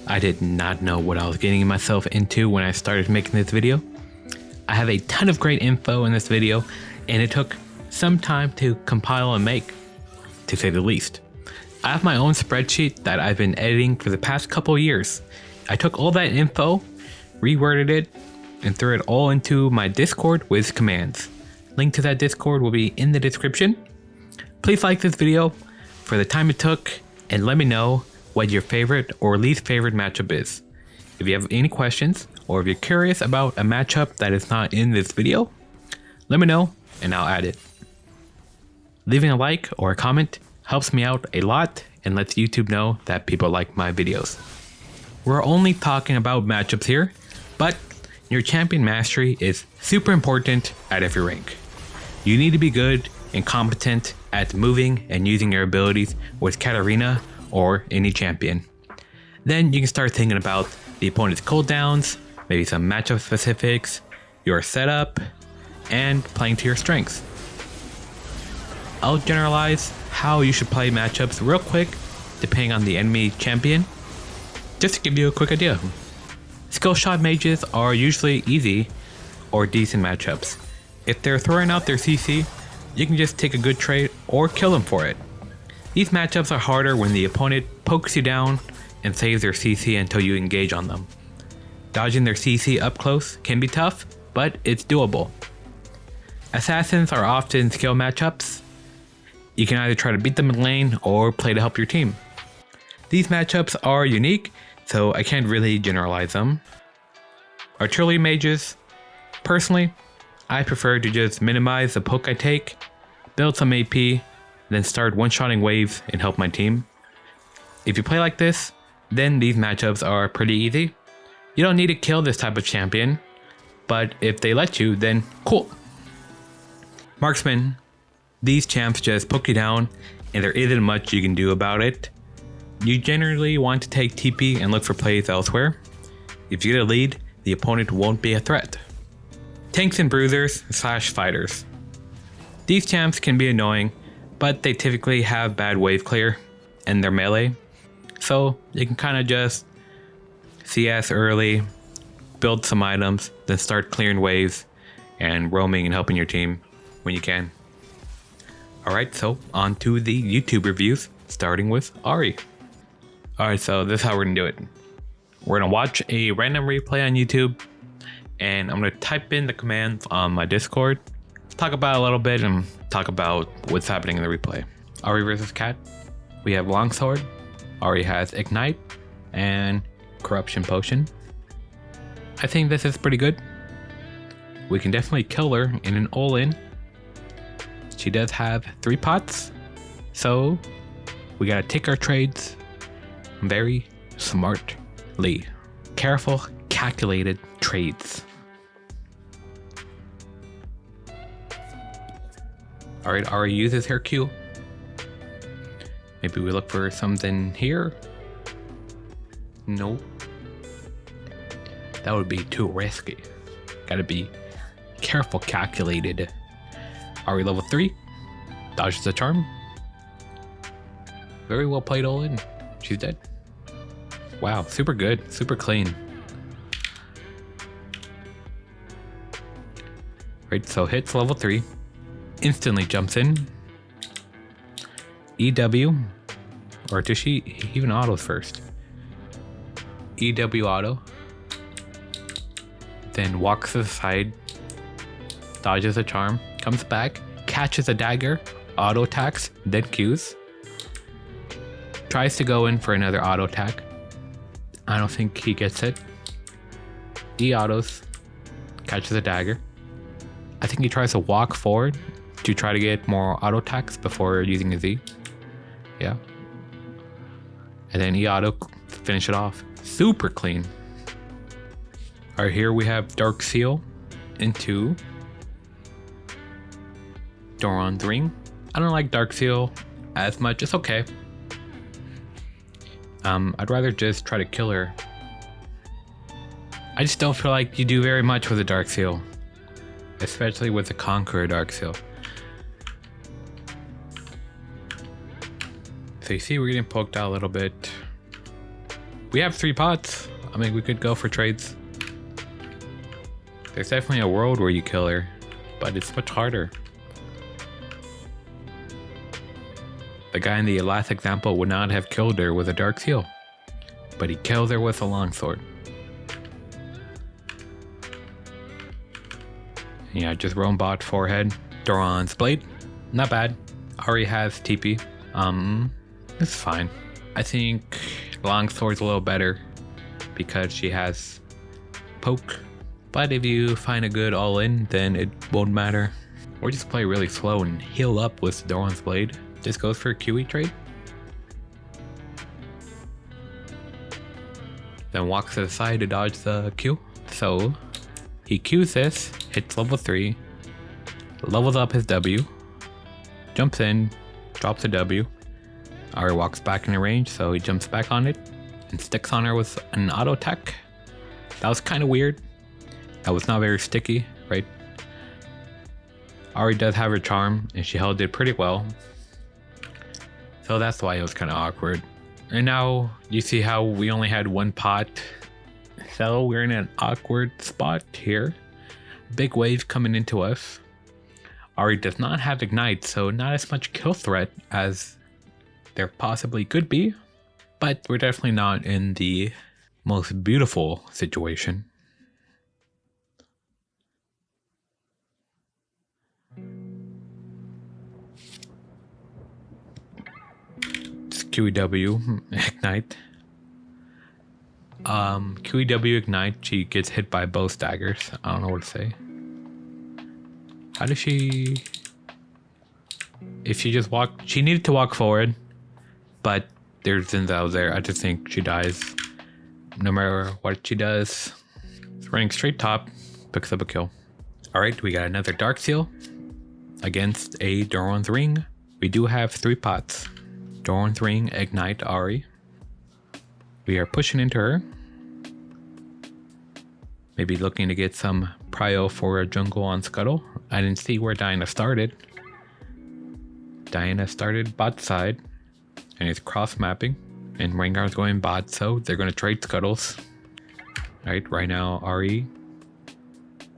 I did not know what I was getting myself into when I started making this video. I have a ton of great info in this video, and it took some time to compile and make, to say the least. I have my own spreadsheet that I've been editing for the past couple years. I took all that info, reworded it, and threw it all into my Discord with commands. Link to that Discord will be in the description. Please like this video for the time it took, and let me know what your favorite or least favorite matchup is. If you have any questions, or if you're curious about a matchup that is not in this video, let me know and I'll add it. Leaving a like or a comment helps me out a lot and lets YouTube know that people like my videos. We're only talking about matchups here, but your champion mastery is super important at every rank. You need to be good and competent at moving and using your abilities with Katarina or any champion. Then you can start thinking about the opponent's cooldowns, maybe some matchup specifics, your setup, and playing to your strengths. I'll generalize how you should play matchups real quick depending on the enemy champion, just to give you a quick idea. Skill shot mages are usually easy or decent matchups. If they're throwing out their CC, you can just take a good trade or kill them for it. These matchups are harder when the opponent pokes you down and saves their CC until you engage on them. Dodging their CC up close can be tough, but it's doable. Assassins are often skill matchups. You can either try to beat them in lane or play to help your team. These matchups are unique, so I can't really generalize them. Artillery mages, personally, I prefer to just minimize the poke I take, build some AP, then start one-shotting waves and help my team. If you play like this, then these matchups are pretty easy. You don't need to kill this type of champion, but if they let you, then cool. Marksman, these champs just poke you down and there isn't much you can do about it. You generally want to take TP and look for plays elsewhere. If you get a lead, the opponent won't be a threat. Tanks and bruisers / fighters. These champs can be annoying, but they typically have bad wave clear and they're melee. So you can kind of just CS early, build some items, then start clearing waves and roaming and helping your team when you can. Alright, so on to the YouTube reviews, starting with Ahri. Alright, so this is how we're gonna do it. We're gonna watch a random replay on YouTube, and I'm gonna type in the commands on my Discord, talk about it a little bit, and talk about what's happening in the replay. Ahri versus Cat. We have Longsword. Ahri has Ignite and Corruption Potion. I think this is pretty good. We can definitely kill her in an all-in. She does have 3 pots, so we gotta take our trades very smartly. Careful, calculated trades. Alright, Ahri uses her Q. Maybe we look for something here. Nope. That would be too risky. Gotta be careful, calculated. Ahri level 3. Dodges the charm. Very well played all in. She's dead. Wow, super good, super clean. Right, so hits level 3. Instantly jumps in. EW. Or does she even autos first? EW auto. Then walks to the side. Dodges a charm. Comes back. Catches a dagger. Auto attacks. Then Qs. Tries to go in for another auto attack. I don't think he gets it. E autos. Catches a dagger. I think he tries to walk forward to try to get more auto attacks before using a Z. Yeah. And then E auto finish it off. Super clean. Alright, here we have Dark Seal into Doran's Ring. I don't like Dark Seal as much. It's okay. I'd rather just try to kill her. I just don't feel like you do very much with a Dark Seal, especially with the Conqueror Dark Seal. So you see we're getting poked out a little bit. We have 3 pots. I mean, we could go for trades. There's definitely a world where you kill her, but it's much harder. The guy in the last example would not have killed her with a Dark Seal, but he killed her with a longsword. Yeah, just roam bot forehead. Doran's blade, not bad. Ahri has TP. It's fine. I think longsword's a little better because she has poke. But if you find a good all-in, then it won't matter. Or just play really slow and heal up with Doran's blade. Just goes for a QE trade. Then walks to the side to dodge the Q. So he Qs this, hits level 3, levels up his W, jumps in, drops a W. Ahri walks back in the range, so he jumps back on it and sticks on her with an auto attack. That was kind of weird. That was not very sticky, right? Ahri does have her charm, and she held it pretty well. So that's why it was kind of awkward. And now you see how we only had 1 pot. So we're in an awkward spot here. Big wave coming into us. Ahri does not have Ignite, so not as much kill threat as there possibly could be. But we're definitely not in the most beautiful situation. QEW Ignite. QEW Ignite, she gets hit by both daggers. I don't know what to say. How does she... If she just walked... She needed to walk forward, but there's Zinzao there. I just think she dies no matter what she does. It's running straight top, picks up a kill. Alright, we got another Dark Seal against a Doran's Ring. We do have 3 pots. Doran's Ring, Ignite, Ahri. We are pushing into her. Maybe looking to get some prio for a jungle on Scuttle. I didn't see where Diana started. Diana started bot side and is cross mapping. And Rengar's going bot, so they're going to trade Scuttles. Alright, right now Ahri.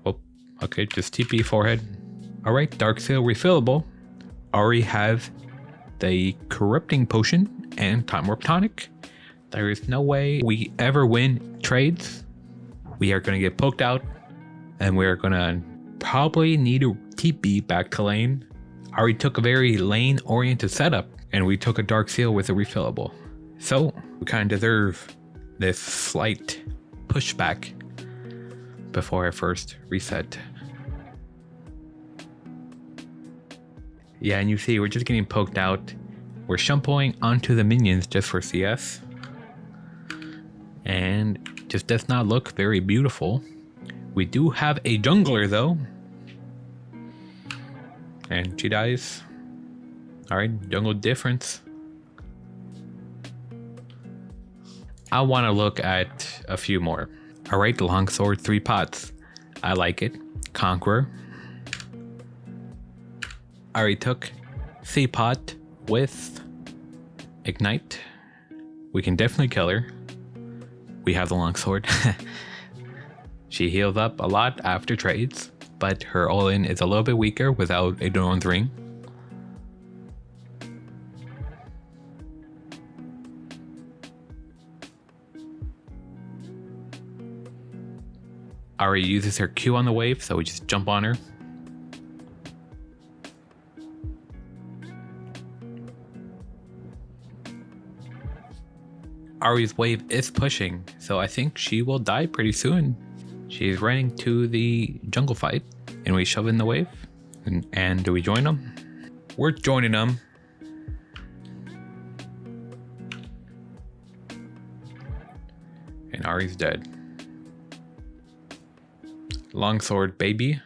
Oh, okay, just TP forehead. Alright, Dark Seal refillable. Ahri has the Corrupting Potion and Time Warp Tonic. There is no way we ever win trades. We are going to get poked out, and we are going to probably need a TP back to lane. Ahri took a very lane-oriented setup, and we took a Dark Seal with a refillable. So, we kind of deserve this slight pushback before our first reset. Yeah, and you see, we're just getting poked out. We're shumpoing onto the minions just for CS. And just does not look very beautiful. We do have a jungler though. And she dies. Alright, jungle difference. I want to look at a few more. Alright, longsword 3 pots. I like it. Conqueror. Ahri took C-Pot with Ignite. We can definitely kill her. We have the longsword. She heals up a lot after trades, but her all-in is a little bit weaker without a Doran's Ring. Ahri uses her Q on the wave, so we just jump on her. Ahri's wave is pushing, so I think she will die pretty soon. She's running to the jungle fight, and we shove in the wave. And do we join them? We're joining them. And Ahri's dead. Longsword baby.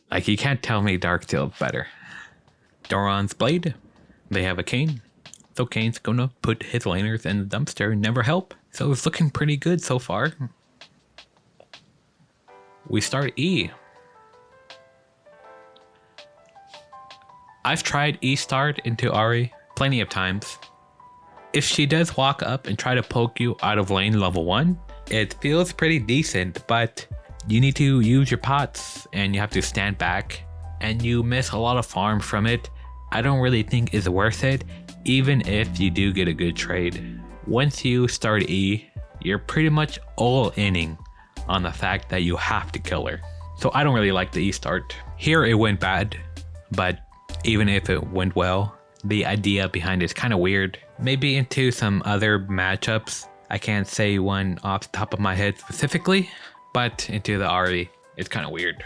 Like, you can't tell me Dark Seal better. Doran's blade. They have a cane. So Kane's gonna put his laners in the dumpster and never help. So it's looking pretty good so far. We start E. I've tried E start into Ahri plenty of times. If she does walk up and try to poke you out of lane level 1, it feels pretty decent, but you need to use your pots and you have to stand back and you miss a lot of farm from it. I don't really think it's worth it, even if you do get a good trade. Once you start E, you're pretty much all inning on the fact that you have to kill her. So I don't really like the E start. Here it went bad, but even if it went well, the idea behind it is kind of weird. Maybe into some other matchups. I can't say one off the top of my head specifically, but into the Ahri, it's kind of weird.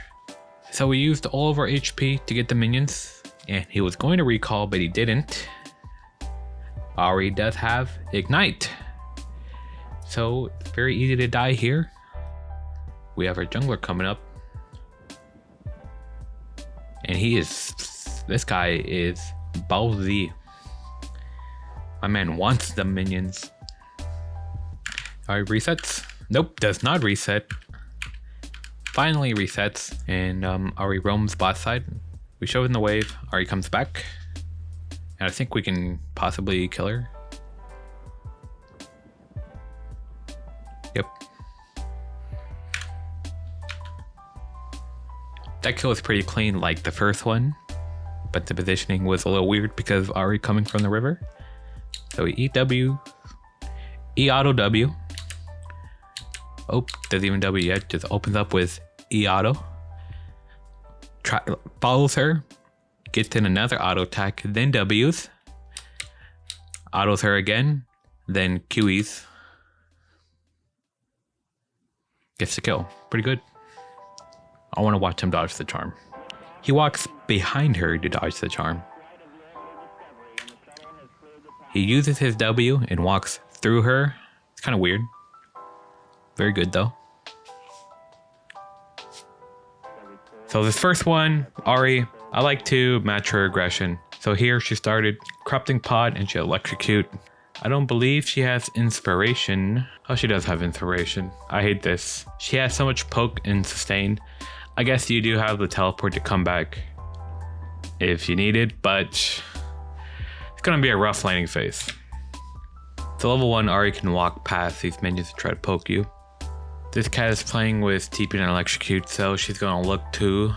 So we used all of our HP to get the minions, and he was going to recall, but he didn't. Ahri does have Ignite, so it's very easy to die here. We have our jungler coming up, and this guy is ballsy. My man wants the minions. Alright, resets. Nope, does not reset. Finally resets, and Ahri roams bot side. We shove in the wave. Ahri comes back, and I think we can possibly kill her. Yep. That kill was pretty clean like the first one, but the positioning was a little weird because of Ahri coming from the river. So we E W, E auto W. Oh, doesn't even W yet, just opens up with E auto. Follows her, gets in another auto attack, then W's. Autos her again, then QEs. Gets the kill. Pretty good. I want to watch him dodge the charm. He walks behind her to dodge the charm. He uses his W and walks through her. It's kind of weird. Very good though. So this first one, Ahri, I like to match her aggression. So here she started corrupting pod and she electrocute. I don't believe she has inspiration. Oh, she does have inspiration. I hate this. She has so much poke and sustain. I guess you do have the teleport to come back if you need it, but it's gonna be a rough laning phase. So level 1, Ahri can walk past these minions to try to poke you. This cat is playing with TP and electrocute, so she's gonna look to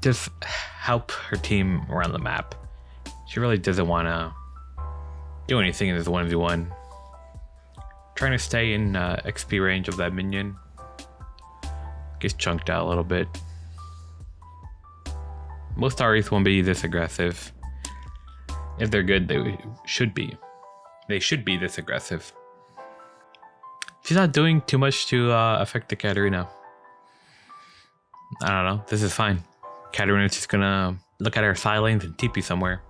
just help her team around the map. She really doesn't wanna do anything in this 1v1. Trying to stay in XP range of that minion. Gets chunked out a little bit. Most Ahris won't be this aggressive. If they're good, they should be. They should be this aggressive. She's not doing too much to affect the Katarina. I don't know. This is fine. Katarina's just gonna look at her side lanes and TP somewhere.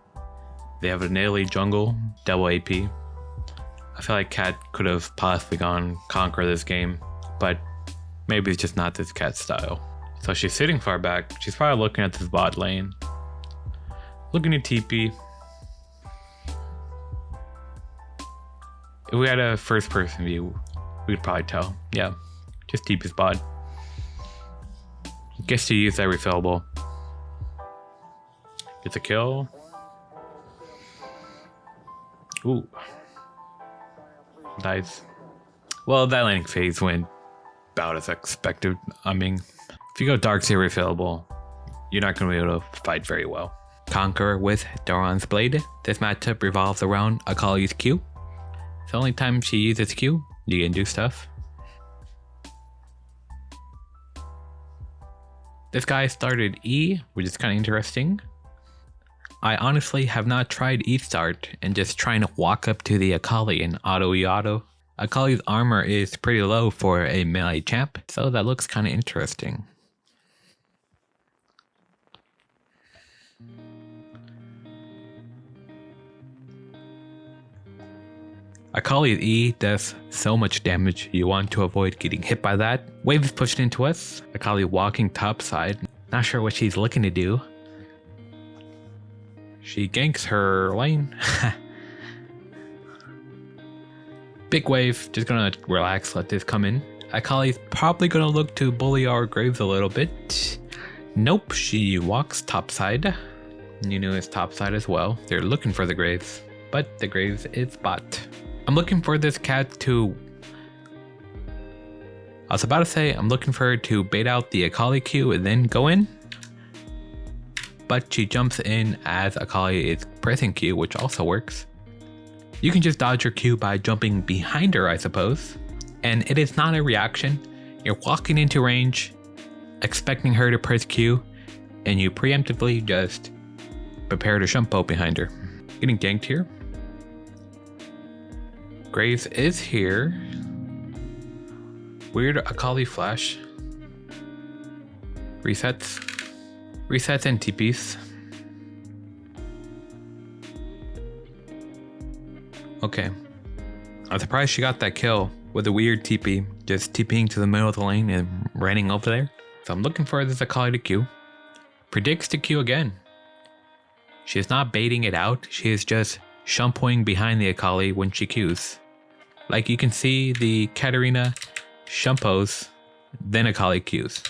They have a Nearly jungle, double AP. I feel like Cat could have possibly gone conquer this game, but maybe it's just not this Cat style. So she's sitting far back. She's probably looking at this bot lane. Looking at TP. If we had a first person view, we could probably tell. Yeah, just TP's bot. Gets to use that refillable. Gets a kill. Ooh. Dies. Well, that laning phase went about as expected. I mean, if you go Darkseer refillable, you're not going to be able to fight very well. Conquer with Doran's Blade. This matchup revolves around Akali's Q. The only time she uses Q, you can do stuff. This guy started E, which is kind of interesting. I honestly have not tried E start and just trying to walk up to the Akali and auto E auto. Akali's armor is pretty low for a melee champ, so that looks kind of interesting. Akali's E does so much damage, you want to avoid getting hit by that. Wave is pushed into us. Akali walking topside. Not sure what she's looking to do. She ganks her lane. Big wave, just gonna relax, let this come in. Akali's probably gonna look to bully our graves a little bit. Nope, she walks topside. Nunu is topside as well. They're looking for the graves. but the Graves is bot. I'm looking for this cat to... I was about to say I'm looking for her to bait out the Akali Q and then go in. But she jumps in as Akali is pressing Q, which also works. You can just dodge her Q by jumping behind her, I suppose. And it is not a reaction. You're walking into range, expecting her to press Q, and you preemptively just prepare to shumpo behind her. Getting ganked here. Graves is here. Weird Akali flash. Resets. Resets and TPs. Okay. I'm surprised she got that kill with a weird TP. Just TPing to the middle of the lane and running over there. So I'm looking for this Akali to Q. Predicts to Q again. She is not baiting it out. She is just shumpoing behind the Akali when she Qs. Like you can see the Katarina shumpos, then Akali Qs.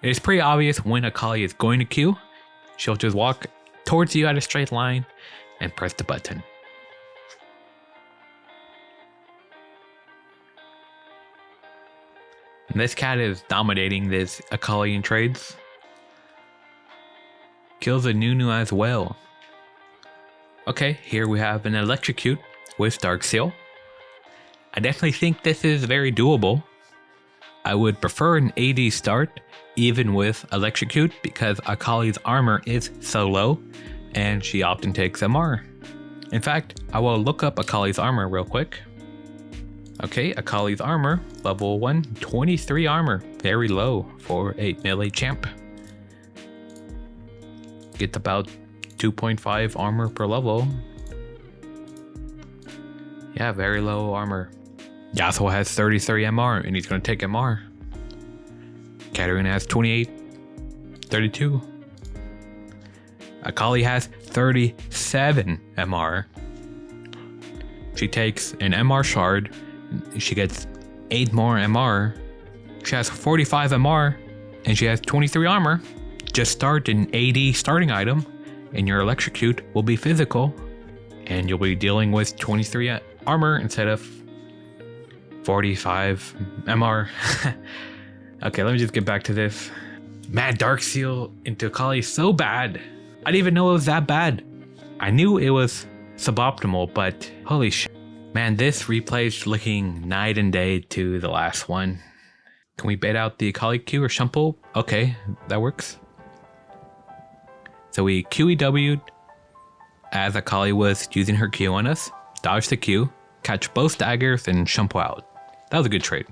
It is pretty obvious when Akali is going to Q. She'll just walk towards you at a straight line and press the button. And this cat is dominating this Akali in trades. Kills a Nunu as well. Okay, here we have an Electrocute with Dark Seal. I definitely think this is very doable. I would prefer an AD start even with Electrocute because Akali's armor is so low and she often takes MR. In fact, I will look up Akali's armor real quick. Okay, Akali's armor, level 1, 23 armor. Very low for a melee champ. Gets about 2.5 armor per level. Yeah, very low armor. Yasuo has 33 MR and he's going to take MR. Katarina has 28, 32. Akali has 37 MR. She takes an MR shard. She gets 8 more MR. She has 45 MR and she has 23 armor. Just start an AD starting item and your Electrocute will be physical and you'll be dealing with 23 armor instead of 45 MR. Okay, let me just get back to this. Man, Dark Seal into Akali is so bad. I didn't even know it was that bad. I knew it was suboptimal, but holy shit. Man, this replay is looking night and day to the last one. Can we bait out the Akali Q or shumpo? Okay, that works. So we QEW'd as Akali was using her Q on us, dodge the Q, catch both daggers, and shumpo out. That was a good trade.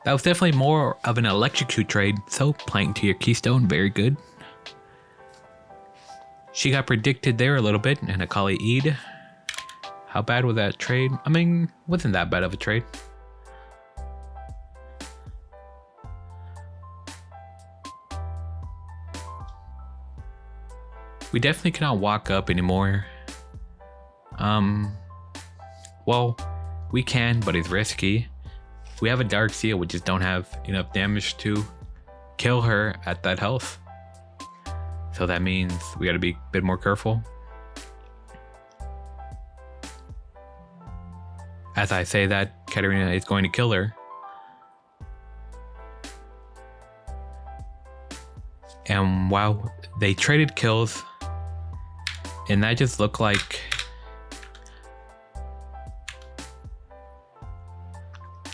That was definitely more of an Electrocute trade, so plank to your keystone, very good. She got predicted there a little bit, and Akali E'd. How bad was that trade? I mean, wasn't that bad of a trade. We definitely cannot walk up anymore. Well, we can, but it's risky. We have a Dark Seal, we just don't have enough damage to kill her at that health. So that means we gotta be a bit more careful. As I say that, Katarina is going to kill her. And wow, they traded kills. And that just looked like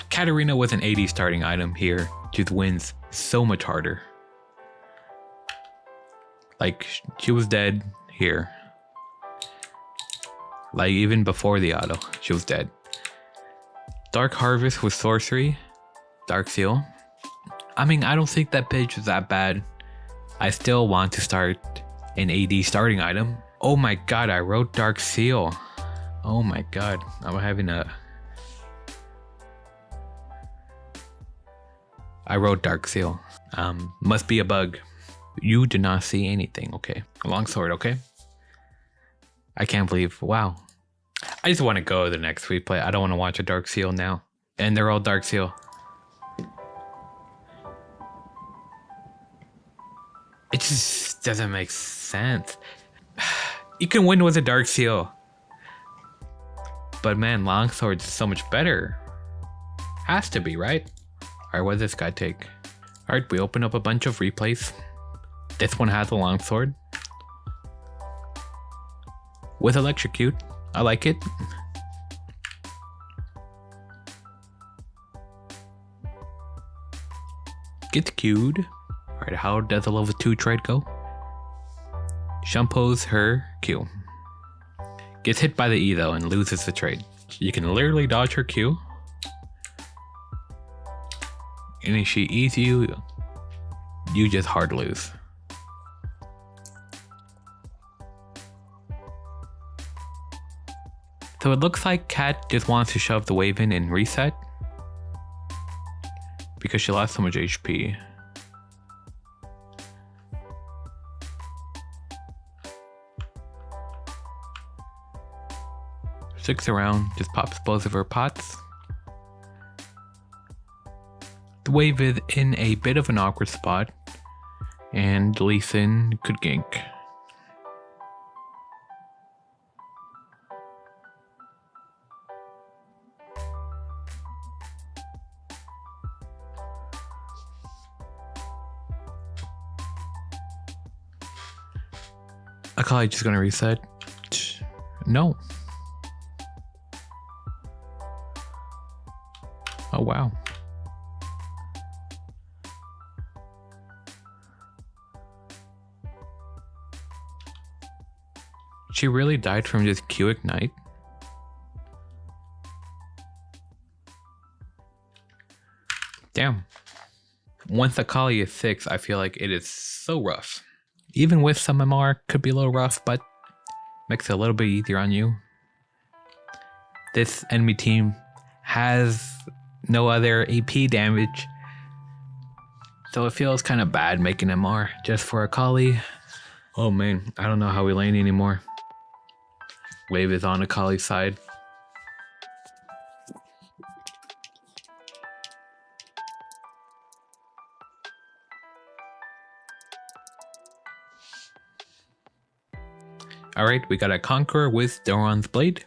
Katarina was an AD starting item here. Just wins so much harder. Like, she was dead here. Like, even before the auto, she was dead. Dark Harvest with sorcery. Dark Seal. I mean, I don't think that page was that bad. I still want to start an AD starting item. Oh my god, I wrote Dark Seal. Oh my god, I'm having a... I wrote Dark Seal. Must be a bug. You did not see anything, okay. Long sword, okay. I can't believe, wow. I just want to go to the next replay. I don't want to watch a Dark Seal now. And they're all Dark Seal. It just doesn't make sense. You can win with a Dark Seal. But man, Longsword's so much better. Has to be, right? Alright, what does this guy take? Alright, we open up a bunch of replays. This one has a Longsword. With Electrocute. I like it. Gets queued. Alright, how does a level 2 trade go? Shampoos her Q. Gets hit by the E though and loses the trade. You can literally dodge her Q. And if she E's you, you just hard lose. So it looks like Cat just wants to shove the wave in and reset. Because she lost so much HP. Sticks around, just pops both of her pots. The wave is in a bit of an awkward spot, and Lucian could gank. Akali just gonna reset. No. Oh wow. She really died from just Q Ignite? Damn. Once Akali is 6, I feel like it is so rough. Even with some MR, could be a little rough, but makes it a little bit easier on you. This enemy team has no other AP damage, so it feels kind of bad making MR just for Akali. Oh man, I don't know how we lane anymore. Wave is on Akali's side. Alright, we got a Conqueror with Doran's Blade.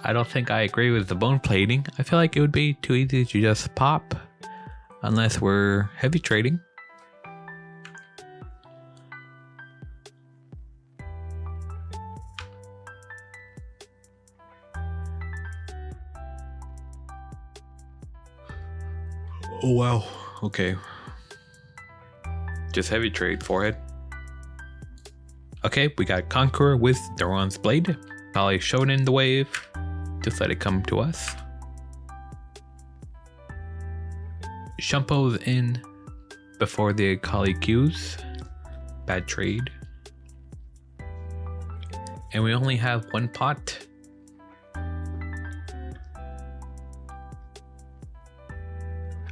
I don't think I agree with the bone plating. I feel like it would be too easy to just pop. Unless we're heavy trading. Oh wow, okay. Just heavy trade, forehead. Okay, we got Conqueror with Doran's Blade. Akali showed in the wave. Just let it come to us. Shampo's in before the Akali Qs. Bad trade. And we only have one pot.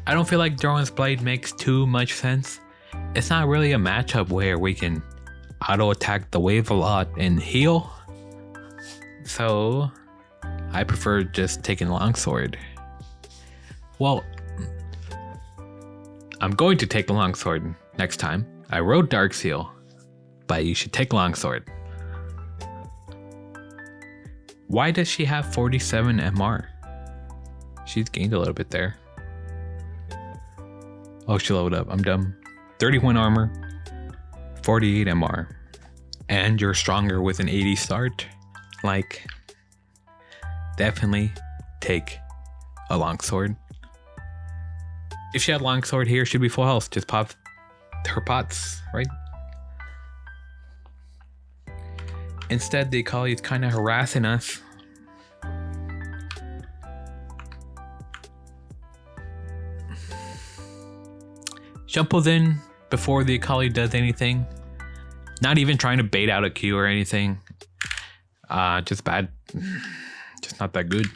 I don't feel like Doran's Blade makes too much sense. It's not really a matchup where we can auto attack the wave a lot and heal. So I prefer just taking Longsword. Well, I'm going to take Longsword next time. I wrote Dark Seal, but you should take Longsword. Why does she have 47 MR? She's gained a little bit there. Oh, she leveled up. I'm dumb. 31 armor, 48 MR. And you're stronger with an 80 start. Like, definitely take a Longsword. If she had Longsword here, she'd be full health. Just pop her pots, right? Instead, the Akali is kind of harassing us. Shampo's in before the Akali does anything. Not even trying to bait out a Q or anything. Just bad. Just not that good.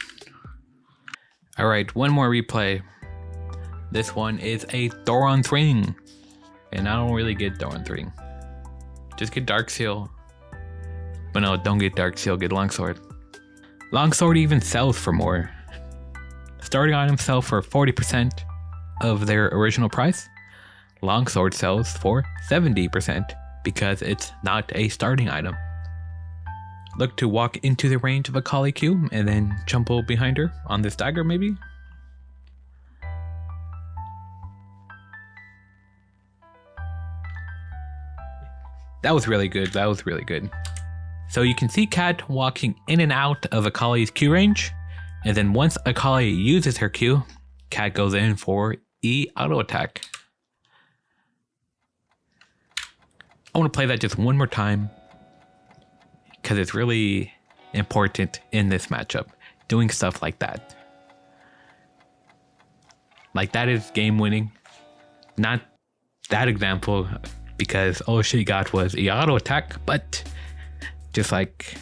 Alright, one more replay. This one is a Doran's Ring. And I don't really get Doran's Ring. Just get Dark Seal. But no, don't get Dark Seal, get Longsword. Longsword even sells for more. Starting items sell for 40% of their original price. Longsword sells for 70% because it's not a starting item. look to walk into the range of Akali Q and then jump behind her on this dagger maybe. That was really good. That was really good. So you can see Cat walking in and out of Akali's Q range. And then once Akali uses her Q, Cat goes in for E auto attack. I want to play that just one more time because it's really important in this matchup. Doing stuff like that. Like that is game winning. Not that example because all she got was E auto attack, but just like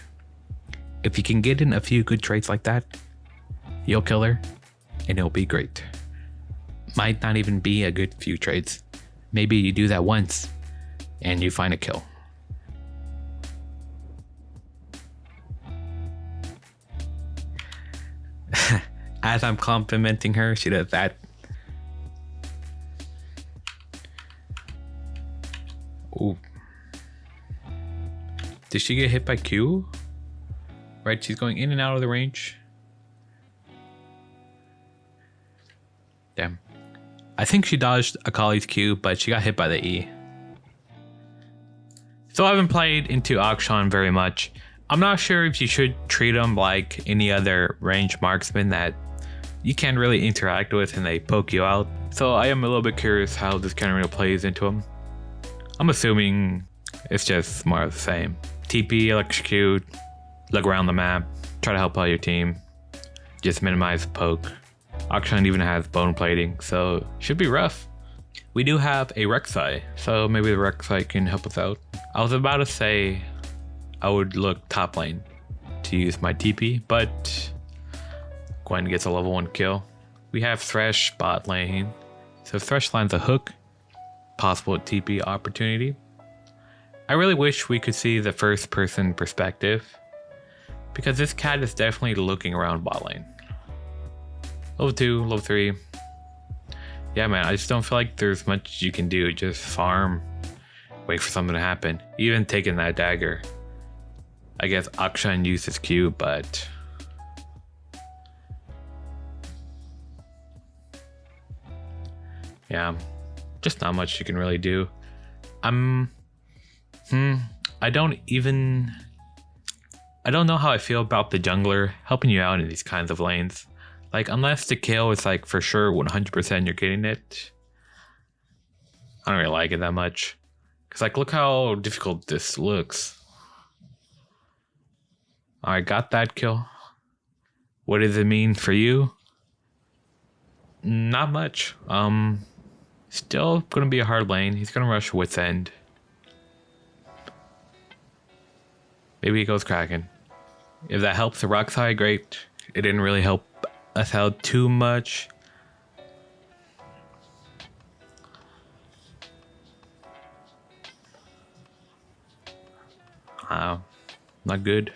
if you can get in a few good traits like that, you'll kill her and it'll be great. Might not even be a good few traits. Maybe you do that once and you find a kill. As I'm complimenting her, she does that. Ooh. Did she get hit by Q? Right, she's going in and out of the range. Damn. I think she dodged Akali's Q, but she got hit by the E. So I haven't played into Akshan very much. I'm not sure if you should treat him like any other range marksman that you can't really interact with and they poke you out. So I am a little bit curious how this Katarina plays into him. I'm assuming it's just more of the same. TP, electrocute, look around the map, try to help out your team, just minimize the poke. Akshan even has bone plating, so should be rough. We do have a Rek'Sai, so maybe the Rek'Sai can help us out. I was about to say I would look top lane to use my TP, but Gwen gets a level 1 kill. We have Thresh bot lane, so Thresh lands a hook, possible TP opportunity. I really wish we could see the first person perspective because this cat is definitely looking around bot lane. Level 2, level 3. Yeah, man, I just don't feel like there's much you can do. Just farm, wait for something to happen. Even taking that dagger. I guess Akshan used his Q, but yeah, just not much you can really do. I don't know how I feel about the jungler helping you out in these kinds of lanes. Like, unless the kill is like for sure 100% you're getting it, I don't really like it that much. Cause like, look how difficult this looks. Alright, got that kill. What does it mean for you? Not much. Still gonna be a hard lane. He's gonna rush Wit's End. Maybe he goes Kraken. If that helps the Rek'Sai, great. It didn't really help us out too much. Not good.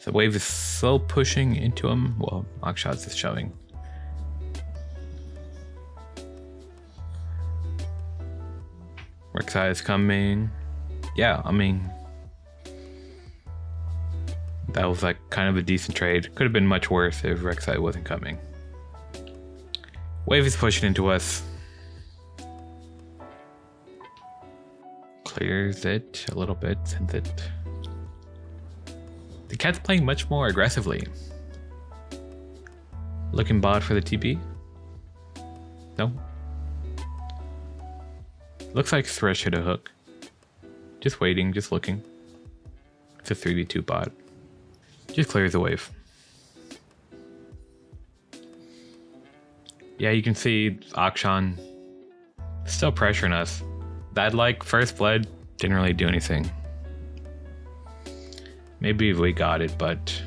The wave is so pushing into him. Well, Akshan's is shoving. Rek'Sai is coming. Yeah, I mean, that was like kind of a decent trade. Could have been much worse if Rek'Sai wasn't coming. Wave is pushing into us. Clears it a little bit, sends it. The cat's playing much more aggressively. Looking bot for the TP. No. Looks like Thresh hit a hook. Just waiting, just looking. It's a 3v2 bot. Just clears the wave. Yeah, you can see Akshan still pressuring us. That like first blood didn't really do anything. Maybe we got it, but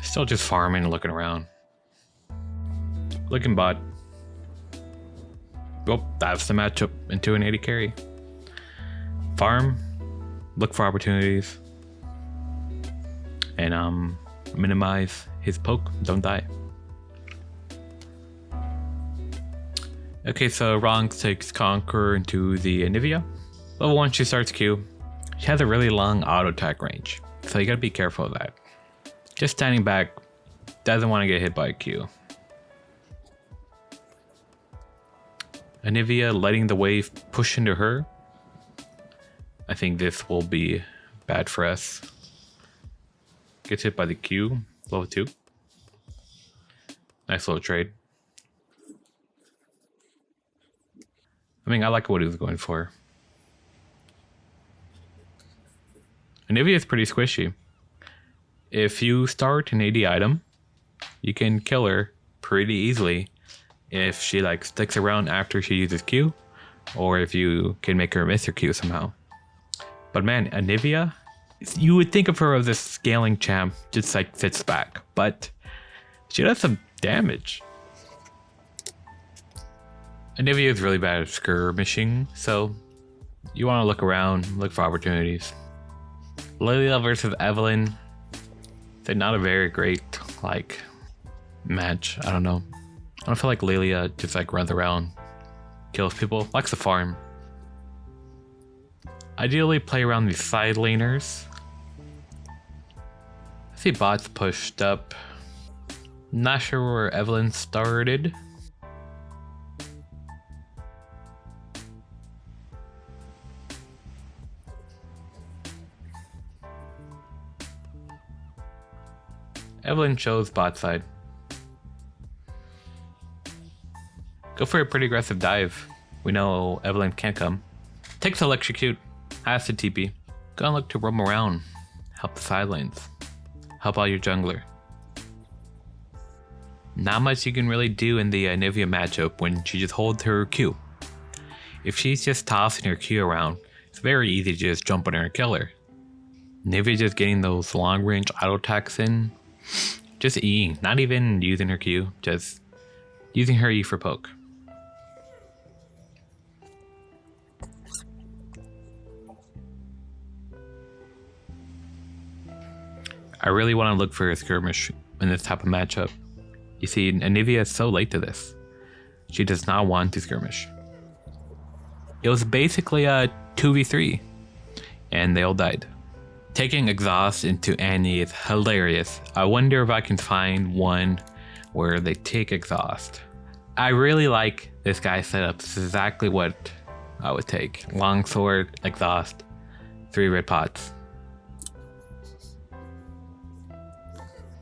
still just farming and looking around. Looking bot. Oh, that's the matchup into an 80 carry. Farm, look for opportunities, and minimize his poke, don't die. Okay, so Rong takes Conqueror into the Anivia. Level 1, she starts Q. She has a really long auto attack range, so you gotta be careful of that. Just standing back, doesn't want to get hit by a Q. Anivia letting the wave push into her. I think this will be bad for us. Gets hit by the Q, level 2. Nice little trade. I mean, I like what he was going for. Anivia is pretty squishy. If you start an AD item, you can kill her pretty easily if she like sticks around after she uses Q, or if you can make her miss her Q somehow. But man, Anivia, you would think of her as a scaling champ, just like sits back, but she does some damage. Anivia is really bad at skirmishing, so you want to look around, look for opportunities. Lilia versus Evelyn, they're not a very great like match. I don't know. I don't feel like Lilia just like runs around, kills people, likes to farm. Ideally play around these side laners. I see bots pushed up. Not sure where Evelyn started. Evelyn chose bot side. Go for a pretty aggressive dive. We know Evelyn can't come. Takes electrocute, has to TP. Gonna look to roam around, help the side lanes, help out your jungler. Not much you can really do in the Anivia matchup when she just holds her Q. If she's just tossing her Q around, it's very easy to just jump on her and kill her. Anivia just getting those long range auto attacks in, just Eing, not even using her Q, just using her E for poke. I really want to look for a skirmish in this type of matchup. You see, Anivia is so late to this. She does not want to skirmish. It was basically a 2v3, and they all died. Taking exhaust into Annie is hilarious. I wonder if I can find one where they take exhaust. I really like this guy's setup. This is exactly what I would take. Longsword, exhaust, 3 red pots.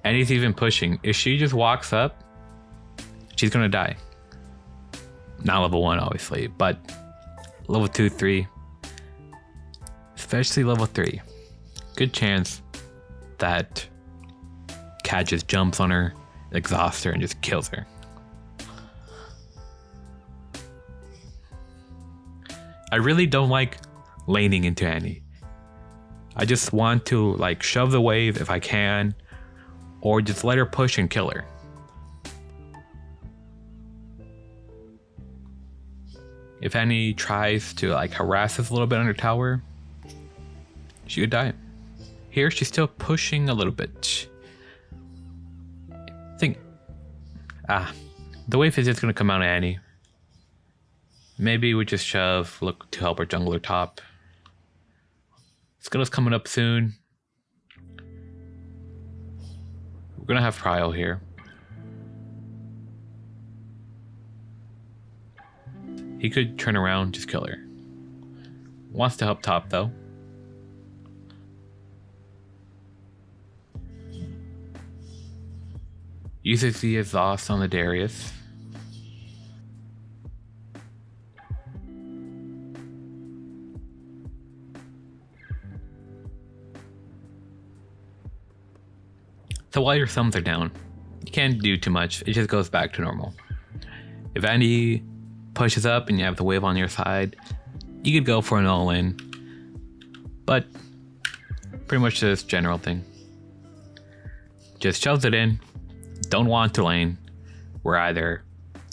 And he's even pushing. If she just walks up, she's gonna die. Not level 1 obviously, but level 2, 3. Especially level 3. Good chance that Cat just jumps on her, exhausts her, and just kills her. I really don't like laning into Annie. I just want to like shove the wave if I can, or just let her push and kill her. If Annie tries to like harass us a little bit under tower, she could die. Here she's still pushing a little bit. The wave is just gonna come out of Annie. Maybe we just shove, look to help our jungler top. Skill's coming up soon. We're gonna have Prial here. He could turn around, just kill her. Wants to help top though. Uses the exhaust on the Darius. So while your thumbs are down, you can't do too much. It just goes back to normal. If Andy pushes up and you have the wave on your side, you could go for an all-in. But pretty much this general thing. Just shoves it in. Don't want to lane. We're either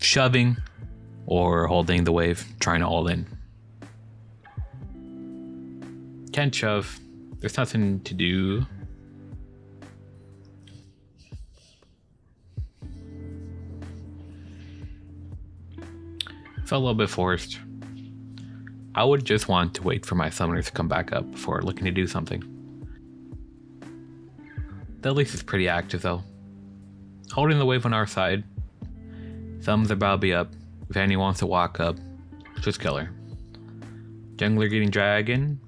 shoving or holding the wave, trying to all in. Can't shove. There's nothing to do. Felt a little bit forced. I would just want to wait for my summoners to come back up before looking to do something. The Elise is pretty active though. Holding the wave on our side. Thumbs are about to be up. If Annie wants to walk up, just kill her. Jungler getting dragon.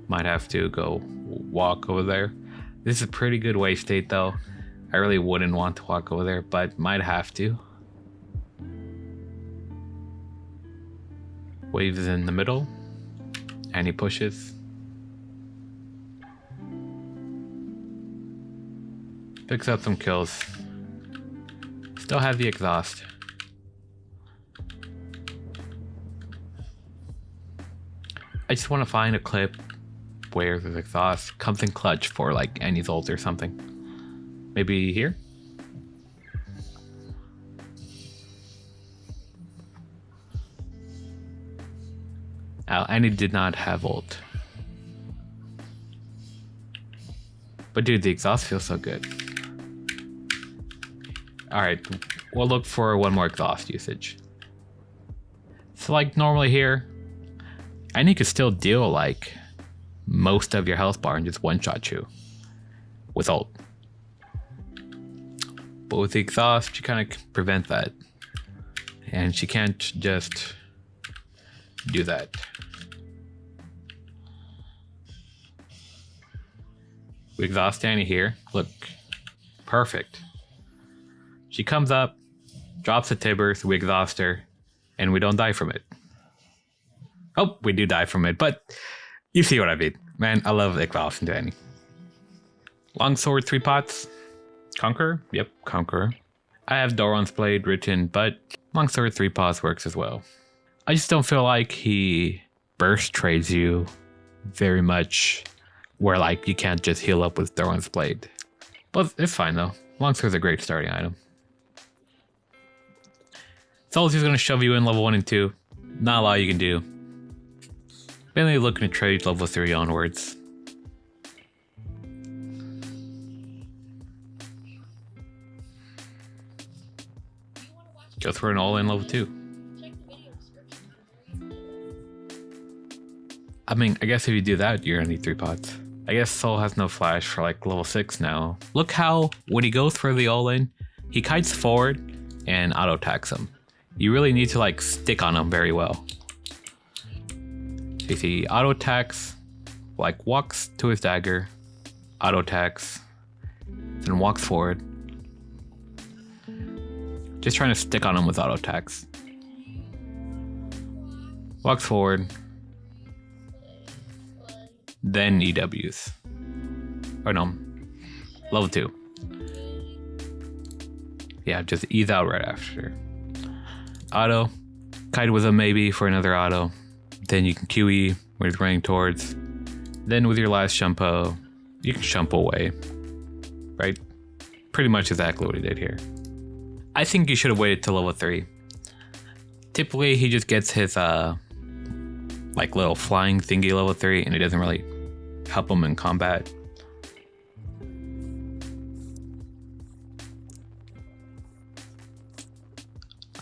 Might have to go walk over there. This is a pretty good wave state though. I really wouldn't want to walk over there, but might have to. Wave is in the middle. And he pushes. Picks up some kills. Still have the exhaust. I just want to find a clip where there's exhaust comes in clutch for like Annie's ult or something. Maybe here? Annie did not have ult. But dude, the exhaust feels so good. Alright, we'll look for one more exhaust usage. So like normally here, Annie could still deal like most of your health bar and just one-shot you with ult. But with the exhaust, you kind of prevent that. And she can't just do that. We exhaust Annie here. Look, perfect. She comes up, drops the Tibbers, we exhaust her, and we don't die from it. Oh, we do die from it, but you see what I mean. Man, I love exhausting to Annie. Longsword, 3 pots. Conqueror? Yep, Conqueror. I have Doran's Blade written, but Longsword 3 pots works as well. I just don't feel like he burst trades you very much, where like you can't just heal up with Doran's Blade. But it's fine though. Longsword's a great starting item. Sol's just gonna shove you in level 1 and 2. Not a lot you can do. Mainly looking to trade level 3 onwards. Go through an all-in level 2. I mean, I guess if you do that, you're gonna need 3 pots. I guess Sol has no flash for like level 6 now. Look how, when he goes for the all-in, he kites forward and auto-attacks him. You really need to like stick on him very well. So you see auto-attacks, like walks to his dagger, auto-attacks, then walks forward. Just trying to stick on him with auto-attacks. Walks forward. Then EWs. Or no, level 2. Yeah, just ease out right after. Auto, kite with a maybe for another auto. Then you can QE when he's running towards. Then with your last shumpo, you can shumpo away. Right? Pretty much exactly what he did here. I think you should have waited till level 3. Typically he just gets his like little flying thingy level 3 and it doesn't really help him in combat.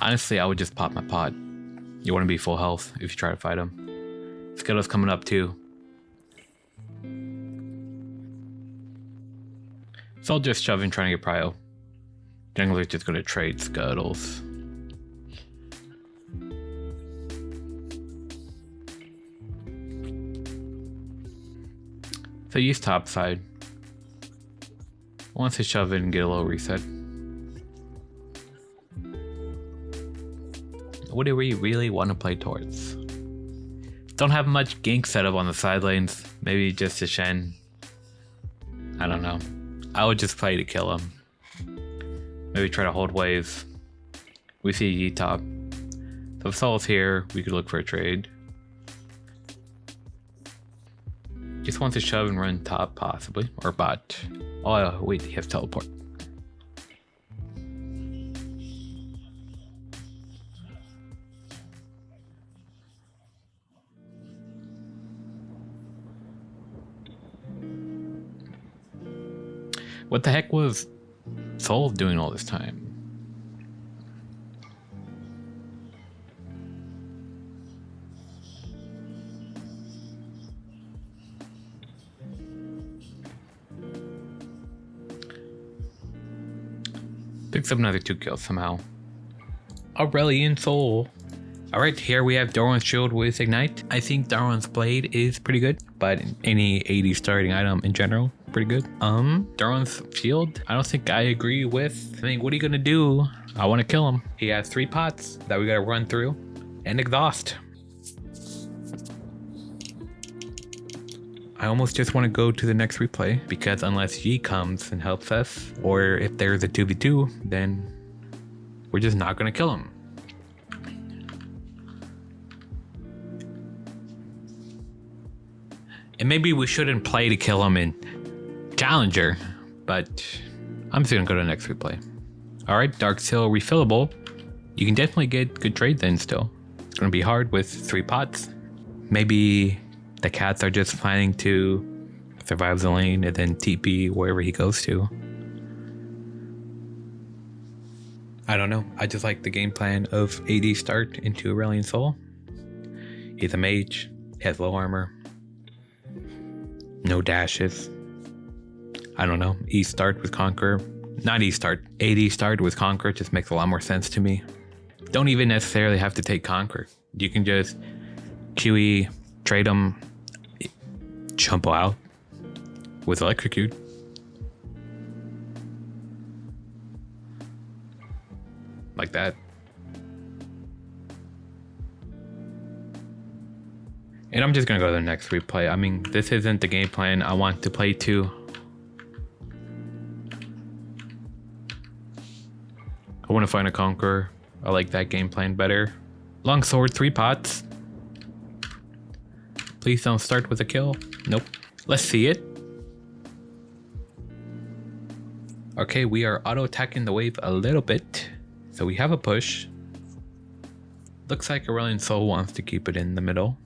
Honestly, I would just pop my pot. You want to be full health if you try to fight him. Skittle's coming up too. So I'll just shove in trying to get prio. Jungler's just going to trade Scuttles. So use top side. Wants to shove in and get a little reset. What do we really want to play towards? Don't have much gank setup on the side lanes. Maybe just a Shen. I don't know. I would just play to kill him. Maybe try to hold waves. We see Yi top. So if Sol's here, we could look for a trade. Just wants to shove and run top, possibly. Or bot. Oh, wait, he has teleport. What the heck was Sol doing all this time? Picks up another 2 kills somehow. Aurelion Sol. Alright, here we have Darwin's Shield with Ignite. I think Darwin's Blade is pretty good, but any 80 starting item in general, pretty good. Darwin's Shield, I don't think I agree with. I mean, what are you gonna do? I wanna kill him. He has 3 pots that we gotta run through and exhaust. I almost just want to go to the next replay because unless G comes and helps us, or if there's a 2v2, then we're just not gonna kill him. And maybe we shouldn't play to kill him in Challenger, but I'm just gonna go to the next replay. Alright, Dark Seal refillable. You can definitely get good trade then still. It's gonna be hard with 3 pots. Maybe the cats are just planning to survive the lane and then TP wherever he goes to. I don't know. I just like the game plan of AD start into Aurelion Sol. He's a mage. He has low armor. No dashes. I don't know. E start with Conquer. Not E start. AD start with Conquer just makes a lot more sense to me. Don't even necessarily have to take Conquer. You can just QE, trade them, jump out with Electrocute. Like that. And I'm just gonna go to the next replay. I mean, this isn't the game plan I want to play to. I want to find a Conqueror. I like that game plan better. Longsword, 3 pots. Please don't start with a kill. Nope. Let's see it. Okay, we are auto-attacking the wave a little bit. So we have a push. Looks like Aurelion Sol wants to keep it in the middle.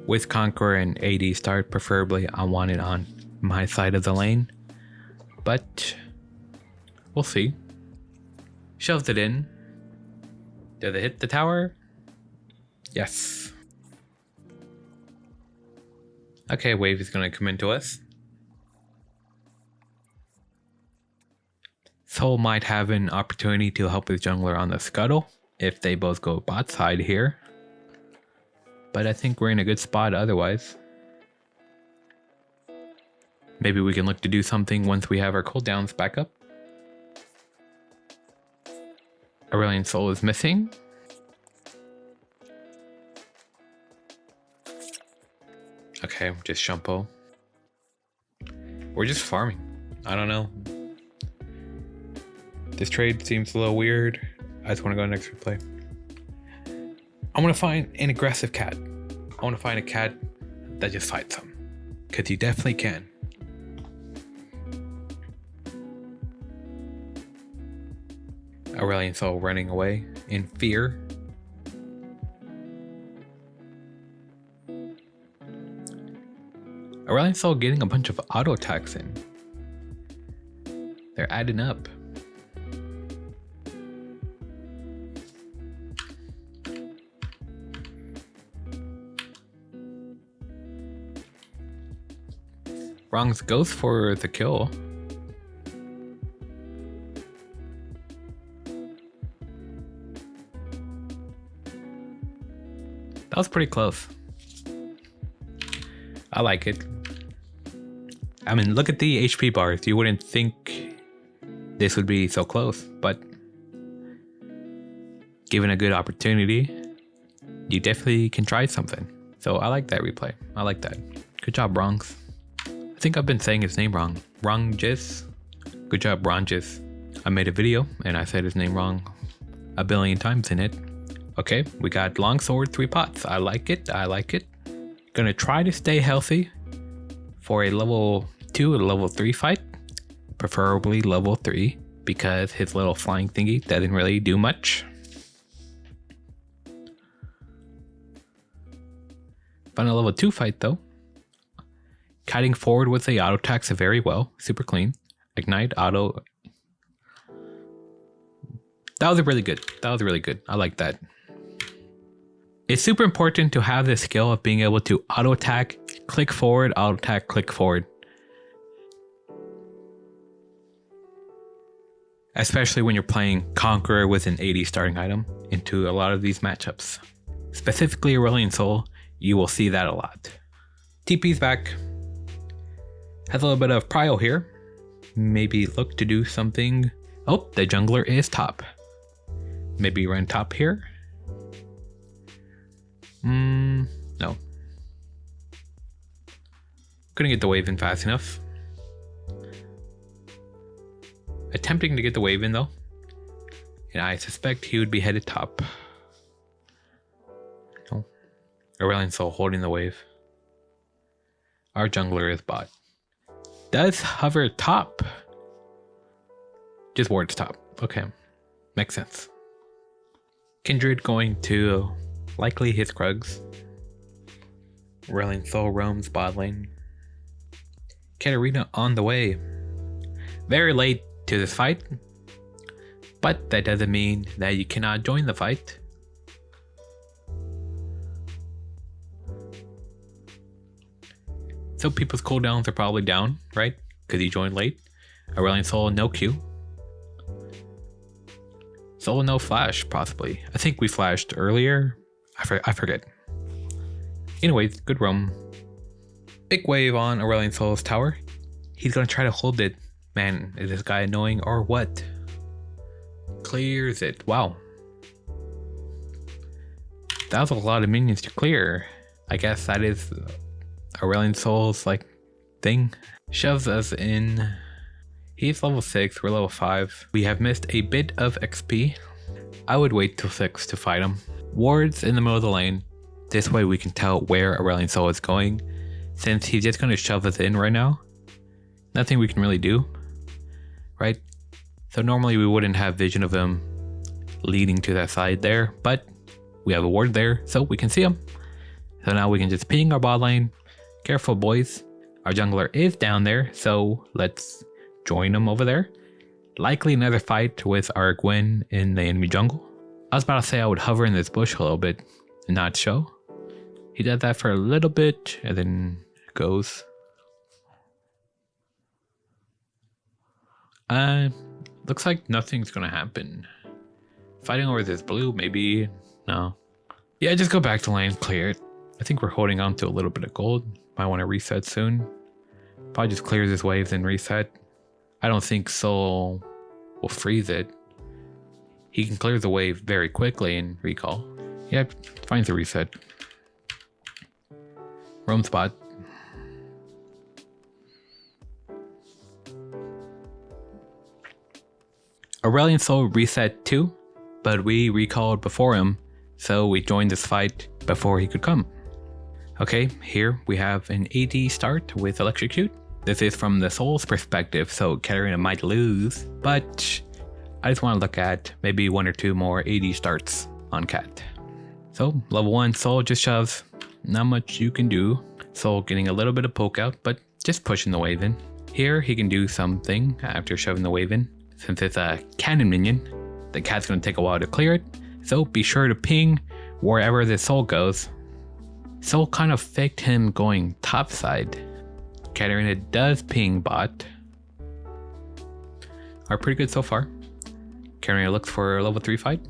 With Conqueror and AD start, preferably I want it on my side of the lane. But we'll see. Shoves it in. Does it hit the tower? Yes. Okay, wave is gonna come into us. Sol might have an opportunity to help his jungler on the scuttle if they both go bot side here. But I think we're in a good spot otherwise. Maybe we can look to do something once we have our cooldowns back up. Aurelion Sol is missing. Okay, just Shumpo. We're just farming. I don't know. This trade seems a little weird. I just want to go next replay. I want to find an aggressive cat. I want to find a cat that just fights him. Because you definitely can. Aurelion Sol running away in fear. Aurelion Sol getting a bunch of auto attacks in. They're adding up. Wrongs goes for the kill. That was pretty close. I like it. I mean, look at the HP bars. You wouldn't think this would be so close, but given a good opportunity, you definitely can try something. So I like that replay. I like that. Good job, Wrongs. I think I've been saying his name wrong. Wrongjis. Good job, Wrongjis. I made a video and I said his name wrong a billion times in it. Okay, we got Longsword, 3 pots. I like it. I like it. Gonna try to stay healthy for a level 2 or level 3 fight. Preferably level 3 because his little flying thingy doesn't really do much. Find a level 2 fight though. Kiting forward with the auto attacks very well. Super clean. Ignite, auto. That was really good. That was really good. I like that. It's super important to have the skill of being able to auto attack, click forward, auto attack, click forward. especially when you're playing Conqueror with an 80 starting item into a lot of these matchups. Specifically Aurelion Sol, you will see that a lot. TP's back. Has a little bit of prio here. Maybe look to do something. Oh, the jungler is top. Maybe run top here. No. Couldn't get the wave in fast enough. Attempting to get the wave in though. And I suspect he would be headed top. No. Aurelion Sol holding the wave. Our jungler is bot. Does hover top. Just wards top. Okay. Makes sense. Kindred going to likely his Krugs. Aurelion Sol roams bot lane. Katarina on the way. Very late to this fight, but that doesn't mean that you cannot join the fight. So people's cooldowns are probably down, right? Because you joined late. Aurelion Sol no Q. Sol no flash, possibly. I think we flashed earlier. I forget. Anyways, good roam. Big wave on Aurelion Sol's tower. He's gonna try to hold it. Man, is this guy annoying or what? Clears it. Wow. That was a lot of minions to clear. I guess that is Aurelion Sol's like thing. Shoves us in. He's level 6, we're level 5. We have missed a bit of XP. I would wait till 6 to fight him. Wards in the middle of the lane. This way we can tell where Aurelion Sol is going. Since he's just gonna shove us in right now, nothing we can really do, right? So normally we wouldn't have vision of him leading to that side there, but we have a ward there, so we can see him. So now we can just ping our bot lane. Careful, boys. Our jungler is down there, so let's join him over there. Likely another fight with our Gwen in the enemy jungle. I was about to say I would hover in this bush a little bit and not show. He does that for a little bit and then goes. Looks like nothing's gonna happen. Fighting over this blue, maybe. No. Yeah, just go back to lane, clear it. I think we're holding on to a little bit of gold. Might want to reset soon. Probably just clears his waves and reset. I don't think Sol will freeze it. He can clear the wave very quickly and recall. Yep, finds a reset. Roam spot. Aurelion Sol reset too, but we recalled before him, so we joined this fight before he could come. Okay, here we have an AD start with Electrocute. This is from the Sol's perspective, so Katarina might lose, but I just want to look at maybe 1 or 2 more AD starts on Cat. So level 1 Sol just shoves, not much you can do. Sol getting a little bit of poke out, but just pushing the wave in. Here he can do something after shoving the wave in. Since it's a cannon minion, the Cat's going to take a while to clear it, so be sure to ping wherever the Sol goes. Sol kind of faked him going topside. Katarina does ping bot. Are pretty good so far. Katarina looks for a level 3 fight.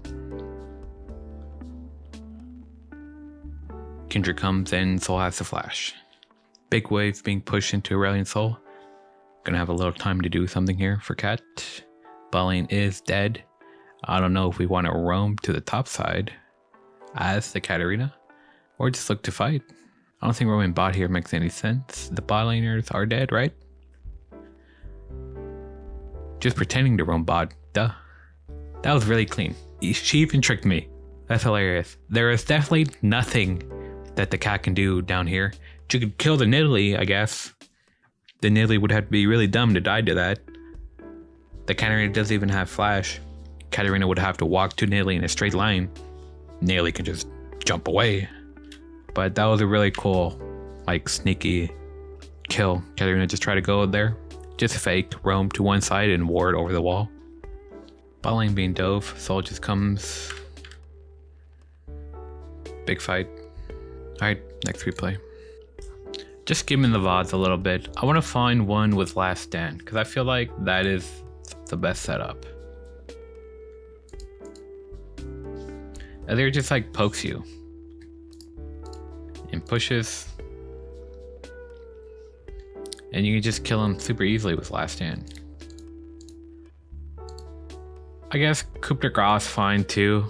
Kindred comes in, Sol has to flash. Big wave being pushed into Aurelion Sol. Gonna have a little time to do something here for Cat. Bot lane is dead. I don't know if we want to roam to the top side as the Katarina or just look to fight. I don't think roaming bot here makes any sense. The bot laners are dead, right? Just pretending to roam bot, duh. That was really clean. She even tricked me. That's hilarious. There is definitely nothing that the Cat can do down here. She could kill the Nidalee, I guess. The Nidalee would have to be really dumb to die to that. The Katarina doesn't even have flash. Katarina would have to walk to Nidalee in a straight line. Nidalee can just jump away. But that was a really cool, like, sneaky kill. Katarina just tried to go there. Just fake, roam to one side and ward over the wall. Bot lane being dove. Sol just comes. Big fight. Alright, next replay. Just skimming the VODs a little bit. I want to find one with Last Stand, because I feel like that is the best setup. Azir just like pokes you and pushes, and you can just kill him super easily with Last Stand. I guess coup de grace fine too.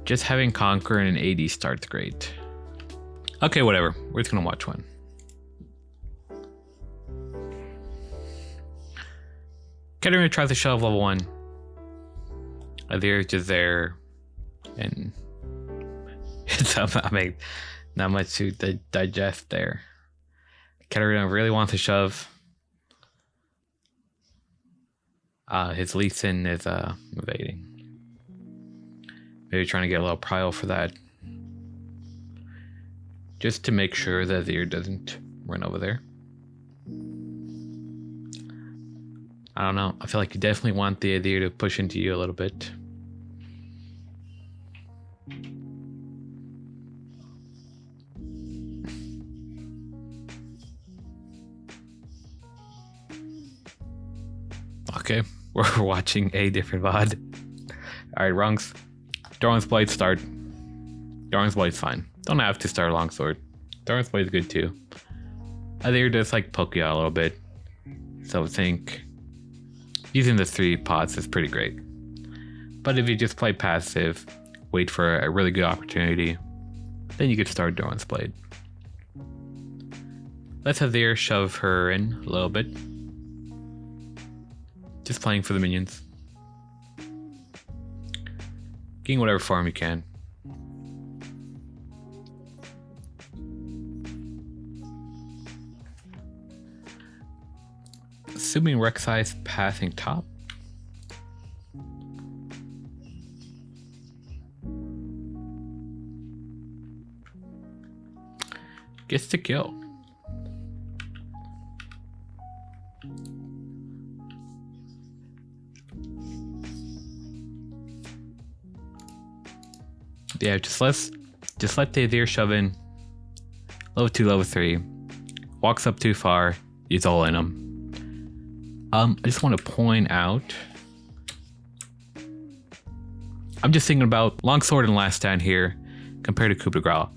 Just having Conquer and an AD start's great. Okay, whatever. We're just gonna watch one. Katarina tries to shove level 1. Azir is just there, and it's I mean, not much to digest there. Katarina really wants to shove. His Lucian is evading. Maybe trying to get a little prio for that. Just to make sure that Azir doesn't run over there. I don't know. I feel like you definitely want the Azir to push into you a little bit. Okay, we're watching a different VOD. Alright, wrongs. Doran's Blade start. Doran's Blade's fine. Don't have to start Longsword. Doran's Blade's good too. Azir does like poke you out a little bit. So I think using the 3 pots is pretty great. But if you just play passive, wait for a really good opportunity, then you could start Doran's Blade. Let's Azir shove her in a little bit. Just playing for the minions. Getting whatever farm you can. Assuming Rek'Sai's passing top. Gets the kill. Yeah, just let the Azir shove in. Level 2, level 3. Walks up too far. He's all in him. I just want to point out. I'm just thinking about Longsword and Last Stand here compared to coup de grace.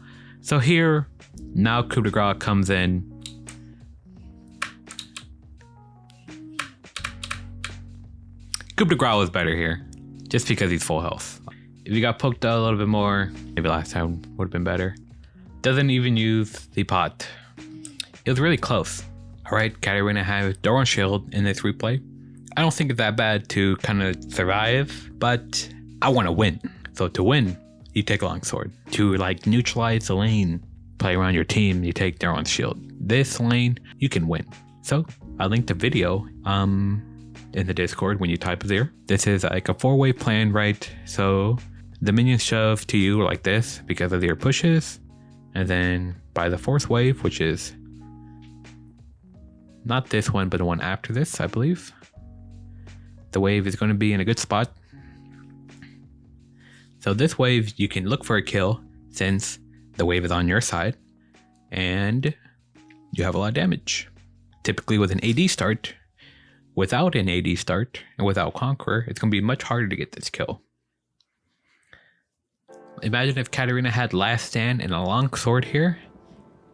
So here, now coup de grace comes in. Coup de grace was better here, just because he's full health. If you got poked out a little bit more, maybe Last Time would have been better. Doesn't even use the pot. It was really close. Alright, Katarina has Doran Shield in this replay. I don't think it's that bad to kind of survive, but I want to win. So to win, you take Longsword. To like neutralize the lane, play around your team, you take Doran's Shield. This lane, you can win. So I linked a video in the Discord when you type Azir. This is like a 4-way plan, right? So the minions shove to you like this because Azir pushes, and then by the 4th wave, which is not this one, but the one after this, I believe, the wave is going to be in a good spot. So this wave, you can look for a kill since the wave is on your side, and you have a lot of damage. Typically with an AD start, without an AD start, and without Conqueror, it's going to be much harder to get this kill. Imagine if Katarina had Last Stand and a Longsword here.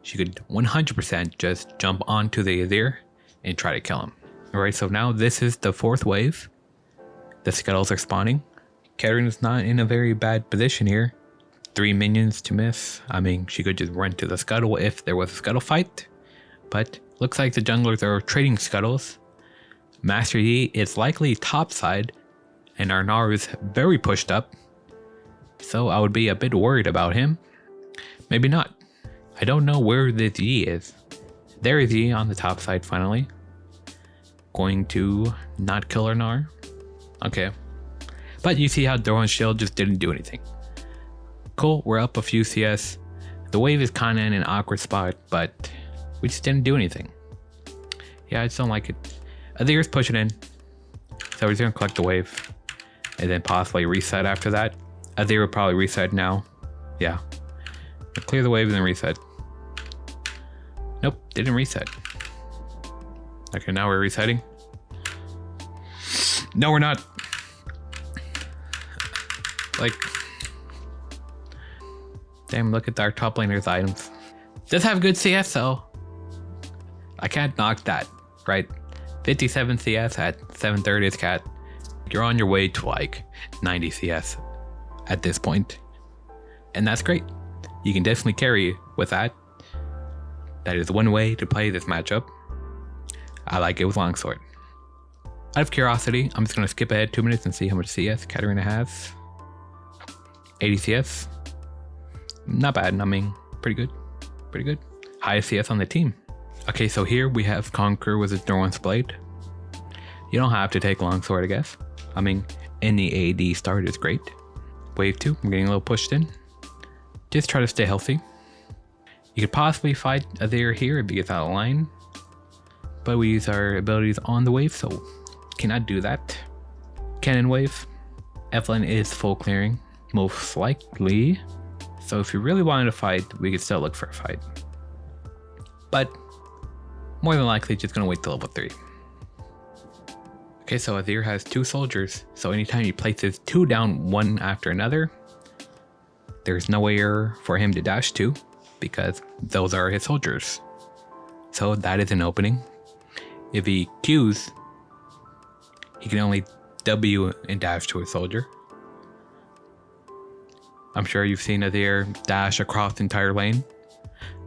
She could 100% just jump onto the Azir and try to kill him. Alright, so now this is the 4th wave. The scuttles are spawning. Katarina's not in a very bad position here. 3 minions to miss. I mean, she could just run to the scuttle if there was a scuttle fight. But looks like the junglers are trading scuttles. Master Yi is likely topside, and Arnar is very pushed up. So I would be a bit worried about him. Maybe not. I don't know where this Yi is. There is Yi on the top side finally. Going to not kill Arnar. Okay. But you see how Doran's Shield just didn't do anything. Cool, we're up a few CS. The wave is kinda in an awkward spot, but we just didn't do anything. Yeah, I just don't like it. Azir's pushing in. So we're just gonna collect the wave. And then possibly reset after that. Azir will probably reset now. Yeah. Clear the wave and then reset. Nope, didn't reset. Okay, now we're resetting. No, we're not. Like, damn, look at our top laner's items. Does have good CS though. I can't knock that, right? 57 CS at 730 is cat. You're on your way to like 90 CS at this point. And that's great. You can definitely carry with that. That is one way to play this matchup. I like it with longsword. Out of curiosity, I'm just going to skip ahead 2 minutes and see how much CS Katarina has. 80 CS. Not bad. I mean, pretty good. Pretty good. Highest CS on the team. Okay, so here we have Conqueror with his Doran's Blade. You don't have to take longsword, I guess. I mean, any AD start is great. Wave 2, I'm getting a little pushed in. Just try to stay healthy. You could possibly fight Azir here if he gets out of line. But we use our abilities on the wave, so cannot do that. Kennen wave. Evelyn is full clearing, most likely. So if you really wanted to fight, we could still look for a fight. But more than likely, just gonna wait till level 3. Okay, so Azir has 2 soldiers, so anytime he places 2 down one after another, there's nowhere for him to dash to, because those are his soldiers. So that is an opening. If he Qs, he can only W and dash to a soldier. I'm sure you've seen Azir dash across the entire lane.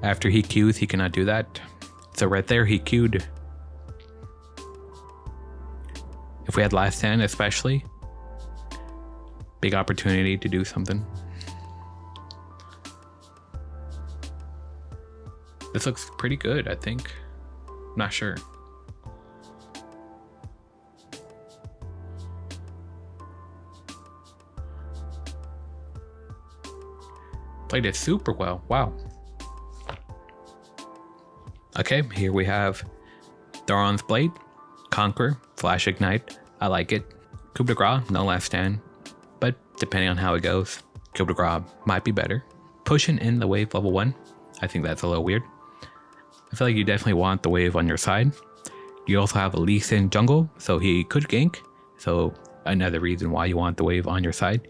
After he Qs, he cannot do that. So right there, he Q'd. If we had last stand especially, big opportunity to do something. This looks pretty good, I think. Not sure. Played it super well, wow. Okay, here we have Doran's Blade, Conquer, Flash Ignite. I like it. Coup de Grace, no last stand. But depending on how it goes, Coup de Grace might be better. Pushing in the wave level 1, I think that's a little weird. I feel like you definitely want the wave on your side. You also have a Lee Sin jungle, so he could gank. So another reason why you want the wave on your side.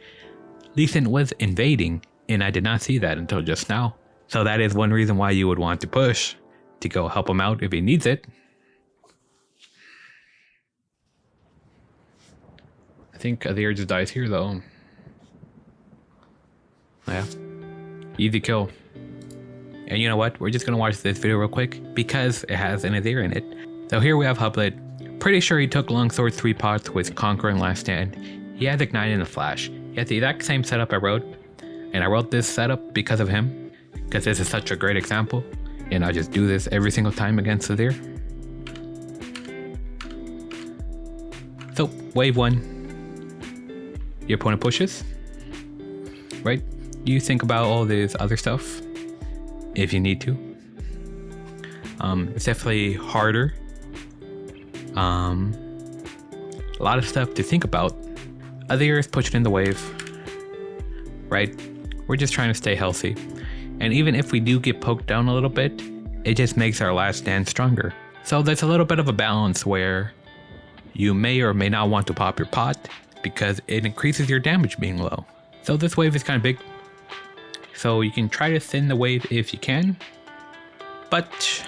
Lee Sin was invading, and I did not see that until just now. So that is one reason why you would want to push, to go help him out if he needs it. I think Azir just dies here though. Yeah, easy kill. And you know what? We're just gonna watch this video real quick because it has an Azir in it. So here we have Hublet. Pretty sure he took Longsword 3 pots with Conqueror and Last Stand. He has Ignite and a Flash. He has the exact same setup I wrote. And I wrote this setup because of him. Because this is such a great example. And I just do this every single time against Azir. So, wave 1. Your opponent pushes. Right? You think about all this other stuff. If you need to. It's definitely harder. A lot of stuff to think about. Azir is pushing in the wave. Right? We're just trying to stay healthy. And even if we do get poked down a little bit, it just makes our last stand stronger. So there's a little bit of a balance where you may or may not want to pop your pot because it increases your damage being low. So this wave is kind of big. So you can try to thin the wave if you can, but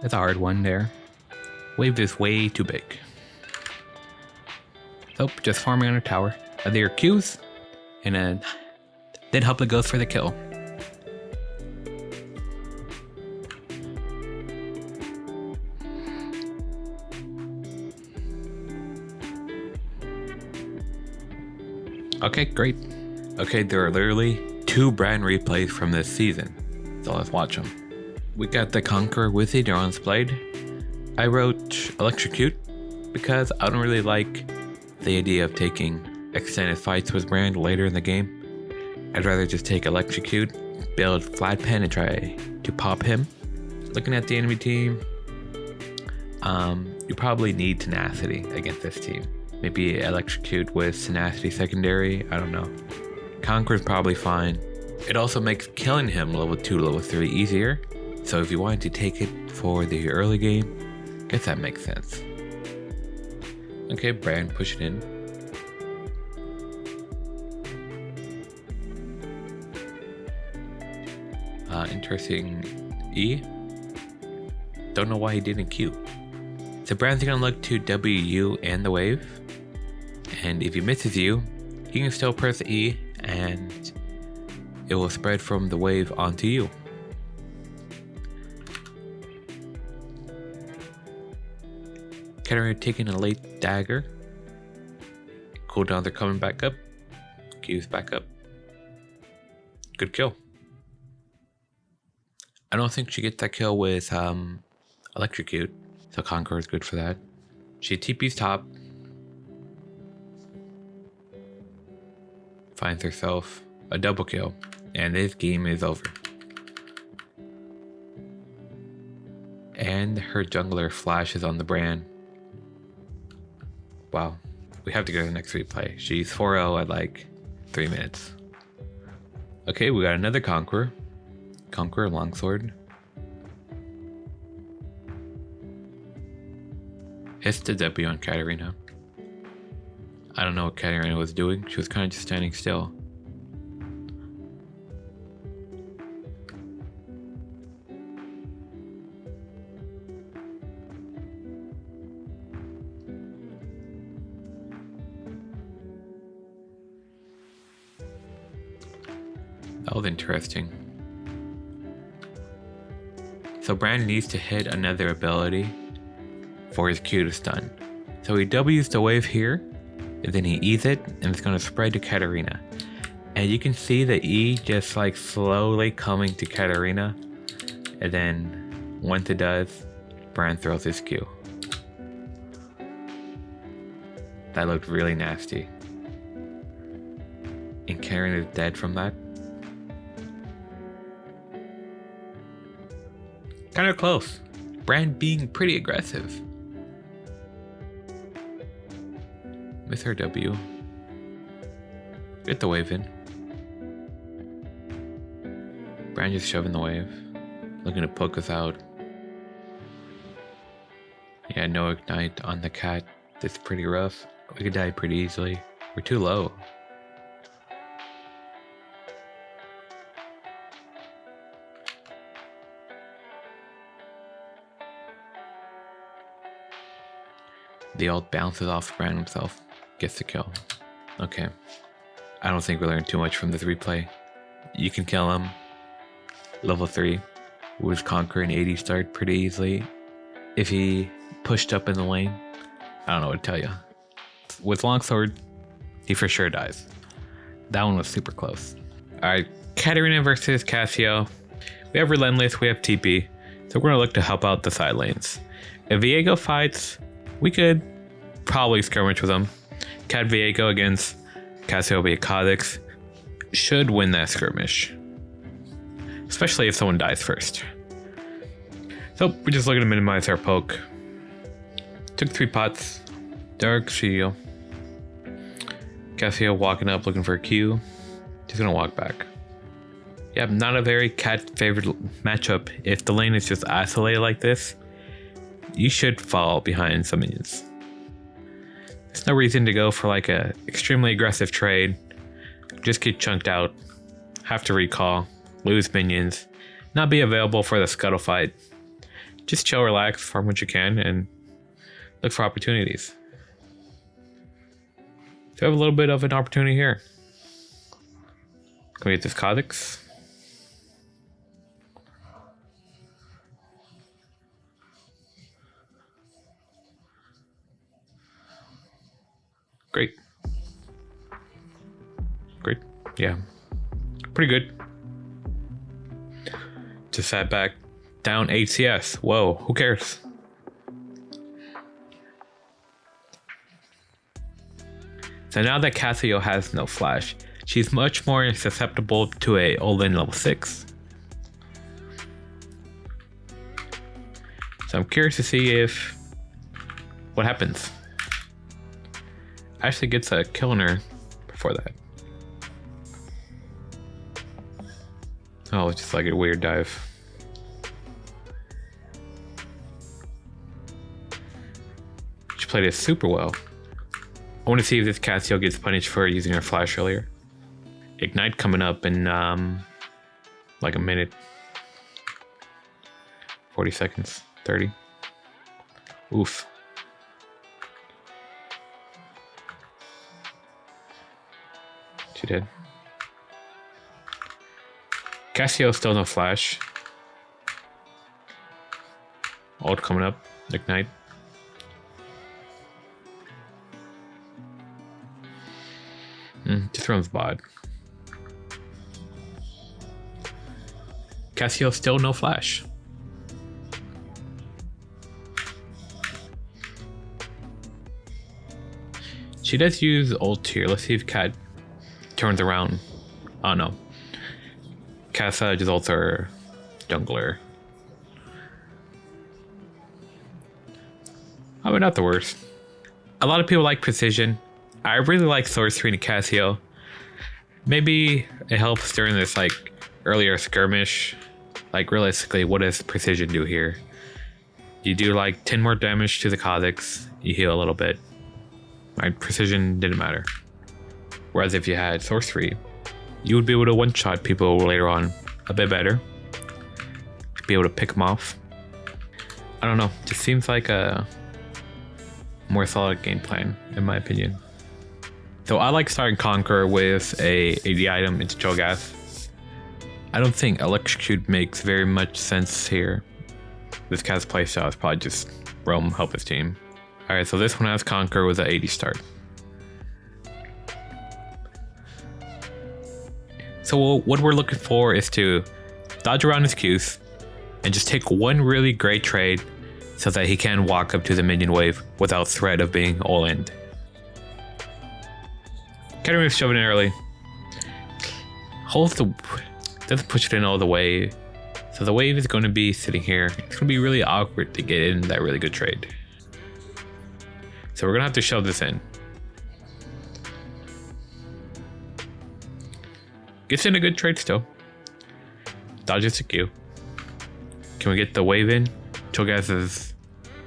it's a hard one there. Wave is way too big. So just farming on a tower. Azir Qs, and then Hublet goes for the kill. Okay, great. Okay, there are literally 2 brand replays from this season, so let's watch them. We got the Conqueror with the Doran's Blade. I wrote Electrocute because I don't really like the idea of taking extended fights with Brand later in the game. I'd rather just take Electrocute, build Flat Pen, and try to pop him. Looking at the enemy team, you probably need Tenacity against this team. Maybe Electrocute with Tenacity secondary, I don't know. Conqueror's probably fine. It also makes killing him level 2, level 3 easier. So if you wanted to take it for the early game, I guess that makes sense. Okay, Brand pushing in. Interesting E. Don't know why he didn't Q. So Brand's gonna look to W U and the wave. And if he misses you, he can still press E and it will spread from the wave onto you. Katarina taking a late dagger. Cooldowns are coming back up. Q's back up. Good kill. I don't think she gets that kill with Electrocute, so Conqueror is good for that. She TP's top. Finds herself a double kill, and this game is over. And her jungler flashes on the brand. Wow. We have to go to the next replay. She's 4-0 at like 3 minutes. Okay, we got another Conqueror. Conqueror Longsword. Hits the W on Katarina. I don't know what Katarina was doing. She was kind of just standing still. That was interesting. So Brand needs to hit another ability for his Q to stun. So he W's the wave here, and then he E's it, and it's going to spread to Katarina. And you can see the E just like slowly coming to Katarina, and then once it does, Brand throws his Q. That looked really nasty. And Katarina is dead from that. Kind of close. Brand being pretty aggressive. Miss her W. Get the wave in. Brand just shoving the wave. Looking to poke us out. Yeah, no ignite on the cat. That's pretty rough. We could die pretty easily. We're too low. The ult bounces off Brand himself. Gets the kill. Okay. I don't think we learned too much from this replay. You can kill him. Level 3. With his Conqueror and 80 start pretty easily. If he pushed up in the lane, I don't know what to tell you. With Longsword, he for sure dies. That one was super close. Alright, Katarina versus Cassio. We have Relentless, we have TP. So we're going to look to help out the side lanes. If Viego fights, we could probably skirmish with him. Cat Viego against Cassiopia Kha'Zix should win that skirmish. Especially if someone dies first. So we're just looking to minimize our poke. Took 3 pots. Dark Shield. Cassio walking up looking for a Q. Just gonna walk back. Yeah, not a very cat favorite matchup. If the lane is just isolated like this, you should fall behind some minions. There's no reason to go for like a extremely aggressive trade. Just get chunked out, have to recall, lose minions, not be available for the scuttle fight. Just chill, relax, farm what you can, and look for opportunities. So we have a little bit of an opportunity here. Can we get this Kha'Zix? Great. Great. Yeah. Pretty good. Just sat back. Down 8 CS. Whoa, who cares? So now that Cassio has no flash, she's much more susceptible to a Olin level 6. So I'm curious to see if what happens. Actually gets a kill on her before that. Oh, it's just like a weird dive. She played it super well. I want to see if this Cassio gets punished for using her flash earlier. Ignite coming up in like a minute. 40 seconds. 30. Oof. She did. Cassio still no flash. Ult coming up. Ignite. Just runs bot. Cassio still no flash. She does use ult here. Let's see if Cat turns around. Oh no. Kassa just ults her jungler. I mean, not the worst. A lot of people like precision. I really like sorcery and Cassio. Maybe it helps during this like earlier skirmish. Like realistically, what does precision do here? You do like 10 more damage to the Kha'Zix. You heal a little bit. Right, precision didn't matter. Whereas if you had sorcery, you would be able to one-shot people later on a bit better. Be able to pick them off. I don't know. Just seems like a more solid game plan, in my opinion. So I like starting Conqueror with a AD item into Chogath. I don't think Electrocute makes very much sense here. This Cat's playstyle is probably just roam, help his team. Alright, so this one has Conqueror with an 80 start. So what we're looking for is to dodge around his Qs and just take one really great trade so that he can walk up to the minion wave without threat of being all in. Katarina shoving in early. Doesn't push it in all the way. So the wave is going to be sitting here. It's going to be really awkward to get in that really good trade. So we're going to have to shove this in. Gets in a good trade still. Dodges the Q. Can we get the wave in? Chogath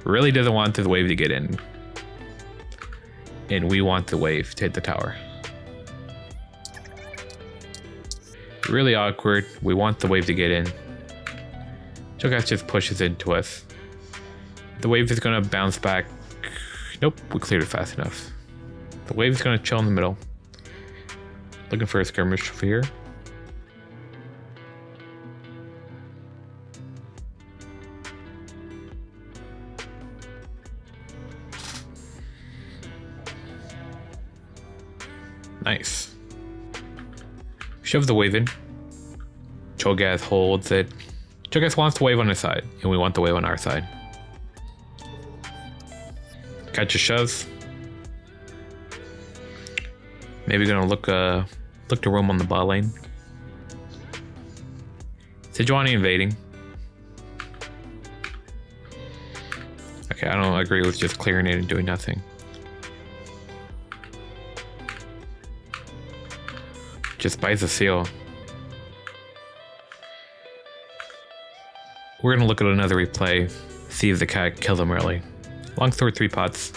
really doesn't want the wave to get in. And we want the wave to hit the tower. Really awkward. We want the wave to get in. Chogath just pushes into us. The wave is going to bounce back. Nope, we cleared it fast enough. The wave is going to chill in the middle. Looking for a skirmish over here. Nice. Shove the wave in. Chogath holds it. Chogath wants the wave on his side, and we want the wave on our side. Catch a shove. Maybe gonna look to roam on the bot lane. Sejuani invading. Okay, I don't agree with just clearing it and doing nothing. Just buys a seal. We're gonna look at another replay, see if the cat killed him early. Longsword 3 pots.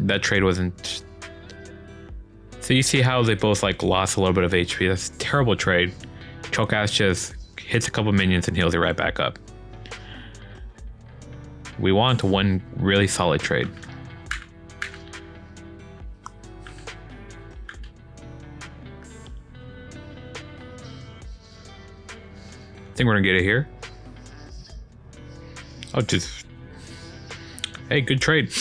That trade wasn't. So you see how they both like lost a little bit of HP. That's a terrible trade. Chogath just hits a couple minions and heals it right back up. We want one really solid trade. I think we're gonna get it here. Oh, just hey, good trade.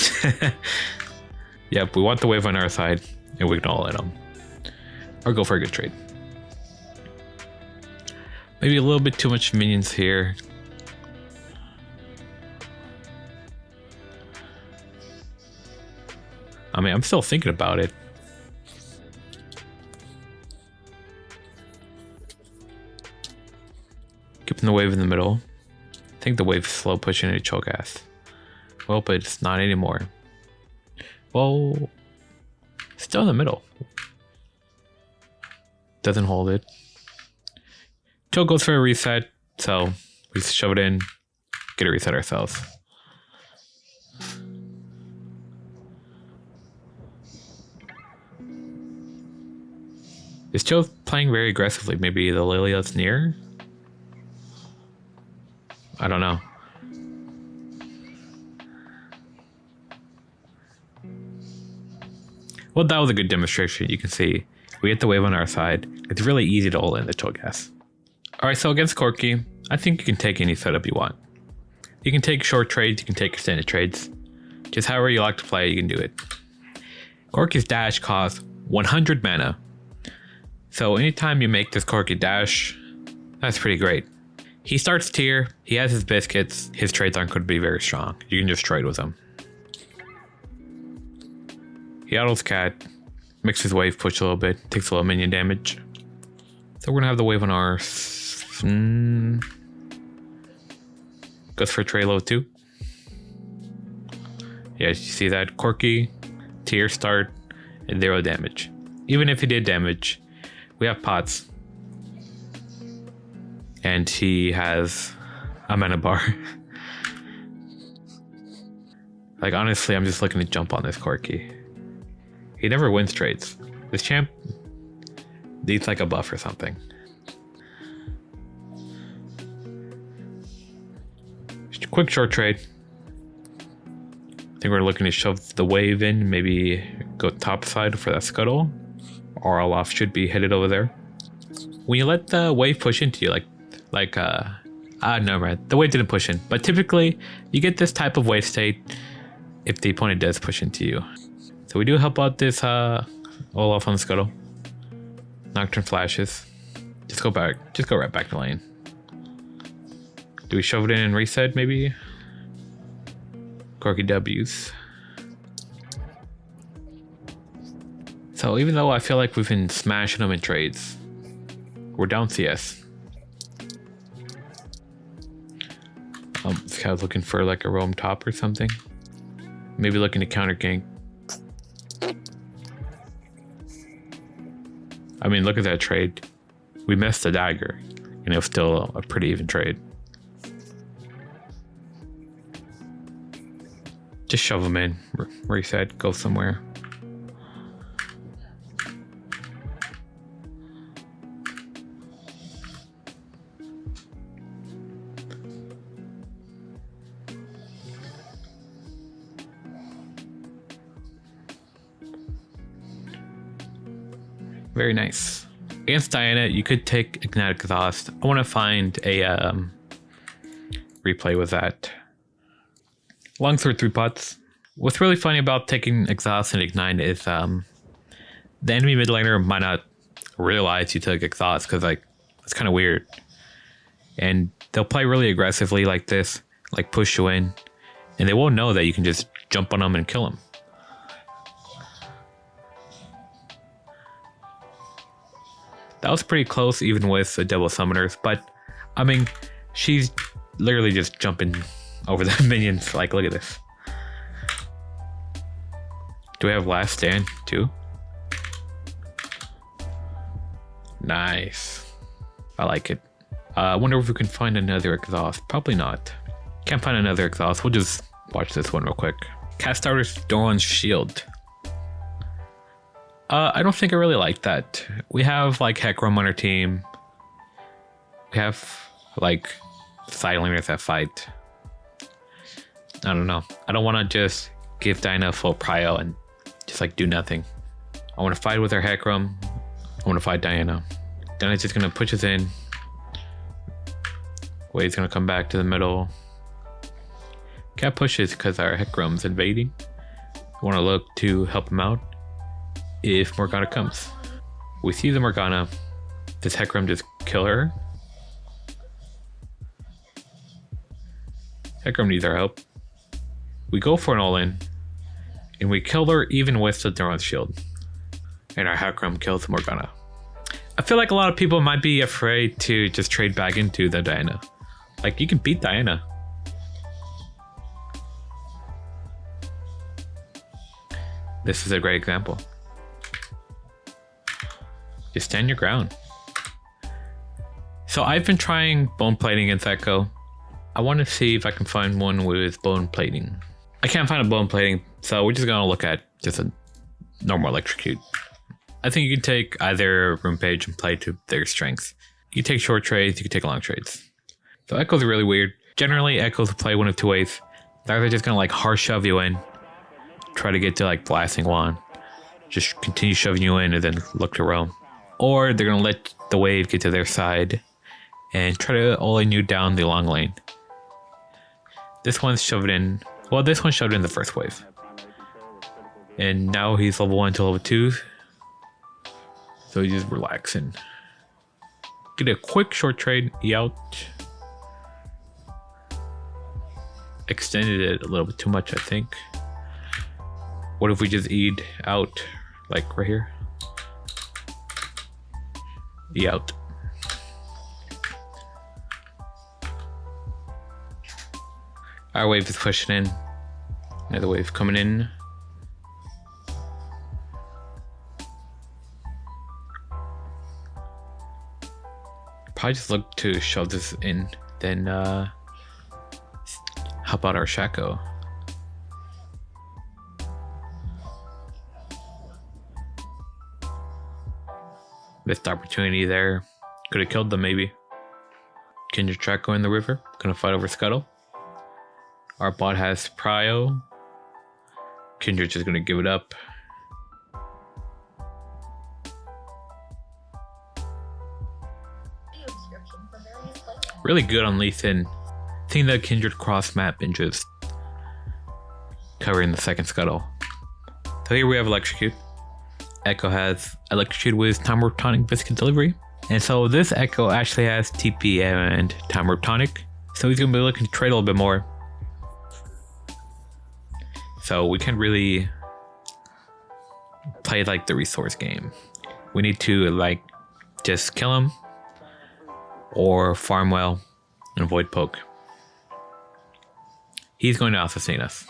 Yep, we want the wave on our side, and we can all in them. Or go for a good trade. Maybe a little bit too much minions here. I mean, I'm still thinking about it. Keeping the wave in the middle. I think the wave's slow pushing into Chogath. Well, but it's not anymore. Well, still in the middle. Doesn't hold it. Cho goes for a reset, so we just shove it in, get a reset ourselves. Is Cho playing very aggressively? Maybe the Lilia's near? I don't know. Well, that was a good demonstration. You can see we get the wave on our side. It's really easy to ult in the Chogath. Alright, so against Corki, I think you can take any setup you want. You can take short trades, you can take extended trades. Just however you like to play, you can do it. Corki's dash costs 100 mana. So anytime you make this Corki dash, that's pretty great. He starts tier, he has his biscuits, his trades aren't going to be very strong. You can just trade with him. He autos cat, makes his wave push a little bit, takes a little minion damage. So we're gonna have the wave on ours. Goes for trade low too. Yeah, you see that? Corki, tier start, and 0 damage. Even if he did damage, we have pots. And he has a mana bar. Like honestly, I'm just looking to jump on this Corki. He never wins trades. This champ needs like a buff or something. Just quick short trade. I think we're looking to shove the wave in, maybe go top side for that scuttle. Or Olaf should be headed over there. When you let the wave push into you, no, right, the wave didn't push in. But typically, you get this type of wave state if the opponent does push into you. So we do help out this Olaf on the scuttle. Nocturne flashes. Just go right back to lane. Do we shove it in and reset maybe? Corki W's. So even though I feel like we've been smashing them in trades, we're down CS. This guy's looking for like a roam top or something. Maybe looking to counter gank. I mean, look at that trade. We missed the dagger, and it was still a pretty even trade. Just shove them in, reset, go somewhere. Very nice. Against Diana, you could take Ignite Exhaust. I want to find a replay with that. Longsword 3 pots. What's really funny about taking Exhaust and Ignite is the enemy mid laner might not realize you took Exhaust because like it's kind of weird. And they'll play really aggressively like this, like push you in, and they won't know that you can just jump on them and kill them. That was pretty close even with the Devil Summoners, but I mean, she's literally just jumping over the minions. Like, look at this. Do we have Last Stand too? Nice. I like it. I wonder if we can find another exhaust. Probably not. Can't find another exhaust. We'll just watch this one real quick. Cast Starter's Doran's Shield. I don't think I really like that. We have like Hecarim on our team. We have like Sileners that fight. I don't know. I don't want to just give Dinah full prio and just like do nothing. I want to fight with our Hecarim. I want to fight Diana. Diana's just gonna push us in. Wade's gonna come back to the middle. Cat pushes because our Hecarim's invading. I want to look to help him out. If Morgana comes, we see the Morgana. Does Hecarim just kill her? Hecarim needs our help. We go for an all-in, and we kill her even with the Doran's Shield. And our Hecarim kills Morgana. I feel like a lot of people might be afraid to just trade back into the Diana. Like, you can beat Diana. This is a great example. Just stand your ground. So I've been trying bone plating against Ekko. I want to see if I can find one with bone plating. I can't find a bone plating, so we're just gonna look at just a normal electrocute. I think you can take either Room Page and play to their strengths. You can take short trades, you can take long trades. So Ekko's really weird. Generally, Ekko's play one of two ways. They're either just gonna like hard shove you in, try to get to like Blasting Wand, just continue shoving you in and then look to roam. Or they're gonna let the wave get to their side and try to all-in you down the long lane. This one's shoved in, well, this one shoved in the first wave. And now he's level 1 to level 2. So he's just relaxing. Get a quick short trade, E out. Extended it a little bit too much, I think. What if we just E'd out, like right here? E out. Our wave is pushing in. Another wave coming in. Probably just look to shove this in, then help out our Shaco. Missed opportunity there. Could have killed them maybe. Kindred Shaco in the river. Gonna fight over Scuttle. Our bot has Prio. Kindred's just gonna give it up. Really good on Lee Sin. Seeing that Kindred cross map and just covering the second Scuttle. So here we have Electrocute. Ekko has Electrocute with Time Warp Tonic Biscuit Delivery. And so this Ekko actually has TP and Time Warp Tonic. So he's gonna be looking to trade a little bit more. So we can't really play like the resource game. We need to like just kill him or farm well and avoid poke. He's going to assassinate us.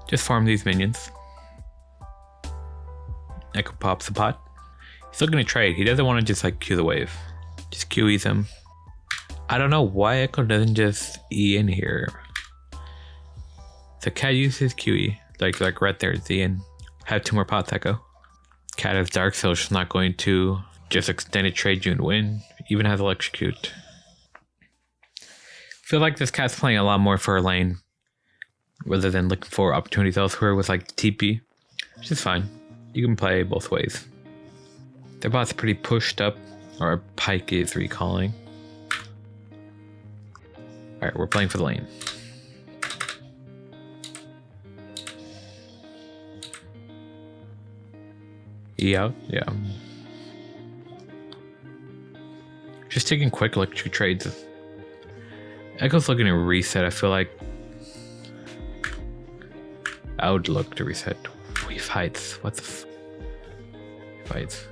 Just farm these minions. Ekko pops the pot. He's looking to trade. He doesn't want to just like Q the wave. Just QEs him. I don't know why Ekko doesn't just E in here. The cat uses QE. Like right there at the end. Have 2 more pots, Ekko. Cat has Dark, so she's not going to just extended trade you and win. Even has Electrocute. Feel like this cat's playing a lot more for her lane rather than looking for opportunities elsewhere with like TP, which is fine. You can play both ways. Their bot's pretty pushed up. Our Pike is recalling. Alright, we're playing for the lane. E out? Yeah. Just taking quick electric trades. Ekko's looking to reset. I feel like I would look to reset. We fights. What the fights?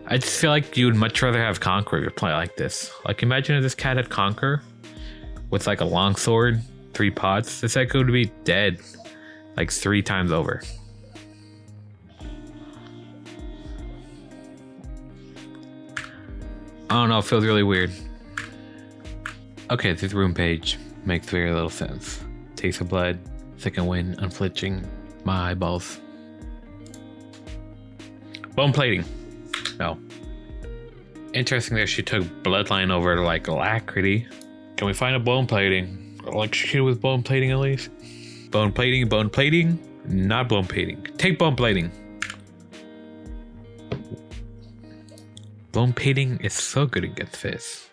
I just feel like you would much rather have Conqueror if you play like this. Like imagine if this cat had Conquer with like a longsword, 3 pots. This Ekko would be dead like 3 times over. I don't know, it feels really weird. Okay, this room page makes very little sense. Taste of blood, second win, unflinching, my eyeballs. Bone plating. No. Interesting that she took Bloodline over to like Alacrity. Can we find a bone plating? Electrocuted with bone plating at least? Bone plating, not bone plating. Take bone plating. Bone plating is so good against Fizz.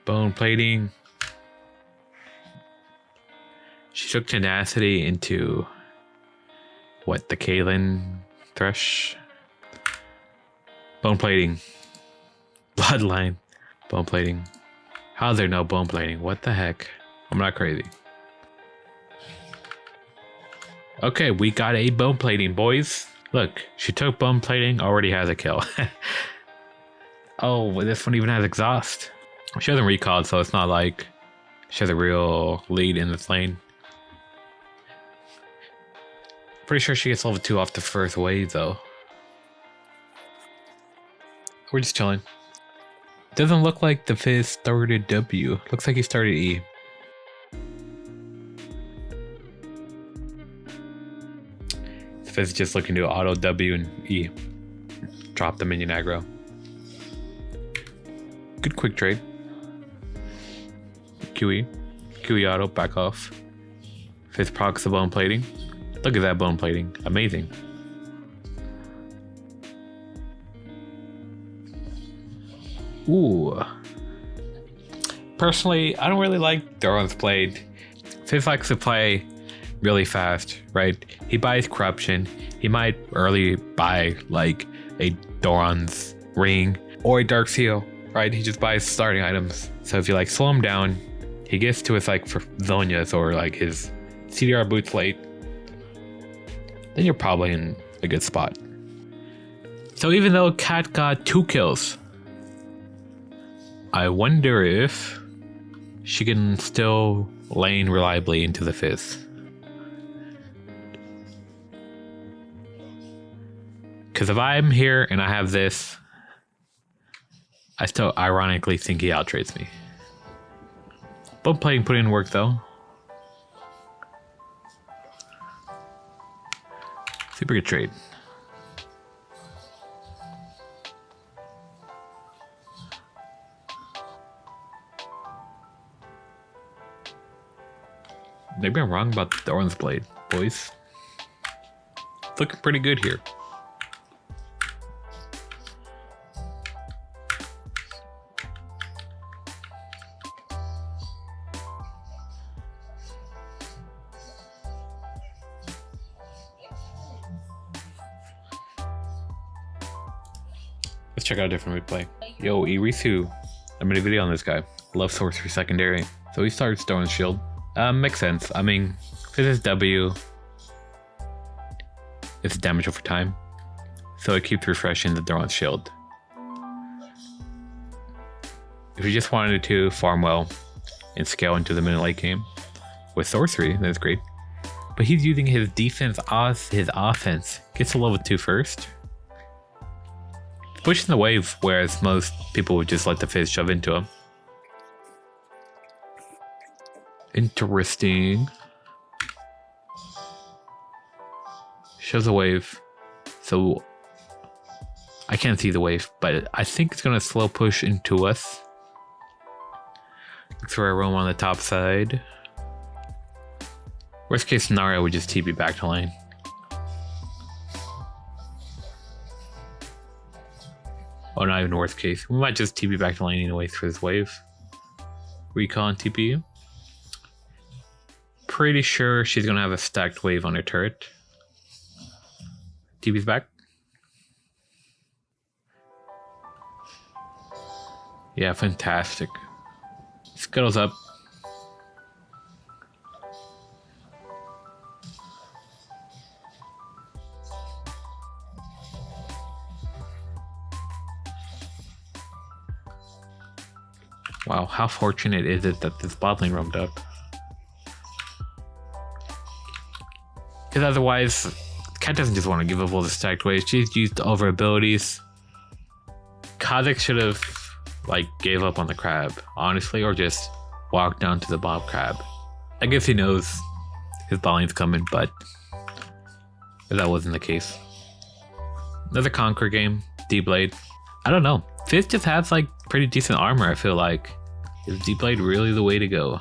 Bone plating. She took tenacity into what, the Kayle Thresh? Bone plating. Bloodline. Bone plating. How is there no bone plating? What the heck? I'm not crazy. Okay, we got a bone plating, boys. Look, she took bone plating, already has a kill. Oh, this one even has exhaust. She hasn't recalled, so it's not like she has a real lead in this lane. Pretty sure she gets level 2 off the first wave, though. We're just chilling. Doesn't look like the Fizz started W. Looks like he started E. Fizz just looking to auto W and E. Drop the minion aggro. Good quick trade. QE. QE auto, back off. Fizz procs the bone plating. Look at that bone plating. Amazing. Ooh. Personally, I don't really like Doran's Blade. Fizz likes to play really fast, right? He buys Corruption. He might early buy like a Doran's Ring or a Dark Seal, right? He just buys starting items. So if you like slow him down, he gets to his like for Zonia's or like his CDR boots late, then you're probably in a good spot. So even though Cat got 2 kills, I wonder if she can still lane reliably into the Fizz. Because if I'm here and I have this, I still ironically think he outtrades me. Bone plating put in work though. Super good trade. Maybe I'm wrong about the Orange Blade, boys. It's looking pretty good here. Let's check out a different replay. Yo, Irisu. I made a video on this guy. Love sorcery secondary. So he starts Doran's Shield. Makes sense. I mean, Fizz's W, it's damage over time, so it keeps refreshing the Doran's Shield. If you just wanted to farm well and scale into the mid late game with sorcery, that's great. But he's using his defense as his offense. Gets to level 2 first. Pushing the wave, whereas most people would just let the Fizz shove into him. Interesting. Shows a wave. So I can't see the wave, but I think it's gonna slow push into us. Looks for a roam on the top side. Worst case scenario, we just TP back to lane. Oh, not even worst case. We might just TP back to lane anyway for this wave. Recon TP. Pretty sure she's gonna have a stacked wave on her turret. TP's back. Yeah, fantastic. Scuttles up. Wow, how fortunate is it that this bot lane roamed up? Because otherwise, Cat doesn't just want to give up all the stacked waves. She's used all of her abilities. Kha'Zix should have like gave up on the crab, honestly, or just walked down to the bob crab. I guess he knows his bot lane's coming, but if that wasn't the case. Another Conquer game, D-Blade. I don't know. Fizz just has like pretty decent armor, I feel like. Is D-Blade really the way to go?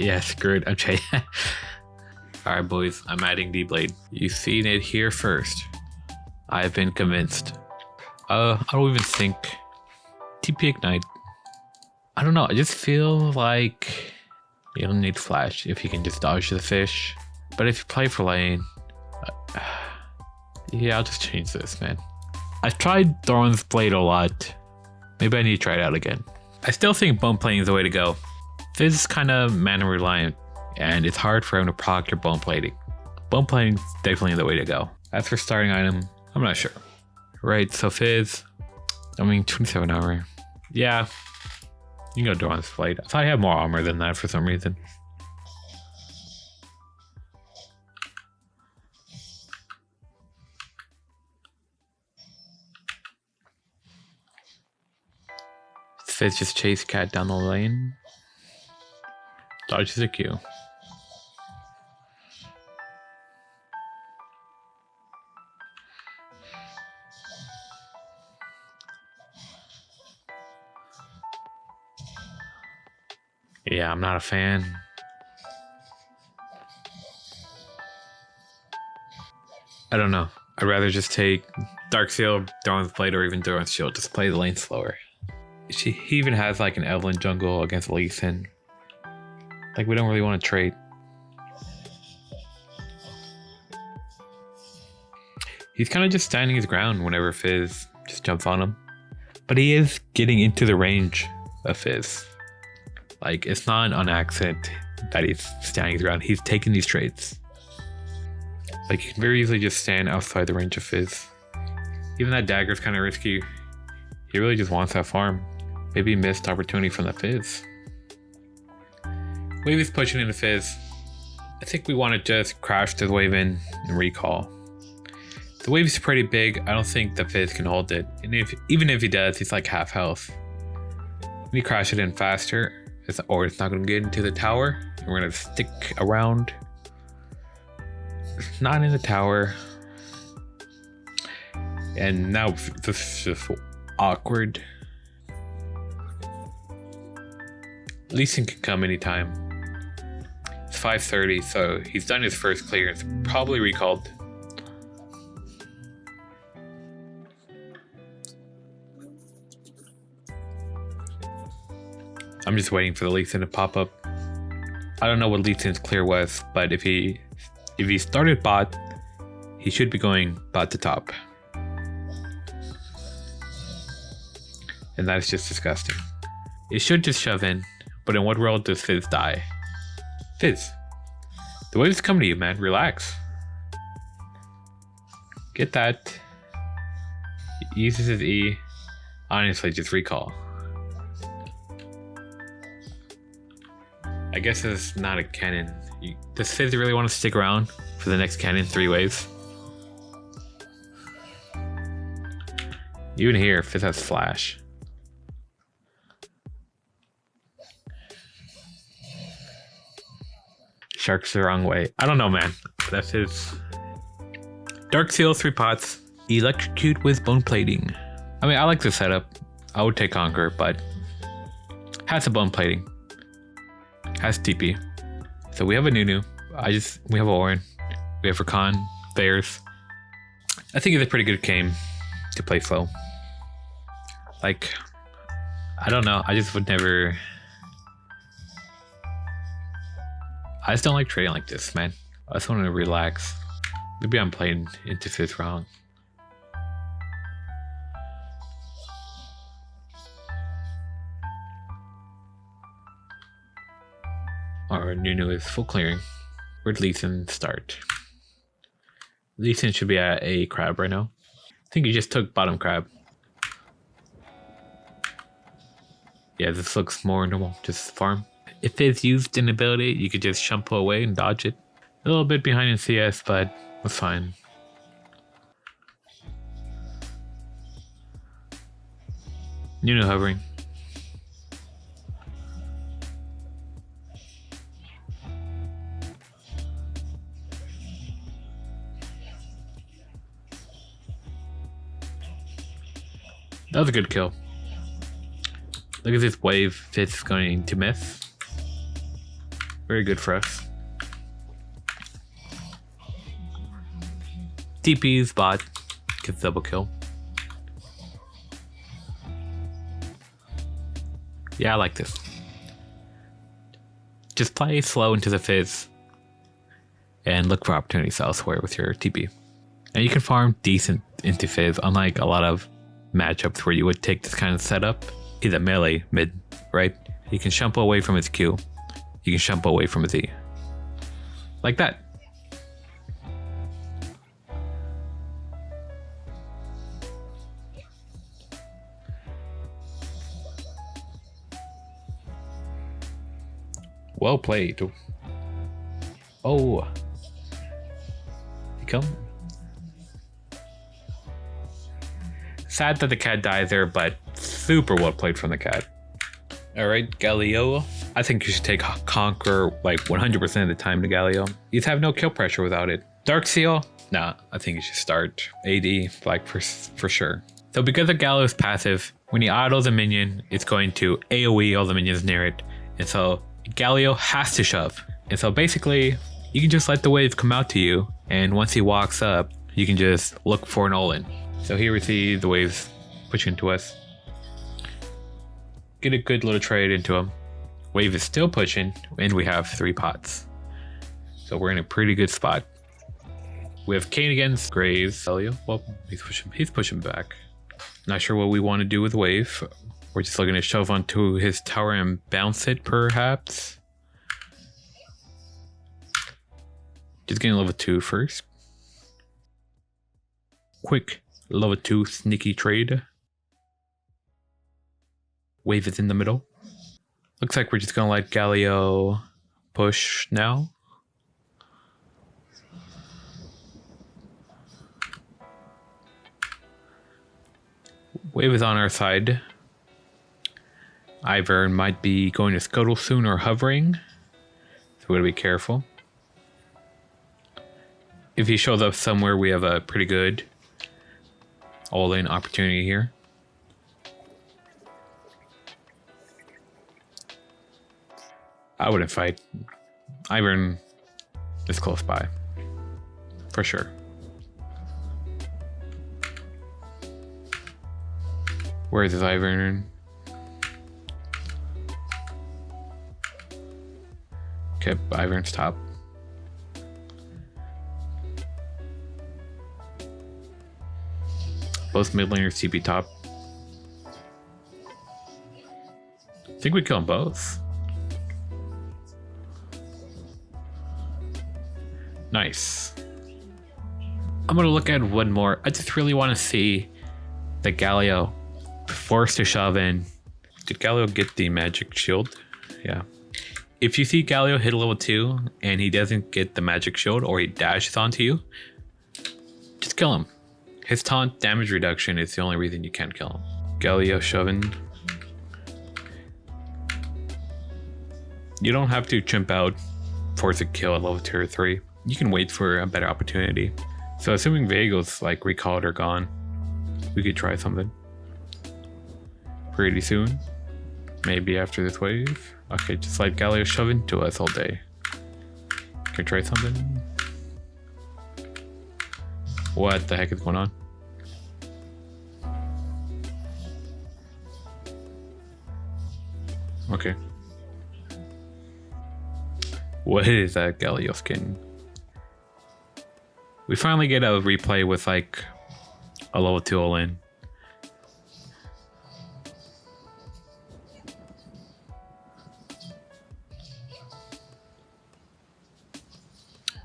Yeah, screwed. I'm trying. Alright, boys, I'm adding D-Blade. You've seen it here first. I've been convinced. I don't even think TP Ignite. I don't know. I just feel like you don't need Flash if you can just dodge the fish. But if you play for lane, yeah, I'll just change this, man. I've tried Doran's Blade a lot. Maybe I need to try it out again. I still think bone plating is the way to go. Fizz is kind of mana reliant, and it's hard for him to proc your bone plating. Bone plating is definitely the way to go. As for starting item, I'm not sure. Right, so Fizz, I mean 27 hour. Yeah, You can go Dawn's Flight. I thought he had more armor than that for some reason. Fizz just chase Cat down the lane. Dodges a Q. Yeah, I'm not a fan. I don't know. I'd rather just take Dark Seal, Dawn's Blade, or even Dawn's Shield. Just play the lane slower. He even has like an Evelyn jungle against Lee Sin. Like, we don't really want to trade. He's kind of just standing his ground whenever Fizz just jumps on him. But he is getting into the range of Fizz. Like, it's not on accident that he's standing his ground. He's taking these trades. Like, you can very easily just stand outside the range of Fizz. Even that dagger's kind of risky. He really just wants that farm. Maybe missed opportunity from the Fizz. Wave is pushing into Fizz. I think we want to just crash the wave in and recall. The wave is pretty big. I don't think the Fizz can hold it. And even if he does, he's like half health. We crash it in faster, or it's not going to get into the tower. And we're going to stick around. It's not in the tower. And now this is just awkward. Lucian can come anytime. It's 5:30, so he's done his first clearance. Probably recalled. I'm just waiting for the Lucian to pop up. I don't know what Lucian's clear was, but if he started bot, he should be going bot to top. And that's just disgusting. It should just shove in, but in what world does Fizz die? Fizz, the wave's coming to you, man. Relax. Get that. He uses his E. Honestly, just recall. I guess it's not a Kennen. Does Fizz really want to stick around for the next Kennen 3 waves? Even here, Fizz has flash. Shark's the wrong way. I don't know, man. That's his. Dark Seal, 3 pots. Electrocute with bone plating. I mean, I like the setup. I would take Conquer, but has a bone plating. Has TP. So we have a Nunu. We have a Orin. We have Rakan, Thayers. I think it's a pretty good game to play slow. Like, I don't know. I just would never. I just don't like trading like this, man. I just want to relax. Maybe I'm playing into Fizz wrong. Our Nunu is full clearing. Where'd Lucian start? Lucian should be at a crab right now. I think he just took bottom crab. Yeah, this looks more normal. Just farm. If Fizz used an ability, you could just shumple away and dodge it. A little bit behind in CS, but that's fine. Nunu hovering. That was a good kill. Look at this wave Fizz is going to miss. Very good for us. TP's bot gets double kill. Yeah, I like this. Just play slow into the Fizz and look for opportunities elsewhere with your TP. And you can farm decent into Fizz, unlike a lot of matchups where you would take this kind of setup. He's a melee mid, right? He can shumple away from his Q. You can shumple away from his E. Like that. Well played. Oh. You come. Sad that the cat died there, but super well played from the cat. Alright, Galio. I think you should take Conquer like 100% of the time to Galio. You'd have no kill pressure without it. Dark Seal? Nah, I think you should start AD, like for sure. So because of Galio's passive, when he autos a minion, it's going to AoE all the minions near it. And so Galio has to shove. And so basically, you can just let the wave come out to you. And once he walks up, you can just look for an all-in. So here we see the waves pushing into us. Get a good little trade into him. Wave is still pushing, and we have 3 pots. So we're in a pretty good spot. We have Kayn against Graves. Well, he's pushing back. Not sure what we want to do with wave. We're just looking to shove onto his tower and bounce it, perhaps. Just getting level 2 first. Quick level 2 sneaky trade. Wave is in the middle. Looks like we're just gonna let Galio push now. Wave is on our side. Ivern might be going to scuttle soon or hovering, so we gotta be careful. If he shows up somewhere, we have a pretty good all-in opportunity here. I wouldn't fight. Ivern is close by, for sure. Where is his Ivern? Okay, Ivern's top. Both mid laners TP top. I think we kill them both. Nice. I'm gonna look at one more. I just really want to see the Galio forced to shove in. Did Galio get the magic shield? Yeah. If you see Galio hit a level 2 and he doesn't get the magic shield or he dashes onto you, just kill him. His taunt damage reduction is the only reason you can't kill him. Galio shoving. You don't have to chimp out, force a kill at level 2 or 3. You can wait for a better opportunity. So assuming Vagel's like recalled or gone, we could try something pretty soon. Maybe after this wave. Okay, just let Galio shove into us all day. Can I try something? What the heck is going on? Okay. What is that Galio skin? We finally get a replay with like a level 2 all-in.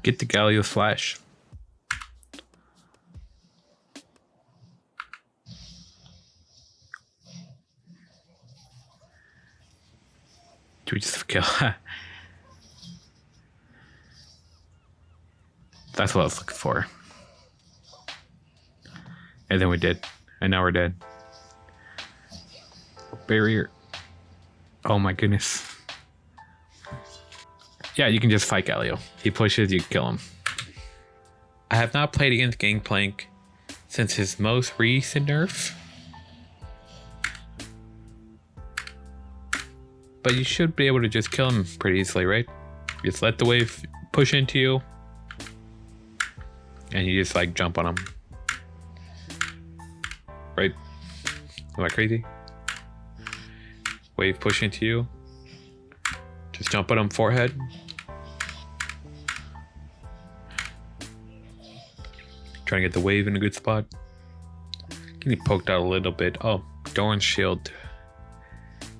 Get the Galio's flash. Do we just kill? That's what I was looking for. And then we did. And now we're dead. Barrier. Oh my goodness. Yeah, you can just fight Galio. He pushes, you kill him. I have not played against Gangplank since his most recent nerf. But you should be able to just kill him pretty easily, right? Just let the wave push into you. And you just like jump on him. Right? Am I crazy? Wave push into you. Just jump on him forehead. Trying to get the wave in a good spot. Getting poked out a little bit. Oh, Doran's shield.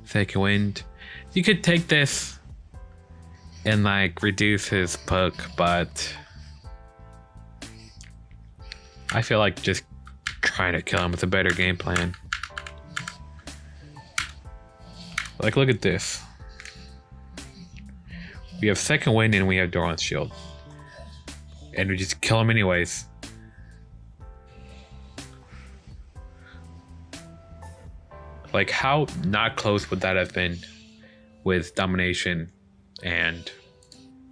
Second wind. You could take this and like reduce his poke, but I feel like just trying to kill him with a better game plan. Like, look at this. We have second wind and we have Doran's shield. And we just kill him anyways. Like, how not close would that have been with domination and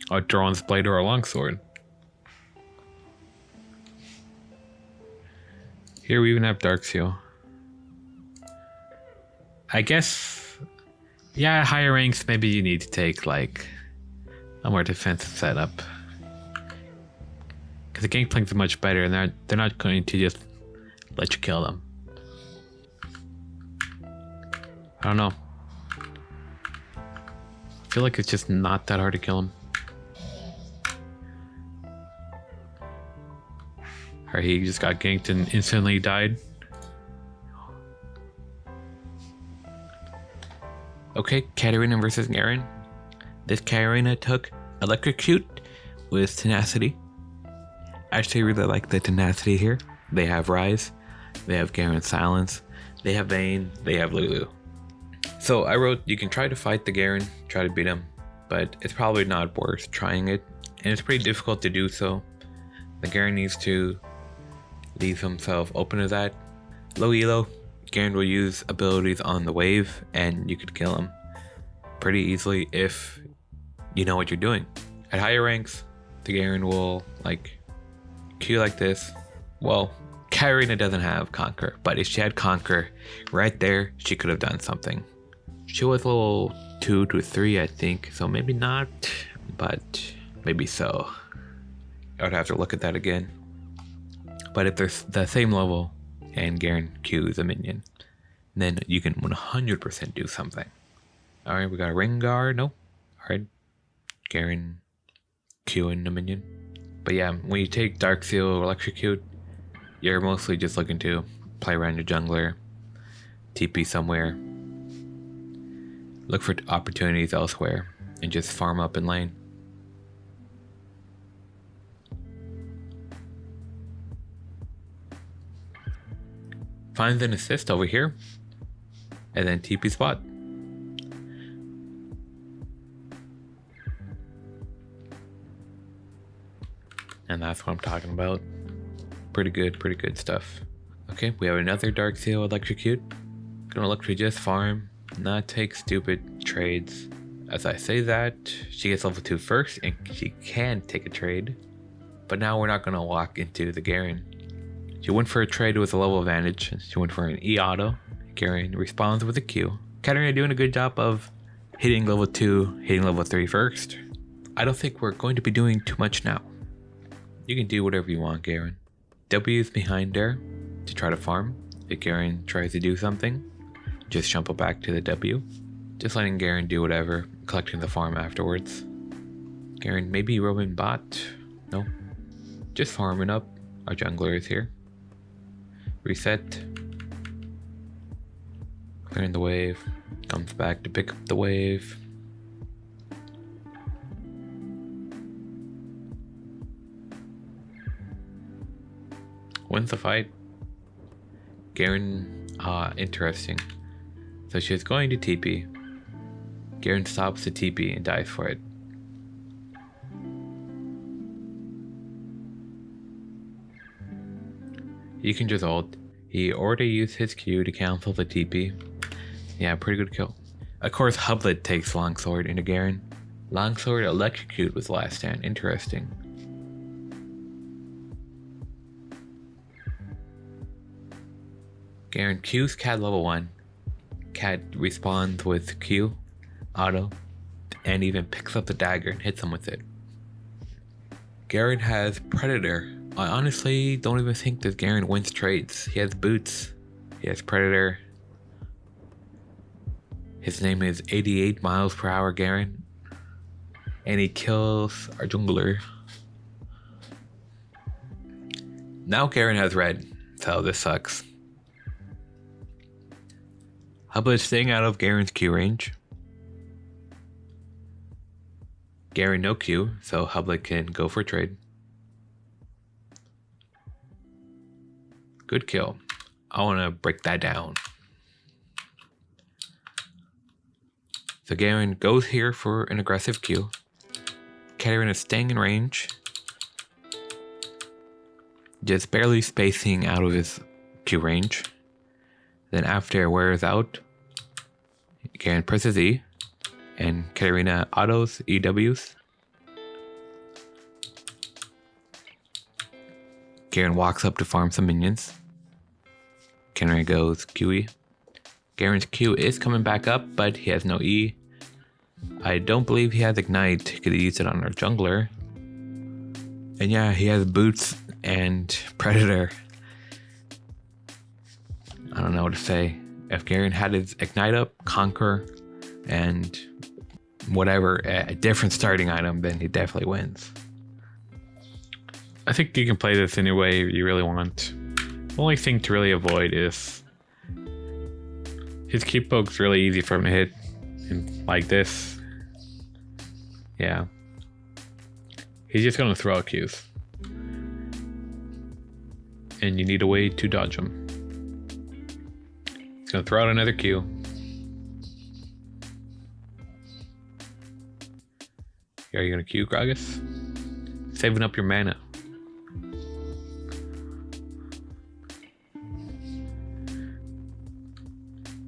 a Doran's blade or a longsword? Here we even have Dark Seal. I guess, yeah, at higher ranks, maybe you need to take like a more defensive setup. Because the Gangplanks are much better and they're not going to just let you kill them. I don't know. I feel like it's just not that hard to kill him. Or he just got ganked and instantly died. Okay, Katarina versus Garen. This Katarina took Electrocute with Tenacity. I actually really like the Tenacity here. They have Rise, they have Garen's Silence, they have Vayne, they have Lulu. So I wrote, you can try to fight the Garen, try to beat him, but it's probably not worth trying it. And it's pretty difficult to do so. The Garen needs to leave himself open to that. Low elo, Garen will use abilities on the wave and you could kill him pretty easily if you know what you're doing. At higher ranks, the Garen will like Q like this. Well, Katarina doesn't have Conquer, but if she had Conquer right there, she could have done something. She was level 2 to 3, I think, so maybe not, but maybe so. I would have to look at that again. But if they're the same level and Garen Qs a minion, then you can 100% do something. Alright, we got a Rengar, no. Alright, Garen Qing a minion. But yeah, when you take Dark Seal or Electrocute, you're mostly just looking to play around your jungler, TP somewhere, look for opportunities elsewhere, and just farm up in lane. Finds an assist over here, and then TP spot. And that's what I'm talking about. Pretty good stuff. Okay, we have another Dark Seal Electrocute. Gonna look to just farm, not take stupid trades. As I say that, she gets level 2 first and she can take a trade. But now we're not gonna walk into the Garen. She went for a trade with a level advantage. She went for an E-auto. Garen responds with a Q. Katarina doing a good job of hitting level 2, hitting level 3 first. I don't think we're going to be doing too much now. You can do whatever you want, Garen. W is behind her to try to farm. If Garen tries to do something, just jump back to the W. Just letting Garen do whatever, collecting the farm afterwards. Garen maybe roaming bot. No. Just farming up. Our jungler is here. Reset. Clearing the wave. Comes back to pick up the wave. Wins the fight. Garen, interesting. So she's going to TP. Garen stops the TP and dies for it. He can just ult. He already used his Q to cancel the TP. Yeah, pretty good kill. Of course, Hublet takes Longsword into Garen. Longsword Electrocute was last stand. Interesting. Garen Q's Cat level 1. Cat responds with Q, auto, and even picks up the dagger and hits him with it. Garen has Predator. I honestly don't even think that Garen wins trades. He has boots. He has Predator. His name is 88 miles per hour Garen. And he kills our jungler. Now Garen has red, so this sucks. Hubba is staying out of Garen's Q range. Garen no Q, so Hubba can go for a trade. Good kill. I want to break that down. So Garen goes here for an aggressive Q. Katarina staying in range. Just barely spacing out of his Q range. Then after it wears out, Garen presses E. And Katarina autos EWs. Garen walks up to farm some minions. Katarina goes QE. Garen's Q is coming back up, but he has no E. I don't believe he has Ignite. He could use it on our jungler. And yeah, he has Boots and Predator. I don't know what to say. If Garen had his Ignite up, Conquer, and whatever, a different starting item, then he definitely wins. I think you can play this any way you really want. The only thing to really avoid is his Q poke's really easy for him to hit. And like this. Yeah. He's just gonna throw out Qs. And you need a way to dodge him. He's gonna throw out another Q. Are you gonna Q Gragas? Saving up your mana.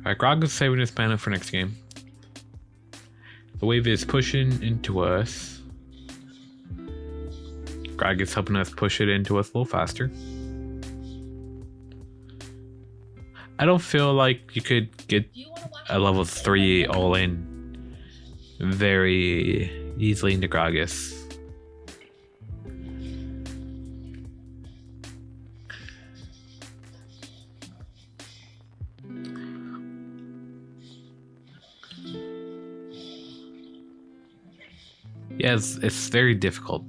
Alright, Gragas saving his mana for next game. The wave is pushing into us. Gragas helping us push it into us a little faster. I don't feel like you could get a level 3 all in very easily into Gragas. Yeah, it's very difficult.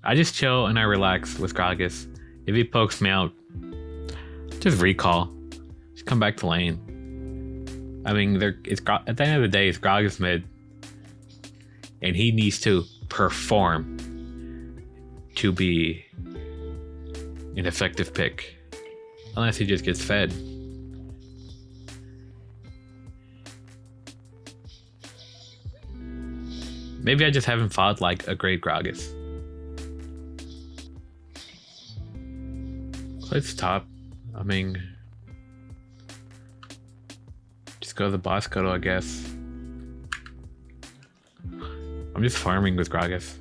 I just chill and I relax with Gragas. If he pokes me out, just recall. Just come back to lane. I mean, at the end of the day, it's Gragas mid. And he needs to perform to be an effective pick. Unless he just gets fed. Maybe I just haven't fought like a great Gragas. Let's top. I mean, just go to the boss cuddle, I guess. I'm just farming with Gragas.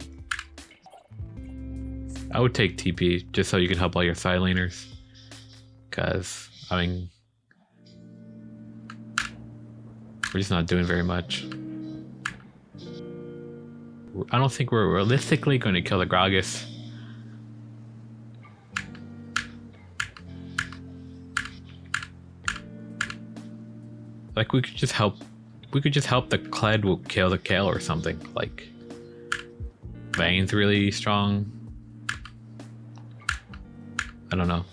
I would take TP just so you can help all your side laners. Cause, I mean, we're just not doing very much. I don't think we're realistically going to kill the Gragas. Like we could just help the Kled will kill the Kayle or something. Like Vayne's really strong. I don't know.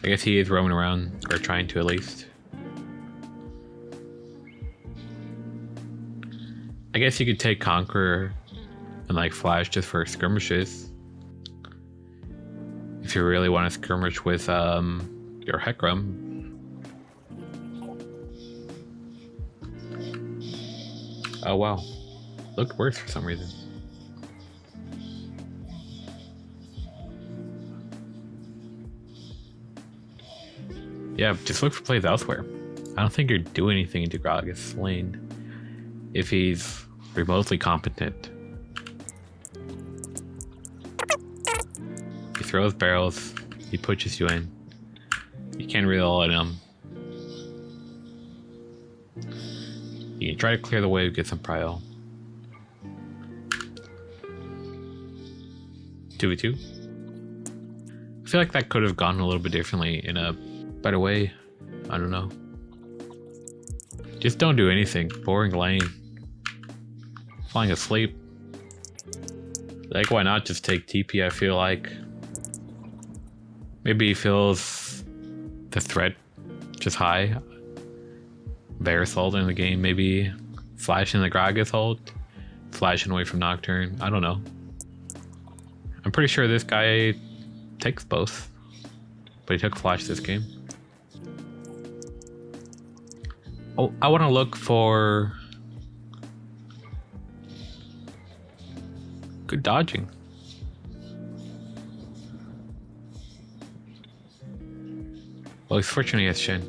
I guess he is roaming around, or trying to at least. I guess you could take Conqueror and like Flash just for skirmishes. If you really want to skirmish with your Hecarim. Oh wow. Looked worse for some reason. Yeah, just look for plays elsewhere. I don't think you're doing anything into Gragas' lane if he's remotely competent. He throws barrels, he pushes you in. You can't really let him. You can try to clear the wave, get some prio. 2v2. I feel like that could have gone a little bit differently in a better way. I don't know. Just don't do anything. Boring lane. Falling asleep. Like, why not just take TP? I feel like maybe he feels the threat just high. Varus ult in the game, maybe flashing the Gragas ult, flashing away from Nocturne. I don't know. I'm pretty sure this guy takes both, but he took flash this game. Oh, I want to look for good dodging. Well, he's fortunate he has Shin.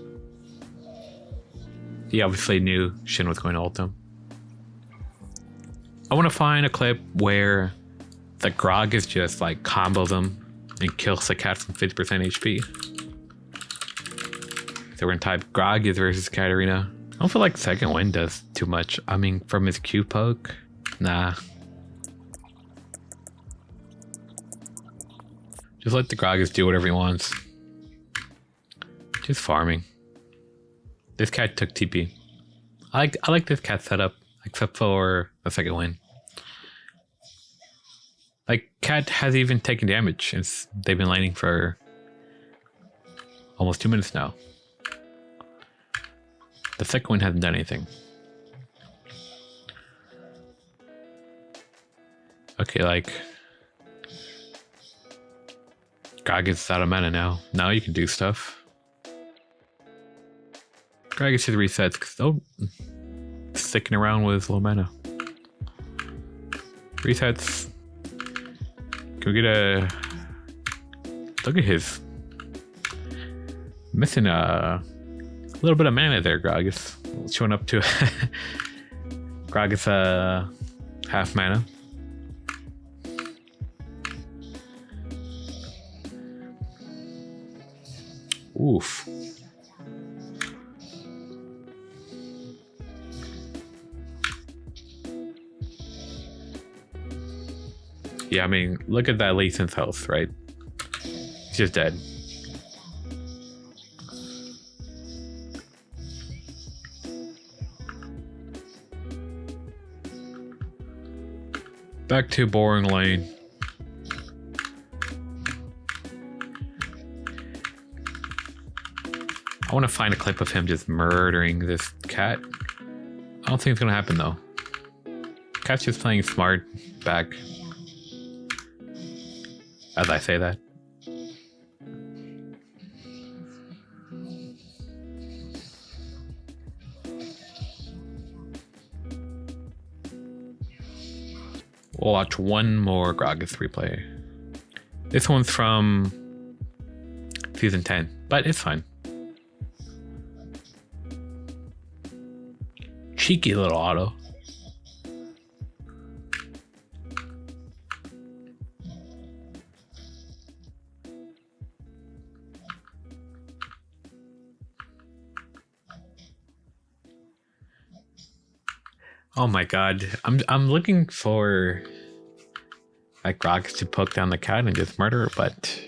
He obviously knew Shin was going to ult him. I want to find a clip where the Gragas just like combos him and kills the cat from 50% HP. So we're gonna type Gragas versus Katarina. I don't feel like second wind does too much. I mean, from his Q poke, nah. Just let the Gragas do whatever he wants. Just farming. This cat took TP. I like this cat setup, except for the second win. Like, cat has even taken damage since they've been laning for almost 2 minutes now. The second one hasn't done anything. Okay, like Gragas is out of mana now. Now you can do stuff. Gragas should reset because sticking around with low mana. Resets. Can we get a look at his missing a little bit of mana there, Gragas. Showing up to Gragas half mana. Oof. Yeah, I mean, look at that Lee Sin's health, right? He's just dead. Back to boring lane. I want to find a clip of him just murdering this cat. I don't think it's gonna happen though. Cat's just playing smart back. As I say that. We'll watch one more Gragas replay. This one's from season 10, but it's fine. Cheeky little auto. Oh my god, I'm looking for like Gragas to poke down the cat and just murder her, but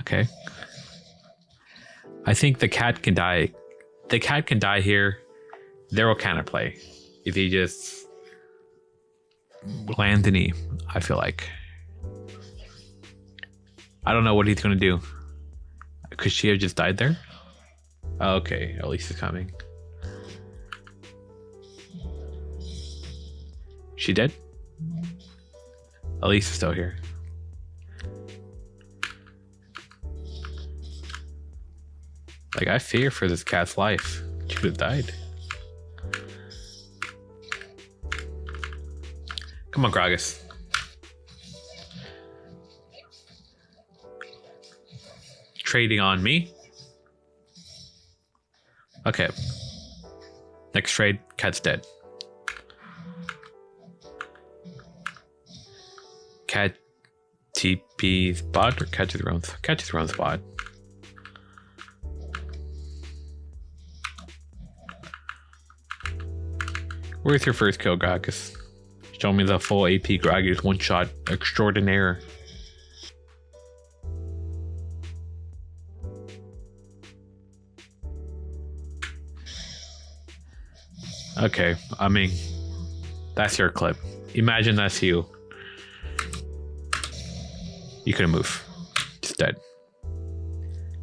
okay. I think the cat can die. The cat can die here. There will counterplay if he just lands an E, I feel like. I don't know what he's gonna do. Could she have just died there? Okay, at least it's coming. She dead? Elise is still here. Like, I fear for this cat's life. She could have died. Come on, Gragas. Trading on me. Okay. Next trade, cat's dead. Cat TP spot or catch his own spot. Where's your first kill, Gragas? Show me the full AP Gragas one shot extraordinaire. Okay, I mean, that's your clip. Imagine that's you. You couldn't move. Just dead.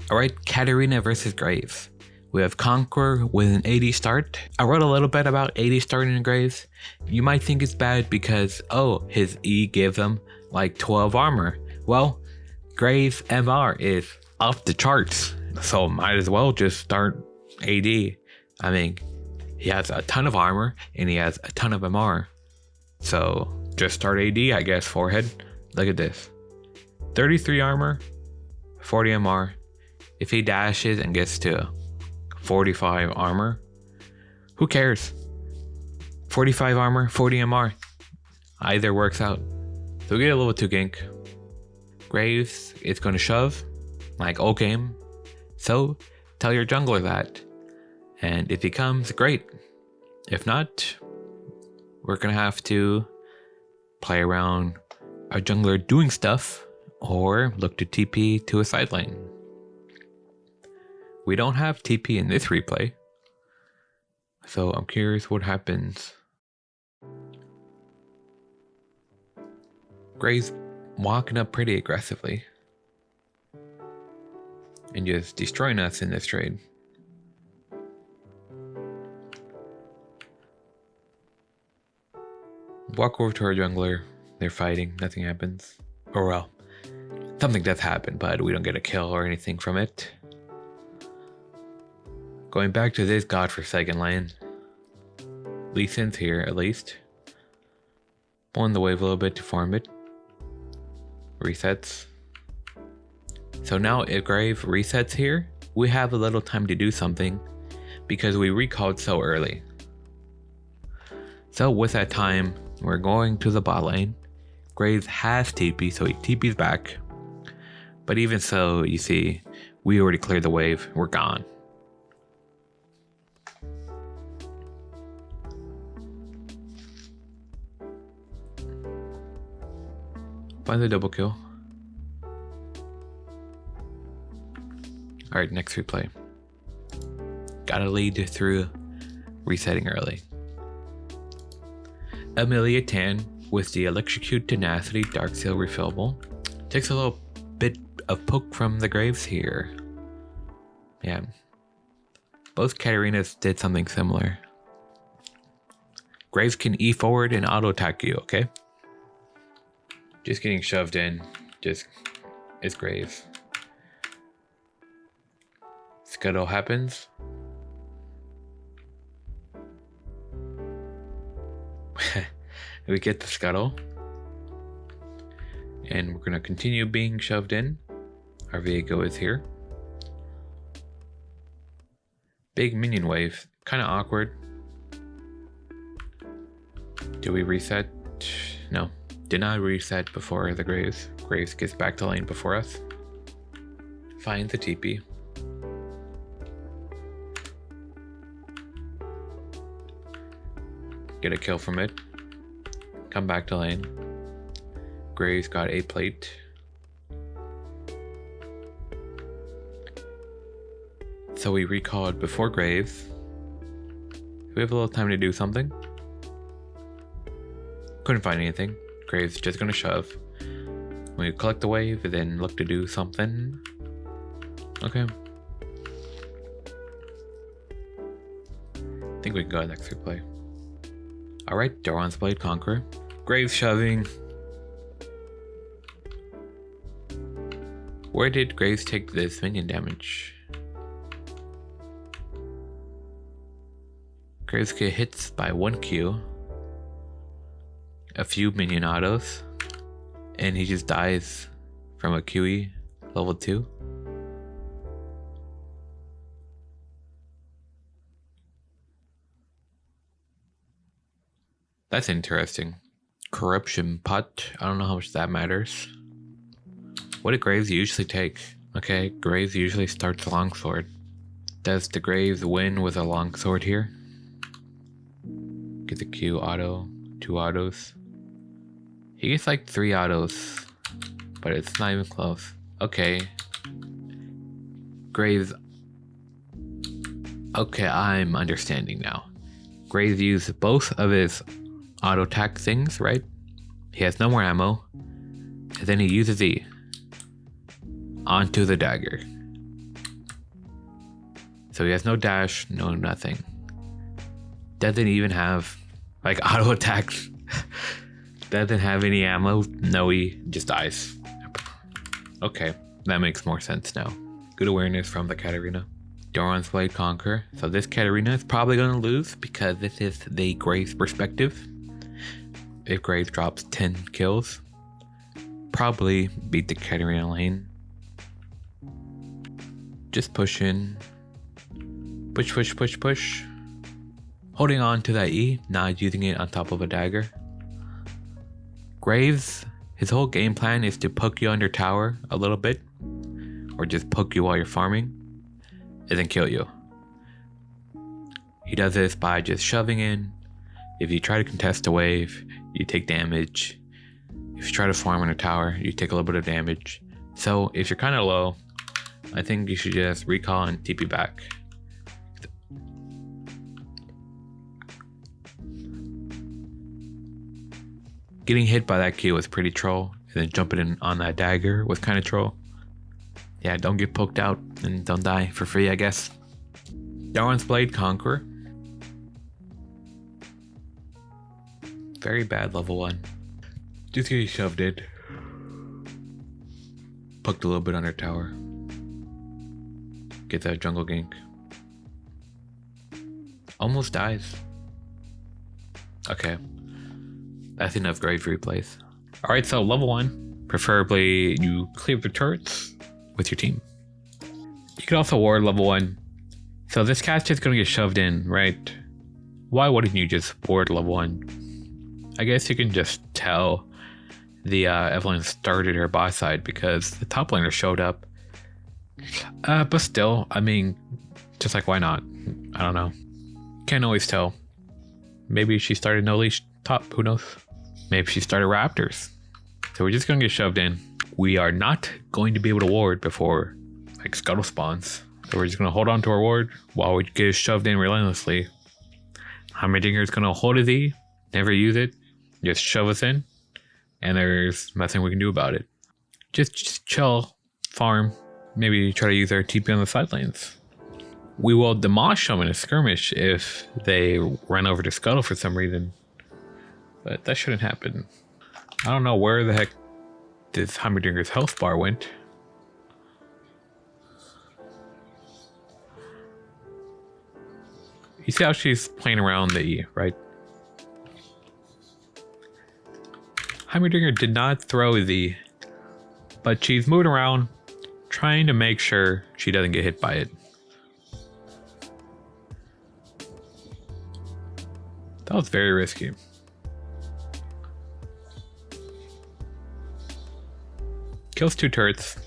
Alright, Katarina versus Graves. We have Conqueror with an 80 start. I wrote a little bit about 80 starting in Graves. You might think it's bad because, oh, his E gives him like 12 armor. Well, Graves MR is off the charts, so might as well just start AD. I mean, he has a ton of armor and he has a ton of MR. So just start AD, I guess, forehead. Look at this. 33 armor, 40 MR. If he dashes and gets to 45 armor, who cares? 45 armor, 40 MR. Either works out. So we get a level 2 gank. Graves is going to shove, like all game. So tell your jungler that. And if he comes, great. If not, we're going to have to play around our jungler doing stuff or look to TP to a side lane. We don't have TP in this replay, so I'm curious what happens. Graves walking up pretty aggressively and just destroying us in this trade. Walk over to our jungler. They're fighting. Nothing happens. Or well, something does happen, but we don't get a kill or anything from it. Going back to this godforsaken lane. Lucian's here at least. Pulling the wave a little bit to farm it. Resets. So now if Grave resets here, we have a little time to do something because we recalled so early. So with that time, we're going to the bot lane. Graves has TP, so he TP's back. But even so, you see, we already cleared the wave. We're gone. Find the double kill. Alright, next replay. Gotta lead through resetting early. Amelia Tan with the Electrocute Tenacity Dark Seal refillable. Takes a little bit of poke from the Graves here. Yeah. Both Katarinas did something similar. Graves can E forward and auto attack you, okay? Just getting shoved in. Just is Graves. Scuttle happens. We get the scuttle. And we're gonna continue being shoved in. Our Viego is here. Big minion wave. Kinda awkward. Do we reset? No. Did not reset before the Graves. Graves gets back to lane before us. Finds the TP. Get a kill from it. Come back to lane. Graves got a plate. So we recalled before Graves. We have a little time to do something. Couldn't find anything. Graves just gonna shove. We collect the wave and then look to do something. Okay. I think we can go next replay. Alright, Doran's Blade Conqueror. Graves shoving. Where did Graves take this minion damage? Graves get hits by 1Q. A few minion autos. And he just dies from a QE level 2. That's interesting. Corruption pot. I don't know how much that matters. What do Graves usually take? Okay, Graves usually starts a longsword. Does the Graves win with a longsword here? Get the Q auto. 2 autos. He gets like 3 autos. But it's not even close. Okay. Graves. Okay, I'm understanding now. Graves used both of his auto attack things, right? He has no more ammo. And then he uses E onto the dagger. So he has no dash, no nothing. Doesn't even have like auto attacks. Doesn't have any ammo. No, he just dies. Okay, that makes more sense now. Good awareness from the Katarina. Doran's Blade Conquer. So this Katarina is probably going to lose because this is the Graves perspective. If Graves drops 10 kills, probably beat the Katarina lane. Just pushing. Push, push, push, push. Holding on to that E, not using it on top of a dagger. Graves, his whole game plan is to poke you under tower a little bit, or just poke you while you're farming, and then kill you. He does this by just shoving in. If you try to contest a wave, you take damage. If you try to farm under tower, you take a little bit of damage. So if you're kind of low, I think you should just recall and TP back. Getting hit by that Q was pretty troll, and then jumping in on that dagger was kind of troll. Yeah, don't get poked out and don't die for free, I guess. Doran's Blade Conqueror. Very bad level 1. Just getting shoved in. Poked a little bit under tower. Get that jungle gank. Almost dies. Okay. That's enough grave replays. Alright, so level 1. Preferably you clear the turrets with your team. You could also ward level 1. So this cast is going to get shoved in, right? Why wouldn't you just ward level 1? I guess you can just tell the Evelyn started her bot side because the top laner showed up. But still, I mean, just like why not? I don't know. Can't always tell. Maybe she started no leash top, who knows? Maybe she started Raptors. So we're just gonna get shoved in. We are not going to be able to ward before like Scuttle spawns. So we're just gonna hold on to our ward while we get shoved in relentlessly. Heimerdinger is gonna hold his E, never use it, just shove us in, and there's nothing we can do about it. Just chill, farm, maybe try to use our TP on the side lanes. We will demolish them in a skirmish if they run over to Scuttle for some reason. But that shouldn't happen. I don't know where the heck this Heimerdinger's health bar went. You see how she's playing around the E, right? Heimerdinger did not throw the, but she's moving around, trying to make sure she doesn't get hit by it. That was very risky. Kills 2 turrets.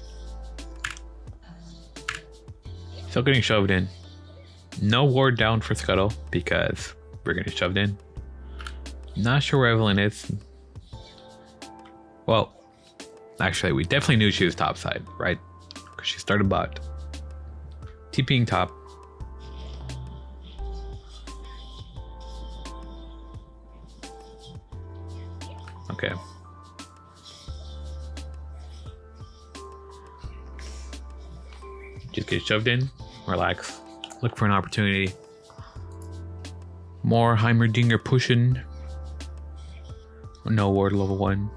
Still getting shoved in. No ward down for Scuttle because we're getting shoved in. Not sure where Evelyn is. Well, actually, we definitely knew she was top side, right? Because she started bot. TPing top. Okay. Just get shoved in, relax, look for an opportunity. More Heimerdinger pushing. No ward level 1.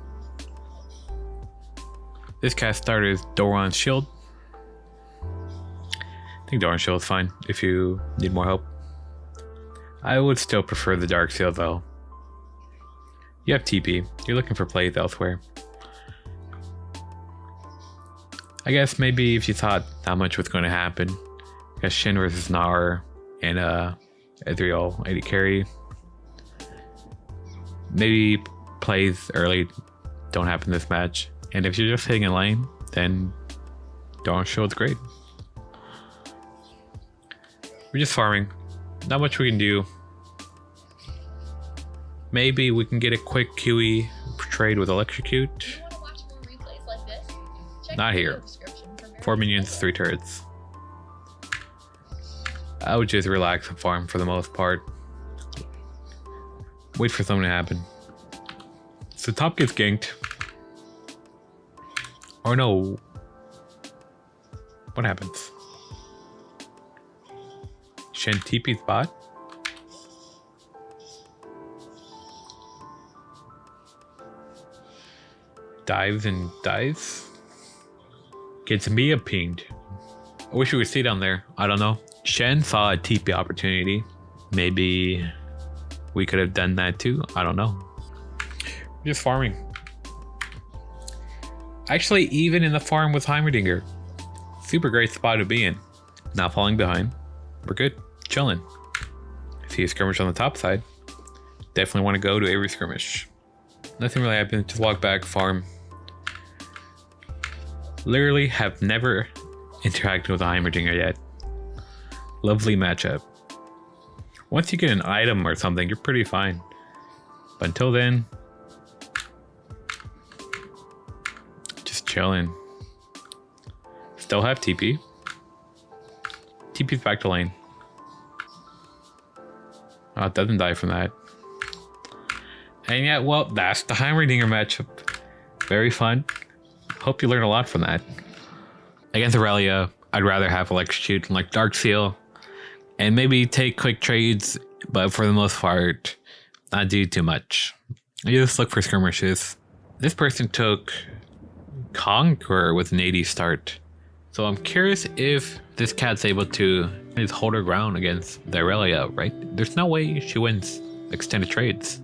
This cast started is Doran's Shield. I think Doran's Shield is fine if you need more help. I would still prefer the Dark Shield though. You have TP, you're looking for plays elsewhere. I guess maybe if you thought that much was going to happen, because Shin versus Nar and Ezreal AD carry, maybe plays early don't happen this match. And if you're just hitting a lane, then Doran's Shield's great. We're just farming, not much we can do. Maybe we can get a quick QE trade with Electrocute. Not here. 4 minions, 3 turrets. I would just relax and farm for the most part. Wait for something to happen. So top gets ganked. Or no. What happens? Shen TP's bot? Dives and dives? Gets Mia pinged. I wish we could see down there. I don't know. Shen saw a TP opportunity. Maybe we could have done that too. I don't know. Just farming. Actually, even in the farm with Heimerdinger, super great spot to be in. Not falling behind. We're good. Chilling. See a skirmish on the top side. Definitely want to go to every skirmish. Nothing really happened. Just walk back, farm. Literally have never interacted with a Heimerdinger yet. Lovely matchup. Once you get an item or something, you're pretty fine. But until then, just chilling. Still have TP. TP's back to lane. Oh, it doesn't die from that. And yeah, well, that's the Heimerdinger matchup. Very fun. Hope you learn a lot from that. Against Aurelia, I'd rather have Electrocute and like Dark Seal. And maybe take quick trades, but for the most part, not do too much. You just look for skirmishes. This person took Conqueror with an 80 start. So I'm curious if this cat's able to just hold her ground against the Irelia, right? There's no way she wins extended trades.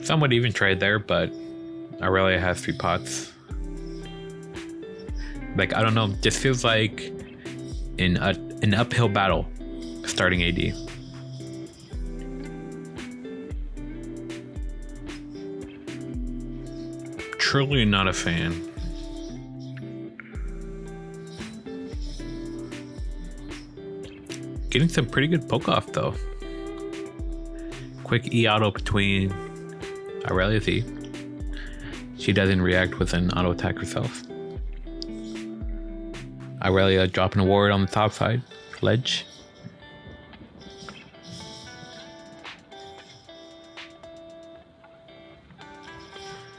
Some would even trade there, but Aurelia has 3 pots. Like, I don't know, just feels like an uphill battle starting AD. Truly not a fan. Getting some pretty good poke off though. Quick E auto between Aurelia's E. She doesn't react with an auto attack herself. Irelia dropping a ward on the top side ledge.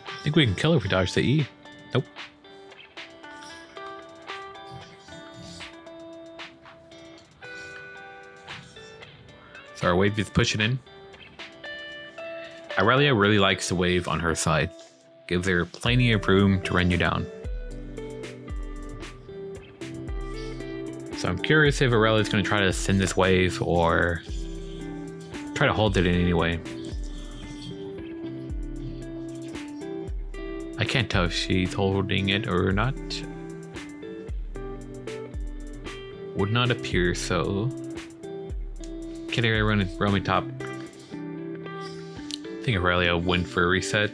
I think we can kill her if we dodge the E. Nope. So our wave is pushing in. Irelia really likes the wave on her side. Gives her plenty of room to run you down. So I'm curious if Aurelia is going to try to send this wave or try to hold it in any way. I can't tell if she's holding it or not. Would not appear so. Can I run roaming top? I think Aurelia went for a reset.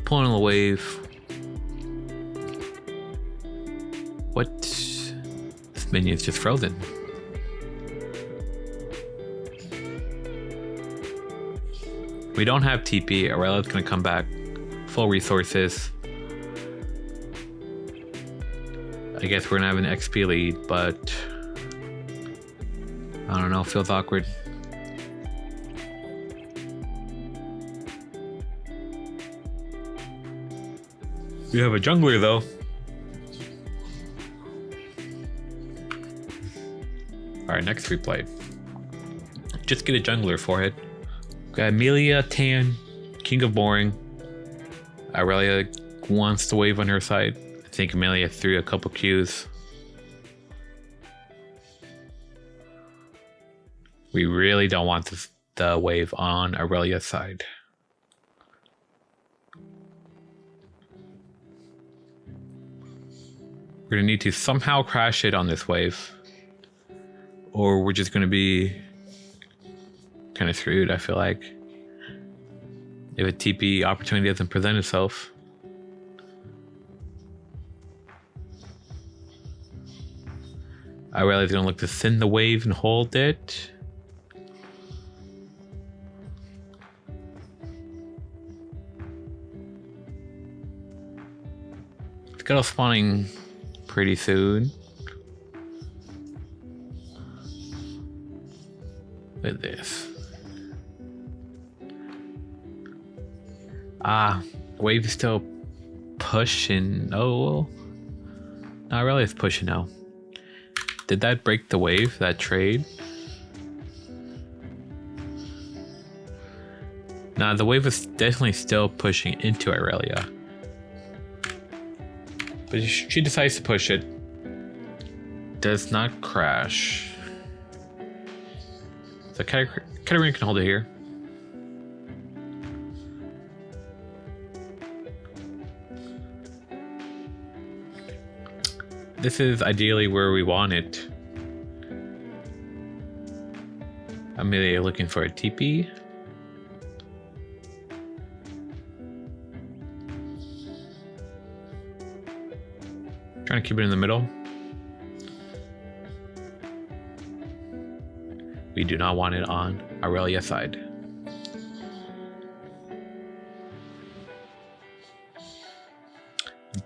Pulling on the wave. What? This minion's just frozen. We don't have TP. Aurelia's gonna come back. Full resources. I guess we're gonna have an XP lead, but I don't know, feels awkward. We have a jungler though. Alright, next replay. Just get a jungler for it. Got Amelia, Tan, King of Boring. Irelia wants to wave on her side. I think Amelia threw a couple Qs. We really don't want the wave on Aurelia's side. We're gonna need to somehow crash it on this wave, or we're just gonna be kind of screwed, I feel like, if a TP opportunity doesn't present itself. Aurelia's gonna look to send the wave and hold it. Scuttle spawning pretty soon. Look at this. Wave is still pushing. Oh, not really. It's pushing now. Did that break the wave? That trade? Nah, the wave is definitely still pushing into Irelia. But she decides to push it. Does not crash. So Katarina can hold it here. This is ideally where we want it. Amelia looking for a TP. Trying to keep it in the middle. We do not want it on Aurelia's side.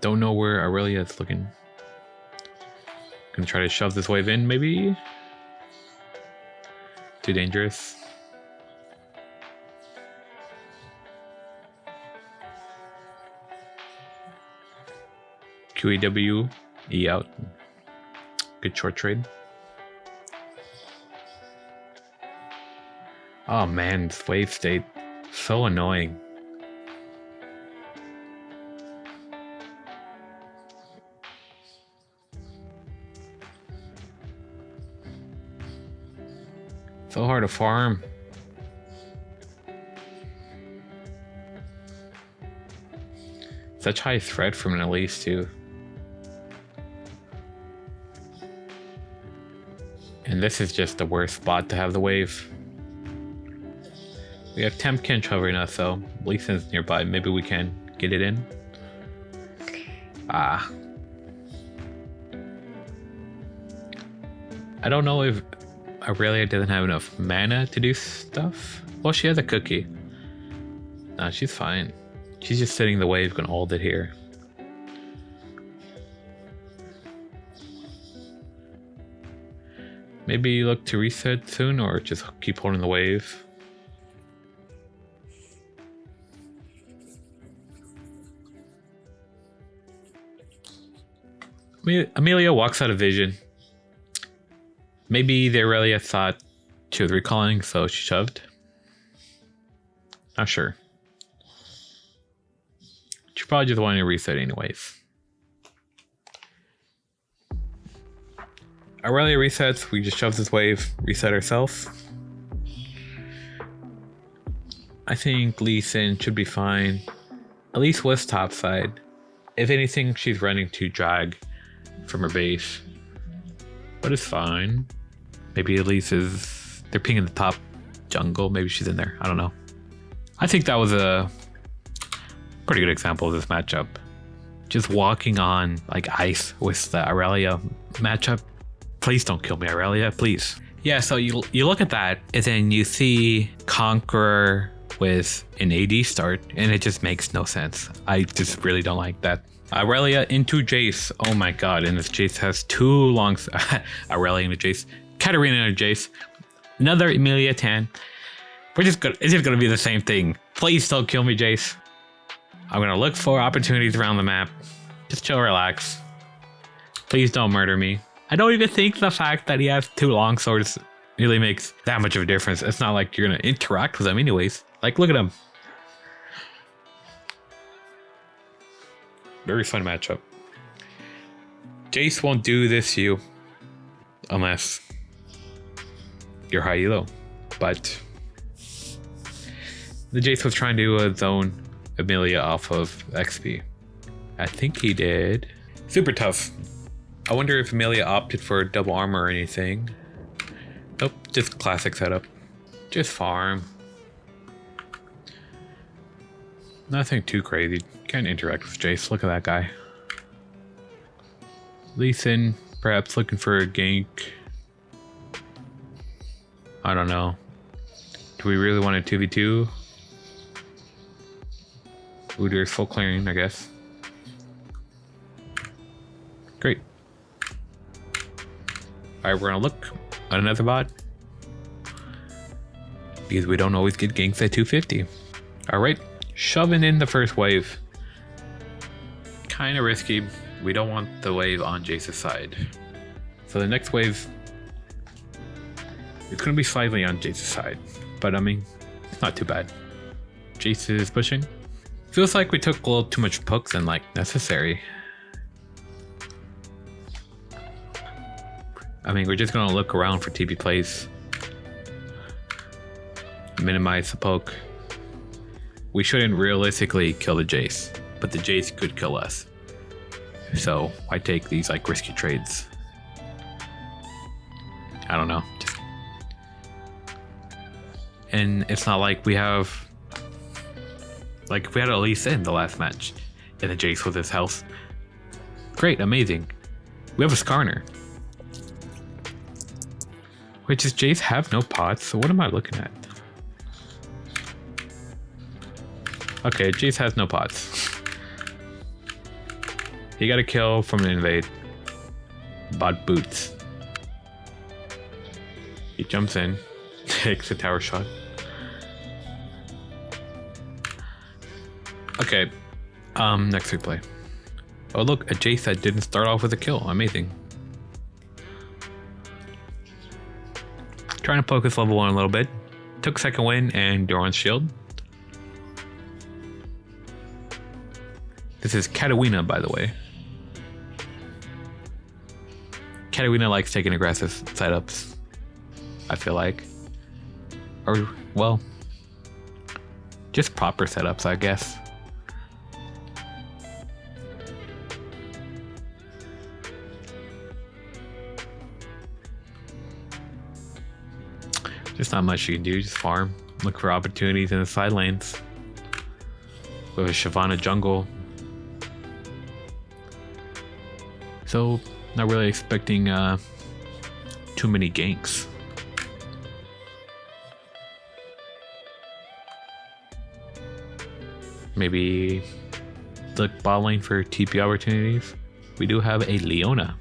Don't know where Aurelia is looking. Gonna try to shove this wave in, maybe? Too dangerous. QEW, E out. Good short trade. Oh man, this wave state. So annoying. So hard to farm. Such high threat from an Elise too. And this is just the worst spot to have the wave. We have temp Kench hovering us, so Lee's nearby. Maybe we can get it in. Ah. I don't know if Aurelia doesn't have enough mana to do stuff. Well, she has a cookie. Nah, she's fine. She's just sitting the wave, gonna hold it here. Maybe look to reset soon, or just keep holding the wave. Amelia walks out of vision. Maybe the Irelia thought she was recalling, so she shoved. Not sure. She probably just wanted to reset anyways. Aurelia resets, we just shove this wave, reset ourselves. I think Lee Sin should be fine. At least was top side. If anything, she's running to drag from her base. But it's fine. Maybe Elise is... They're pinging the top jungle. Maybe she's in there. I don't know. I think that was a pretty good example of this matchup. Just walking on like ice with the Irelia matchup. Please don't kill me, Irelia, please. Yeah, so you look at that and then you see Conqueror with an AD start and it just makes no sense. I just really don't like that. Irelia into Jayce. Oh my god, and this Jayce has two long... Irelia into Jayce. Katarina into Jayce. Another Emilia Tan. It's just gonna be the same thing. Please don't kill me, Jayce. I'm gonna look for opportunities around the map. Just chill, relax. Please don't murder me. I don't even think the fact that he has two long swords really makes that much of a difference. It's not like you're gonna interact with him anyways. Like, look at him. Very fun matchup. Jayce won't do this to you unless you're high elo. But the Jayce was trying to zone Amelia off of XP. I think he did. Super tough. I wonder if Amelia opted for double armor or anything. Nope, just classic setup. Just farm. Nothing too crazy. Can't interact with Jayce. Look at that guy. Lee Sin, perhaps looking for a gank. I don't know. Do we really want a 2v2? Ooh, there's full clearing, I guess. Great. Alright, we're gonna look at another bot. Because we don't always get ganks at 250. Alright, shoving in the first wave. Kinda risky. We don't want the wave on Jayce's side. So the next wave, it's gonna be slightly on Jayce's side. But I mean, it's not too bad. Jayce is pushing. Feels like we took a little too much pokes than like necessary. I mean, we're just gonna look around for TP plays. Minimize the poke. We shouldn't realistically kill the Jayce, but the Jayce could kill us. So I take these like risky trades. I don't know. And it's not like we have, like if we had at least in the last match and the Jayce with his health. Great, amazing. We have a Skarner. Wait, does Jayce have no pots? So what am I looking at? Okay, Jayce has no pots. He got a kill from an invade. Bot boots. He jumps in, takes a tower shot. Okay, next replay. Oh look, a Jayce that didn't start off with a kill. Amazing. Trying to focus level 1 a little bit. Took second win and Doran's shield. This is Katarina, by the way. Katarina likes taking aggressive setups, I feel like. Or, well, just proper setups, I guess. There's not much you can do, just farm. Look for opportunities in the side lanes. With a Shyvana jungle. So, not really expecting too many ganks. Maybe look bot lane for TP opportunities. We do have a Leona.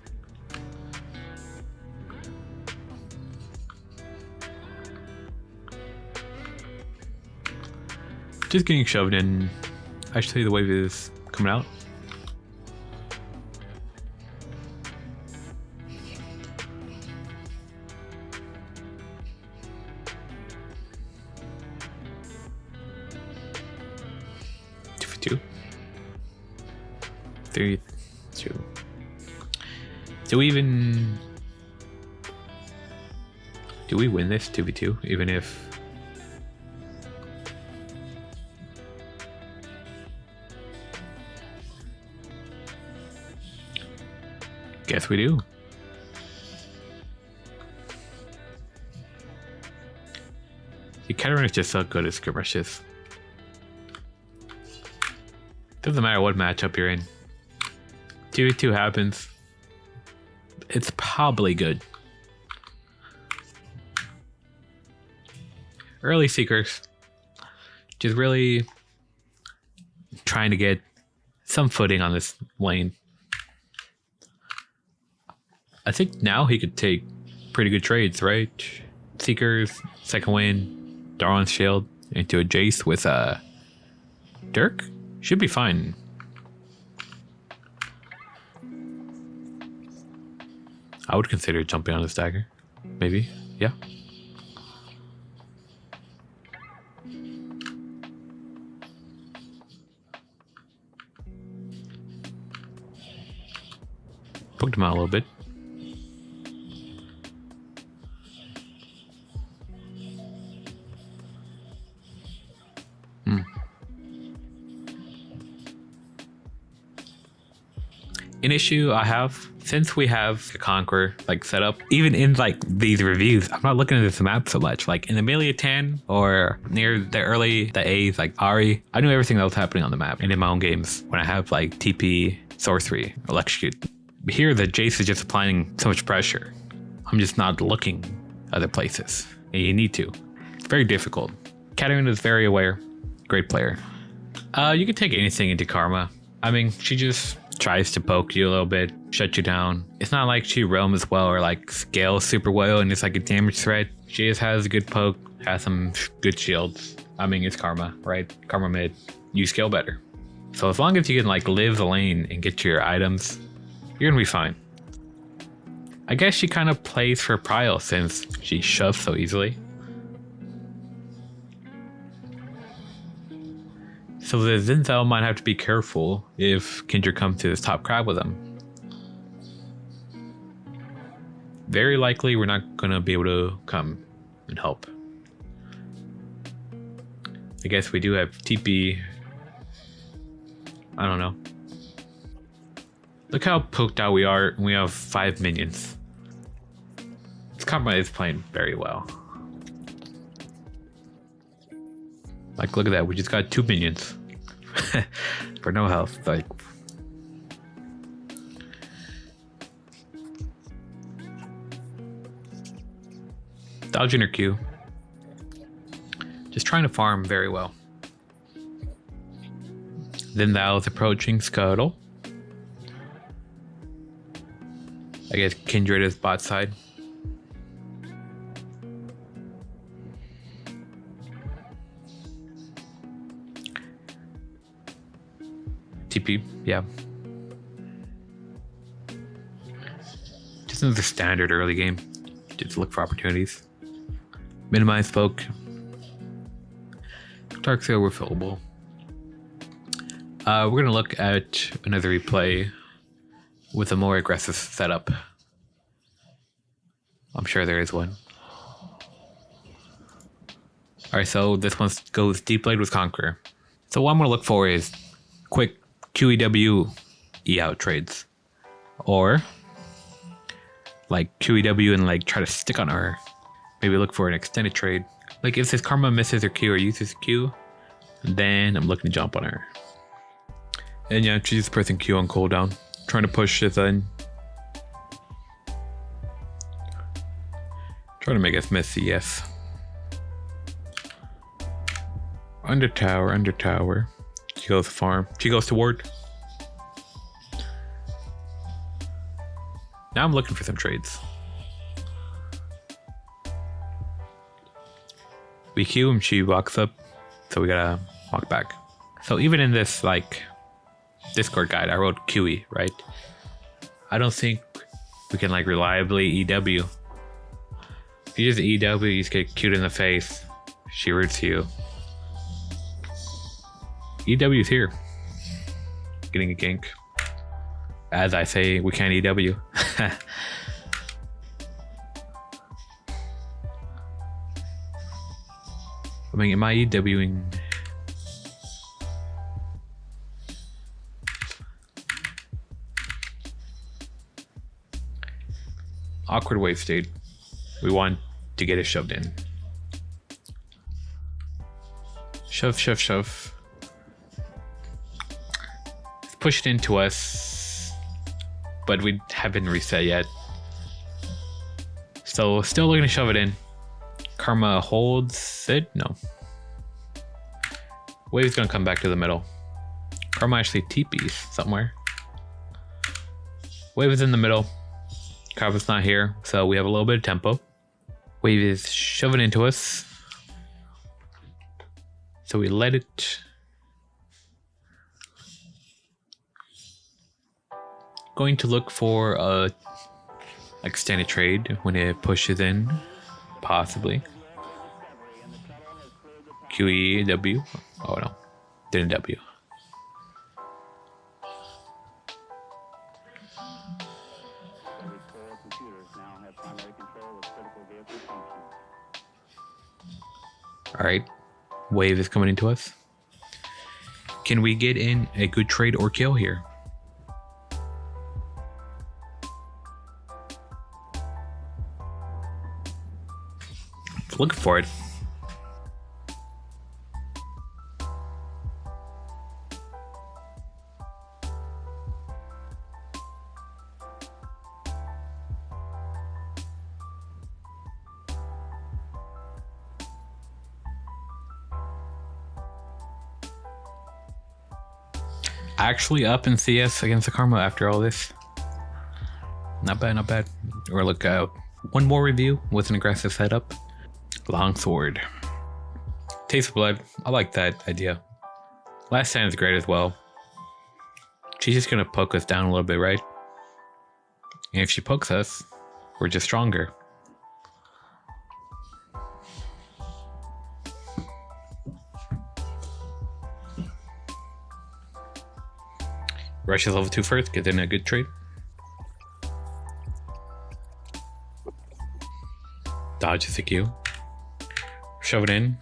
Just getting shoved in. Actually, the wave is coming out. Two. 3, 2. Do we win this 2v2 even if guess we do. The Katarina is just so good at skirmishes. Doesn't matter what matchup you're in. 2v2 happens. It's probably good. Early Seekers. Just really trying to get some footing on this lane. I think now he could take pretty good trades, right? Seekers, second win, Doran's shield into a Jayce with Dirk. Should be fine. I would consider jumping on this dagger. Maybe. Yeah. Poked him out a little bit. An issue I have, since we have the Conqueror like set up, even in like these reviews, I'm not looking at this map so much. Like in the Amelia 10 or near the A's like Ahri, I knew everything that was happening on the map. And in my own games, when I have like TP, sorcery, electrocute. Here the Jayce is just applying so much pressure. I'm just not looking other places. And you need to. It's very difficult. Katarina is very aware. Great player. You can take anything into Karma. I mean, she just tries to poke you a little bit, shut you down. It's not like she roams well or like scales super well and it's like a damage threat. She just has a good poke, has some good shields. I mean, it's Karma, right? Karma mid. You scale better. So as long as you can like live the lane and get your items, you're gonna be fine. I guess she kind of plays for prio since she shoves so easily. So the Zinzao might have to be careful if Kindred comes to this top crab with him. Very likely we're not gonna be able to come and help. I guess we do have TP. I don't know. Look how poked out we are. We have 5 minions. This combat is playing very well. Like, look at that. We just got 2 minions for no health. Like, dodging her Q. Just trying to farm very well. Then Thou is approaching Scuttle. I guess Kindred is bot side. TP, yeah. Just another standard early game. Just look for opportunities. Minimize poke. Dark Sail refillable. We're gonna look at another replay with a more aggressive setup. I'm sure there is one. Alright, so this one goes Deep Blade with Conqueror. So what I'm gonna look for is quick QEW E-out trades. Or like QEW and like try to stick on her. Maybe look for an extended trade. Like if this Karma misses her Q or uses Q, then I'm looking to jump on her. And yeah, she's just pressing Q on cooldown. Trying to push this in. Trying to make us miss CS. Under tower, under tower. She goes to farm. She goes to ward. Now I'm looking for some trades. We Q and she walks up, so we gotta walk back. So even in this like Discord guide, I wrote QE, right? I don't think we can like reliably EW. If you just EW, you just get Q'd in the face. She roots you. EW's here. Getting a gank. As I say, we can't EW. I mean, am I EWing? Awkward wave state. We want to get it shoved in. Shove, shove, shove. It's pushed into us, but we haven't reset yet. So still looking to shove it in. Karma holds it? No. Wave's gonna come back to the middle. Karma actually TPs somewhere. Wave is in the middle. Karma's not here, so we have a little bit of tempo. Wave is shoving into us. So we let it. Going to look for a extended trade when it pushes in, possibly. QEW. Oh no, didn't W. All right, wave is coming into us. Can we get in a good trade or kill here? Looking for it. Actually up in CS against the Karma after all this. Not bad, not bad. Or look out. One more review with an aggressive setup. Longsword. Taste of Blood. I like that idea. Last Stand is great as well. She's just gonna poke us down a little bit, right? And if she pokes us, we're just stronger. Rushes level 2 first, get in a good trade. Dodges the Q. Shove it in.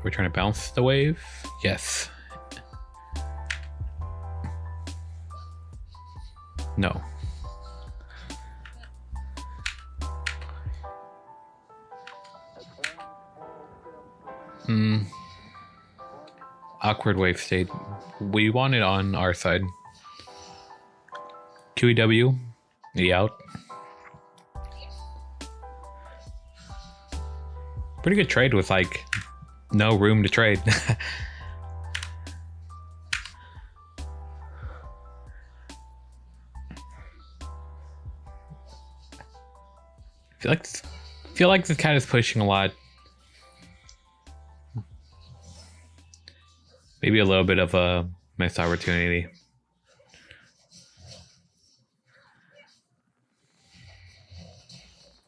We're trying to bounce the wave. Yes. No. Awkward wave state. We want it on our side. QEW. E out. Pretty good trade with like no room to trade. feel like this cat is pushing a lot. Maybe a little bit of a missed opportunity.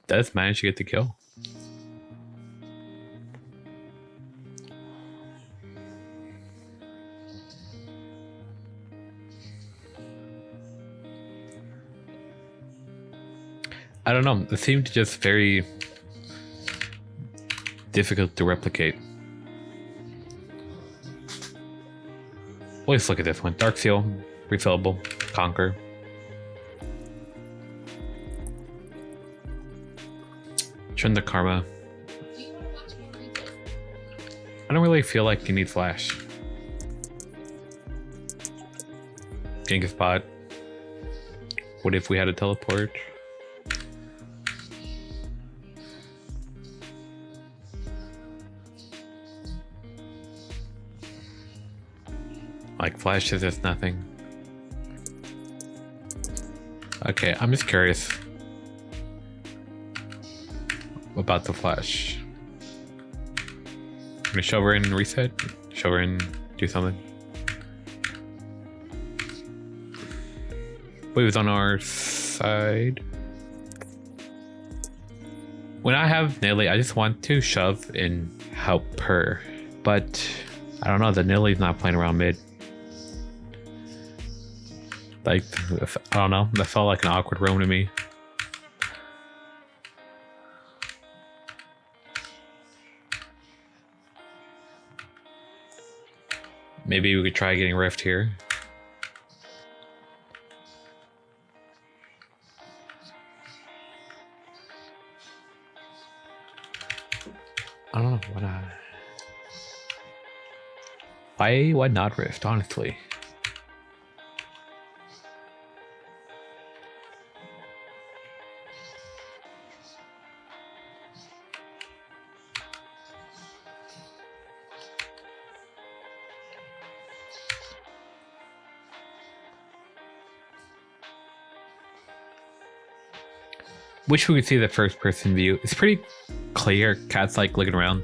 Does manage to get the kill. I don't know. It seemed just very difficult to replicate. Let's look at this one. Dark Seal, refillable, Conquer. Turn the Karma. I don't really feel like you need Flash. Gank a spot. What if we had a teleport? Like Flash is just nothing. Okay, I'm just curious about the Flash. I'm gonna shove her in and reset. Shove her in, do something. Wave's on our side. When I have Nilly, I just want to shove and help her. But I don't know, the Nilly's not playing around mid. Like, I don't know, that felt like an awkward roam to me. Maybe we could try getting Rift here. I don't know, why not? Why not Rift, honestly? Wish we could see the first person view. It's pretty clear. Cat's like looking around.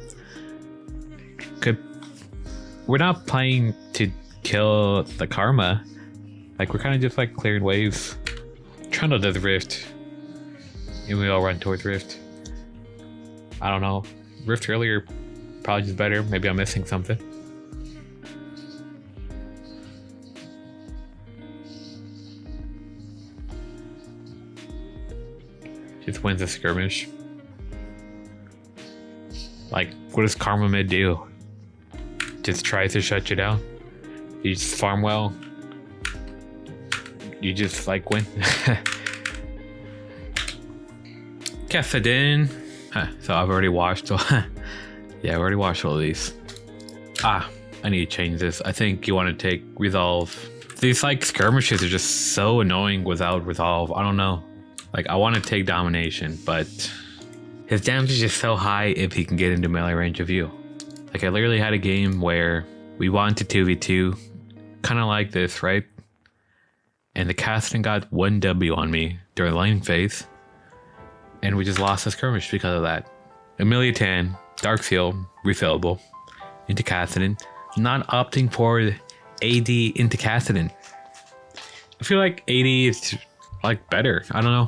We're not playing to kill the Karma. Like, we're kind of just like clearing waves. Trundle does Rift. And we all run towards Rift. I don't know. Rift earlier probably just better. Maybe I'm missing something. Just wins a skirmish. Like, what does Karma mid do? Just tries to shut you down. You just farm well. You just like win. Kassadin. So I've already watched. Yeah, I've already watched all of these. I need to change this. I think you want to take Resolve. These like skirmishes are just so annoying without Resolve. I don't know. Like, I want to take Domination, but his damage is just so high if he can get into melee range of you. Like, I literally had a game where we wanted to 2v2, kind of like this, right? And the Kassadin got 1 W on me during the lane phase, and we just lost the skirmish because of that. Amelia Tan, Dark Seal, refillable, into Kassadin, not opting for AD into Kassadin. I feel like AD is like better. I don't know.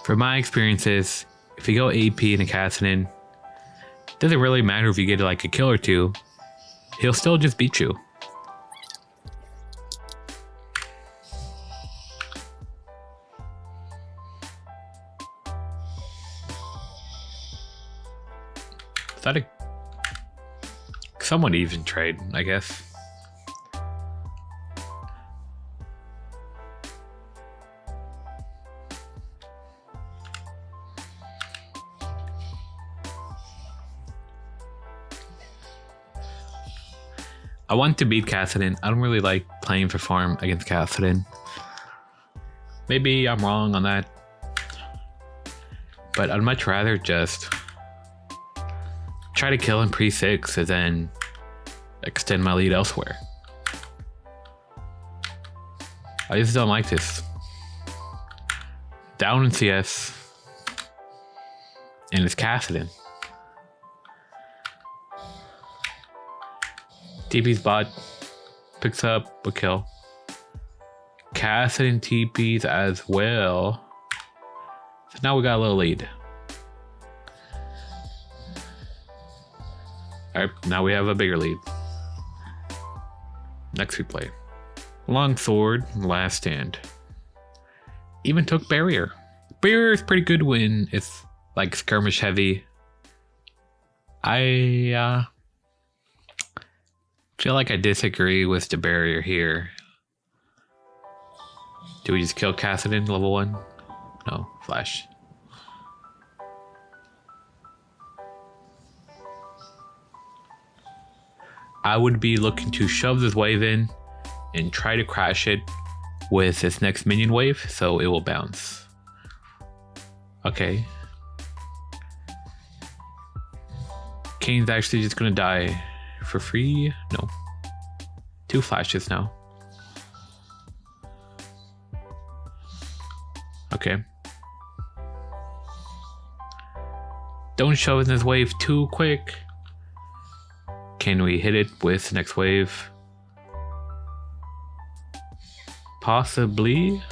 From my experiences, if you go AP into Kassadin, doesn't really matter if you get like a kill or two, he'll still just beat you. that a somewhat even trade, I guess. I want to beat Kassadin. I don't really like playing for farm against Kassadin. Maybe I'm wrong on that. But I'd much rather just try to kill him pre-6 and then extend my lead elsewhere. I just don't like this. Down in CS. And it's Kassadin. TP's bot picks up a kill. Kassadin TP's as well. So now we got a little lead. Alright, now we have a bigger lead. Next we play long sword, last stand. Even took barrier. Barrier is pretty good when it's like skirmish heavy. I feel like I disagree with the barrier here. Do we just kill Kassadin level 1? No, flash. I would be looking to shove this wave in and try to crash it with this next minion wave so it will bounce. Okay. Kane's actually just gonna die for free. No. 2 flashes now. Okay. Don't shove in this wave too quick. Can we hit it with next wave? Possibly.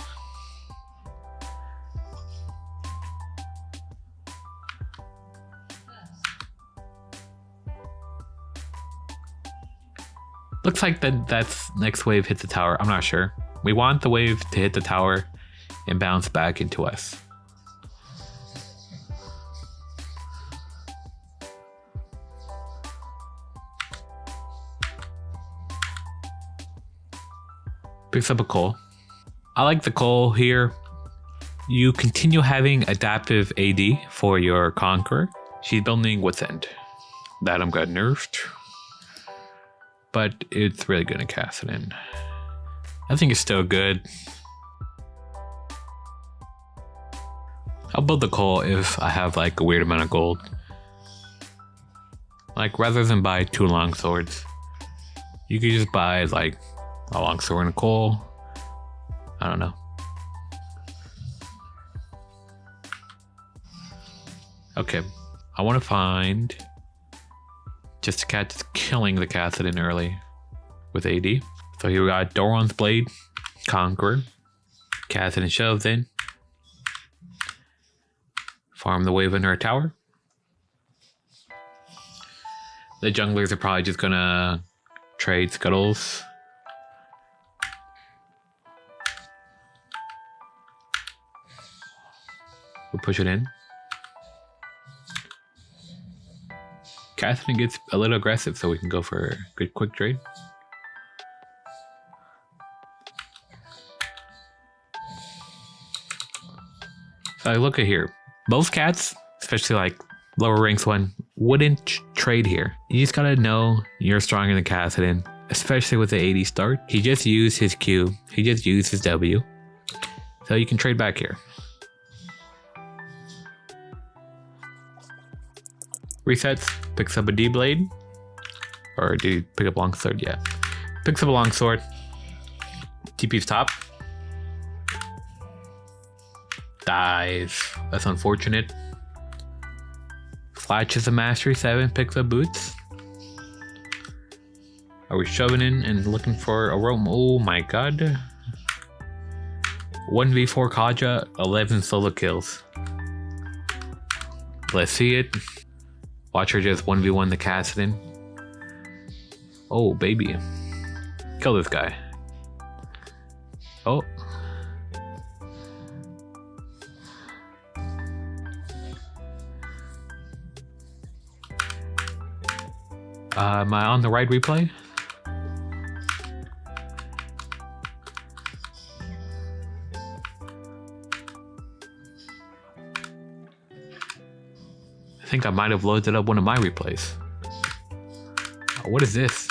Looks like that's next wave hits the tower. I'm not sure. We want the wave to hit the tower and bounce back into us. Picks up a Cole. I like the Cole here. You continue having adaptive AD for your Conqueror. She's building Wit's End. That I'm got nerfed. But it's really good at Kassadin. I think it's still good. I'll build the Cole if I have like a weird amount of gold. Like rather than buy 2 long swords, you could just buy like a long sword and a Cole. I don't know. Okay, I want to find just a cat that's killing the Kassadin early with AD. So here we got Doran's Blade, Conqueror, Kassadin shoved in. Farm the wave under a tower. The junglers are probably just gonna trade scuttles. We'll push it in. Kassadin gets a little aggressive, so we can go for a good quick trade. So I look at here. Most cats, especially like lower ranks one, wouldn't trade here. You just gotta know you're stronger than Kassadin, especially with the 80 start. He just used his Q. He just used his W. So you can trade back here. Resets, picks up a D blade. Or do you pick up long sword? Yeah. Picks up a long sword. TP's top. Dies. That's unfortunate. Flashes a mastery 7, picks up boots. Are we shoving in and looking for a roam? Oh my god. 1v4 Kaja, 11 solo kills. Let's see it. Watch her just 1v1 the Kassadin. Oh, baby. Kill this guy. Oh. Am I on the right replay? I think I might have loaded up one of my replays. Oh, what is this?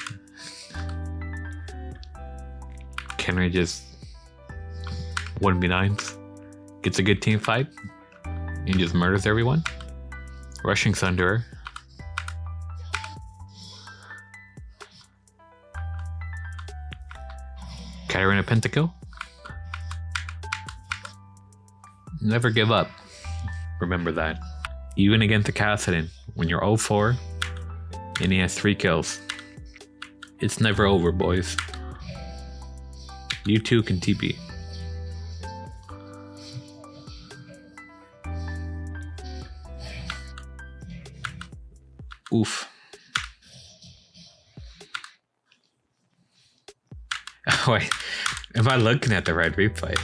Kennen just 1v9s, gets a good team fight, and just murders everyone. Rushing Sunderer. Katarina pentakill. Never give up. Remember that. Even against the Kassadin, when you're 0-4 and he has 3 kills. It's never over, boys. You too can TP. Oof. Wait, am I looking at the right replay?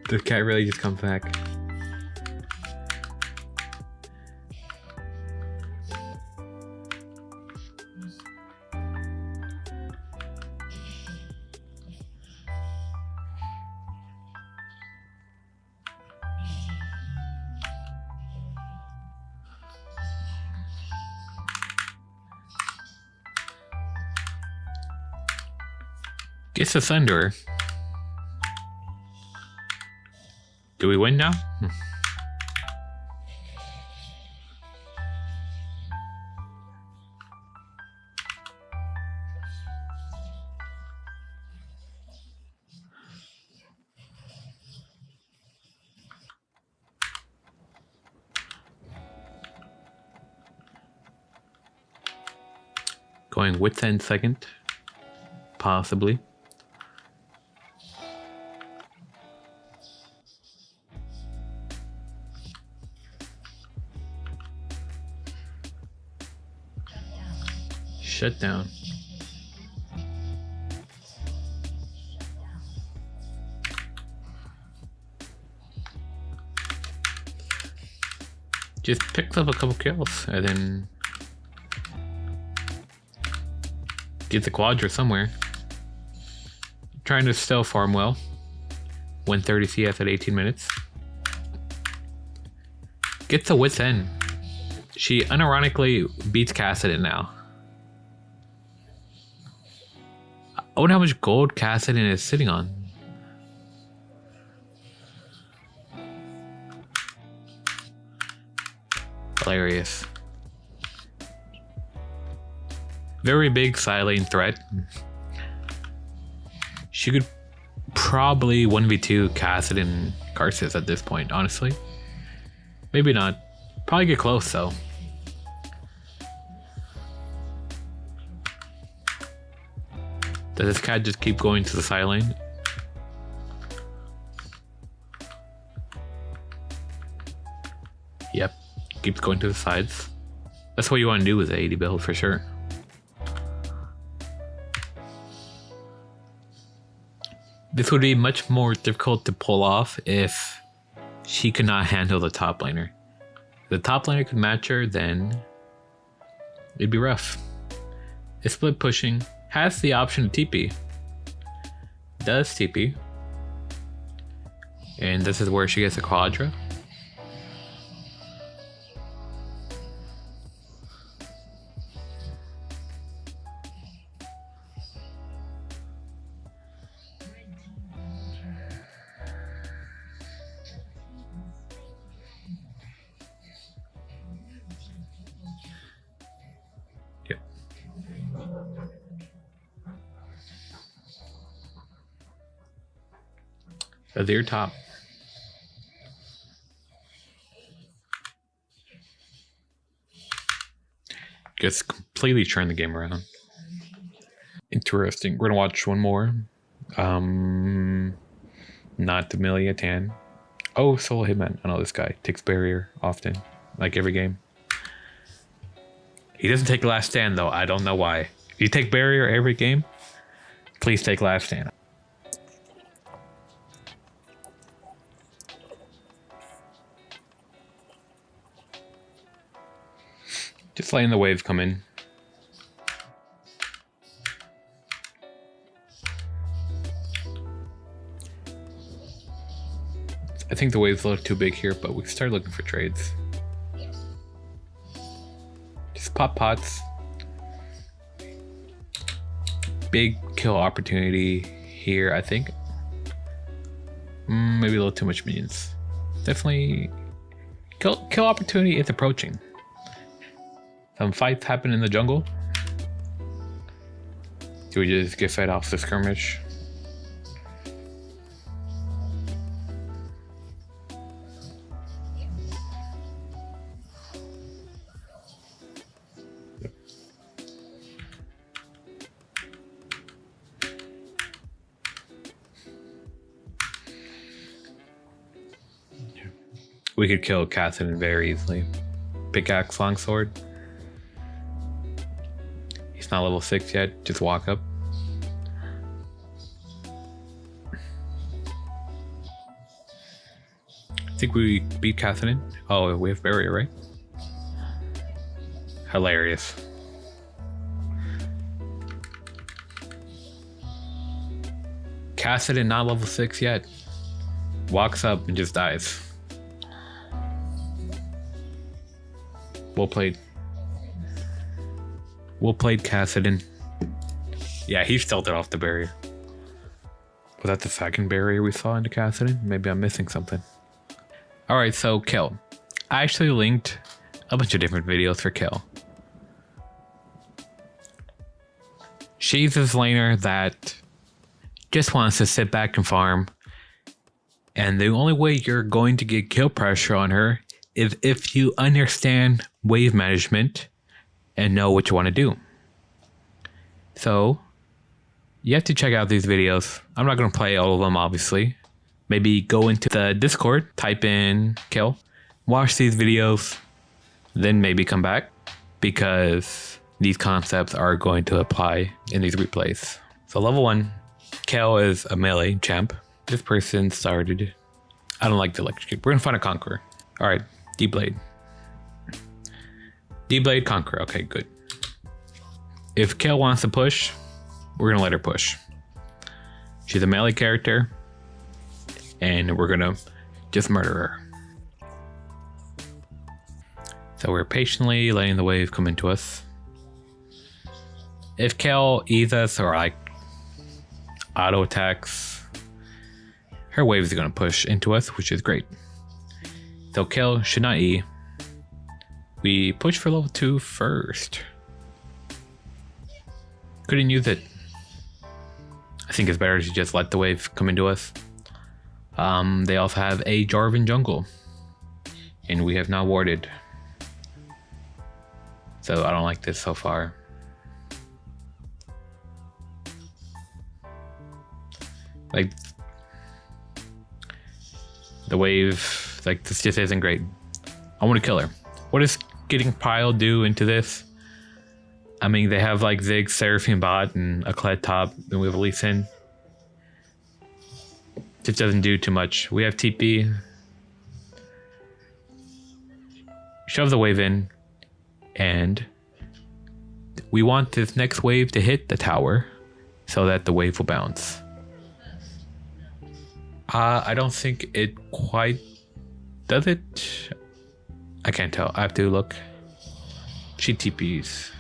The cat really just comes back. Gets the Thunderer. Do we win now? Going with 10 second, possibly. Shut down. Just picks up a couple kills and then gets a quadra somewhere. Trying to still farm well. 130 CS at 18 minutes. Gets a wit's end. She unironically beats Kassadin now. I wonder how much gold Kassadin is sitting on. Hilarious. Very big side lane threat. She could probably 1v2 Kassadin Karsus at this point, honestly. Maybe not. Probably get close though. Does this cat just keep going to the side lane? Yep, keeps going to the sides. That's what you want to do with the 80 build for sure. This would be much more difficult to pull off if she could not handle the top laner. If the top laner could match her, then it'd be rough. It's split pushing. Has the option to TP. Does TP. And this is where she gets a quadra. Azir top. Just completely turned the game around. Interesting. We're gonna watch one more. Not Amelia Tan. Oh, Soul Hitman. I know this guy takes barrier often, like every game. He doesn't take last stand though. I don't know why. If you take barrier every game, please take last stand. Just letting the wave come in. I think the wave's a little too big here, but we can start looking for trades. Just pop pots. Big kill opportunity here, I think. Maybe a little too much minions. Definitely kill opportunity is approaching. Some fights happen in the jungle. Do we just get fed off the skirmish? We could kill Kassadin very easily. Pickaxe, longsword. He's not level 6 yet, just walk up. I think we beat Kassadin. Oh, we have barrier, right? Hilarious. Kassadin not level 6 yet. Walks up and just dies. Well played. Well played, Kassadin. Yeah, he stealthed it off the barrier. Was that the second barrier we saw into Kassadin? Maybe I'm missing something. Alright, so kill. I actually linked a bunch of different videos for kill. She's this laner that just wants to sit back and farm. And the only way you're going to get kill pressure on her is if you understand wave management and know what you want to do. So you have to check out these videos. I'm not going to play all of them, obviously. Maybe go into the Discord, type in kill, watch these videos, then maybe come back, because these concepts are going to apply in these replays. So level 1, Kayle is a melee champ. This person started. I don't like the electric. We're going to find a conqueror. All right, D-Blade. D-Blade conqueror. Okay, good. If Kayle wants to push, we're going to let her push. She's a melee character, and we're going to just murder her. So we're patiently letting the wave come into us. If Kayle E's us or like auto attacks, her waves are going to push into us, which is great. So Kayle should not E. We push for level 2 first. Couldn't use it. I think it's better to just let the wave come into us. They also have a Jarvan jungle, and we have not warded. So I don't like this so far. Like, the wave, like, this just isn't great. I want to kill her. What does getting Pile do into this? I mean, they have like Ziggs, Seraphine bot, and a Kled top, and we have Lee Sin. Just doesn't do too much. We have TP. Shove the wave in, and we want this next wave to hit the tower so that the wave will bounce. I don't think it quite does it. I can't tell. I have to look. She TPs.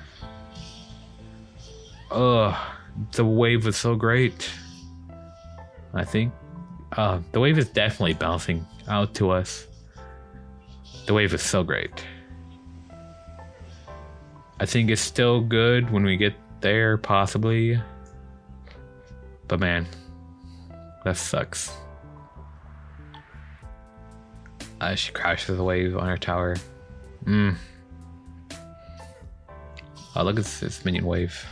Ugh, the wave was so great. I think the wave is definitely bouncing out to us. The wave is so great. I think it's still good when we get there, possibly. But man, that sucks. She crashes the wave on her tower. Oh, look at this minion wave.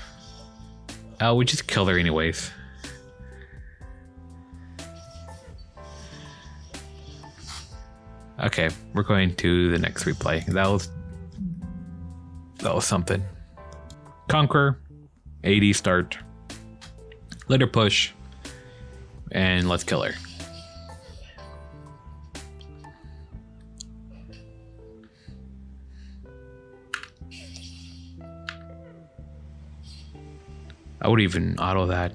Oh, we just killed her anyways. Okay, we're going to the next replay. That was something. Conqueror, AD start. Let her push, and let's kill her. I would even auto that.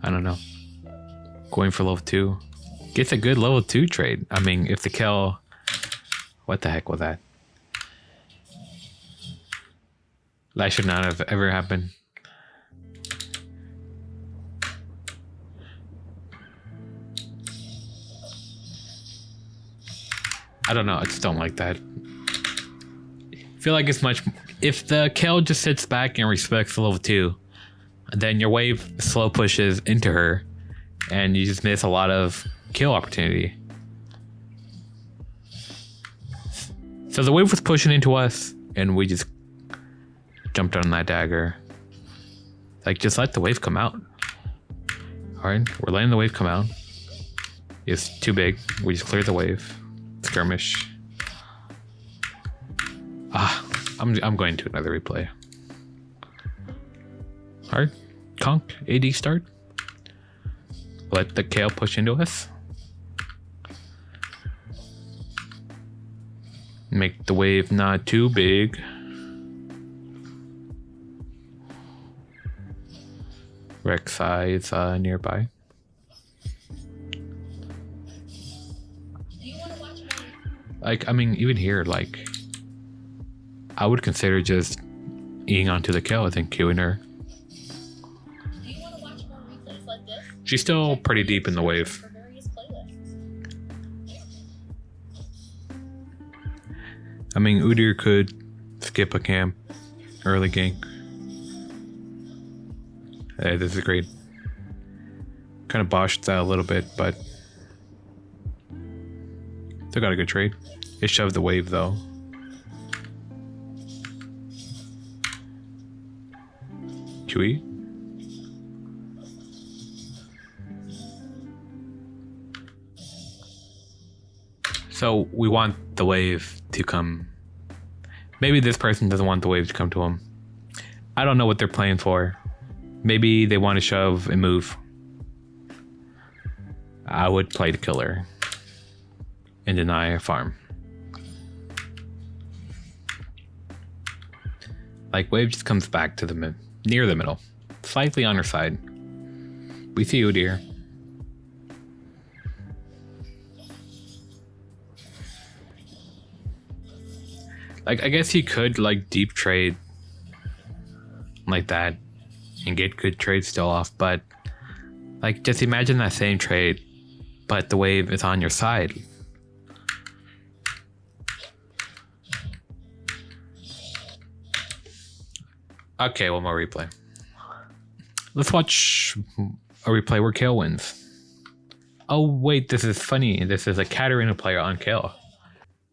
I don't know. Going for level 2. Gets a good level 2 trade. I mean, if the kill... What the heck was that? That should not have ever happened. I don't know. I just don't like that. I feel like it's much... If the kill just sits back and respects the level 2, then your wave slow pushes into her and you just miss a lot of kill opportunity. So the wave was pushing into us and we just jumped on that dagger. Like, just let the wave come out. Alright, we're letting the wave come out. It's too big. We just cleared the wave. Skirmish. I'm going to another replay. Alright, conk, AD start. Let the Kayle push into us. Make the wave not too big. Rek'Sai is nearby. Like, I mean, even here, like, I would consider just eating onto the Kayle and then queuing her. Do you want to watch more replays like this? She's still pretty deep in the wave. I mean, Udyr could skip a camp, early gank. Hey, this is great. Kind of botched that a little bit, but still got a good trade. It shoved the wave though. QE. So we want the wave to come. Maybe this person doesn't want the wave to come to him. I don't know what they're playing for. Maybe they want to shove and move. I would play the killer and deny a farm. Like, wave just comes back to the near the middle, slightly on her side. We see Udyr. Like, I guess he could, like, deep trade like that and get good trades still off, but, like, just imagine that same trade, but the wave is on your side. Okay, one more replay. Let's watch a replay where Kayle wins. Oh, wait, this is funny. This is a Katarina player on Kayle.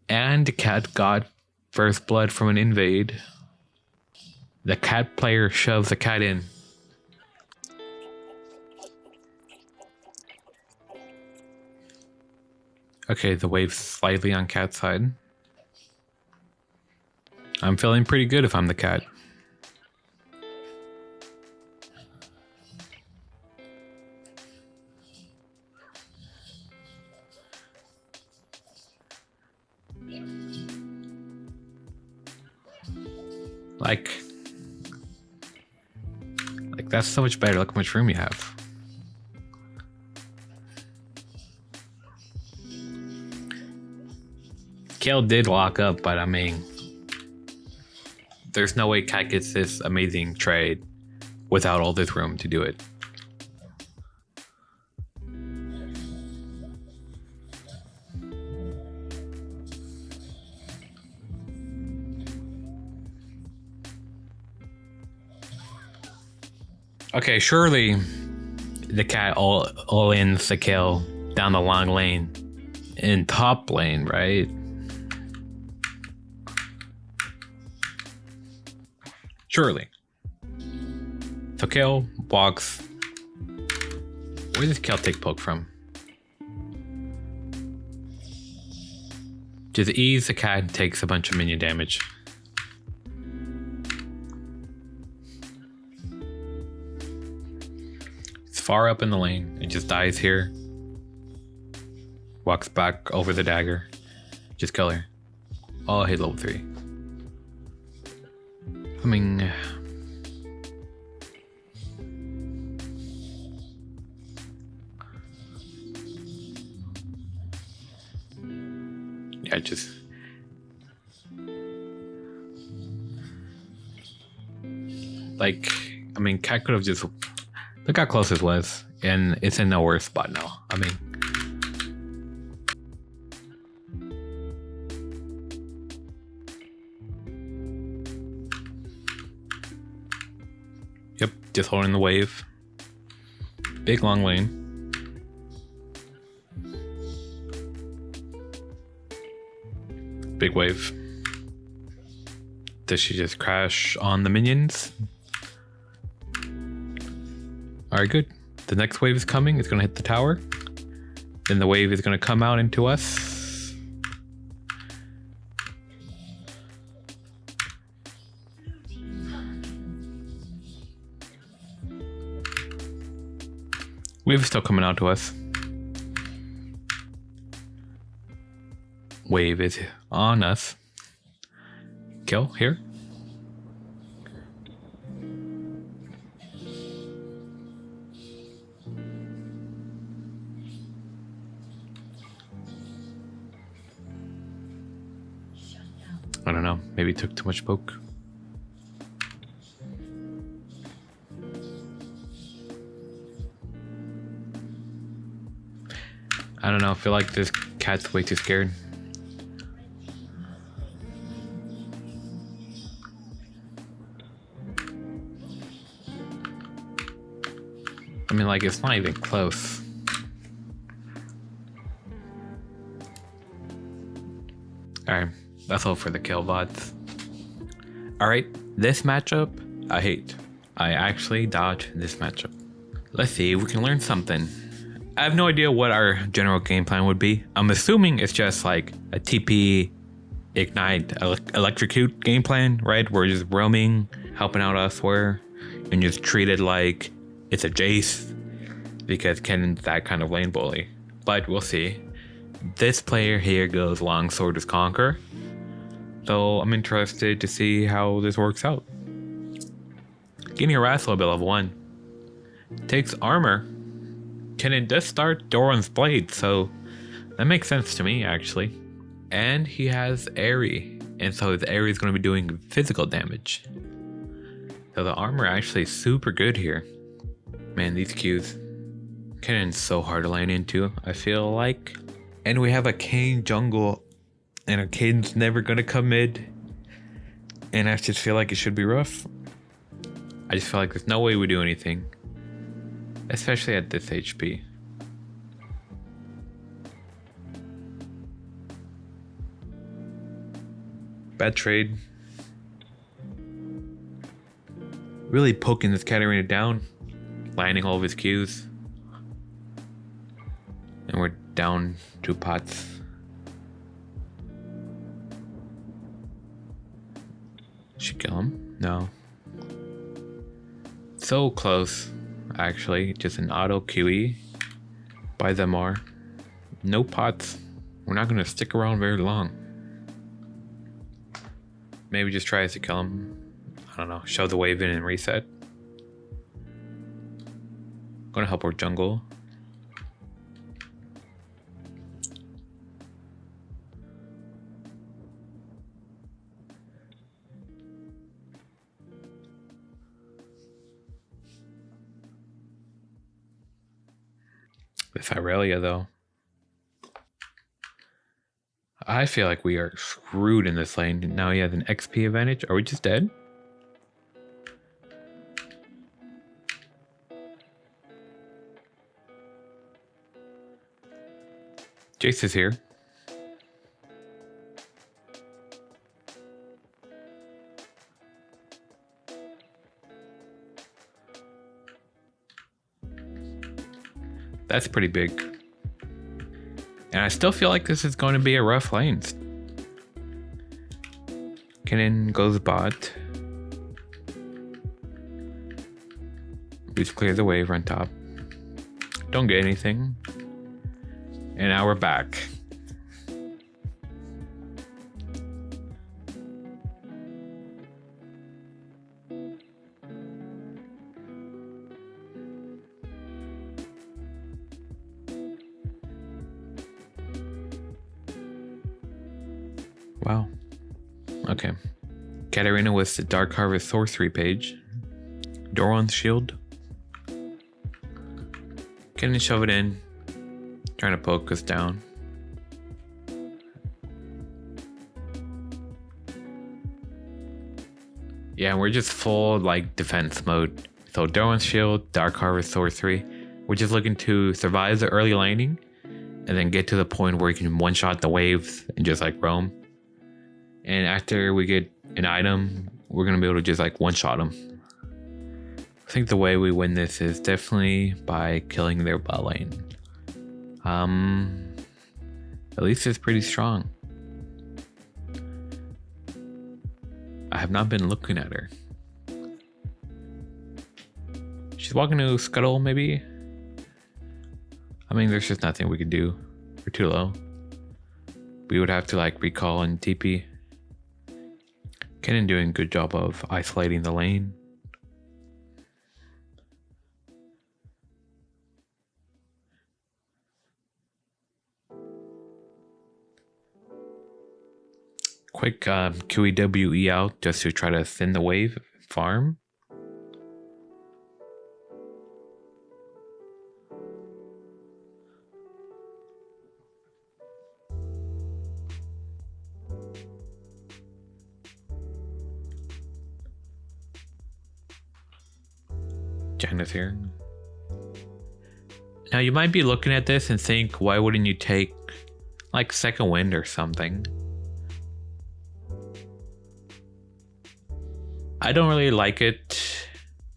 And the cat got first blood from an invade. The cat player shoves the cat in. Okay, the wave's slightly on cat's side. I'm feeling pretty good if I'm the cat. Like that's so much better. Look how much room you have. Kayle did lock up, but I mean, there's no way Cat gets this amazing trade without all this room to do it. Okay, surely the cat all ins the kill down the long lane in top lane, right? Surely. So Kayle walks. Where does Kayle take poke from? Just ease the cat and takes a bunch of minion damage. Far up in the lane, it just dies here. Walks back over the dagger. Just kill her. Oh, I hit level 3. I mean, Yeah, just... Like, I mean, Cat could have just... Look how close it was. And it's in a worse spot now. I mean... Yep, just holding the wave. Big long lane. Big wave. Does she just crash on the minions? Alright, good. The next wave is coming. It's going to hit the tower. Then the wave is going to come out into us. Wave is still coming out to us. Wave is on us. Kill here. I don't know. Maybe took too much poke. I don't know. I feel like this cat's way too scared. I mean, like, it's not even close. Alright, that's all for the kill bots. Alright, this matchup, I hate. I actually dodged this matchup. Let's see if we can learn something. I have no idea what our general game plan would be. I'm assuming it's just like a TP, ignite, electrocute game plan, right? We're just roaming, helping out elsewhere, and just treat it like it's a Jayce, because Kennen's that kind of lane bully. But we'll see. This player here goes Longsword as Conquer, so I'm interested to see how this works out. Getting harassed a little bit, level 1. Takes armor. Kennen does start Doran's Blade, so that makes sense to me, actually. And he has Ahri, and so his Ahri is going to be doing physical damage. So the armor actually is super good here. Man, these Qs. Kennen's so hard to lane into, I feel like. And we have a Kayn jungle, and a Kayn's never gonna come mid. And I just feel like it should be rough. I just feel like there's no way we do anything. Especially at this HP. Bad trade. Really poking this Katarina down. Landing all of his Qs. And we're down 2 pots. Should kill him? No. So close, actually. Just an auto QE. Buy them more. No pots. We're not gonna stick around very long. Maybe just tries to kill him. I don't know. Shove the wave in and reset. Gonna help our jungle. This Irelia, though. I feel like we are screwed in this lane. Now he has an XP advantage. Are we just dead? Jayce is here. That's pretty big. And I still feel like this is going to be a rough lane. Kennen goes bot. Please clear the wave, run top. Don't get anything. And now we're back. Wow. Okay. Katarina with the Dark Harvest Sorcery page. Doran's Shield. Kennen shove it in. Trying to poke us down. Yeah, we're just full like defense mode. So Doran's Shield, Dark Harvest Sorcery. We're just looking to survive the early laning and then get to the point where you can one-shot the waves and just like roam. And after we get an item, we're gonna be able to just like one-shot them. I think the way we win this is definitely by killing their bot lane. At least it's pretty strong. I have not been looking at her. She's walking to Scuttle, maybe? I mean, there's just nothing we could do. We're too low. We would have to like recall and TP. Kennen doing a good job of isolating the lane. Quick QEWE out just to try to thin the wave farm. Janna's here. Now you might be looking at this and think, why wouldn't you take like second wind or something? I don't really like it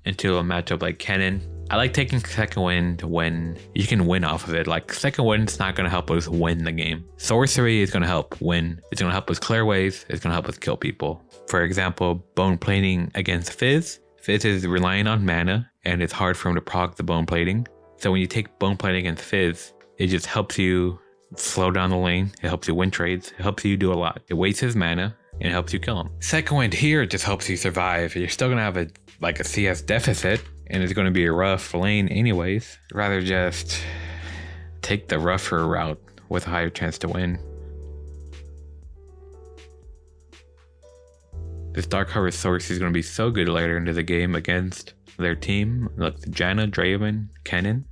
into a matchup like Kennen. I like taking second wind when you can win off of it. Like second wind's not going to help us win the game. Sorcery is going to help win. It's going to help us clear waves. It's going to help us kill people. For example, bone plating against Fizz. Fizz is relying on mana and it's hard for him to proc the bone plating. So when you take bone plating against Fizz, it just helps you slow down the lane. It helps you win trades. It helps you do a lot. It wastes his mana and it helps you kill him. Second wind here just helps you survive. You're still gonna have a CS deficit and it's gonna be a rough lane anyways. Rather just take the rougher route with a higher chance to win. This Dark Harvest Source is gonna be so good later into the game against their team. Like Janna, Draven, Kennen.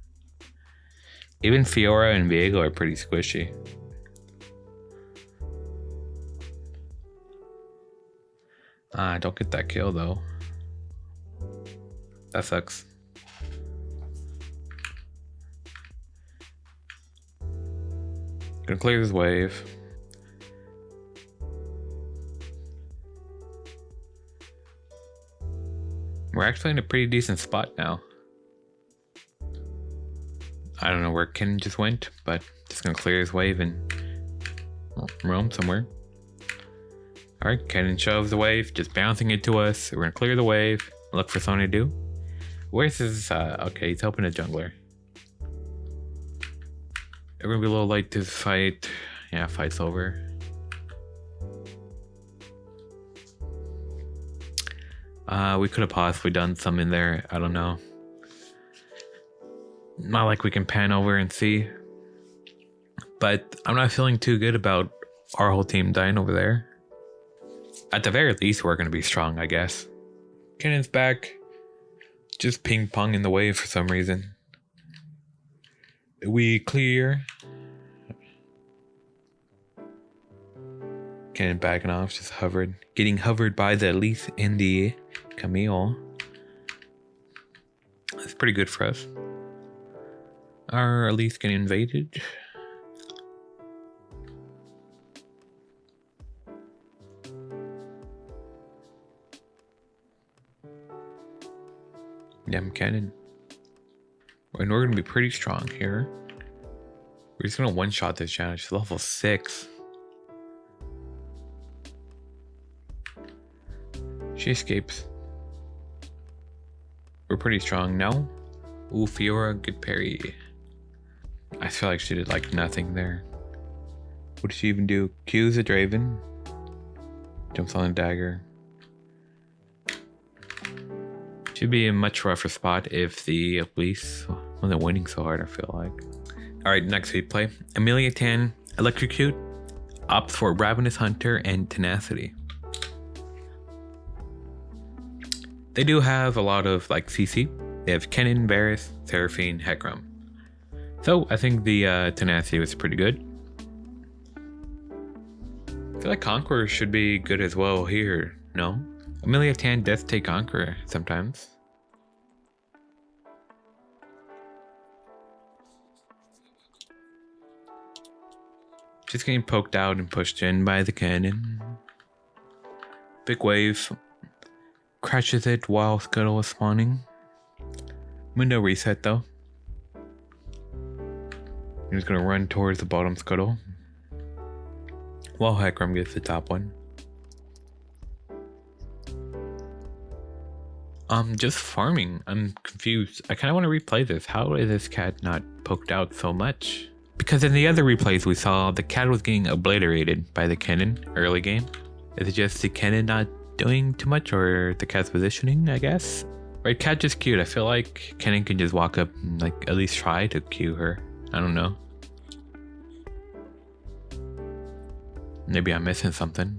Even Fiora and Viego are pretty squishy. Don't get that kill though. That sucks. Gonna clear this wave. We're actually in a pretty decent spot now. I don't know where Kennen just went, but just gonna clear his wave and roam somewhere. Alright, Kennen shoves the wave, just bouncing it to us. We're gonna clear the wave, look for something to do. Where's his, okay, he's helping a jungler. We're gonna be a little late to this fight. Yeah, fight's over. We could have possibly done some in there, I don't know. Not like we can pan over and see. But I'm not feeling too good about our whole team dying over there. At the very least, we're going to be strong, I guess. Kennen's back. Just ping-pong in the wave for some reason. We clear. Kennen backing off, just hovered. Getting hovered by the Leaf and the Camille. That's pretty good for us. Are Elise getting invaded? Damn Kennen. And we're gonna be pretty strong here. We're just gonna one-shot this challenge. She's level 6. She escapes. We're pretty strong now. Ooh, Fiora, good parry. I feel like she did like nothing there. What did she even do? Q's a Draven. Jumps on a dagger. Should be a much rougher spot if the Elise wasn't winning so hard, I feel like. Alright, next we play Amelia Tan, Electrocute. opts for Ravenous Hunter and Tenacity. They do have a lot of like CC. They have Kennen, Varus, Seraphine, Hecarim. So I think the Tenacity was pretty good. I feel like Conqueror should be good as well here, no? Amelia Tan does take Conqueror sometimes. Just getting poked out and pushed in by the cannon. Big wave. Crashes it while Scuttle is spawning. Window reset though. He's gonna run towards the bottom Scuttle. While Hecarim gets the top one. Just farming. I'm confused. I kinda wanna replay this. How is this cat not poked out so much? Because in the other replays we saw, the cat was getting obliterated by the Kennen early game. Is it just the Kennen not doing too much, or the cat's positioning, I guess? Right, cat just queued. I feel like Kennen can just walk up and like at least try to queue her. I don't know. Maybe I'm missing something.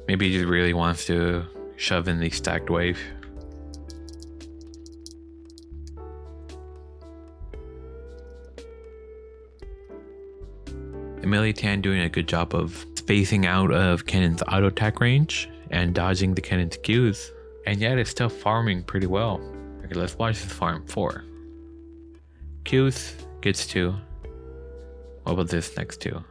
Maybe he just really wants to shove in the stacked wave. Amelia Tan doing a good job of spacing out of Kennen's auto attack range and dodging the Kennen's Qs. And yet it's still farming pretty well. Okay, let's watch this farm. 4. Qs gets 2. What about this next 2?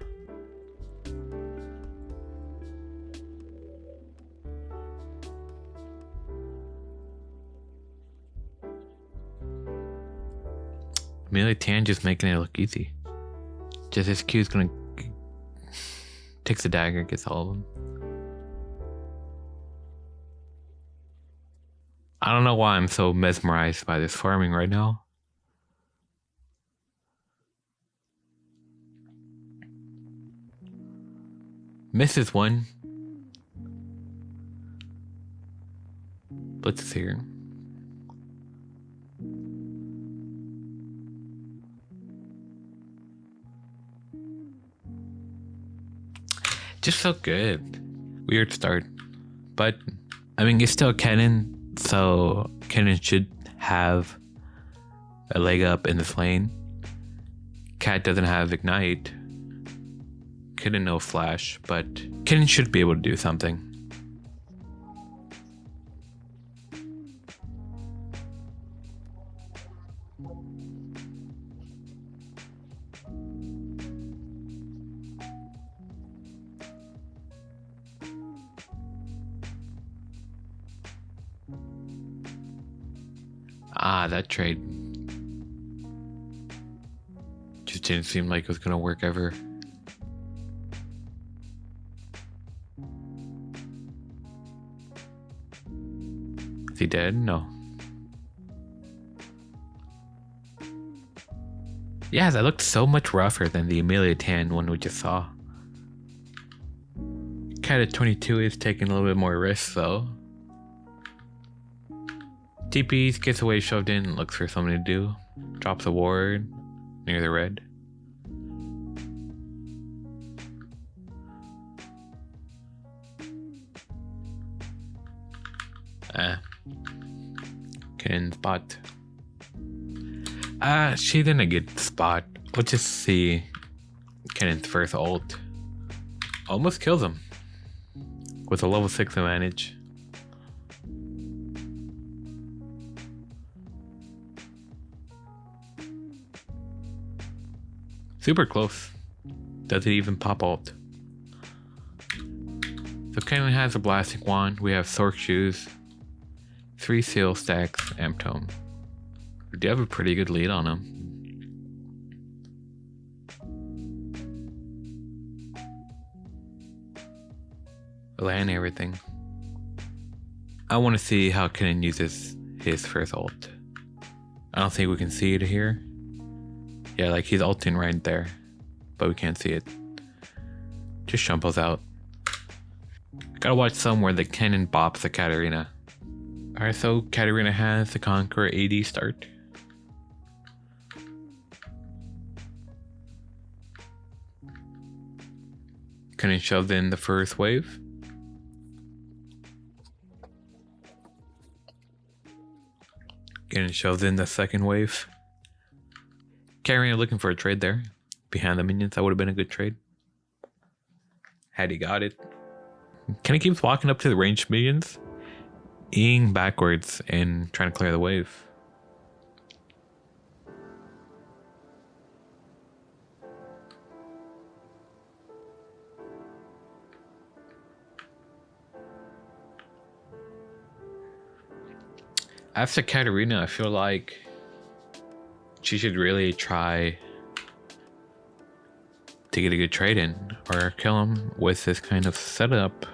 Amelia Tan just making it look easy. Just his Q's gonna takes the dagger, gets all of them. I don't know why I'm so mesmerized by this farming right now. Misses one. Blitz is here. Just so good. Weird start. But, I mean, it's still Kennen, so Kennen should have a leg up in this lane. Cat doesn't have Ignite. Kennen no Flash, but Kennen should be able to do something. Ah, that trade just didn't seem like it was gonna work ever. Is he dead? No. Yeah, that looked so much rougher than the Amelia Tan one we just saw. Cat at 22 is taking a little bit more risk though. TPs, gets away shoved in, looks for something to do. Drops a ward near the red. Can spot. She didn't get spot. Let's just see Kennen's first ult. Almost kills him. With a level 6 advantage. Super close. Does it even pop ult? So Kennen has a blasting wand. We have Sork shoes, 3 seal stacks, Amp Tome. We do have a pretty good lead on him. Land everything. I want to see how Kennen uses his first ult. I don't think we can see it here. Yeah, like he's ulting right there, but we can't see it. Just shumples out. Gotta watch somewhere that Kennen bops the Katarina. Alright, so Katarina has the Conqueror AD start. Kennen shoved in the first wave. Kennen shoved in the second wave. Katarina looking for a trade there. Behind the minions, that would have been a good trade. Had he got it. Kennen keeps walking up to the ranged minions, eating backwards and trying to clear the wave. After Katarina, I feel like she should really try to get a good trade in or kill him with this kind of setup.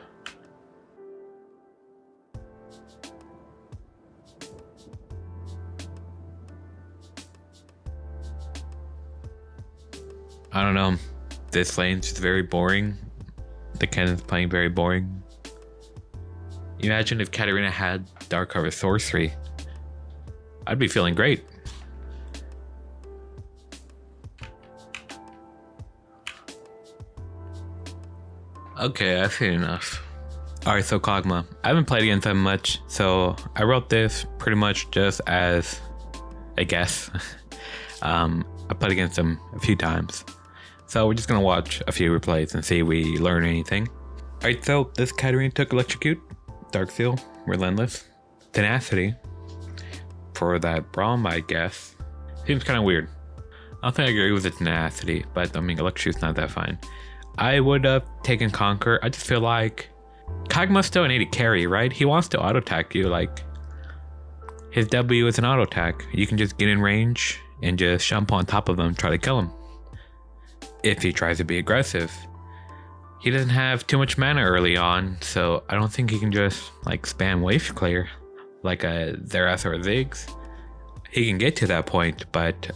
I don't know. This lane's just very boring. The Kennen's playing very boring. Imagine if Katarina had Dark Cover Sorcery. I'd be feeling great. Okay, I've seen enough. Alright, so Kogmaw. I haven't played against him much, so I wrote this pretty much just as a guess. I played against him a few times. So we're just gonna watch a few replays and see if we learn anything. Alright, so this Katarina took Electrocute, Dark Seal, Relentless, Tenacity for that Braum, I guess. Seems kind of weird. I don't think I agree with the Tenacity, but I mean, Electrocute's not that fine. I would have taken Conquer. I just feel like Kogmaw still need to carry, right? He wants to auto attack you. Like, his W is an auto attack. You can just get in range and just jump on top of him, try to kill him. If he tries to be aggressive. He doesn't have too much mana early on, so I don't think he can just like spam wave clear like a Xerath or a Ziggs. He can get to that point, but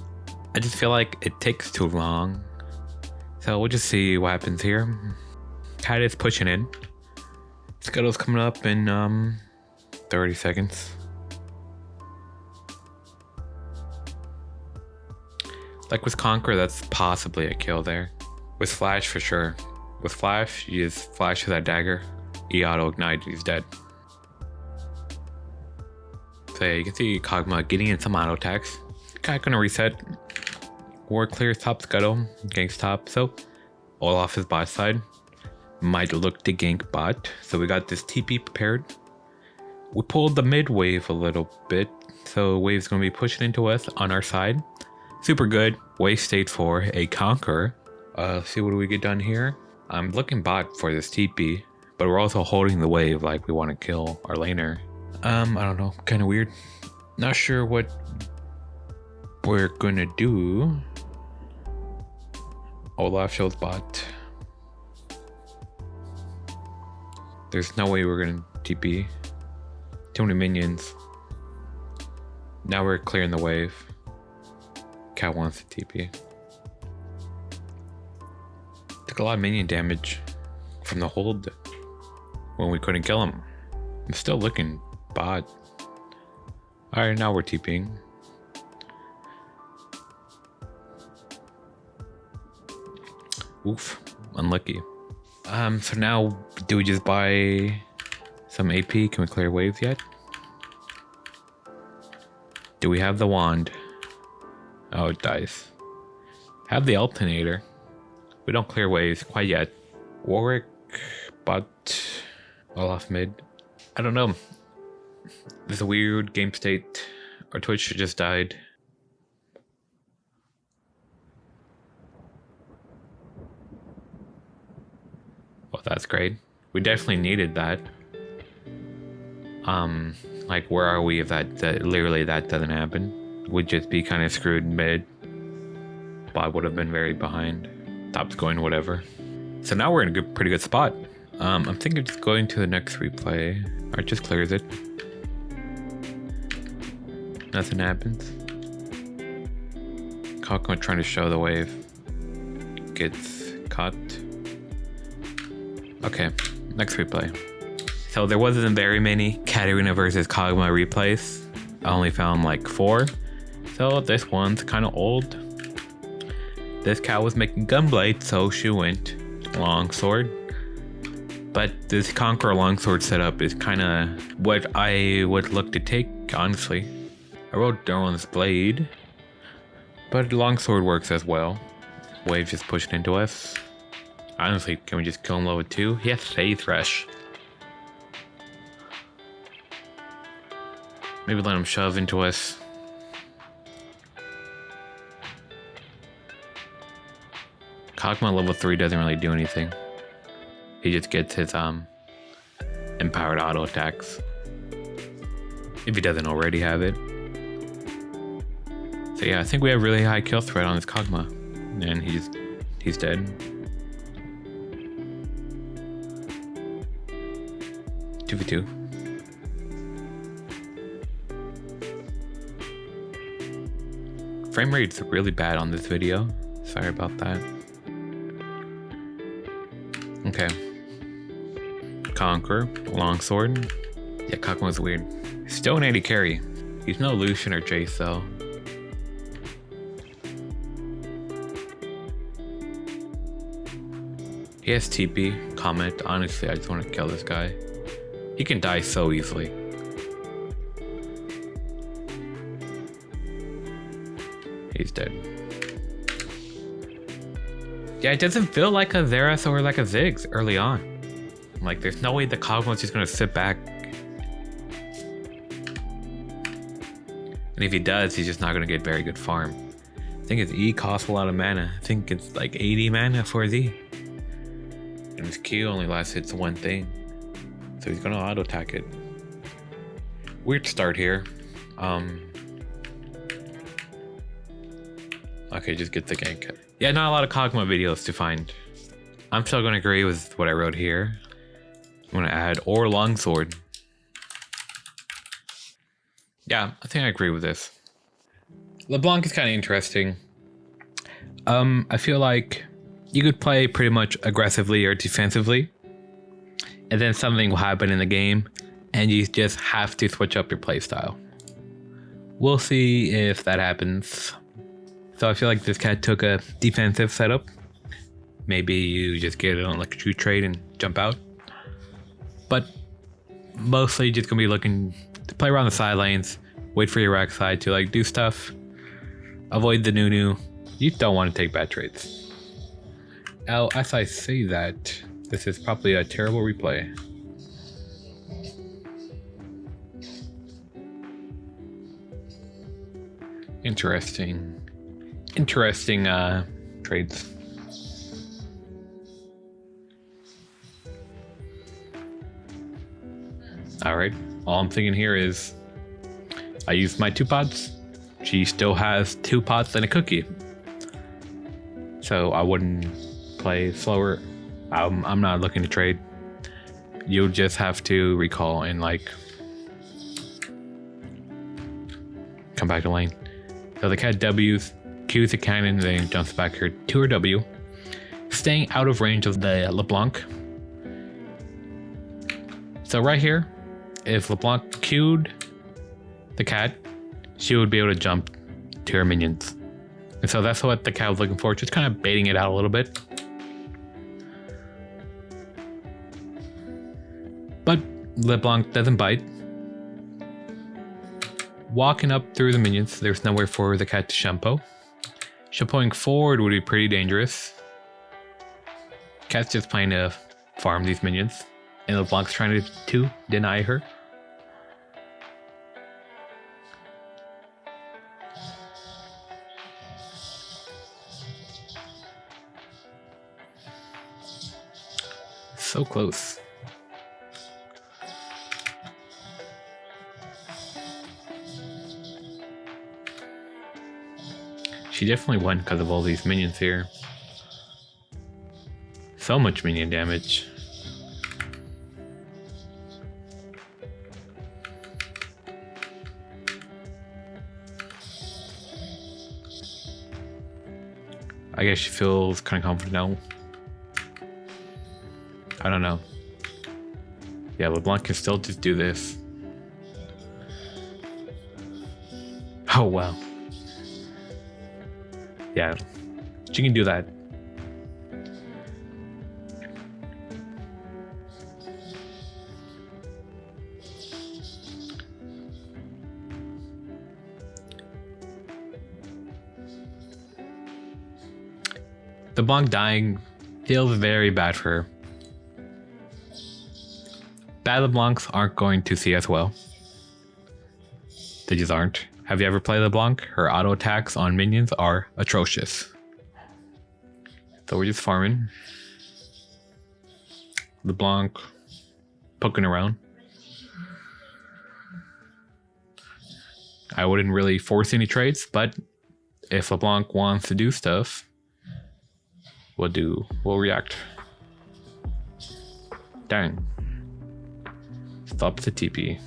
I just feel like it takes too long. So we'll just see what happens here. Kaida's pushing in. Scuttle's coming up in 30 seconds. Like with Conquer, that's possibly a kill there. With Flash, for sure. With Flash, you just flash to that dagger. He auto ignite, he's dead. So yeah, you can see Kogmaw getting in some auto attacks. Guy gonna reset. War clears top Scuttle, ganks top. So Olaf is bot side. Might look to gank bot. So we got this TP prepared. We pulled the mid wave a little bit. So wave's gonna be pushing into us on our side. Super good. Wave state for a Conquer. Let's see what do we get done here. I'm looking bot for this TP, but we're also holding the wave like we want to kill our laner. I don't know, kind of weird. Not sure what we're gonna do. Olaf shows bot. There's no way we're gonna TP. Too many minions. Now we're clearing the wave. Cat wants to TP. Took a lot of minion damage from the hold when we couldn't kill him. I'm still looking bot. Alright, now we're TPing. Oof, unlucky. So now do we just buy some AP? Can we clear waves yet? Do we have the wand? Oh, it dies. Have the alternator. We don't clear waves quite yet. Warwick, but Olaf mid. I don't know. There's a weird game state. Our Twitch just died. Oh, that's great. We definitely needed that. Like, where are we if that literally that doesn't happen? We'd just be kind of screwed mid. Bot would have been very behind. Top's going whatever. So now we're in a pretty good spot. I'm thinking of just going to the next replay. Or it just clears it. Nothing happens. Kogmaw trying to show the wave. Gets caught. Okay, next replay. So there wasn't very many Katarina versus Kogmaw replays. I only found like 4. So this one's kind of old. This cow was making gunblade, so she went longsword. But this Conqueror longsword setup is kind of what I would look to take, honestly. I wrote Darwin's blade, but longsword works as well. Wave just pushing into us. Honestly, can we just kill him level 2? He has Phase Rush. Maybe let him shove into us. Kogmaw level 3 doesn't really do anything. He just gets his empowered auto attacks. If he doesn't already have it. So yeah, I think we have really high kill threat on this Kogmaw. And he's dead. 2v2. Frame rate's really bad on this video. Sorry about that. Okay. Conqueror, longsword. Yeah, Kogmaw's weird. Still an AD carry. He's no Lucian or Jayce though. He has TP, comment. Honestly, I just want to kill this guy. He can die so easily. He's dead. Yeah, it doesn't feel like a Xerath or like a Ziggs early on. Like, there's no way the Kogmaw's just gonna sit back. And if he does, he's just not gonna get very good farm. I think his E costs a lot of mana. I think it's like 80 mana for his E. And his Q only lasts hits one thing. So he's gonna auto attack it. Weird start here. Okay, just get the gank. Yeah, not a lot of Kogmaw videos to find. I'm still gonna agree with what I wrote here. I'm gonna add or longsword. Yeah, I think I agree with this. Leblanc is kind of interesting. I feel like you could play pretty much aggressively or defensively, and then something will happen in the game, and you just have to switch up your playstyle. We'll see if that happens. So I feel like this cat took a defensive setup. Maybe you just get it on like a true trade and jump out. But mostly just gonna be looking to play around the side lanes, wait for your rack side to like do stuff, avoid the Nunu. You don't want to take bad trades. Now, as I say that, this is probably a terrible replay. Interesting trades. All right, all I'm thinking here is I used my 2 pots. She still has 2 pots and a cookie. So I wouldn't play slower. I'm not looking to trade. You'll just have to recall and like come back to lane. So the cat W's, Q's a cannon, then jumps back here to her W, staying out of range of the LeBlanc. So right here, if LeBlanc Q'd the cat, she would be able to jump to her minions. And so that's what the cat was looking for, just kind of baiting it out a little bit. But LeBlanc doesn't bite. Walking up through the minions, there's nowhere for the cat to shampoo. Shampooing forward would be pretty dangerous. Cat's just playing to farm these minions, and LeBlanc's trying to deny her. So close. She definitely won because of all these minions here. So much minion damage. I guess she feels kind of confident now. I don't know. Yeah, LeBlanc can still just do this. Oh, wow. Yeah, she can do that. Leblanc dying feels very bad for her. Bad LeBlancs aren't going to see as well. They just aren't. Have you ever played LeBlanc? Her auto attacks on minions are atrocious. So we're just farming. LeBlanc poking around. I wouldn't really force any trades, but if LeBlanc wants to do stuff, we'll react. Dang. Stop the TP.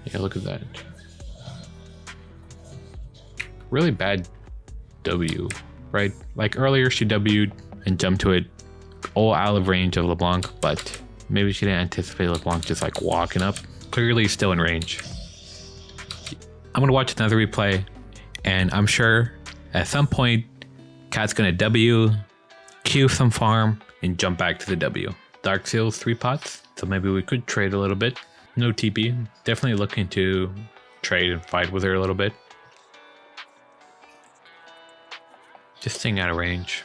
Yeah, look at that. Really bad W, right? Like earlier she W'd and jumped to it all out of range of LeBlanc, but maybe she didn't anticipate LeBlanc just like walking up. Clearly still in range. I'm gonna watch another replay and I'm sure at some point Cat's gonna W, Q some farm, and jump back to the W. Dark Seal's 3 pots, so maybe we could trade a little bit. No TP. Definitely looking to trade and fight with her a little bit. Just staying out of range.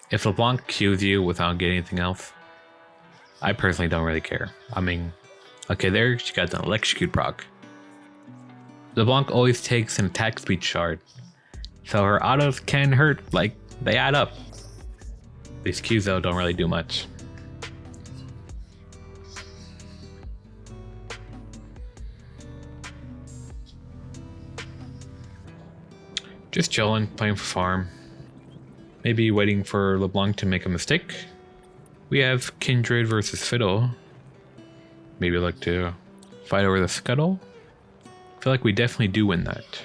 If LeBlanc Qs you without getting anything else, I personally don't really care. I mean, okay, there she got the electrocute proc. LeBlanc always takes an attack speed shard, so her autos can hurt, like, they add up. These Qs though don't really do much. Just chilling, playing for farm. Maybe waiting for LeBlanc to make a mistake. We have Kindred versus Fiddle. Maybe like to fight over the Scuttle. I feel like we definitely do win that.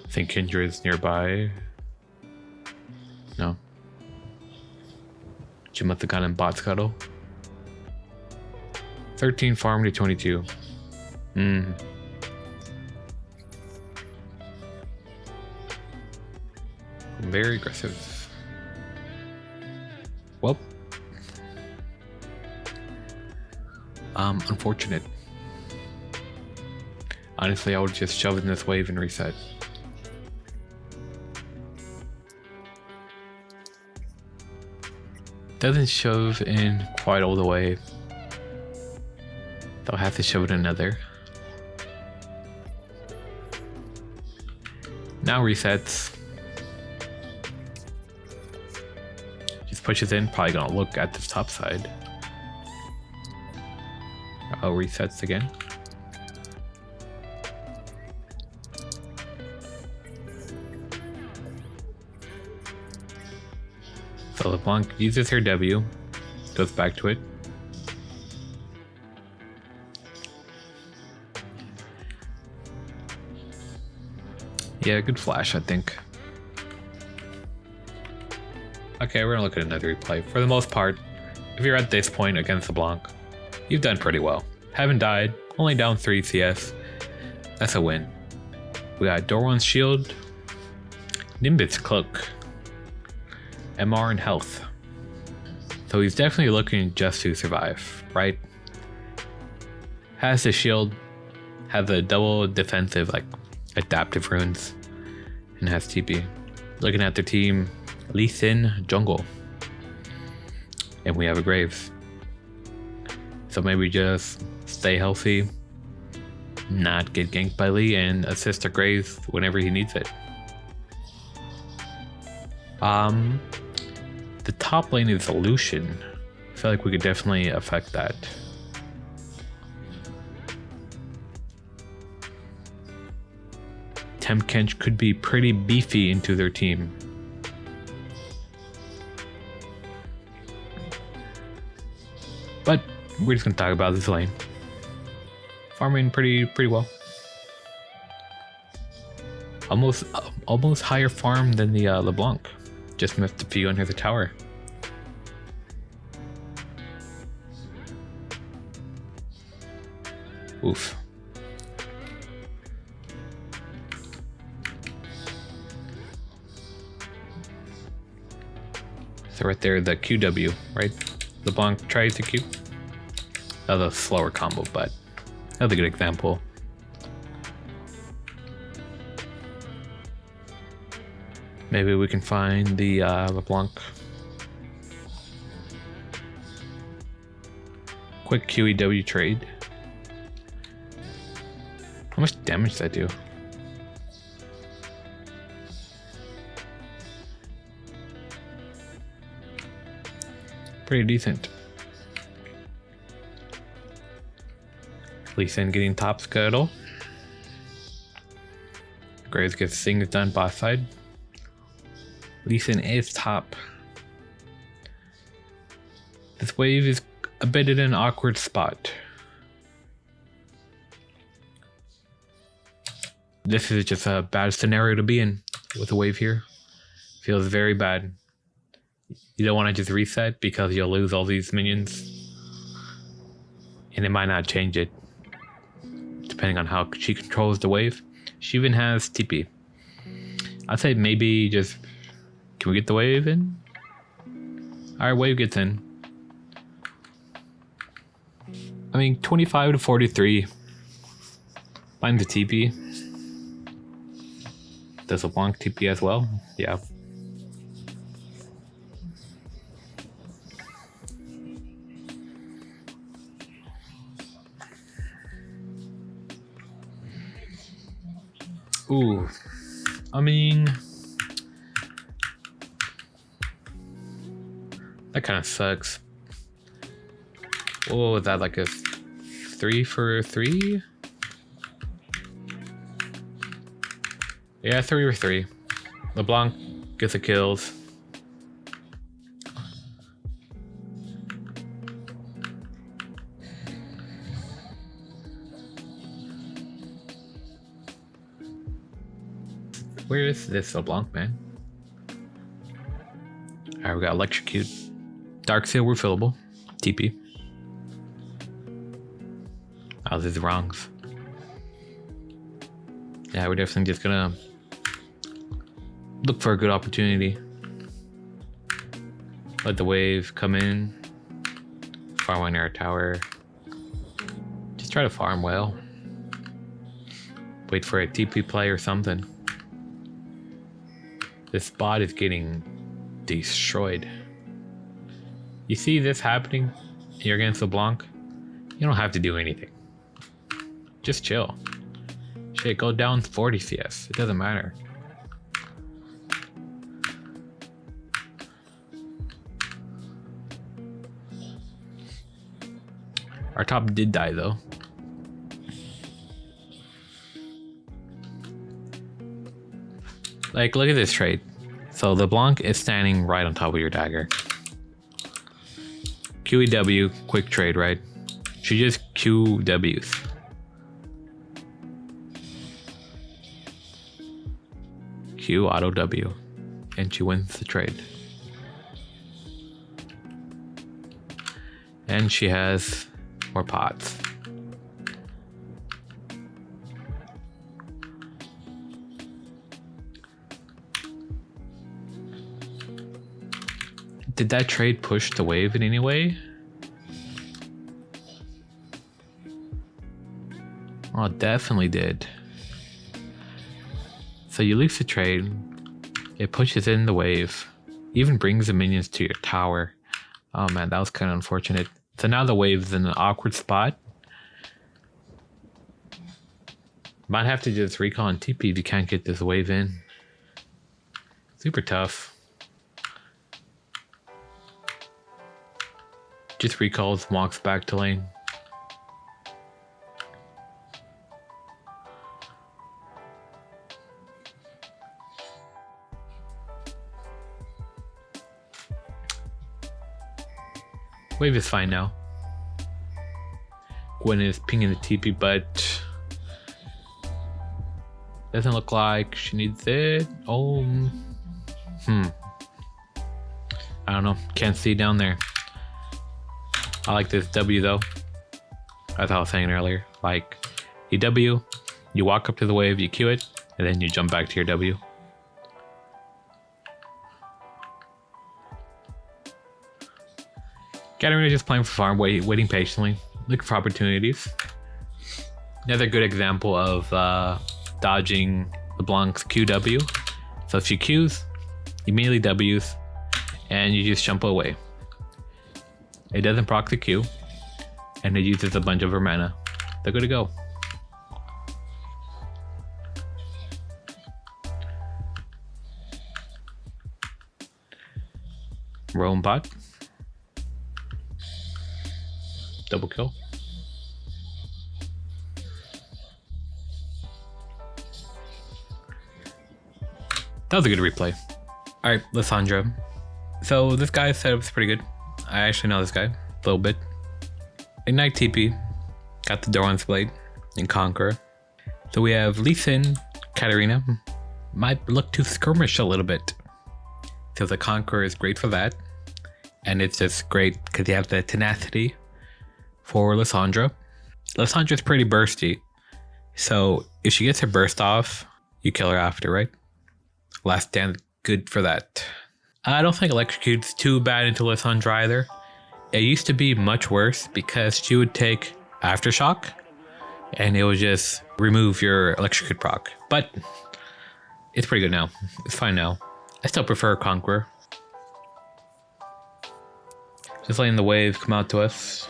I think Kindred's nearby. No. She must have gotten bot Scuttle. 13 farm to 22. Very aggressive. Well. Unfortunate. Honestly, I would just shove in this wave and reset. Doesn't shove in quite all the way. I'll have to shove it another. Now resets. Just pushes in, probably gonna look at the top side. Oh, resets again. So LeBlanc uses her W, goes back to it. Yeah, good flash, I think. Okay, we're gonna look at another replay. For the most part, if you're at this point against LeBlanc, you've done pretty well. Haven't died, only down 3 CS. That's a win. We got Dorwan's Shield, Nimbus Cloak, MR and Health. So he's definitely looking just to survive, right? Has the shield, has the double defensive, like, adaptive runes, and has TP. Looking at their team, Lee Sin jungle, and we have a Graves. So maybe just stay healthy, not get ganked by Lee, and assist our Graves whenever he needs it. The top lane is Lucian. I feel like we could definitely affect that. Kench could be pretty beefy into their team. But we're just gonna talk about this lane. Farming pretty well. Almost higher farm than the LeBlanc. Just missed a few under the tower. Oof. So right there, the QW, right? LeBlanc tried to Q. That was a slower combo, but that was a good example. Maybe we can find the LeBlanc. Quick QEW trade. How much damage does that do? Pretty decent. Lucian getting top scuttle. Graves gets things done bot side. Lucian is top. This wave is a bit in an awkward spot. This is just a bad scenario to be in with a wave here. Feels very bad. You don't want to just reset because you'll lose all these minions. And it might not change it. Depending on how she controls the wave. She even has TP. I'd say maybe just... Can we get the wave in? Alright, wave gets in. I mean, 25 to 43. Find the TP. Does LeBlanc TP as well? Yeah. Ooh. I mean... That kind of sucks. Oh, is that like a 3 for 3? Yeah, 3 for 3. LeBlanc gets the kills. Where is this LeBlanc, man? Alright, we got Electrocute. Dark Seal refillable. TP. Oh, these wrongs. Yeah, we're definitely just gonna look for a good opportunity. Let the wave come in. Farm one near our tower. Just try to farm well. Wait for a TP play or something. This bot is getting destroyed. You see this happening? You're against LeBlanc. You don't have to do anything. Just chill. Shit, go down 40 CS. It doesn't matter. Our top did die though. Like, look at this trade. So LeBlanc is standing right on top of your dagger. QEW, quick trade, right? She just QWs. Q auto W. And she wins the trade. And she has more pots. Did that trade push the wave in any way? Oh, it definitely did. So you lose the trade. It pushes in the wave. Even brings the minions to your tower. Oh man, that was kind of unfortunate. So now the wave's in an awkward spot. Might have to just recall and TP if you can't get this wave in. Super tough. Just recalls, walks back to lane. Wave is fine now. Gwen is pinging the TP, but doesn't look like she needs it. Oh, I don't know. Can't see down there. I like this W though, as I was saying earlier. Like, you W, you walk up to the wave, you Q it, and then you jump back to your W. Katarina just playing for farm, waiting patiently, looking for opportunities. Another good example of dodging LeBlanc's QW. So if she Qs, you immediately Ws, and you just jump away. It doesn't proc the Q, and it uses a bunch of her mana. They're good to go. Roam bot. Double kill. That was a good replay. Alright, Lissandra. So this guy's setup's pretty good. I actually know this guy a little bit. Ignite TP. Got the Doran's Blade and Conqueror. So we have Lucian, Katarina. Might look to skirmish a little bit. So the Conqueror is great for that. And it's just great because you have the tenacity for Lissandra. Lissandra's pretty bursty. So if she gets her burst off, you kill her after, right? Last stand, good for that. I don't think Electrocute's too bad into Lissandra either. It used to be much worse because she would take Aftershock and it would just remove your Electrocute proc. But it's pretty good now. It's fine now. I still prefer Conqueror. Just letting the wave come out to us.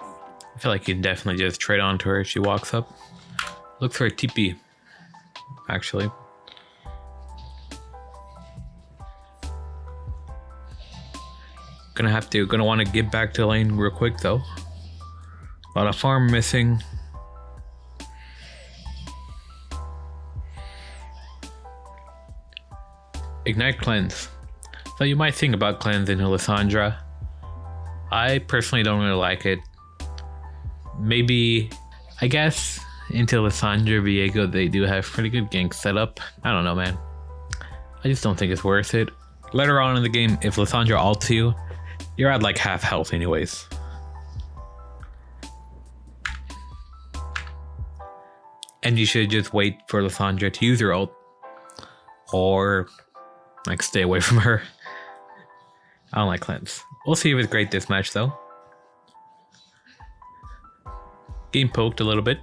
I feel like you can definitely just trade onto her if she walks up. Look for a TP, actually. Gonna want to get back to the lane real quick though. A lot of farm missing. Ignite Cleanse. So you might think about cleansing Lissandra. I personally don't really like it. Maybe, I guess, into Lissandra Viego they do have pretty good gank setup. I don't know, man. I just don't think it's worth it. Later on in the game, if Lissandra ults you, you're at like half health anyways. And you should just wait for Lissandra to use her ult. Or like stay away from her. I don't like cleanse. We'll see if it's great this match though. Getting poked a little bit.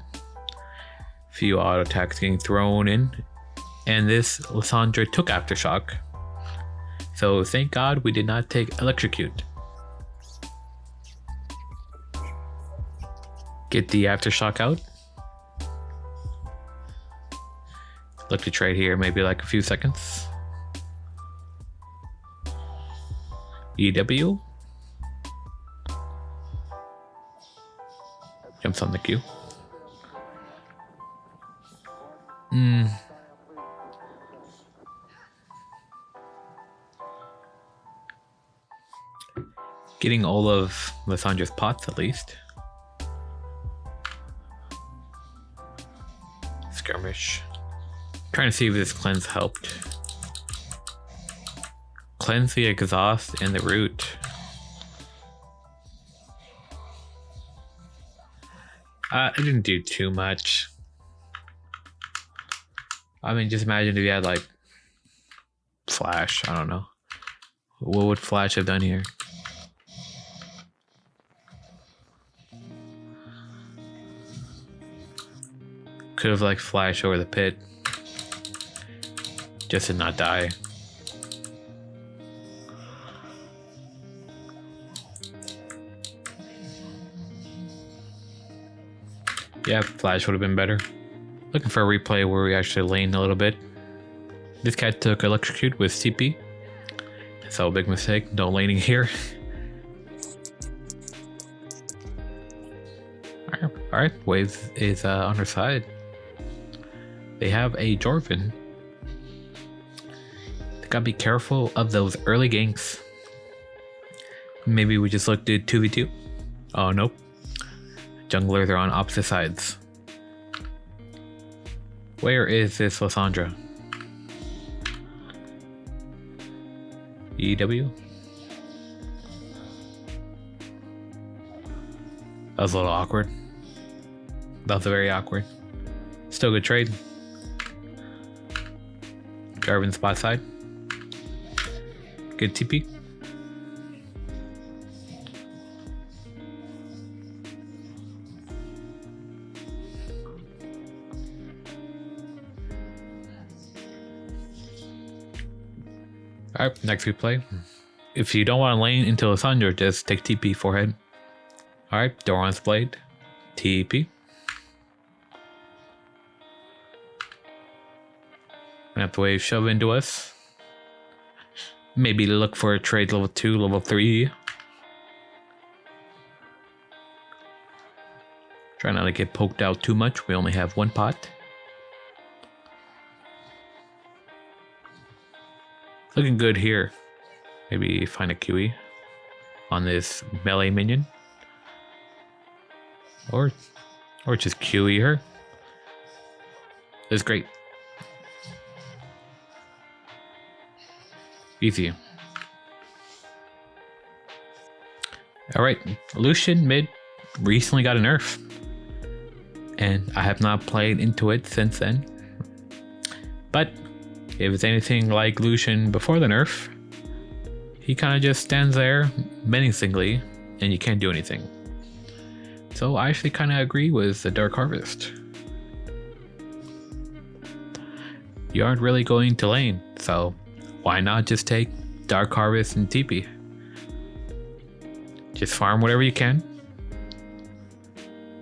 Few auto attacks getting thrown in. And this Lissandra took Aftershock. So thank God we did not take Electrocute. Get the Aftershock out. Look to trade here, maybe like a few seconds. EW. Jumps on the Q. Getting all of Lissandra's pots at least. Skirmish. Trying to see if this cleanse helped. Cleanse the exhaust and the root. It didn't do too much. I mean, just imagine if you had like Flash. I don't know. What would Flash have done here? Could have like Flash over the pit. Just to not die. Yeah, Flash would have been better. Looking for a replay where we actually lane a little bit. This cat took Electrocute with CP. So big mistake, no laning here. Alright, Wave is on her side. They have a Jorvin. They gotta be careful of those early ganks. Maybe we just looked at 2v2. Oh, nope. Junglers are on opposite sides. Where is this Lissandra? EW? That was a little awkward. That was very awkward. Still good trade. Jarvan's bot side. Good TP. Alright, next we play. If you don't want to lane into Lissandra, just take TP forehead. Alright, Doran's Blade. TP. Gonna have to wave shove into us. Maybe look for a trade level 2, level 3. Try not to get poked out too much. We only have one pot. Looking good here. Maybe find a QE on this melee minion. Or just QE her. That's great. Easy. Alright, Lucian mid recently got a nerf. And I have not played into it since then. But if it's anything like Lucian before the nerf, he kind of just stands there menacingly and you can't do anything. So I actually kind of agree with the Dark Harvest. You aren't really going to lane, so why not just take Dark Harvest and TP? Just farm whatever you can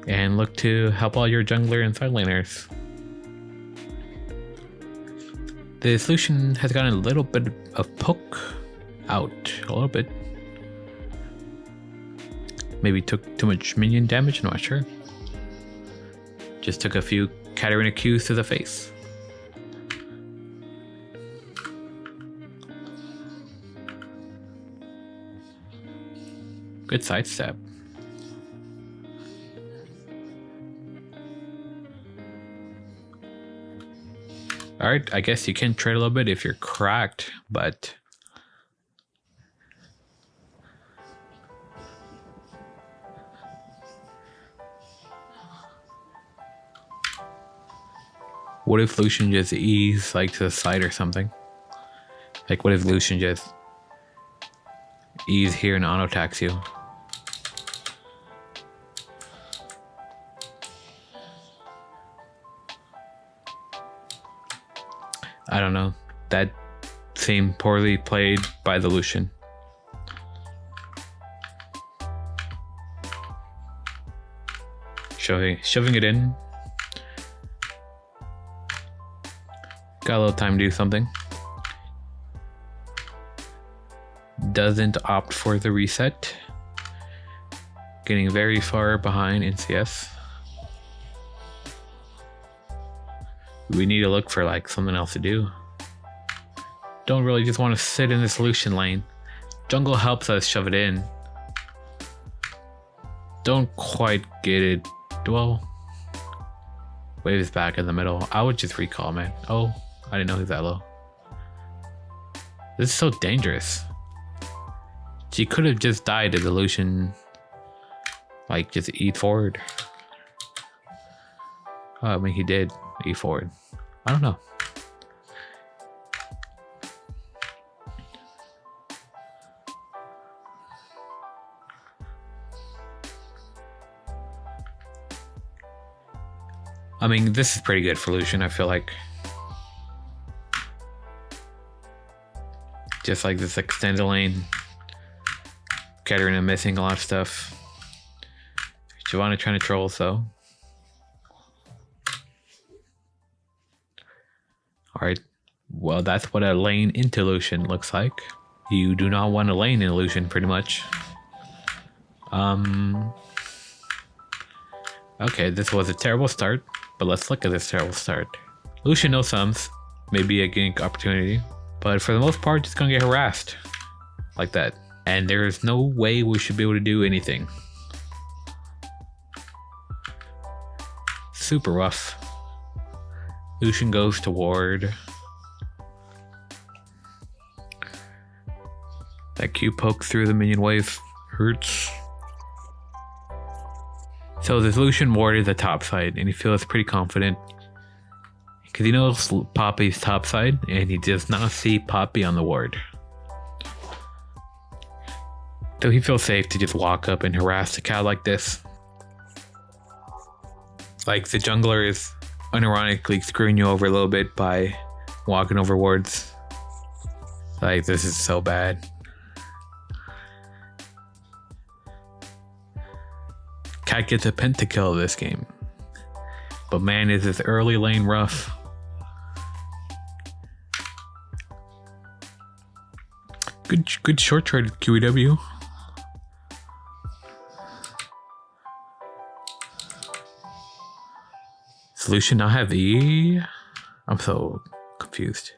and look to help all your jungler and side laners. The Lucian has gotten a little bit of poke out, a little bit. Maybe took too much minion damage, I'm not sure. Just took a few Katarina Qs to the face. Good sidestep. Alright, I guess you can trade a little bit if you're cracked, but what if Lucian just ease like to the side or something? Like what if Lucian just ease here and auto attacks you? I don't know. That seemed poorly played by the Lucian. Shoving it in. Got a little time to do something. Doesn't opt for the reset. Getting very far behind in CS. We need to look for like something else to do. Don't really just want to sit in this Lucian lane. Jungle helps us shove it in. Don't quite get it. Well, wave is back in the middle. I would just recall, man. Oh, I didn't know he was that low. This is so dangerous. She could have just died to the Lucian, like just eat forward. Oh, I mean, he did eat forward. I don't know. I mean, this is pretty good for Lucian, I feel like. Just like this extended lane. Katarina missing a lot of stuff. Giovanna trying to troll, so. Alright, well that's what a lane into Lucian looks like. You do not want a lane in Lucian, pretty much. Okay, this was a terrible start, but let's look at this terrible start. Lucian no sums, maybe a gank opportunity, but for the most part, just gonna get harassed. Like that. And there is no way we should be able to do anything. Super rough. Lucian goes to ward. That Q poke through the minion wave hurts. So this Lucian warded the top side, and he feels pretty confident because he knows Poppy's top side, and he does not see Poppy on the ward. So he feels safe to just walk up and harass the cat like this. Like the jungler is unironically screwing you over a little bit by walking over wards. Like, this is so bad. Cat gets a pentakill this game. But man, is this early lane rough. Good short trade QEW. Solution not have E? I'm so confused.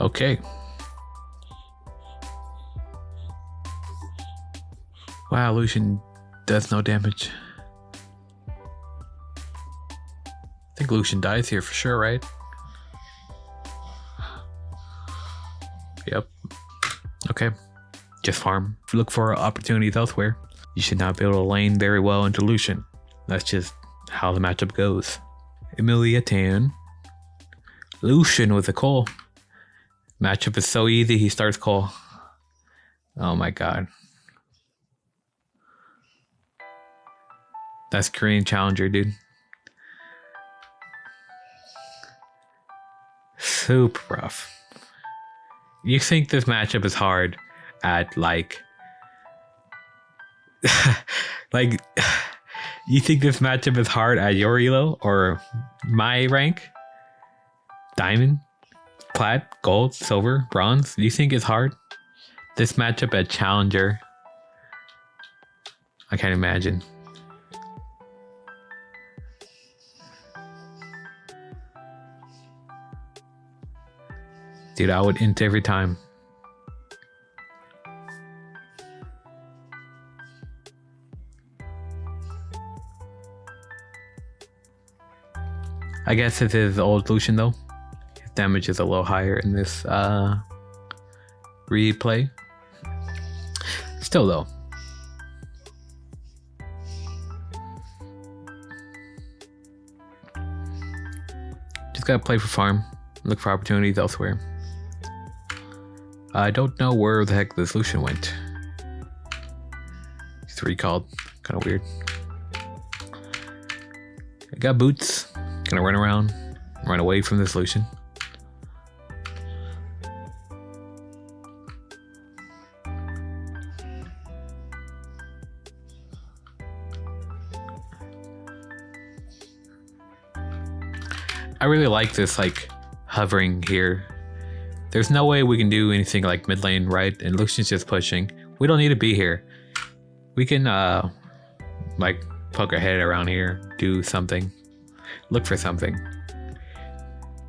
Okay. Wow, Lucian does no damage. I think Lucian dies here for sure, right? Yep. Okay. Just farm. Look for opportunities elsewhere. You should not be able to lane very well into Lucian. That's just how the matchup goes. Emilia Tan. Lucian with a Cole. Matchup is so easy, he starts Cole. Oh my god. That's Korean Challenger, dude. Super rough. You think this matchup is hard at like... like... You think this matchup is hard at your elo or my rank? Diamond? Plat? Gold? Silver? Bronze? Do you think it's hard? This matchup at Challenger? I can't imagine. Dude, I would int every time. I guess this is old Lucian though. His damage is a little higher in this replay. Still though. Just gotta play for farm. Look for opportunities elsewhere. I don't know where the heck this Lucian went. He's recalled. Kind of weird. I got boots. Gonna run around, run away from this Lucian. I really like this like hovering here. There's no way we can do anything like mid lane, right? And Lucian's just pushing. We don't need to be here. We can like poke our head around here, do something. Look for something.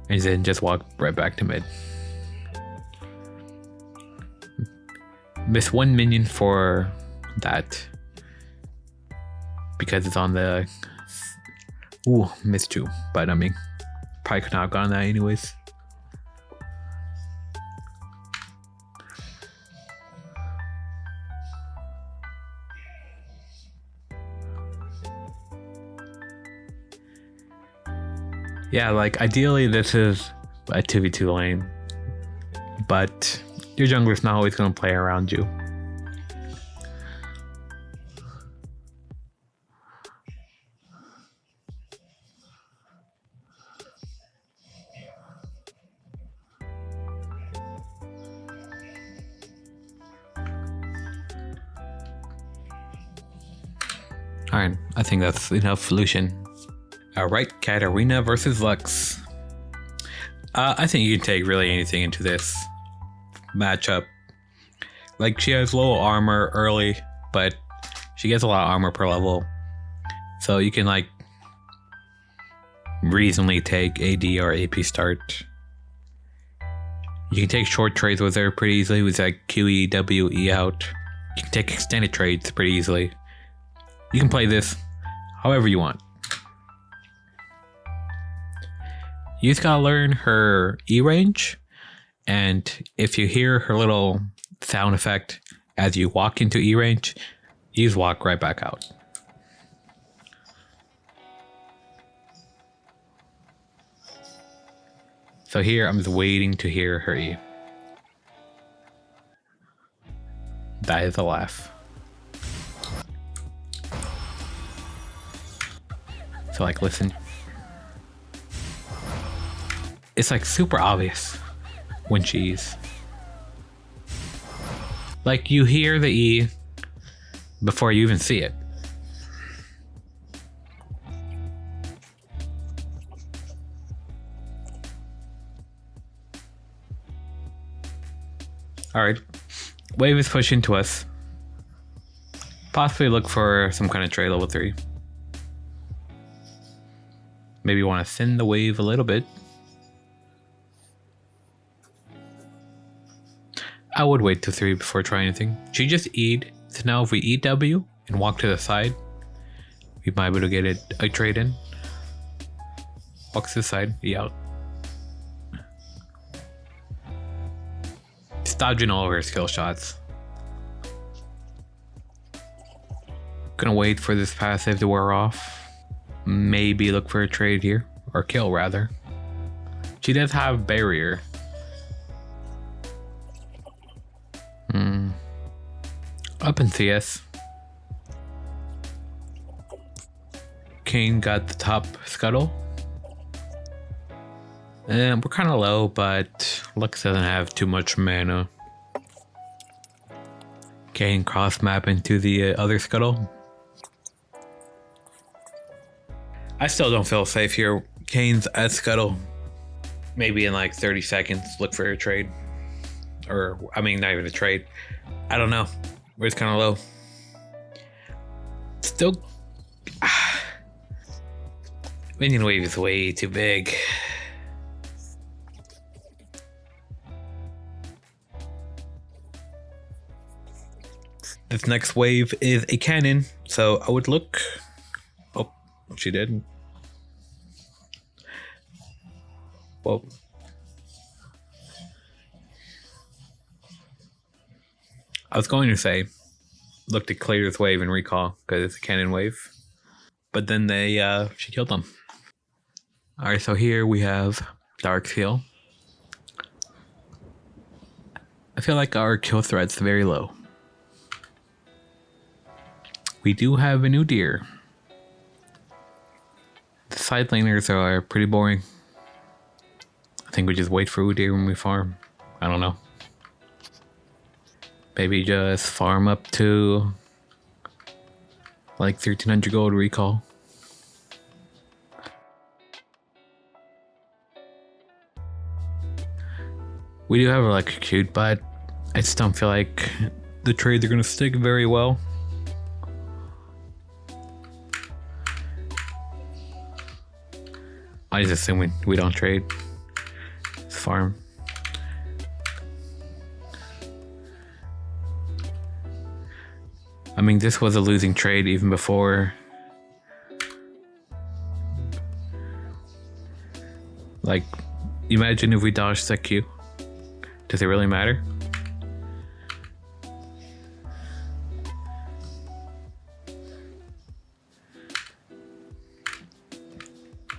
And then just walk right back to mid. Miss one minion for that. Because it's on the... Ooh, missed two. But I mean, probably could not have gotten that anyways. Yeah, like ideally this is a 2v2 lane, but your jungler's not always going to play around you. Alright, I think that's enough Lucian. Alright, Katarina versus Lux. I think you can take really anything into this matchup. Like, she has low armor early, but she gets a lot of armor per level. So you can, like, reasonably take AD or AP start. You can take short trades with her pretty easily with, like, QE, W, E out. You can take extended trades pretty easily. You can play this however you want. You just gotta learn her E range, and if you hear her little sound effect as you walk into E range, You just walk right back out. So here I'm just waiting to hear her E. That is a laugh. So like, listen. It's like super obvious when she's like, you hear the E before you even see it. Alright. Wave is pushing to us. Possibly look for some kind of trade level 3. Maybe want to thin the wave a little bit. I would wait to 3 before trying anything. She just E'd. So now if we eat W and walk to the side, we might be able to get a trade in. Walks to the side, E out. Just dodging all of her skill shots. Gonna wait for this passive to wear off. Maybe look for a trade here. Or kill, rather. She does have barrier. Up in CS. Kayn got the top scuttle. And we're kind of low, but Lux doesn't have too much mana. Kayn cross map into the other scuttle. I still don't feel safe here. Kayn's at scuttle. Maybe in like 30 seconds, look for a trade. Or, I mean, not even a trade. I don't know. We're just kind of low. Still. Minion wave is way too big. This next wave is a cannon, so I would look. Oh, she did. Whoa. I was going to say, look to clear this wave and recall because it's a cannon wave, but then she killed them. All right, so here we have Dark Seal. I feel like our kill threat's very low. We do have a new deer. The side laners are pretty boring. I think we just wait for Udyr when we farm. I don't know. Maybe just farm up to like 1300 gold recall. We do have electrocute, but I just don't feel like the trades are gonna stick very well. I just assume we don't trade. It's farm. I mean, this was a losing trade even before. Like, imagine if we dodged that Q. Does it really matter?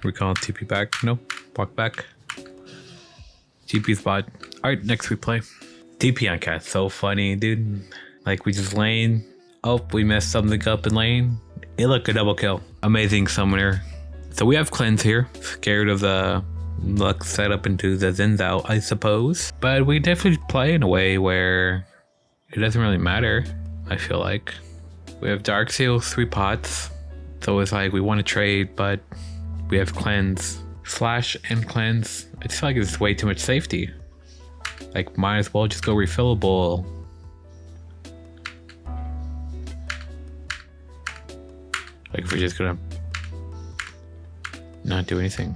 Recall TP back. No, walk back. TP spot. Alright, next we play. TP on cat. So funny, dude. Like, we just lane. Oh, we messed something up in lane. It looked a double kill. Amazing summoner. So we have cleanse here. Scared of the luck setup into the Zen's out, I suppose. But we definitely play in a way where it doesn't really matter, I feel like. We have Dark Seal, 3 pots. So it's like we want to trade, but we have cleanse. Flash and cleanse. I just feel like it's way too much safety. Like, might as well just go refillable. Like, if we're just gonna not do anything.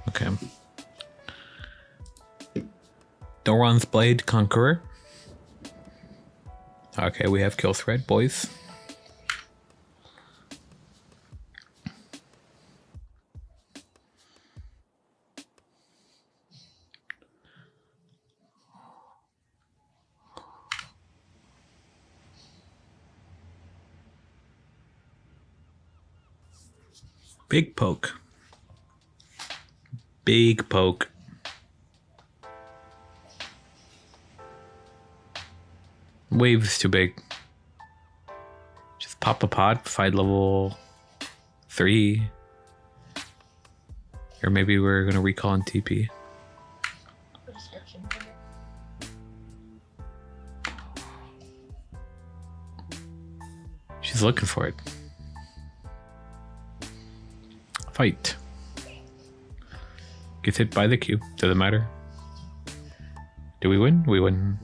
Okay. Doran's Blade Conqueror. Okay, we have kill thread, boys. Big poke. Big poke. Wave is too big. Just pop a pod, fight level 3. Or maybe we're gonna recall and TP. Description. She's looking for it. Fight. Gets hit by the Q. Doesn't matter. Do we win? We win.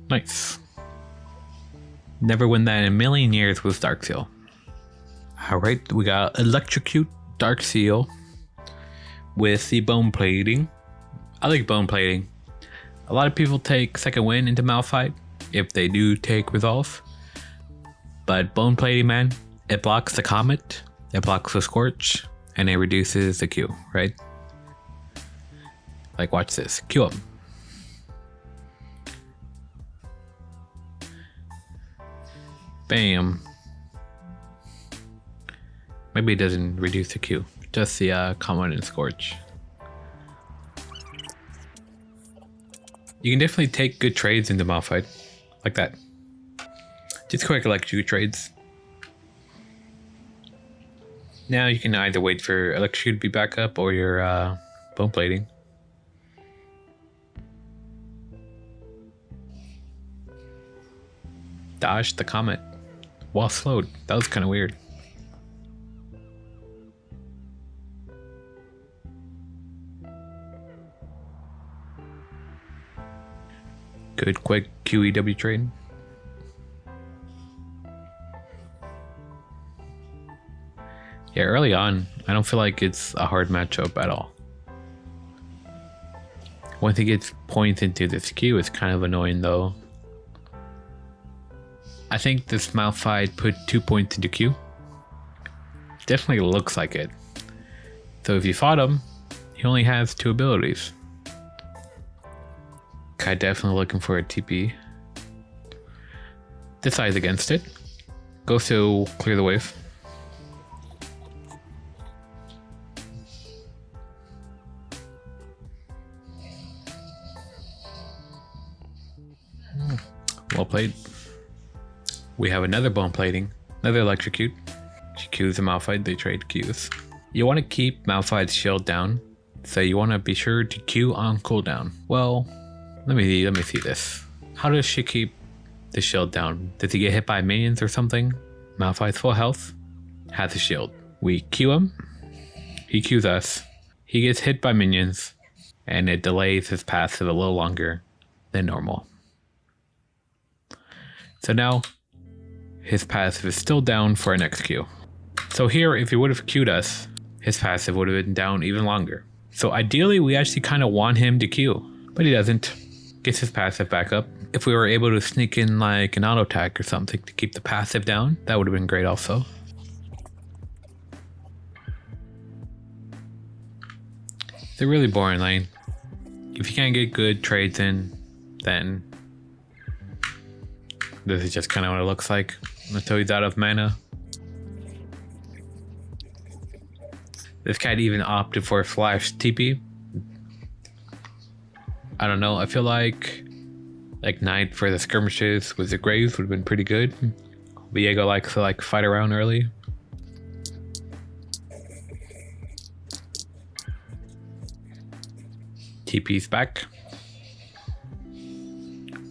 Nice. Never win that in a million years with Dark Seal. Alright, we got Electrocute Dark Seal with the Bone Plating. I like Bone Plating. A lot of people take second wind into Malphite if they do take Resolve. But Bone Plating, man, it blocks the Comet, it blocks the Scorch, and it reduces the Q, right? Like, watch this. Q up. Bam. Maybe it doesn't reduce the Q, just the Comet and Scorch. You can definitely take good trades into Malphite, like that. Just quick electrocute trades. Now you can either wait for electrocute to be back up or your bone plating. Dodge the Comet while slowed. That was kind of weird. Good quick QEW trade. Yeah, early on, I don't feel like it's a hard matchup at all. Once it gets points into this Q, it's kind of annoying though. I think this Malphite put 2 points into Q. Definitely looks like it. So if you fought him, he only has 2 abilities. Kai definitely looking for a TP. Decides against it. Goes to clear the wave. Well played. We have another bone plating, another electrocute. She Qs the Malphite, they trade Qs. You want to keep Malphite's shield down, so you want to be sure to Q on cooldown. Well, let me see this. How does she keep the shield down? Does he get hit by minions or something? Malphite's full health, has a shield. We Q him, he Qs us, he gets hit by minions, and it delays his passive a little longer than normal. So now, his passive is still down for our next Q. So here, if he would have Q'd us, his passive would have been down even longer. So ideally, we actually kind of want him to Q, but he doesn't. Gets his passive back up. If we were able to sneak in like an auto attack or something to keep the passive down, that would have been great also. It's a really boring lane. If you can't get good trades in, then this is just kind of what it looks like until he's out of mana. This cat even opted for a flash TP. I don't know, I feel like Knight for the skirmishes with the Graves would have been pretty good. Viego likes to fight around early. TP's back.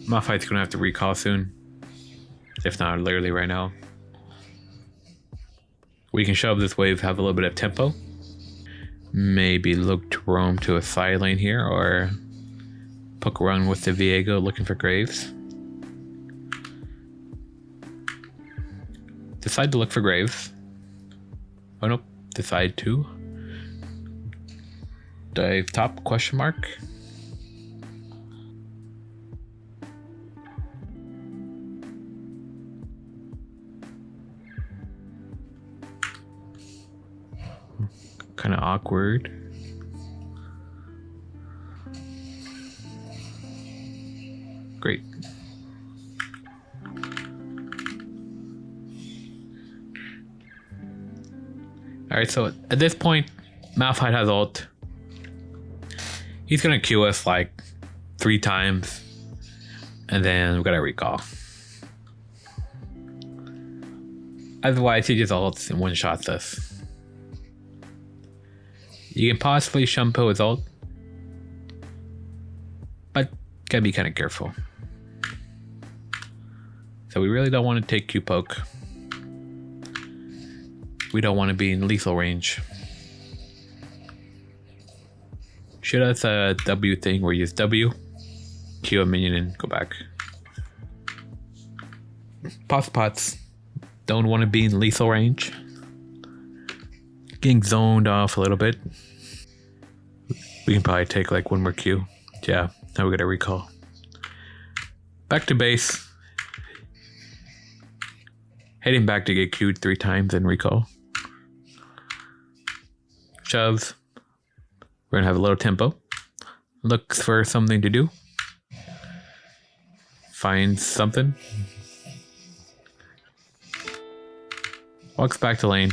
Malphite's gonna have to recall soon. If not, literally right now. We can shove this wave, have a little bit of tempo. Maybe look to roam to a side lane here, or poke around with the Viego looking for Graves. Decide to look for Graves. Oh nope, decide to dive top question mark. Kind of awkward. Great. Alright, so at this point, Malphite has ult. He's gonna Q us like 3 times. And then we gotta recall. Otherwise, he just ults and one-shots us. You can possibly Shumpo his ult. But gotta be kind of careful. So we really don't want to take Q-Poke. We don't want to be in lethal range. Should us a W thing where you use W, Q a minion and go back. Pots don't want to be in lethal range. Getting zoned off a little bit. We can probably take like 1 more Q. Yeah, now we gotta recall. Back to base. Heading back to get Q'd 3 times and recall. Shove. We're gonna have a little tempo. Looks for something to do. Finds something. Walks back to lane.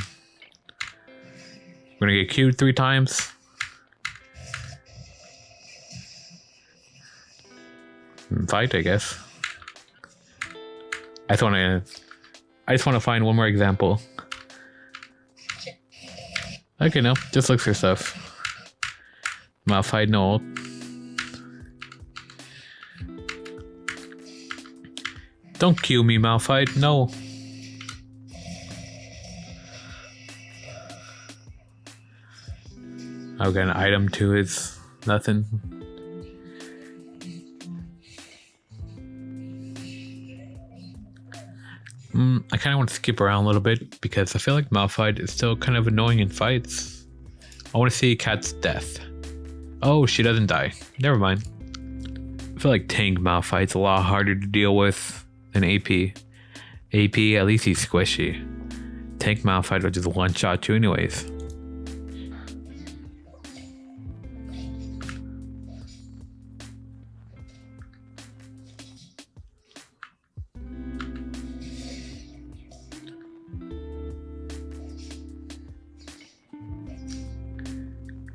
We're gonna get Q'd 3 times. Fight, I guess. I just want to find one more example. Okay, no, just looks for stuff. Malphite, no ult. Don't Q me, Malphite, no. I'll get an item to his nothing. I kind of want to skip around a little bit because I feel like Malphite is still kind of annoying in fights. I want to see Cat's death. Oh, she doesn't die. Never mind. I feel like tank Malphite's a lot harder to deal with than AP. AP, at least he's squishy. Tank Malphite will just one-shot you anyways.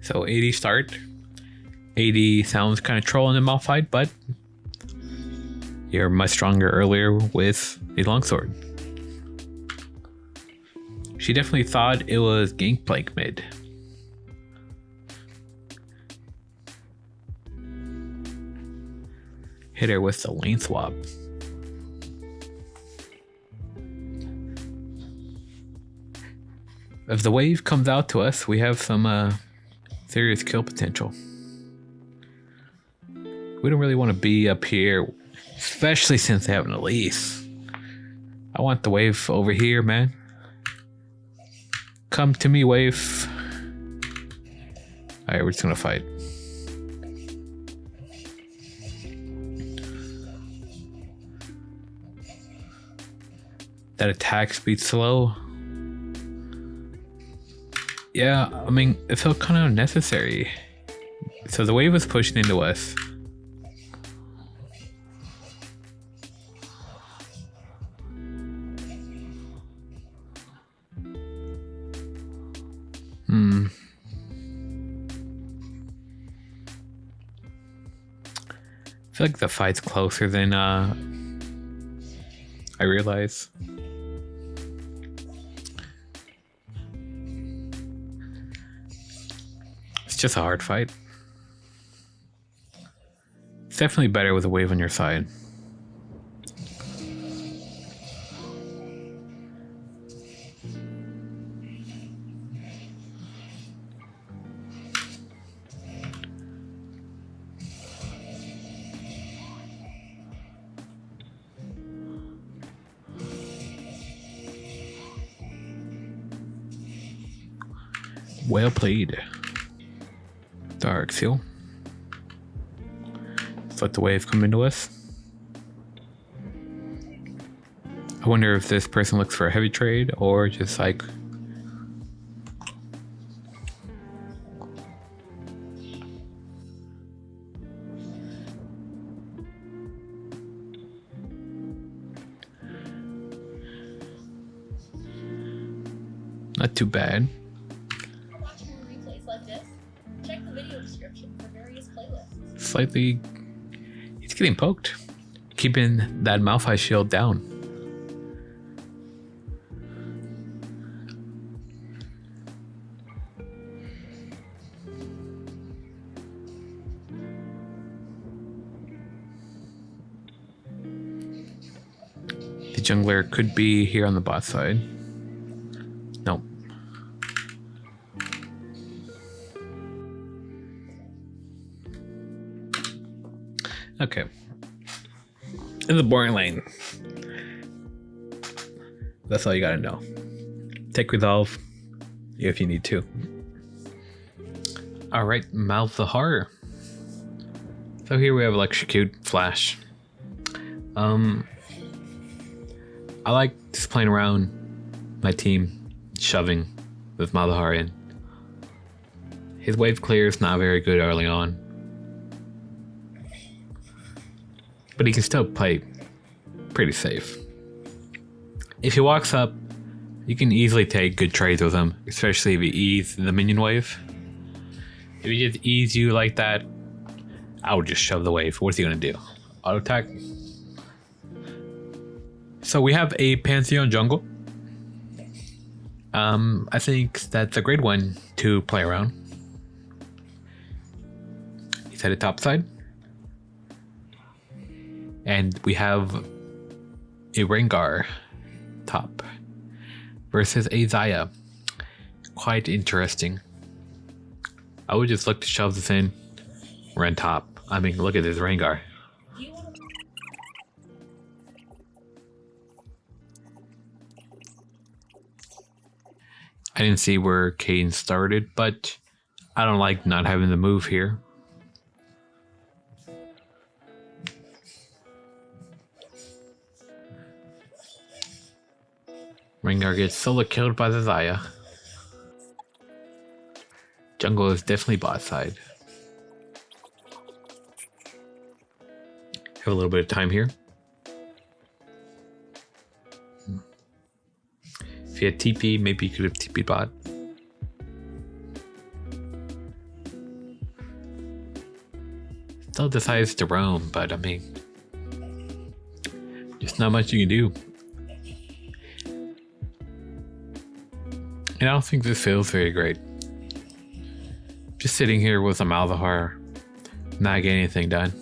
So 80 start. 80 sounds kind of trolling in Malphite, but you're much stronger earlier with a longsword. She definitely thought it was Gangplank mid. Hit her with the lane swap. If the wave comes out to us, we have some serious kill potential. We don't really want to be up here, especially since they have an Elise. I want the wave over here, man. Come to me, wave. Alright, we're just gonna fight. That attack speed slow. Yeah, I mean, it felt kind of unnecessary. So the wave was pushing into us. I feel like the fight's closer than I realize. It's just a hard fight. It's definitely better with a wave on your side. Well played. Dark Seal. Let's let the wave come into us. I wonder if this person looks for a heavy trade or just like... Not too bad. video description for various playlists. Slightly, he's getting poked, keeping that Malphite shield down. The jungler could be here on the bot side. Nope. Okay. In the boring lane. That's all you gotta know. Take resolve if you need to. Alright, Malzahar. So here we have electrocute, flash. I like just playing around my team, shoving with Malzahar in. His wave clear is not very good early on, but he can still play pretty safe. If he walks up, you can easily take good trades with him, especially if he ease the minion wave. If he just ease you like that, I would just shove the wave. What's he gonna do? Auto attack? So we have a Pantheon jungle. I think that's a great one to play around. He's at the top side. And we have a Rengar top versus a Xayah. Quite interesting. I would just look to shove this in. We're on top. I mean, look at this Rengar. I didn't see where Kane started, but I don't like not having the move here. Rengar gets solo killed by the Xayah. Jungle is definitely bot side. Have a little bit of time here. If you had TP, maybe you could have TP bot. Still decides to roam, but I mean, just not much you can do. And I don't think this feels very great. Just sitting here with a Malzahar, not getting anything done.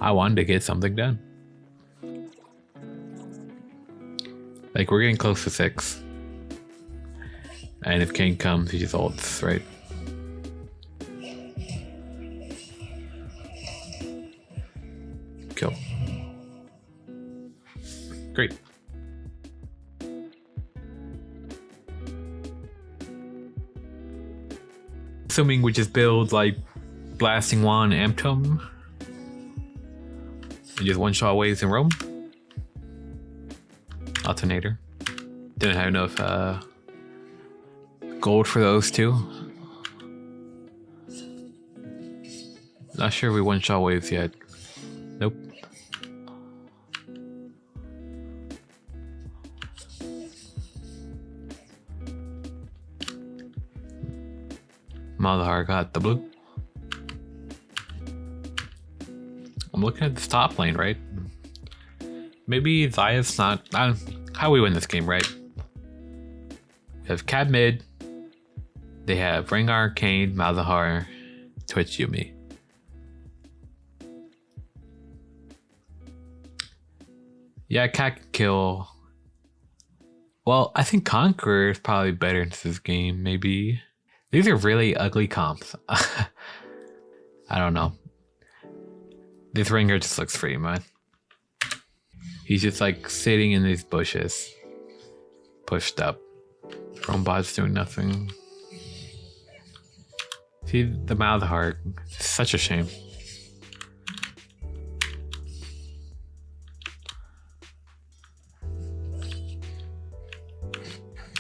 I wanted to get something done. Like, we're getting close to 6. And if Kane comes, he just ults, right? Kill. Great. Assuming we just build like Blasting Wand and Amptum. And just one-shot waves in Rome. Alternator. Didn't have enough gold for those two. Not sure we one-shot waves yet. Nope. Malzahar got the blue. I'm looking at this top lane, right? Maybe Xayah's not... how we win this game, right? We have Cad mid. They have Rengar, Kane, Malzahar, Twitch, Yuumi. Yeah, Cat can kill. Well, I think Conqueror is probably better in this game, maybe. These are really ugly comps. I don't know. This Rengar just looks free, man. He's just like sitting in these bushes. Pushed up. Rombot's doing nothing. See, the Malzahar. Such a shame.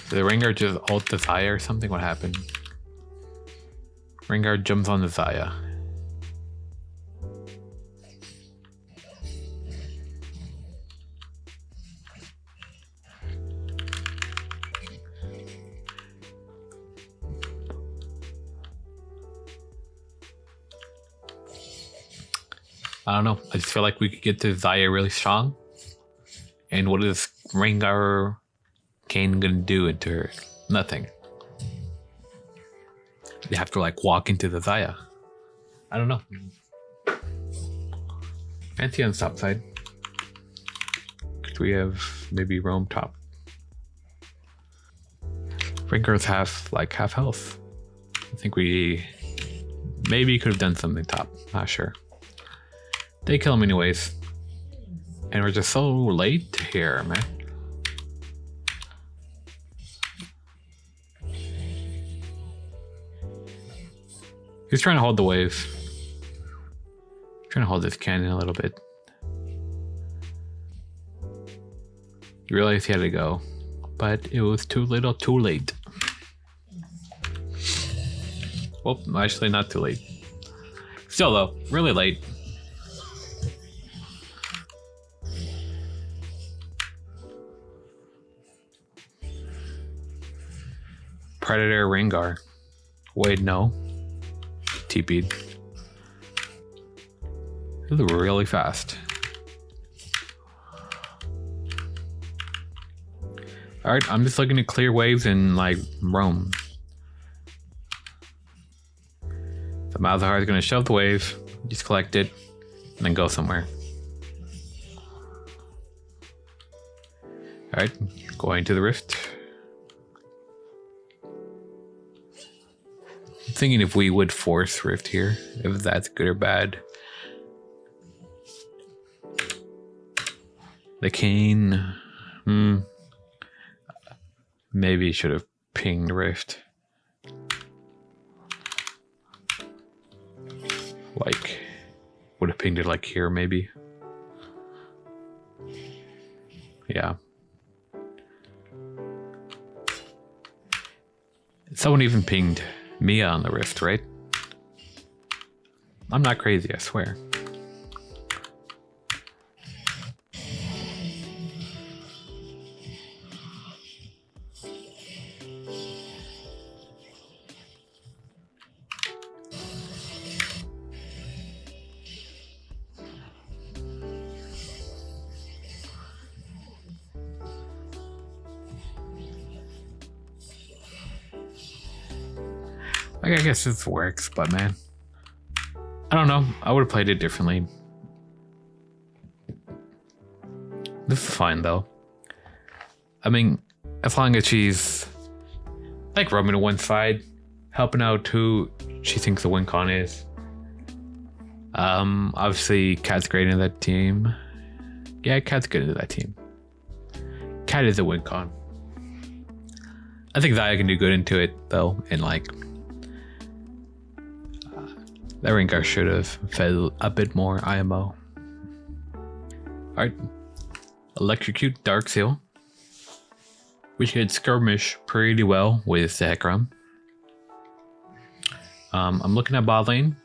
Did the Rengar just ult the Xayah or something? What happened? Rengar jumps on the Xayah. I don't know. I just feel like we could get to Xayah really strong. And what is Rengar Kayn gonna do into her? Nothing. They have to like walk into the Xayah. I don't know. Pantheon's top side. Could we have maybe roam top? Rengar's half health. I think we maybe could have done something top. Not sure. They kill him anyways. And we're just so late here, man. He's trying to hold the wave. Trying to hold this cannon a little bit. You realize he had to go, but it was too little, too late. Well, actually not too late. Still though, really late. Predator Rengar. Wait, no. TP'd. This is really fast. Alright, I'm just looking to clear waves and like roam. The Malzahar is going to shove the wave, just collect it, and then go somewhere. Alright, going to the rift. I'm thinking if we would force rift here, if that's good or bad. The Kayn, maybe should have pinged rift. Like, would have pinged it like here, maybe. Yeah. Someone even pinged Mia on the rift, right? I'm not crazy, I swear. Like, I guess this works, but man, I don't know. I would have played it differently. This is fine though. I mean, as long as she's like roaming to one side, helping out who she thinks the win con is. Obviously, Cat's great in that team. Yeah, Cat's good in that team. Cat is a win con. I think Xayah can do good into it though, and like. That Rengar should have fed a bit more IMO. Alright. Electrocute Dark Seal. We should skirmish pretty well with Zekrom. I'm looking at bot lane.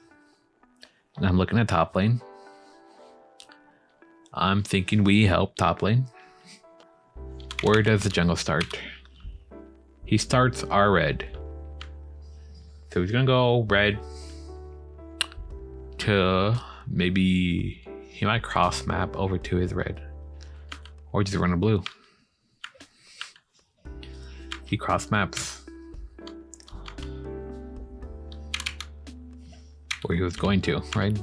And I'm looking at top lane. I'm thinking we help top lane. Where does the jungle start? He starts our red. So he's gonna go red. To maybe he might cross map over to his red or just run a blue. He cross maps where he was going to, right?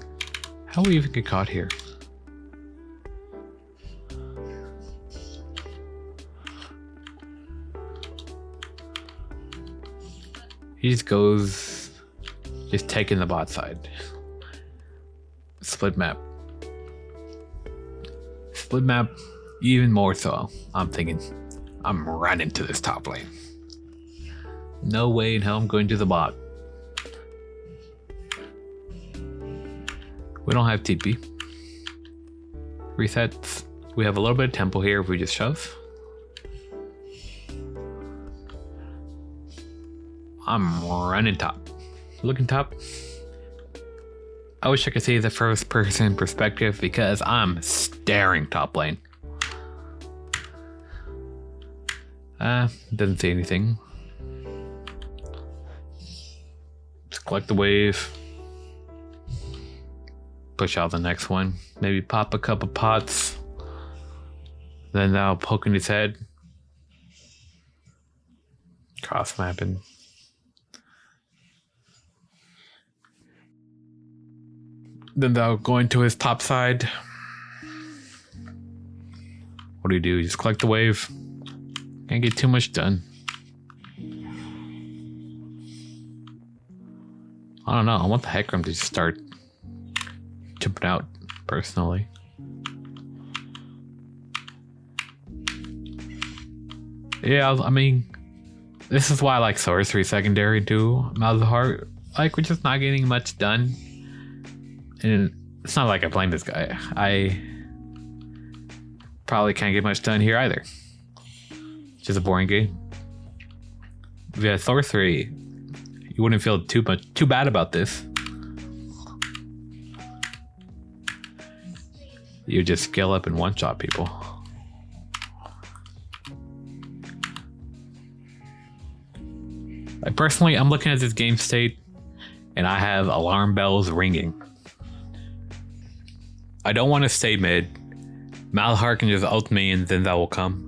How will we even get caught here? He just goes, just taking the bot side. Split map. Split map, even more so. I'm thinking, I'm running to this top lane. No way in hell I'm going to the bot. We don't have TP. Resets. We have a little bit of tempo here if we just shove. I'm running top. Looking top. I wish I could see the first person perspective because I'm staring top lane. Doesn't see anything. Let's collect the wave. push out the next one. Maybe pop a couple pots. Then now poking his head. Cross mapping. Then they'll go into his top side. What do? Just collect the wave. Can't get too much done. I don't know. I want the Hecarim to just start jumping out, personally. Yeah, I mean, this is why I like Sorcery Secondary to Malzahar. Like, we're just not getting much done. And it's not like I blame this guy. I probably can't get much done here either. It's just a boring game. If you had Sorcery, you wouldn't feel too bad about this. You just scale up and one-shot people. Like, personally, I'm looking at this game state and I have alarm bells ringing. I don't want to stay mid. Malzahar can just ult me and then that will come.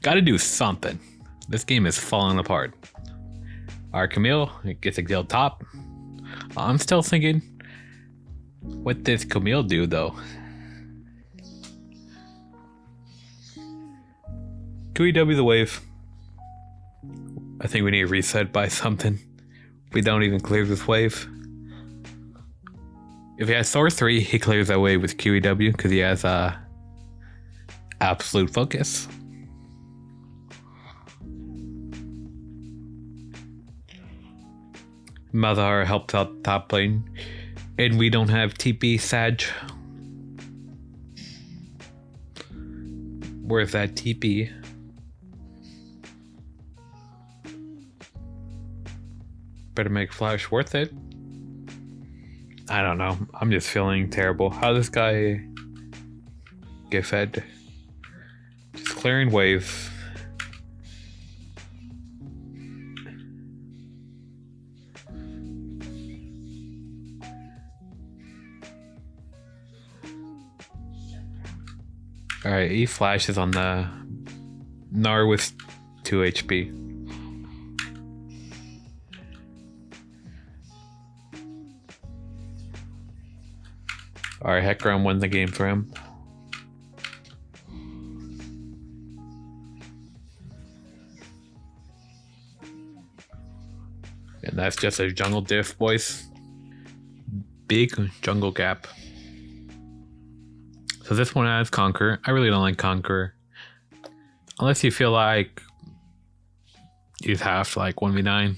Gotta do something. This game is falling apart. Alright, Camille gets exiled top. I'm still thinking, what does Camille do though? QEW the wave. I think we need to reset by something. We don't even clear this wave. If he has Sorcery, he clears that wave with QEW because he has absolute focus. Malzahar helps out top lane, and we don't have TP Sag. Where's that TP? Better make Flash worth it. I don't know. I'm just feeling terrible. How does this guy get fed? Just clearing wave. Alright, he flashes on the Gnar with 2 HP. Alright, Hecarim won the game for him. And that's just a jungle diff, boys. Big jungle gap. So this one has Conquer. I really don't like Conquer. Unless you feel like you have to like 1v9.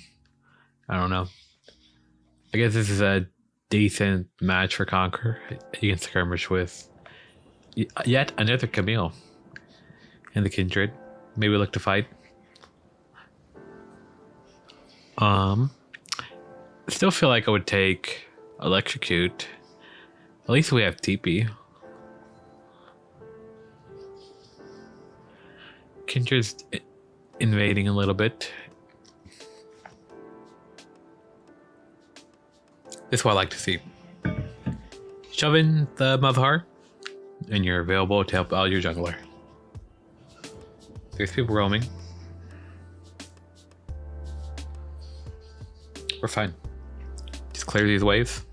I don't know. I guess this is a decent match for Conquer. You can skirmish with yet another Camille in the Kindred. Maybe look to fight. Still feel like I would take Electrocute. At least we have TP. Kindred's invading a little bit. This is what I like to see. Shove in the Malzahar, and you're available to help out your jungler. There's people roaming. We're fine. Just clear these waves.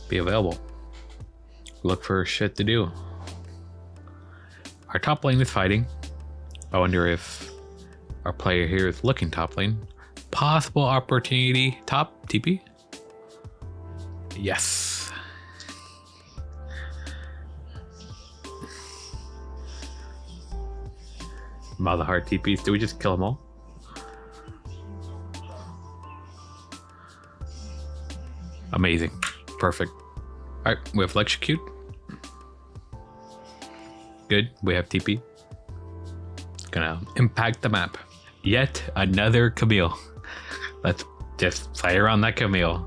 Be available. Look for shit to do. Our top lane is fighting. I wonder if our player here is looking top lane. Possible opportunity top TP. Yes. Malzahar TPs. Do we just kill them all? Amazing. Perfect. Alright, we have Electrocute. Good. We have TP. Gonna impact the map. Yet another Camille. Let's just play around that Camille.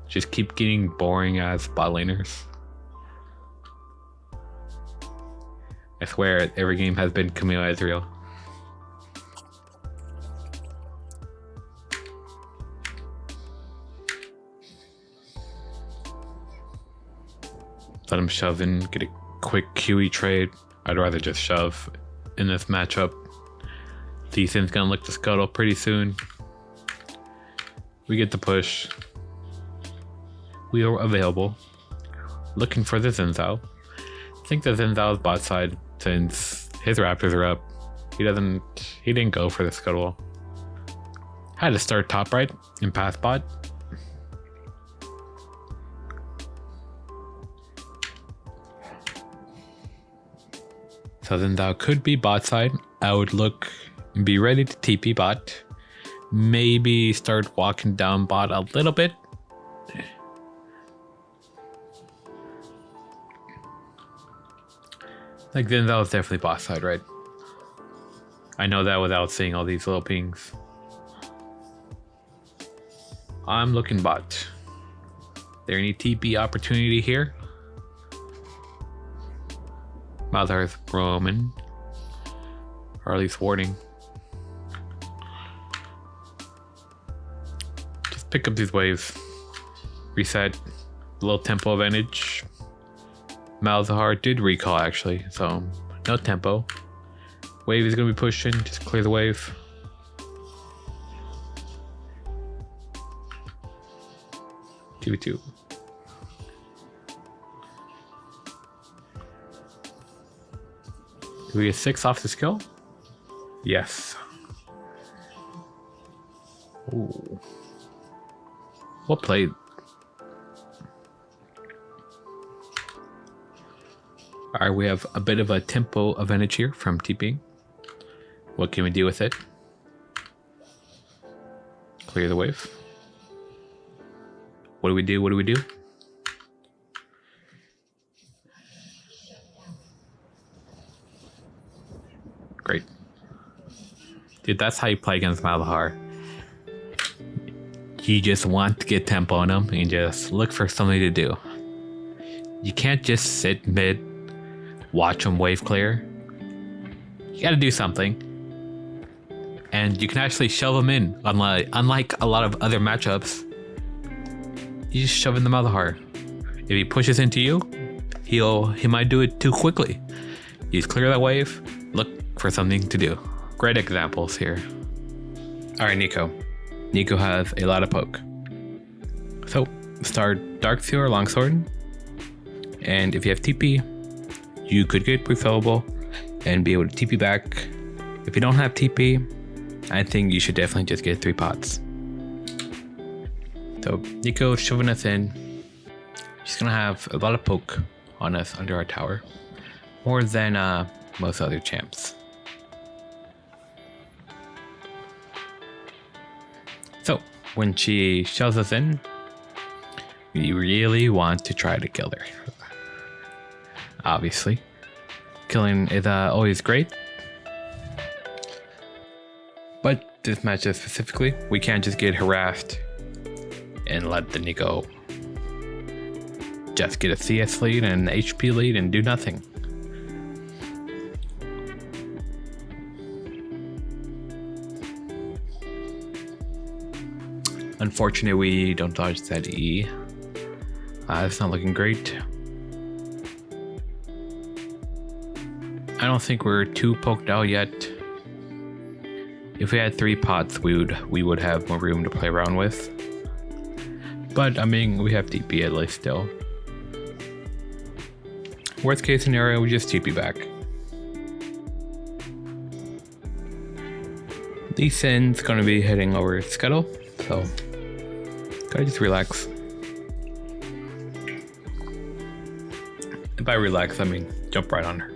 Just keep getting boring as bot laners. I swear every game has been Camille Ezreal. Let him shove in, get a quick QE trade. I'd rather just shove in this matchup. Lee Sin's gonna look to scuttle pretty soon. We get the push. We are available. Looking for the Zinzao. I think the Zinzao is bot side since his Raptors are up. He didn't go for the scuttle. Had to start top right and pass bot. So Zinzao could be bot side. I would look and be ready to TP bot. Maybe start walking down bot a little bit. Like then that was definitely bot side, right? I know that without seeing all these little pings. I'm looking bot. There any TP opportunity here? Malzahar's roaming. Or at least warding. Just pick up these waves. Reset. A little tempo advantage. Malzahar did recall actually, so no tempo. Wave is gonna be pushing, just clear the wave. Two. Do we get 6 off the skill? Yes. Ooh. What play? Alright, we have a bit of a tempo advantage here from TPing. What can we do with it? Clear the wave. What do we do? What do we do? Great. Dude, that's how you play against Malzahar. You just want to get tempo on him and just look for something to do. You can't just sit mid, watch him wave clear. You gotta do something. And you can actually shove him in. Unlike a lot of other matchups, you just shove in the Malzahar. If he pushes into you, he might do it too quickly. You just clear that wave, look for something to do. Great examples here. Alright, Neeko. Neeko has a lot of poke. So start Darksteel or Longsword. And if you have TP, you could get prefillable and be able to TP back. If you don't have TP, I think you should definitely just get 3 pots. So Neeko shoving us in. She's gonna have a lot of poke on us under our tower. More than most other champs. So when she shoves us in, we really want to try to kill her. Obviously. Killing is always great. But this matchup specifically, we can't just get harassed and let the Neeko just get a CS lead and an HP lead and do nothing. Unfortunately, we don't dodge that E. It's not looking great. I don't think we're too poked out yet. If we had 3 pots, we would have more room to play around with. But I mean, we have TP at least still. Worst case scenario, we just TP back. Lee Sin's gonna be heading over Scuttle, so gotta just relax. And by relax, I mean jump right on her.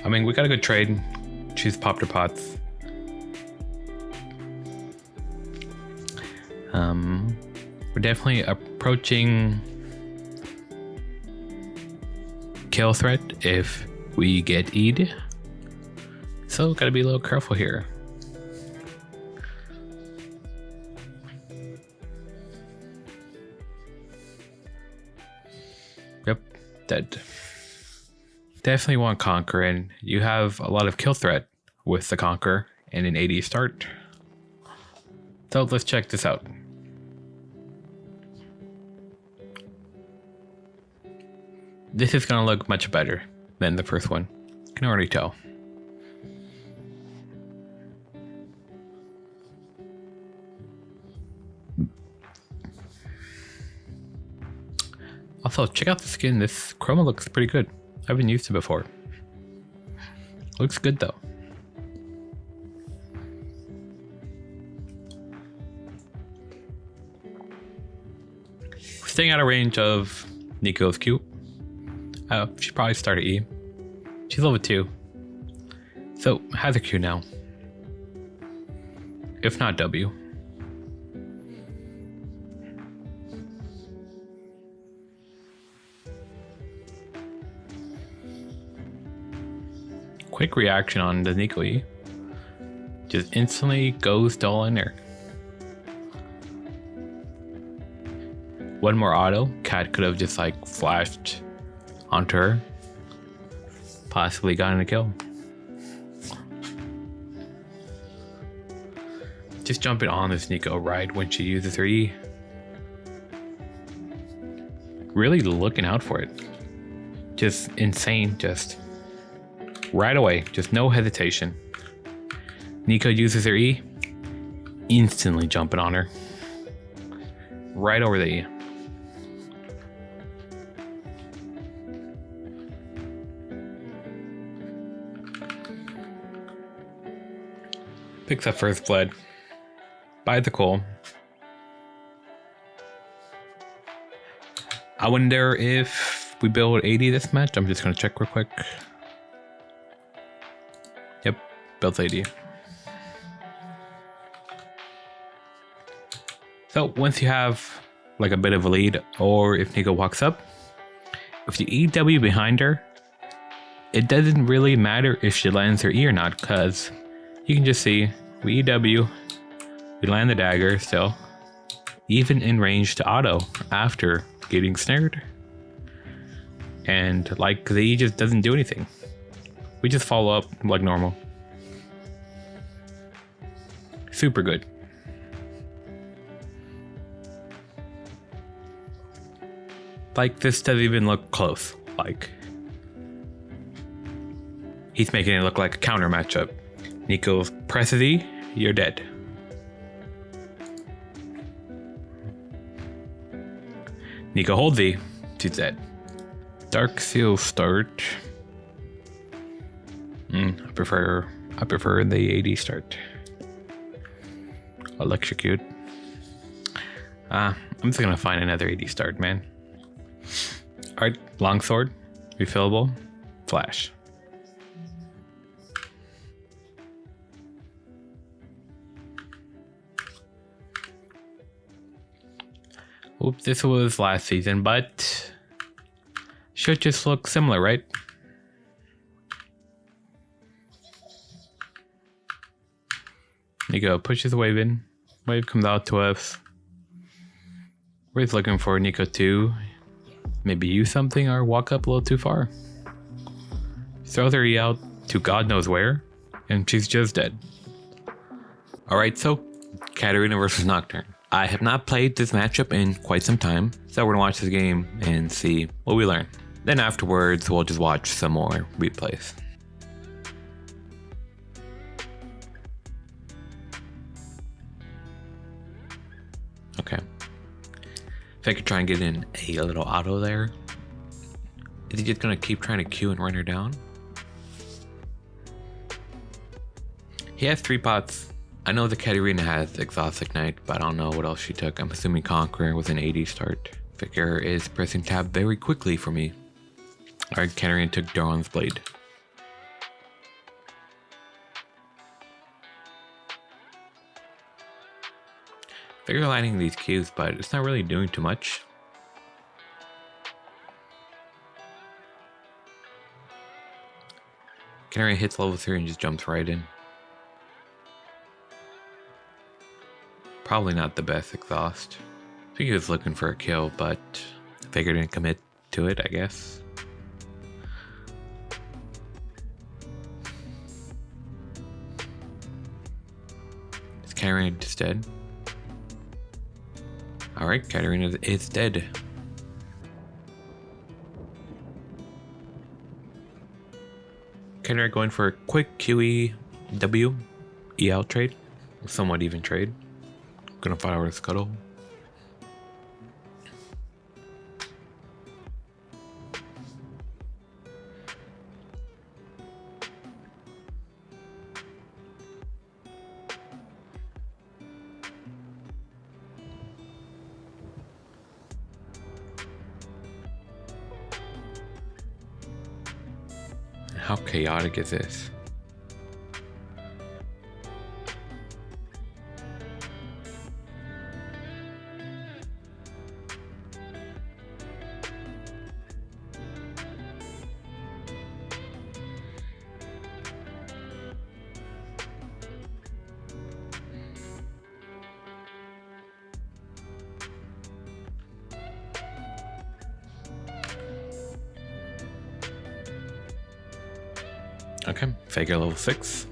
I mean, we got a good trade. She's popped her pots. We're definitely approaching kill threat if we get E'd. So gotta be a little careful here. Yep, dead. Definitely want Conquer, and you have a lot of kill threat with the Conquer and an AD start. So let's check this out. This is gonna look much better than the first one. You can already tell. Also, check out the skin. This chroma looks pretty good. I haven't used it before. Looks good though. Staying out of range of Neeko's Q. She probably started E. She's level 2. So, has a Q now. If not W. Quick reaction on the Neeko E. Just instantly goes dull in there. One more auto, Cat could have just like flashed onto her. Possibly gotten a kill. Just jumping on this Neeko right when she uses her E. Really looking out for it. Just insane, just right away, just no hesitation. Neeko uses her E, instantly jumping on her. Right over the E. Picks up first blood. Buys the coal. I wonder if we build 80 this match. I'm just gonna check real quick. Yep, built 80. So once you have like a bit of a lead, or if Neeko walks up, if you EW behind her, it doesn't really matter if she lands her E or not, because you can just see we EW, we land the dagger still, even in range to auto after getting snared. And like the E just doesn't do anything. We just follow up like normal. Super good. Like this doesn't even look close. Like he's making it look like a counter matchup. Neeko presses E, you're dead. Neeko holds E, she's dead. Dark Seal start. I prefer the AD start. Electrocute. I'm just gonna find another AD start, man. Alright, longsword, refillable, flash. Oops, this was last season, but should just look similar, right? Neeko pushes the wave in. Wave comes out to us. We're just looking for Neeko to maybe use something or walk up a little too far. Throws her E out to God knows where, and she's just dead. Alright, so Katarina versus Nocturne. I have not played this matchup in quite some time, so we're gonna watch this game and see what we learn. Then afterwards, we'll just watch some more replays. Okay. If I could try and get in a little auto there. Is he just gonna keep trying to Q and run her down? He has 3 pots. I know the Katarina has Exhaust Ignite, but I don't know what else she took. I'm assuming Conqueror with an 80 start. Figure is pressing tab very quickly for me. Alright, Katarina took Daron's Blade. Figure lining these Qs, but it's not really doing too much. Katarina hits level 3 and just jumps right in. Probably not the best exhaust. I think he was looking for a kill, but I figured didn't commit to it, I guess. Is Karen just dead? Alright, Katarina is dead. Katarina going for a quick QEW EL trade. Somewhat even trade. Gonna fight over the scuttle. How chaotic is this? Okay, Faker level 6.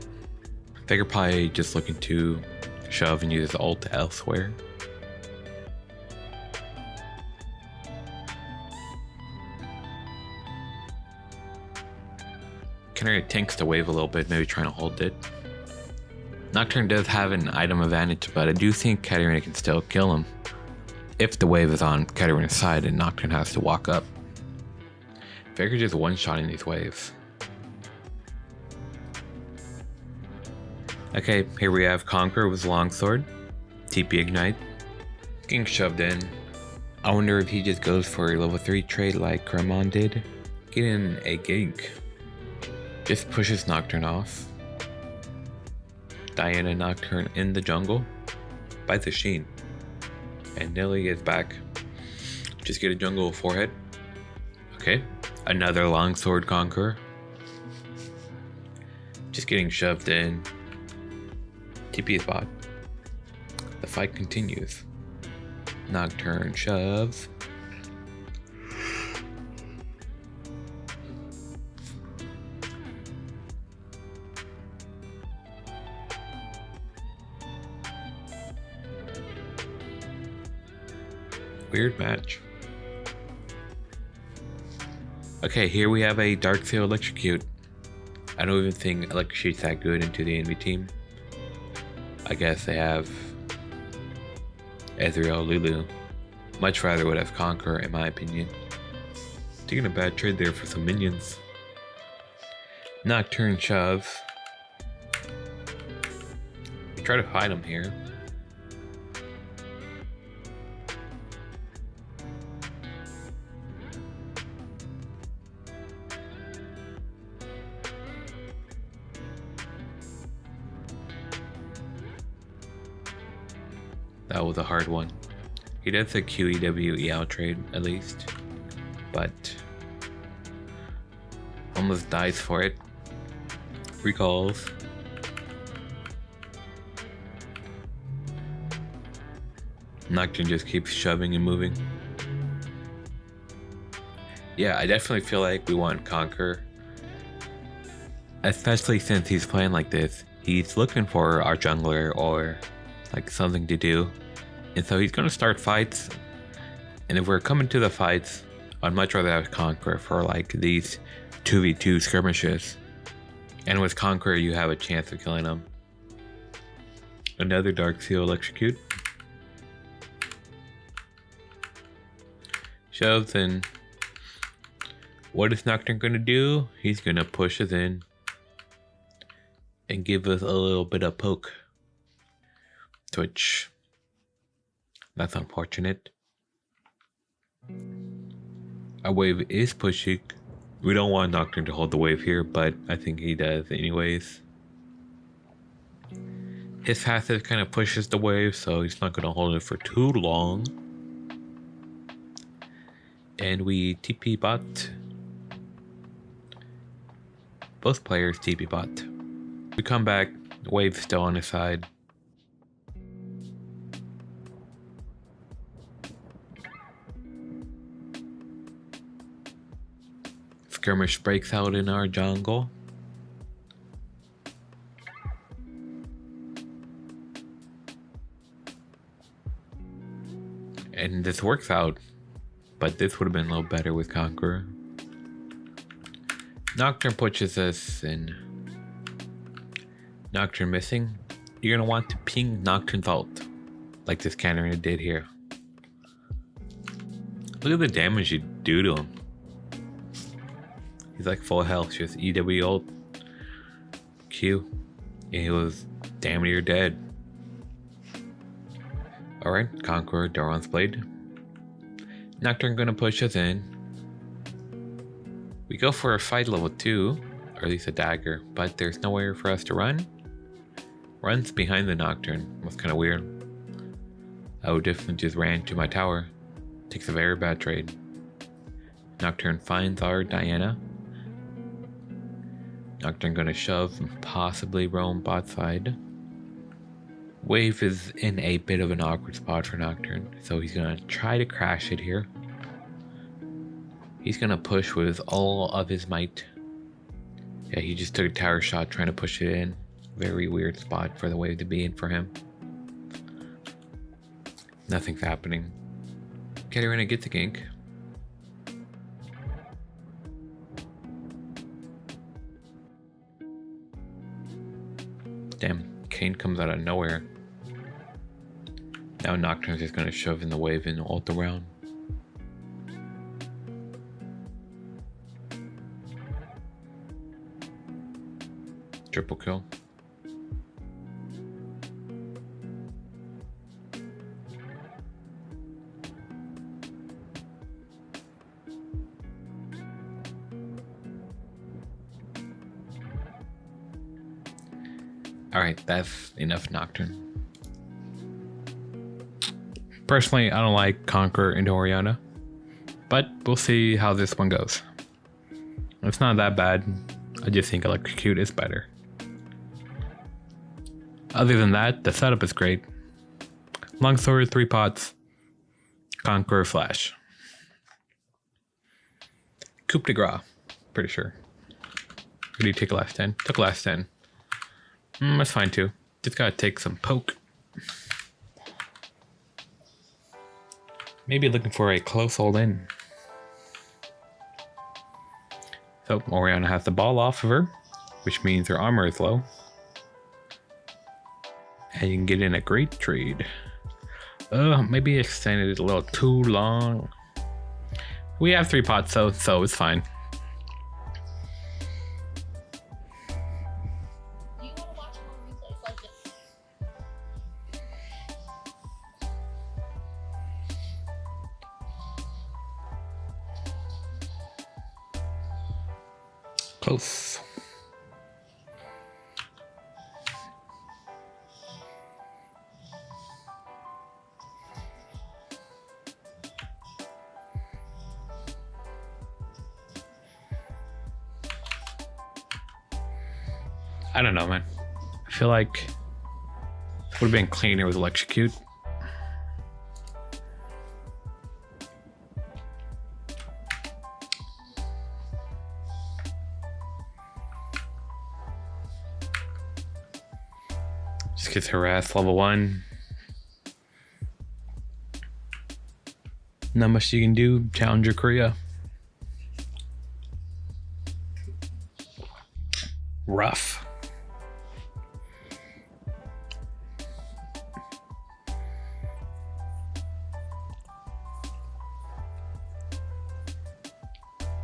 Faker probably just looking to shove and use his ult elsewhere. Canary tanks the wave a little bit, maybe trying to hold it. Nocturne does have an item advantage, but I do think Katarina can still kill him if the wave is on Katarina's side and Nocturne has to walk up. Faker just one-shotting these waves. Okay, here we have Conquer with Longsword, TP Ignite, getting shoved in. I wonder if he just goes for a level 3 trade like Cremon did. Getting a gank. Just pushes Nocturne off. Diana Nocturne in the jungle. Bites a Sheen. And Nilly is back. Just get a jungle forehead. Okay, another Longsword Conqueror. Just getting shoved in. TP is bot. The fight continues. Nocturne shoves. Weird match. Okay, here we have a Darksail Electrocute. I don't even think Electrocute's that good into the enemy team. I guess they have Ezreal, Lulu. Much rather would have Conqueror, in my opinion. Taking a bad trade there for some minions. Nocturne shoves. We try to fight him here. That was a hard one. He does a QEW EL trade at least, but almost dies for it. Recalls. Nocturne just keeps shoving and moving. Yeah, I definitely feel like we want Conquer. Especially since he's playing like this. He's looking for our jungler or like something to do. And so he's gonna start fights. And if we're coming to the fights, I'd much rather have Conqueror for like these 2v2 skirmishes. And with Conqueror, you have a chance of killing him. Another Darksail Electrocute. Shoves in. What is Nocturne gonna do? He's gonna push us in and give us a little bit of poke. Twitch. That's unfortunate. Our wave is pushing. We don't want Nocturne to hold the wave here, but I think he does anyways. His passive kind of pushes the wave, so he's not going to hold it for too long. And we TP bot. Both players TP bot. We come back, the wave's still on his side. Skirmish breaks out in our jungle. And this works out, but this would have been a little better with Conqueror. Nocturne pushes us in. Nocturne missing. You're gonna want to ping Nocturne's ult, like this Katarina did here. Look at the damage you do to him. He's like full health, just EW ult, Q, and he was damn near dead. Alright, Conqueror, Doran's Blade. Nocturne gonna push us in. We go for a fight level 2, or at least a dagger, but there's nowhere for us to run. Runs behind the Nocturne. Was kind of weird. I would definitely just ran to my tower. Takes a very bad trade. Nocturne finds our Diana. Nocturne gonna shove and possibly roam bot side. Wave is in a bit of an awkward spot for Nocturne, so he's gonna try to crash it here. He's gonna push with all of his might. Yeah, he just took a tower shot trying to push it in. Very weird spot for the wave to be in for him. Nothing's happening. Katarina gets a gank. Damn, Kane comes out of nowhere. Now Nocturne's just gonna shove in the wave and ult around. Triple kill. Alright, that's enough Nocturne. Personally, I don't like Conqueror into Orianna, but we'll see how this one goes. It's not that bad. I just think Electrocute is better. Other than that, the setup is great. Longsword, 3 pots, Conqueror, Flash. Coup de Gras, pretty sure. Or do you take last 10? Took last 10. That's fine too. Just gotta take some poke. Maybe looking for a close hold in. So Orianna has the ball off of her, which means her armor is low. And you can get in a great trade. Maybe extended it a little too long. We have 3 pots though, so it's fine. Do you want to watch more replays like this? Close. I don't know, man. I feel like it would have been cleaner with Electrocute. Just gets harassed level 1. Not much you can do. Challenger Korea. Rough.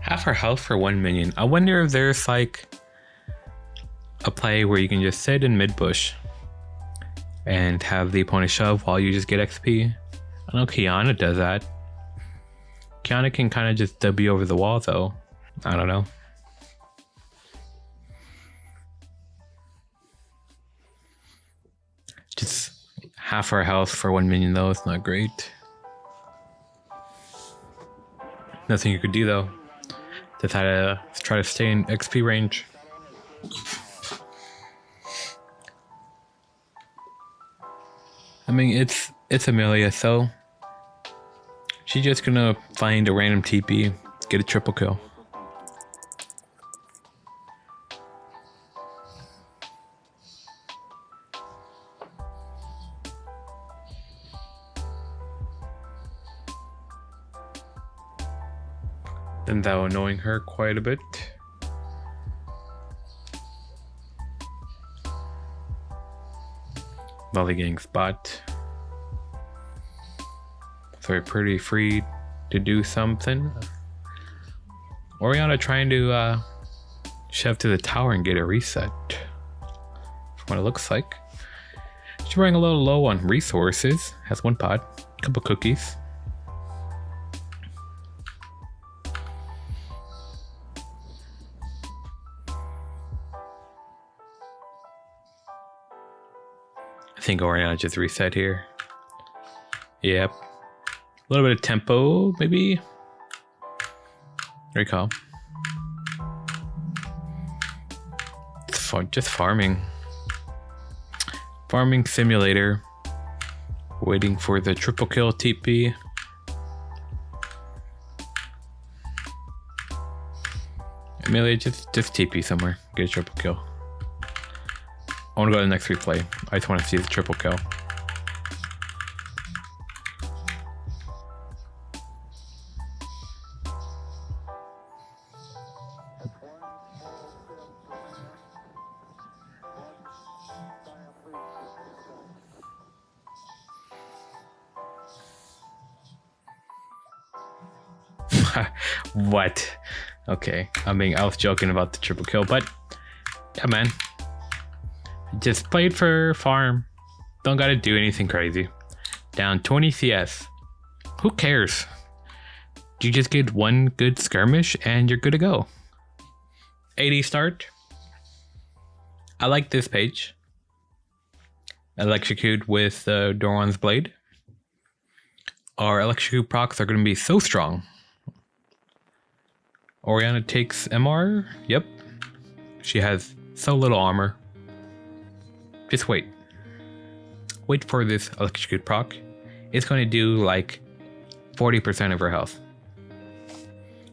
Half our health for 1 minion. I wonder if there's like a play where you can just sit in mid bush and have the opponent shove while you just get XP. I know Kiana does that. Kiana can kind of just W over the wall though. I don't know. Just half our health for 1 minion though. It's not great. Nothing you could do though. Just had to try to stay in XP range. I mean, it's Amelia, so she's just gonna find a random TP, get a triple kill. Then that annoying her quite a bit. Lollygang spot. So we're pretty free to do something. Orianna trying to shove to the tower and get a reset. From what it looks like. She's running a little low on resources. Has one pod, a couple cookies. I think Orianna just reset here. Yep. A little bit of tempo, maybe. Recall. It's fun, just farming. Farming simulator. Waiting for the triple kill TP. Amelia, just TP somewhere. Get a triple kill. I want to go to the next replay. I just want to see the triple kill. What? Okay, I was joking about the triple kill, but yeah, man. Just played for farm. Don't gotta do anything crazy. Down 20 CS. Who cares? You just get one good skirmish and you're good to go. 80 start. I like this page. Electrocute with Doran's Blade. Our Electrocute procs are going to be so strong. Orianna takes MR. Yep. She has so little armor. Just wait. Wait for this Electrocute proc. It's going to do like 40% of her health.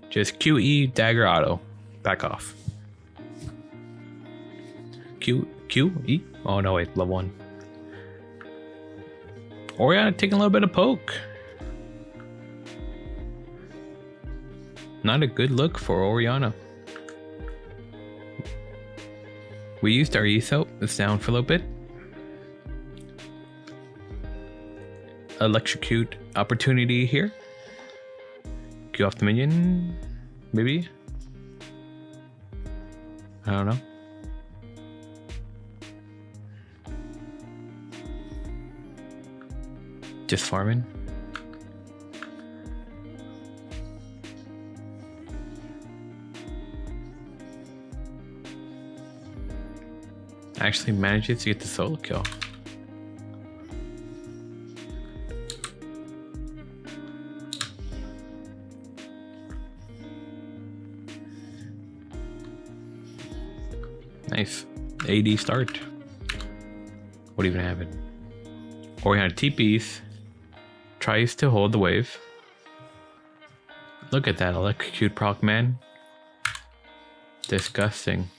Just QE, dagger, auto. Back off. QE? Oh no, wait, level 1. Orianna taking a little bit of poke. Not a good look for Orianna. We used our ESO. It's down for a little bit. Electrocute opportunity here. Q off the minion. Maybe. I don't know. Just farming. Actually manages to get the solo kill. Nice. AD start. What even happened? Orianna TPs. Tries to hold the wave. Look at that Electrocute proc, man. Disgusting.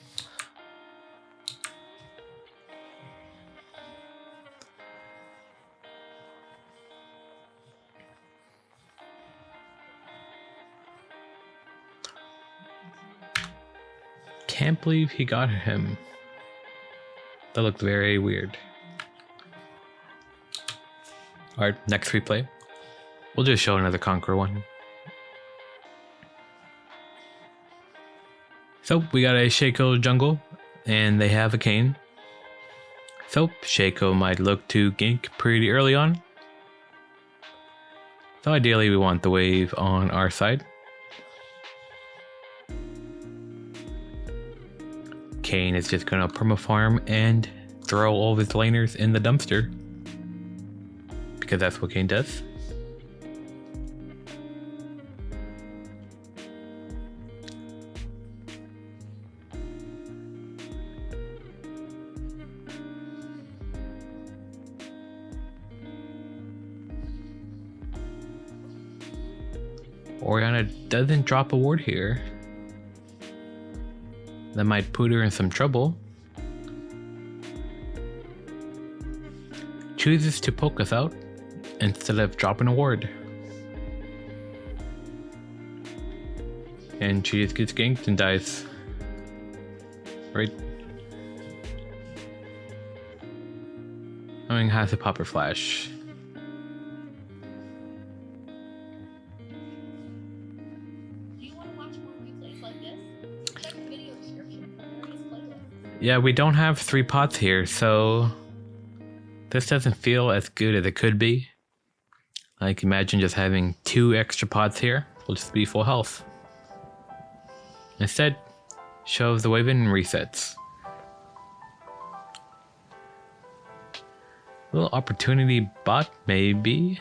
Can't believe he got him. That looked very weird. Alright, next replay. We'll just show another Conqueror one. So, we got a Shaco jungle, and they have a Kayn. So, Shaco might look to gank pretty early on. So ideally we want the wave on our side. Kayn is just gonna perma-farm and throw all of his laners in the dumpster. Because that's what Kayn does. Orianna doesn't drop a ward here. That might put her in some trouble. Chooses to poke us out instead of dropping a ward. And she just gets ganked and dies. Right? I mean, has to pop her flash. Do you want to watch more replays like this? Check the video description for various playlists. Yeah, we don't have 3 pots here, so this doesn't feel as good as it could be. Like, imagine just having 2 extra pots here. We'll just be full health. Instead, shoves the wave in and resets. Little opportunity bot, maybe.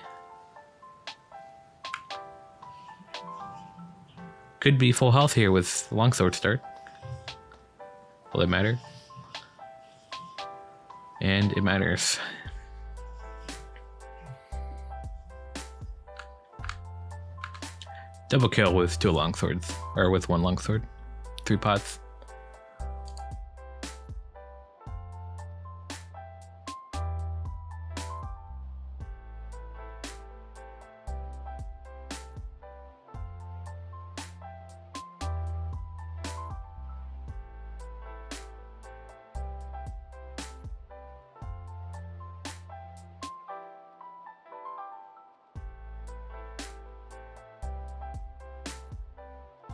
Could be full health here with longsword start. Will it matter? And it matters. Double kill with 2 longswords, or with 1 longsword. 3 pots.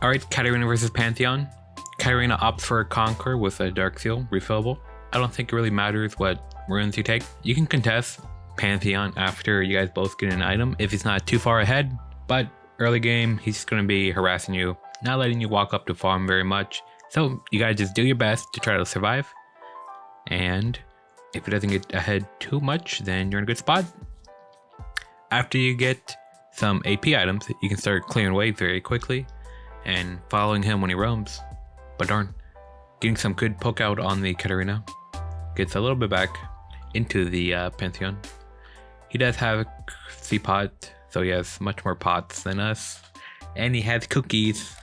Alright, Katarina versus Pantheon. Katarina opts for a Conquer with a Dark Seal, refillable. I don't think it really matters what runes you take. You can contest Pantheon after you guys both get an item if he's not too far ahead, but early game, he's just going to be harassing you, not letting you walk up to farm very much. So you gotta just do your best to try to survive. And if it doesn't get ahead too much, then you're in a good spot. After you get some AP items, you can start clearing waves very quickly and following him when he roams. But darn, getting some good poke out on the Katarina gets a little bit back into the Pantheon. He does have a C-pot, so he has much more pots than us. And he has cookies.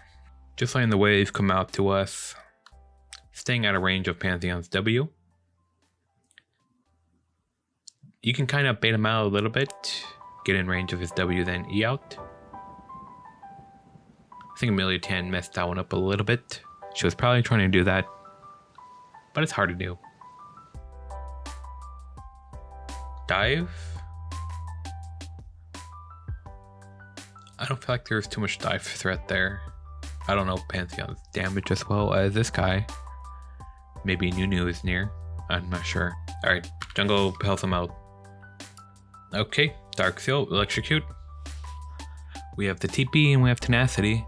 Just letting the wave come out to us. Staying out of range of Pantheon's W. You can kind of bait him out a little bit. Get in range of his W, then E out. I think Amelia Tan messed that one up a little bit. She was probably trying to do that, but it's hard to do. Dive? I don't feel like there's too much dive threat there. I don't know if Pantheon's damage as well as this guy. Maybe Nunu is near. I'm not sure. Alright, jungle helps him out. Okay, Dark Seal, Electrocute. We have the TP and we have Tenacity.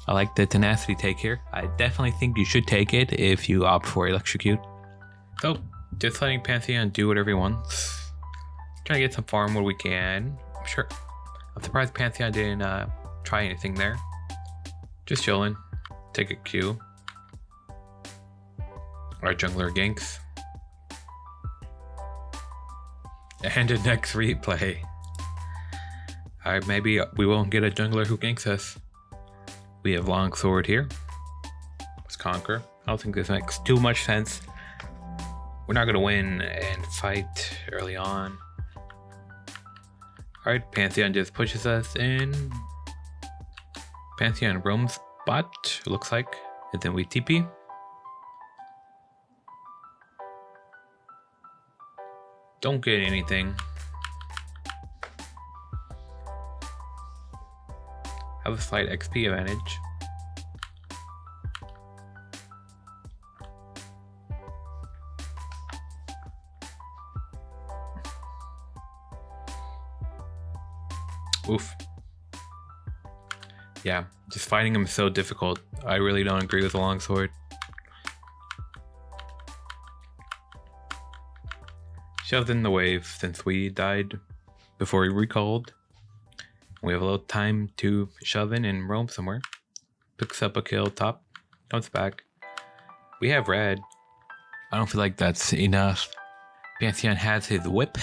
I like the Tenacity take here. I definitely think you should take it if you opt for Electrocute. So, just letting Pantheon do whatever he wants. Trying to get some farm where we can. I'm surprised Pantheon didn't try anything there. Just chilling. Take a Q. Our jungler ganks. And a next replay. Alright, maybe we won't get a jungler who ganks us. We have longsword here. Let's conquer. I don't think this makes too much sense. We're not gonna win and fight early on. Alright, Pantheon just pushes us in. Pantheon roams bot, looks like. And then we TP. Don't get anything. Have a slight XP advantage. Oof. Yeah, just fighting him is so difficult. I really don't agree with the longsword. Shoved in the wave since we died before we recalled. We have a little time to shove in and roam somewhere. Picks up a kill top, comes back. We have red. I don't feel like that's enough. Pantheon has his whip.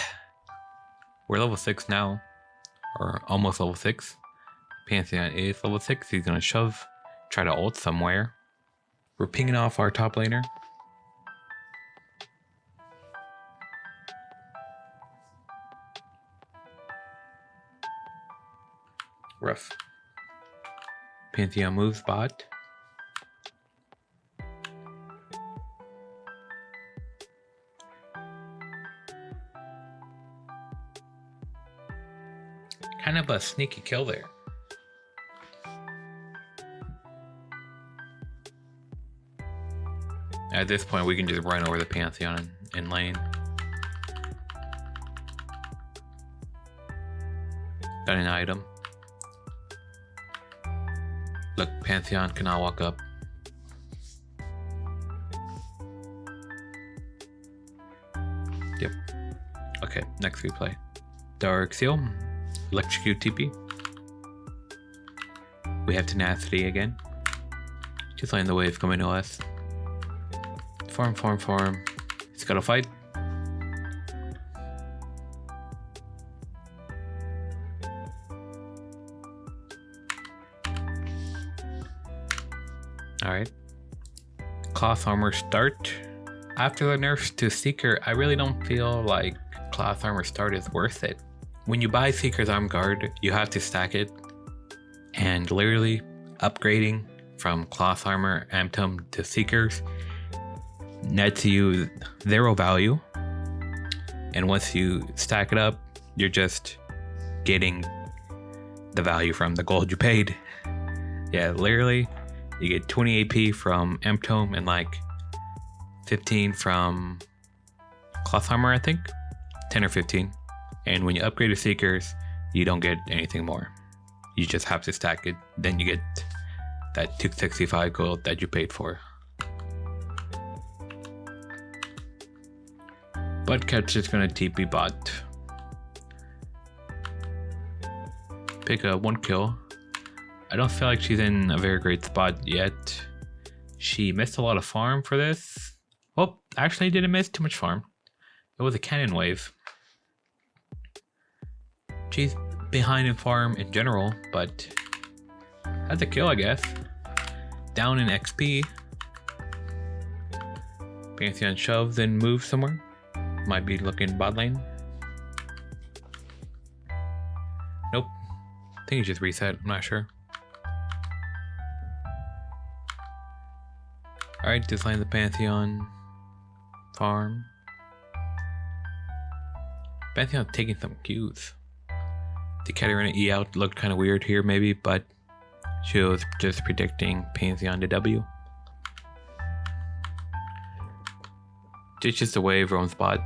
We're level 6 now, or almost level 6. Pantheon is level 6. He's gonna shove, try to ult somewhere. We're pinging off our top laner. Rough. Pantheon moves bot. have a sneaky kill there. At this point, we can just run over the Pantheon in lane. Got an item. Look, Pantheon cannot walk up. Yep. Okay, next we play Dark Seal, Electrocute TP. We have Tenacity again. Just letting the wave coming to us. Farm. It's gotta fight. Alright. Cloth Armor start. After the nerfs to Seeker, I really don't feel like Cloth Armor start is worth it. When you buy Seeker's Arm Guard, you have to stack it. And literally upgrading from Cloth Armor, Amtum to Seekers nets you 0 value. And once you stack it up, you're just getting the value from the gold you paid. Yeah, literally, you get 20 AP from Amtum and like 15 from Cloth Armor, I think. 10 or 15. And when you upgrade to Seekers, you don't get anything more. You just have to stack it. Then you get that 265 gold that you paid for. Butcat's just gonna TP bot. Pick up 1 kill. I don't feel like she's in a very great spot yet. She missed a lot of farm for this. Well, actually didn't miss too much farm. It was a cannon wave. She's behind in farm in general, but has a kill, I guess. Down in XP. Pantheon shoves and moves somewhere. Might be looking bot lane. Nope. I think he just reset. I'm not sure. Alright, just land the Pantheon farm. Pantheon taking some Qs. The Katarina E out looked kind of weird here maybe, but she was just predicting Pantheon to W. Ditches the wave, roam spot.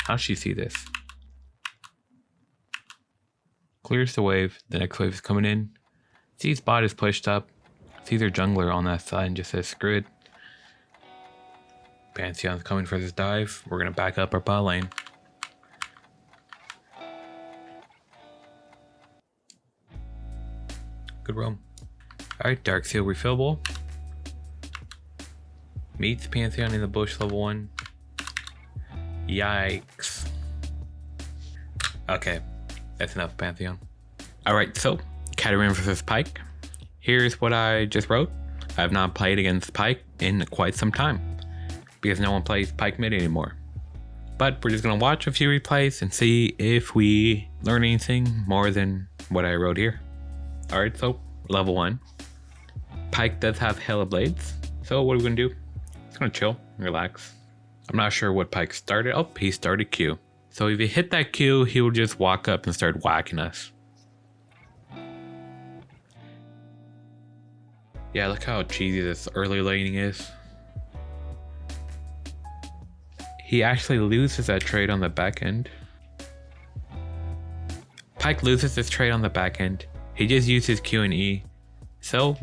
How'd she see this? Clears the wave, the next wave is coming in. Sees bot is pushed up. Sees her jungler on that side and just says screw it. Pantheon's coming for this dive. We're gonna back up our bot lane. Good roam. Alright, Dark Seal refillable. Meets Pantheon in the bush level 1. Yikes. Okay, that's enough Pantheon. Alright, so Katarina versus Pyke. Here's what I just wrote. I have not played against Pyke in quite some time because no one plays Pyke mid anymore. But we're just gonna watch a few replays and see if we learn anything more than what I wrote here. Alright, so level 1. Pyke does have Hella Blades. So what are we gonna do? It's gonna chill, relax. I'm not sure what Pyke started. Oh, he started Q. So if he hit that Q, he will just walk up and start whacking us. Yeah, look how cheesy this early laning is. He actually loses that trade on the back end. Pyke loses this trade on the back end. He just uses Q and E. So,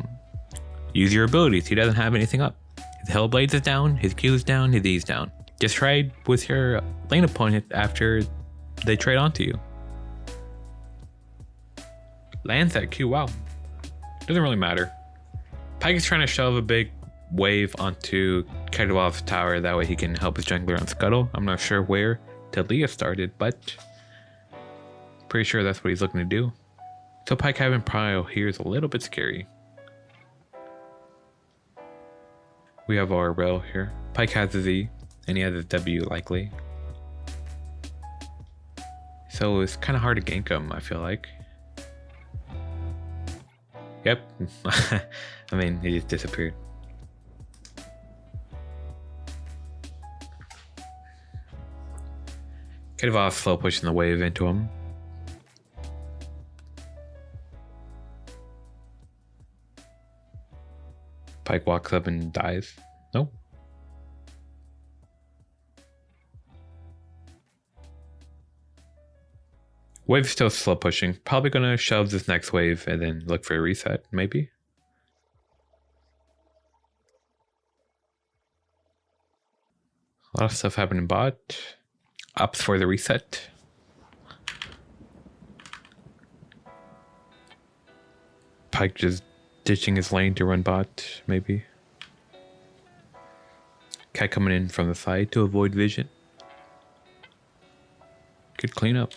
use your abilities. He doesn't have anything up. His Hellblades is down, his Q is down, his E's down. Just trade with your lane opponent after they trade onto you. Lands that Q, wow. Doesn't really matter. Pyke is trying to shove a big wave onto Kedwav's tower, that way he can help his jungler on Scuttle. I'm not sure where Talia started, but pretty sure that's what he's looking to do. So Pyke having Prio here is a little bit scary. We have our rail here. Pyke has a Z, and he has a W likely. So it's kind of hard to gank him, I feel like. Yep. I mean, he just disappeared. Kedwav's slow pushing the wave into him. Pike walks up and dies. Nope. Wave's still slow pushing. Probably gonna shove this next wave and then look for a reset, maybe. A lot of stuff happening bot. Opts for the reset. Pike just ditching his lane to run bot, maybe. Cat coming in from the side to avoid vision. Good cleanup.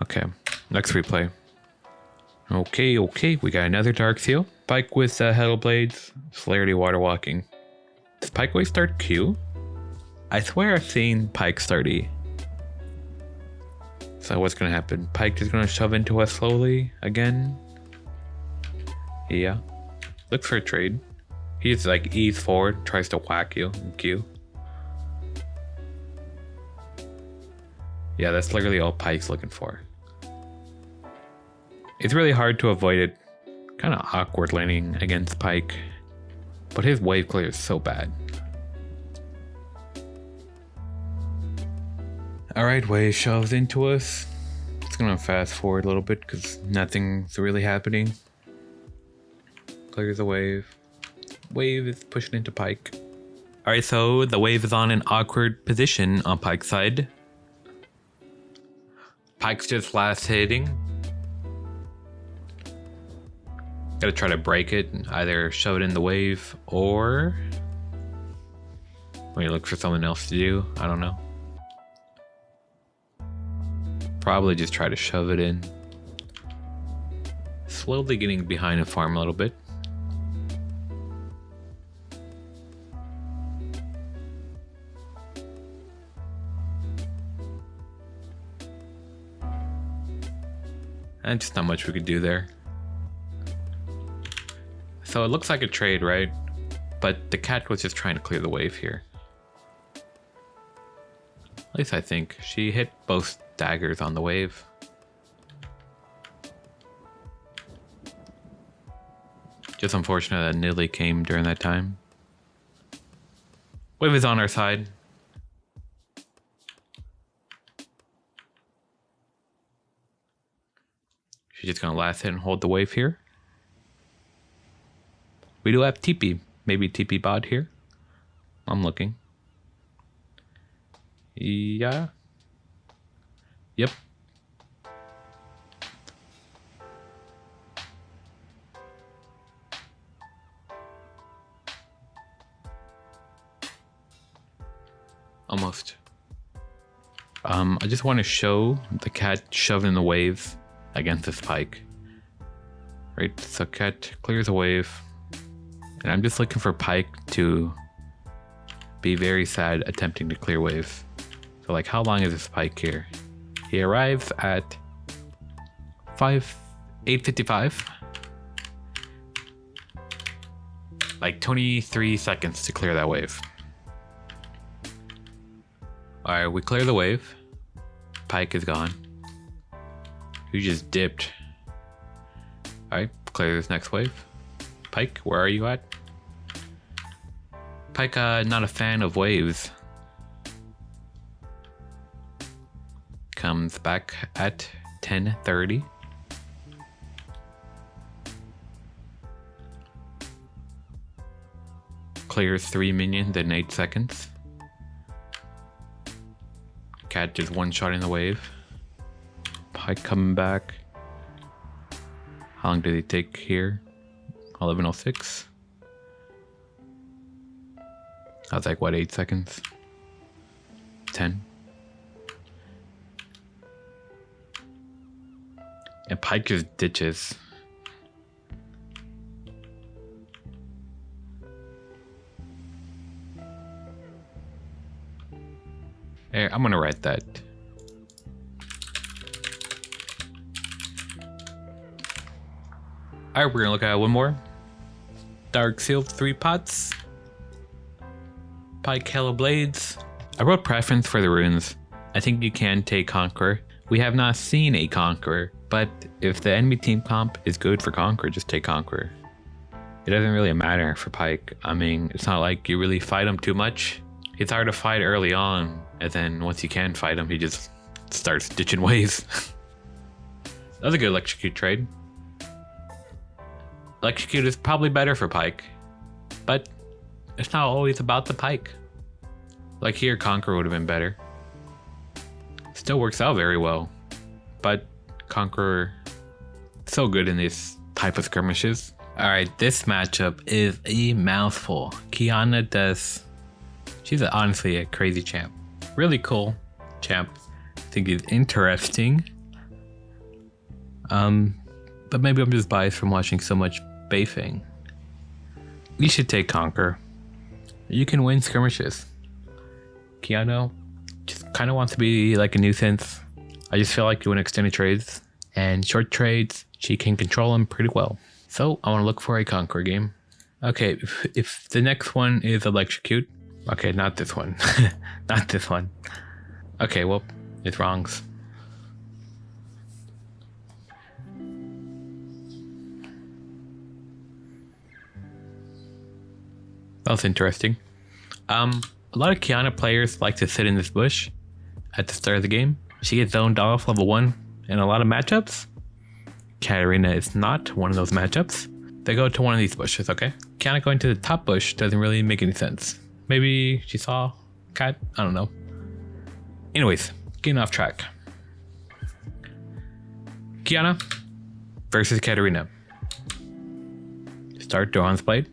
Okay, next replay. Okay, we got another Dark Seal. Pike with Heddle Blades, Celerity Water Walking. Does Pike always start Q? I swear I've seen Pike start E. So what's gonna happen? Pike is gonna shove into us slowly again? Yeah. Looks for a trade. He's like E's forward, tries to whack you in Q. Yeah, that's literally all Pike's looking for. It's really hard to avoid it. Kind of awkward laning against Pike. But his wave clear is so bad. Alright, wave shoves into us. It's gonna fast forward a little bit because nothing's really happening. Clears the wave. Wave is pushing into Pike. Alright, so the wave is on an awkward position on Pike's side. Pike's just last hitting. Gotta try to break it and either shove it in the wave or maybe look for something else to do. I don't know. Probably just try to shove it in. Slowly getting behind the farm a little bit. And just not much we could do there. So it looks like a trade, right? But the cat was just trying to clear the wave here. At least I think. She hit both daggers on the wave. Just unfortunate that Nilly came during that time. Wave is on our side. She's just gonna last hit and hold the wave here. We do have TP. Maybe TP bot here. I'm looking. Yeah. Yep. Almost. I just want to show the cat shoving the wave against this Pike. Right, so cat clears a wave. And I'm just looking for Pike to be very sad attempting to clear wave. So like, how long is this Pike here? He arrives at 8:55. Like 23 seconds to clear that wave. Alright, we clear the wave. Pike is gone. He just dipped. Alright, clear this next wave. Pike, where are you at? Pike, not a fan of waves. Comes back at 10:30. Clears 3 minions in 8 seconds. Cat just one shot in the wave. Pike coming back. How long did he take here? 11:06. I was like, what, 8 seconds? 10. And Pike just ditches. There, I'm gonna write that. Alright, we're gonna look at one more. Dark Seal 3 pots. Pike Hello Blades. I wrote preference for the runes. I think you can take Conqueror. We have not seen a Conqueror, But if the enemy team comp is good for Conqueror, just take Conqueror. It doesn't really matter for Pyke. I mean, it's not like you really fight him too much. It's hard to fight early on, and then once you can fight him, he just starts ditching waves. That was a good Electrocute trade. Electrocute is probably better for Pyke, but it's not always about the Pyke. Like here, Conqueror would have been better. Still works out very well, but Conqueror so good in these type of skirmishes. Alright, this matchup is a mouthful. Kiana does... She's honestly a crazy champ. Really cool champ. I think he's interesting. But maybe I'm just biased from watching so much Bayfang. You should take Conqueror. You can win skirmishes. Kiana just kind of wants to be like a nuisance. I just feel like doing extended trades and short trades, she can control them pretty well. So I want to look for a Conqueror game. Okay, if the next one is Electrocute. Okay, not this one. Not this one. Okay, well, it's wrongs. That was interesting. A lot of Kiana players like to sit in this bush at the start of the game. She gets zoned off level 1 in a lot of matchups. Katarina is not one of those matchups. They go to one of these bushes, okay? Kiana going to the top bush doesn't really make any sense. Maybe she saw cat, I don't know. Anyways, getting off track. Kiana versus Katarina. Start Doran's Blade.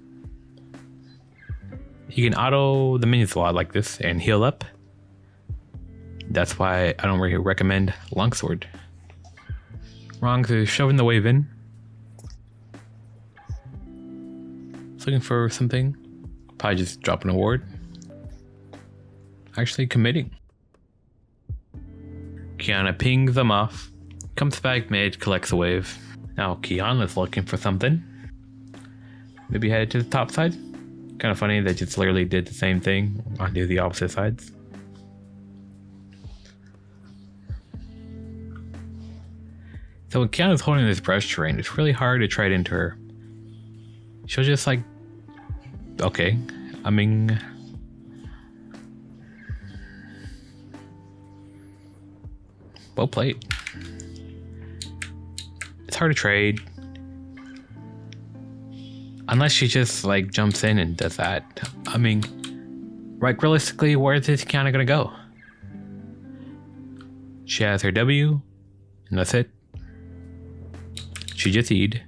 You can auto the minions a lot like this and heal up. That's why I don't really recommend Longsword. Wrongs is shoving the wave in. It's looking for something. Probably just dropping a ward. Actually committing. Kiana pings them off. Comes back mid, collects a wave. Now Kiana's looking for something. Maybe headed to the top side. Kind of funny they just literally did the same thing on the opposite sides. So when Kiana's holding this brush terrain, it's really hard to trade into her. She'll just like, okay, I mean, well played. It's hard to trade. Unless she just like jumps in and does that. I mean, like realistically, where is this Kiana gonna go? She has her W, and that's it. She just E'd.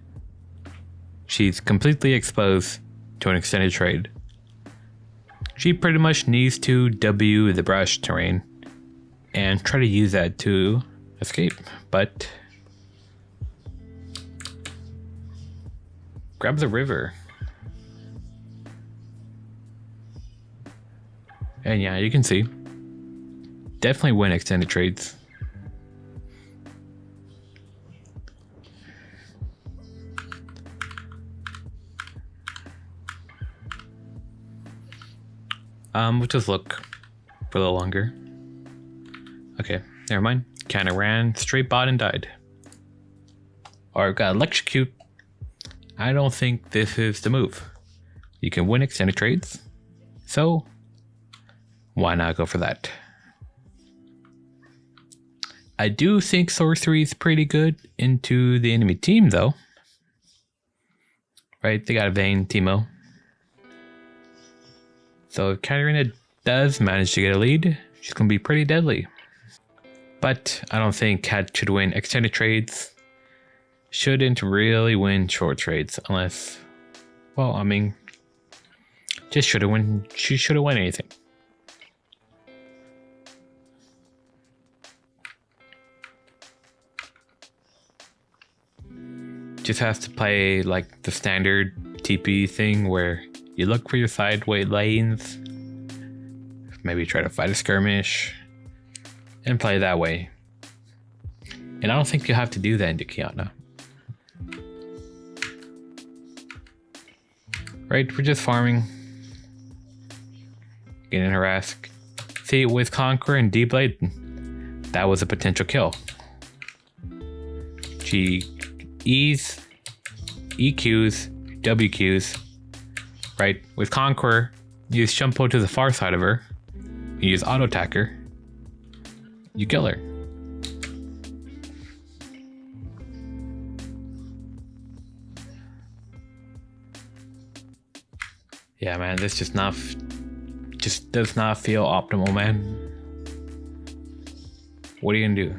She's completely exposed to an extended trade. She pretty much needs to W the brush terrain and try to use that to escape, but grab the river. And yeah, you can see. Definitely win extended trades. We'll just look for a little longer. Okay, never mind. Kinda ran straight bot and died. Or got Electrocute. I don't think this is the move. You can win extended trades. So, why not go for that? I do think sorcery is pretty good into the enemy team though. Right, they got a Vayne, Teemo. So if Katarina does manage to get a lead, she's going to be pretty deadly. But I don't think Kat should win extended trades. Shouldn't really win short trades unless, well, I mean, just shouldn't win. She shouldn't win anything. Just has to play like the standard TP thing where you look for your sideway lanes, maybe try to fight a skirmish, and play that way. And I don't think you have to do that into Kiana. Right, we're just farming. Getting harassed. See, with Conqueror and D-Blade, that was a potential kill. she E's, EQs, WQs, right? With Conqueror, you use Shumpo to the far side of her, you use Auto Attacker, you kill her. Yeah, man, this just does not feel optimal, man. What are you gonna do?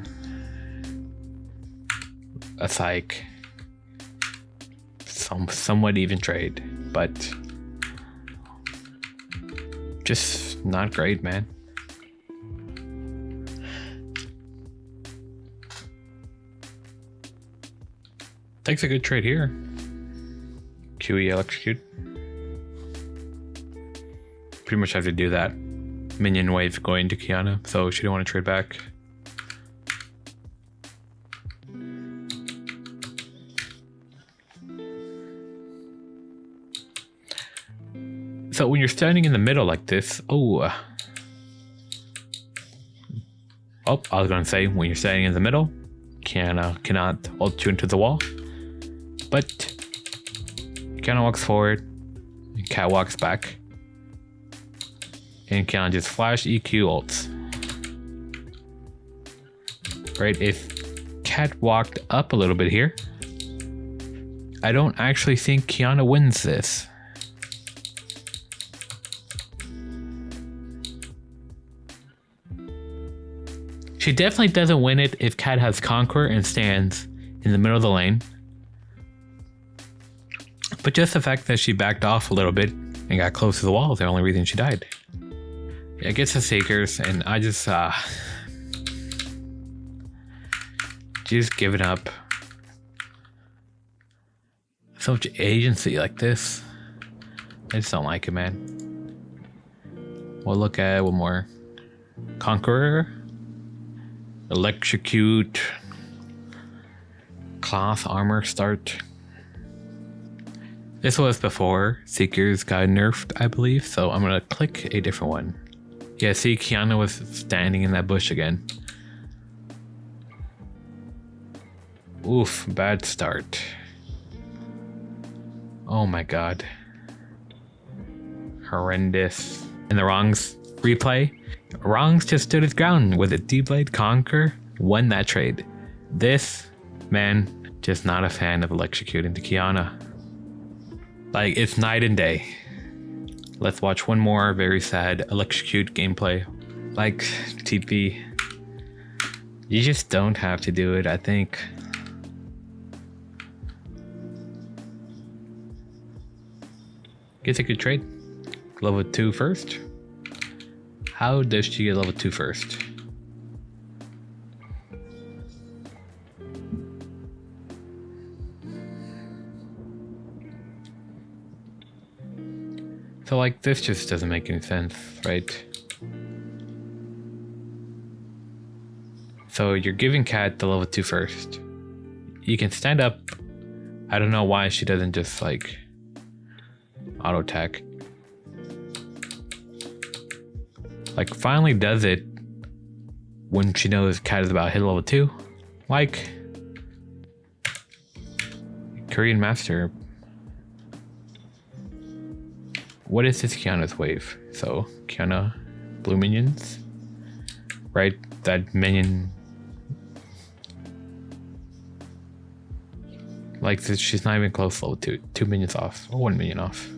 A psych. Somewhat even trade, but just not great, man. Takes a good trade here. QE electrocute. Pretty much have to do that. Minion wave going to Kiana, so she don't want to trade back. So when you're standing in the middle like this, I was gonna say when you're standing in the middle, cannot ult you into the wall, but Kiana walks forward, and Cat walks back, and Kiana just flash EQ ults. Right, if Cat walked up a little bit here, I don't actually think Kiana wins this. She definitely doesn't win it if Cat has Conqueror and stands in the middle of the lane. But just the fact that she backed off a little bit and got close to the wall is the only reason she died. Yeah, it gets the Seekers, and I just giving up. So much agency like this. I just don't like it, man. We'll look at one more. Conqueror. Electrocute, cloth armor start. This was before Seekers got nerfed, I believe, so I'm gonna click a different one. Yeah, see, Kiana was standing in that bush again. Oof, bad start. Oh my god. Horrendous. And the wrongs replay. Wrongs just stood his ground with a D-Blade Conquer, won that trade. This, man, just not a fan of electrocuting to Kiana. Like, it's night and day. Let's watch one more very sad electrocute gameplay. Like, TP, you just don't have to do it, I think. Gets a good trade. Level 2 first. How does she get level 2 first? So like this just doesn't make any sense, right? So you're giving Cat the level 2 first. You can stand up. I don't know why she doesn't just like auto attack. Like, finally does it when she knows Cat is about to hit level 2. Like, Korean Master. What is this Kiana's wave? So, Kiana, blue minions. Right? That minion. Like, she's not even close to level 2. 2 minions off. Or 1 minion off.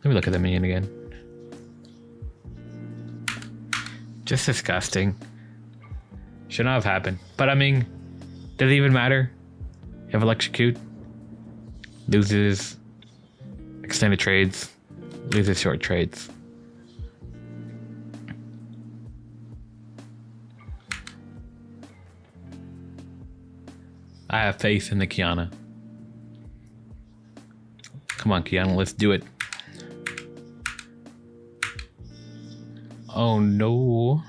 Let me look at the minion again. Just disgusting. Should not have happened. But I mean, does it even matter? You have electrocute, loses extended trades, loses short trades. I have faith in the Kiana. Come on, Kiana, let's do it. Oh no.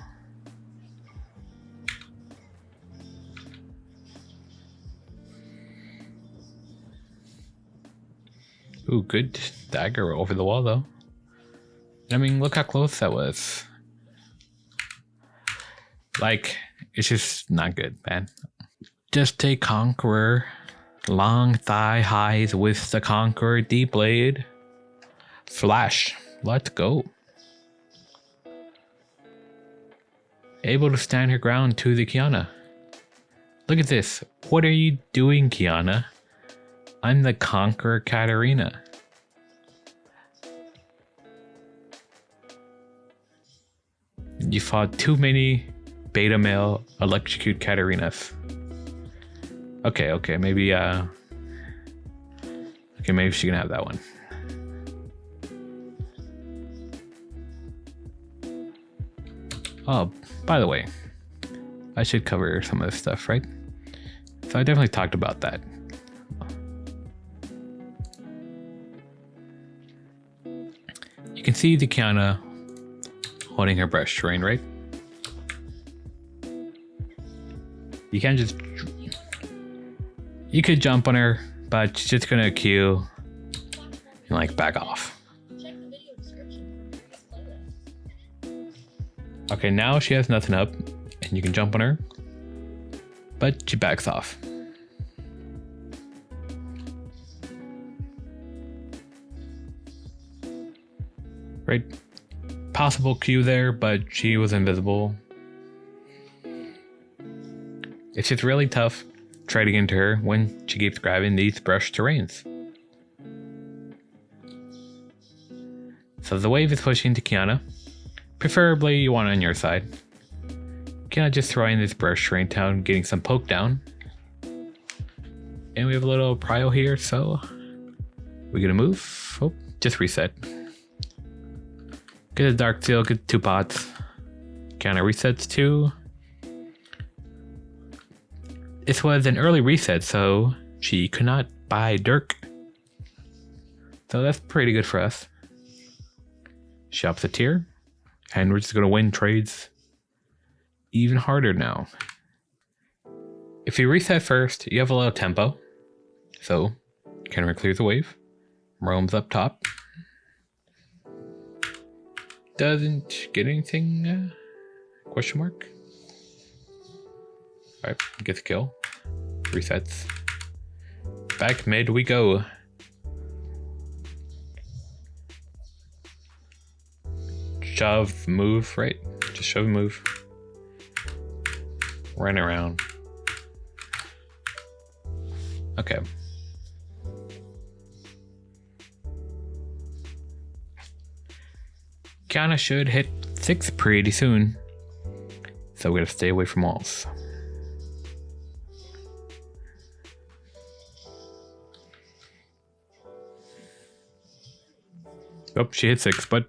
Ooh, good dagger over the wall though. I mean, look how close that was. Like, it's just not good, man. Just a conqueror. Long thigh highs with the conqueror deep blade. Flash. Let's go. Able to stand her ground to the Qiyana. Look at this. What are you doing, Qiyana? I'm the conqueror Katarina. You fought too many beta male electrocute Katarinas. Okay, maybe maybe she can have that one. Oh, by the way, I should cover some of this stuff, right? So I definitely talked about that. You can see the Qiyana holding her brush terrain, right? You can't just... You could jump on her, but she's just gonna Q and like back off. Check the video description. Okay, now she has nothing up, and you can jump on her, but she backs off. Right? Possible Q there, but she was invisible. It's just really tough trading into her when she keeps grabbing these brush terrains. So the wave is pushing to Qiyana. Preferably you want it on your side. Qiyana just throwing this brush terrain down, getting some poke down. And we have a little prio here, so we're gonna move. Oh, just reset. Get a dark seal, get 2 pots. Qiyana resets too. This was an early reset, so she could not buy Dirk. So that's pretty good for us. She ups a tier, and we're just going to win trades even harder now. If you reset first, you have a little tempo. So, Kenner clears the wave, roams up top. Doesn't get anything, question mark. Alright, gets a kill. Resets. Back mid we go. Shove, move, right? Just shove, move. Run around. Okay. Qiyana should hit 6 pretty soon. So we gotta stay away from walls. Oh, she hit 6, but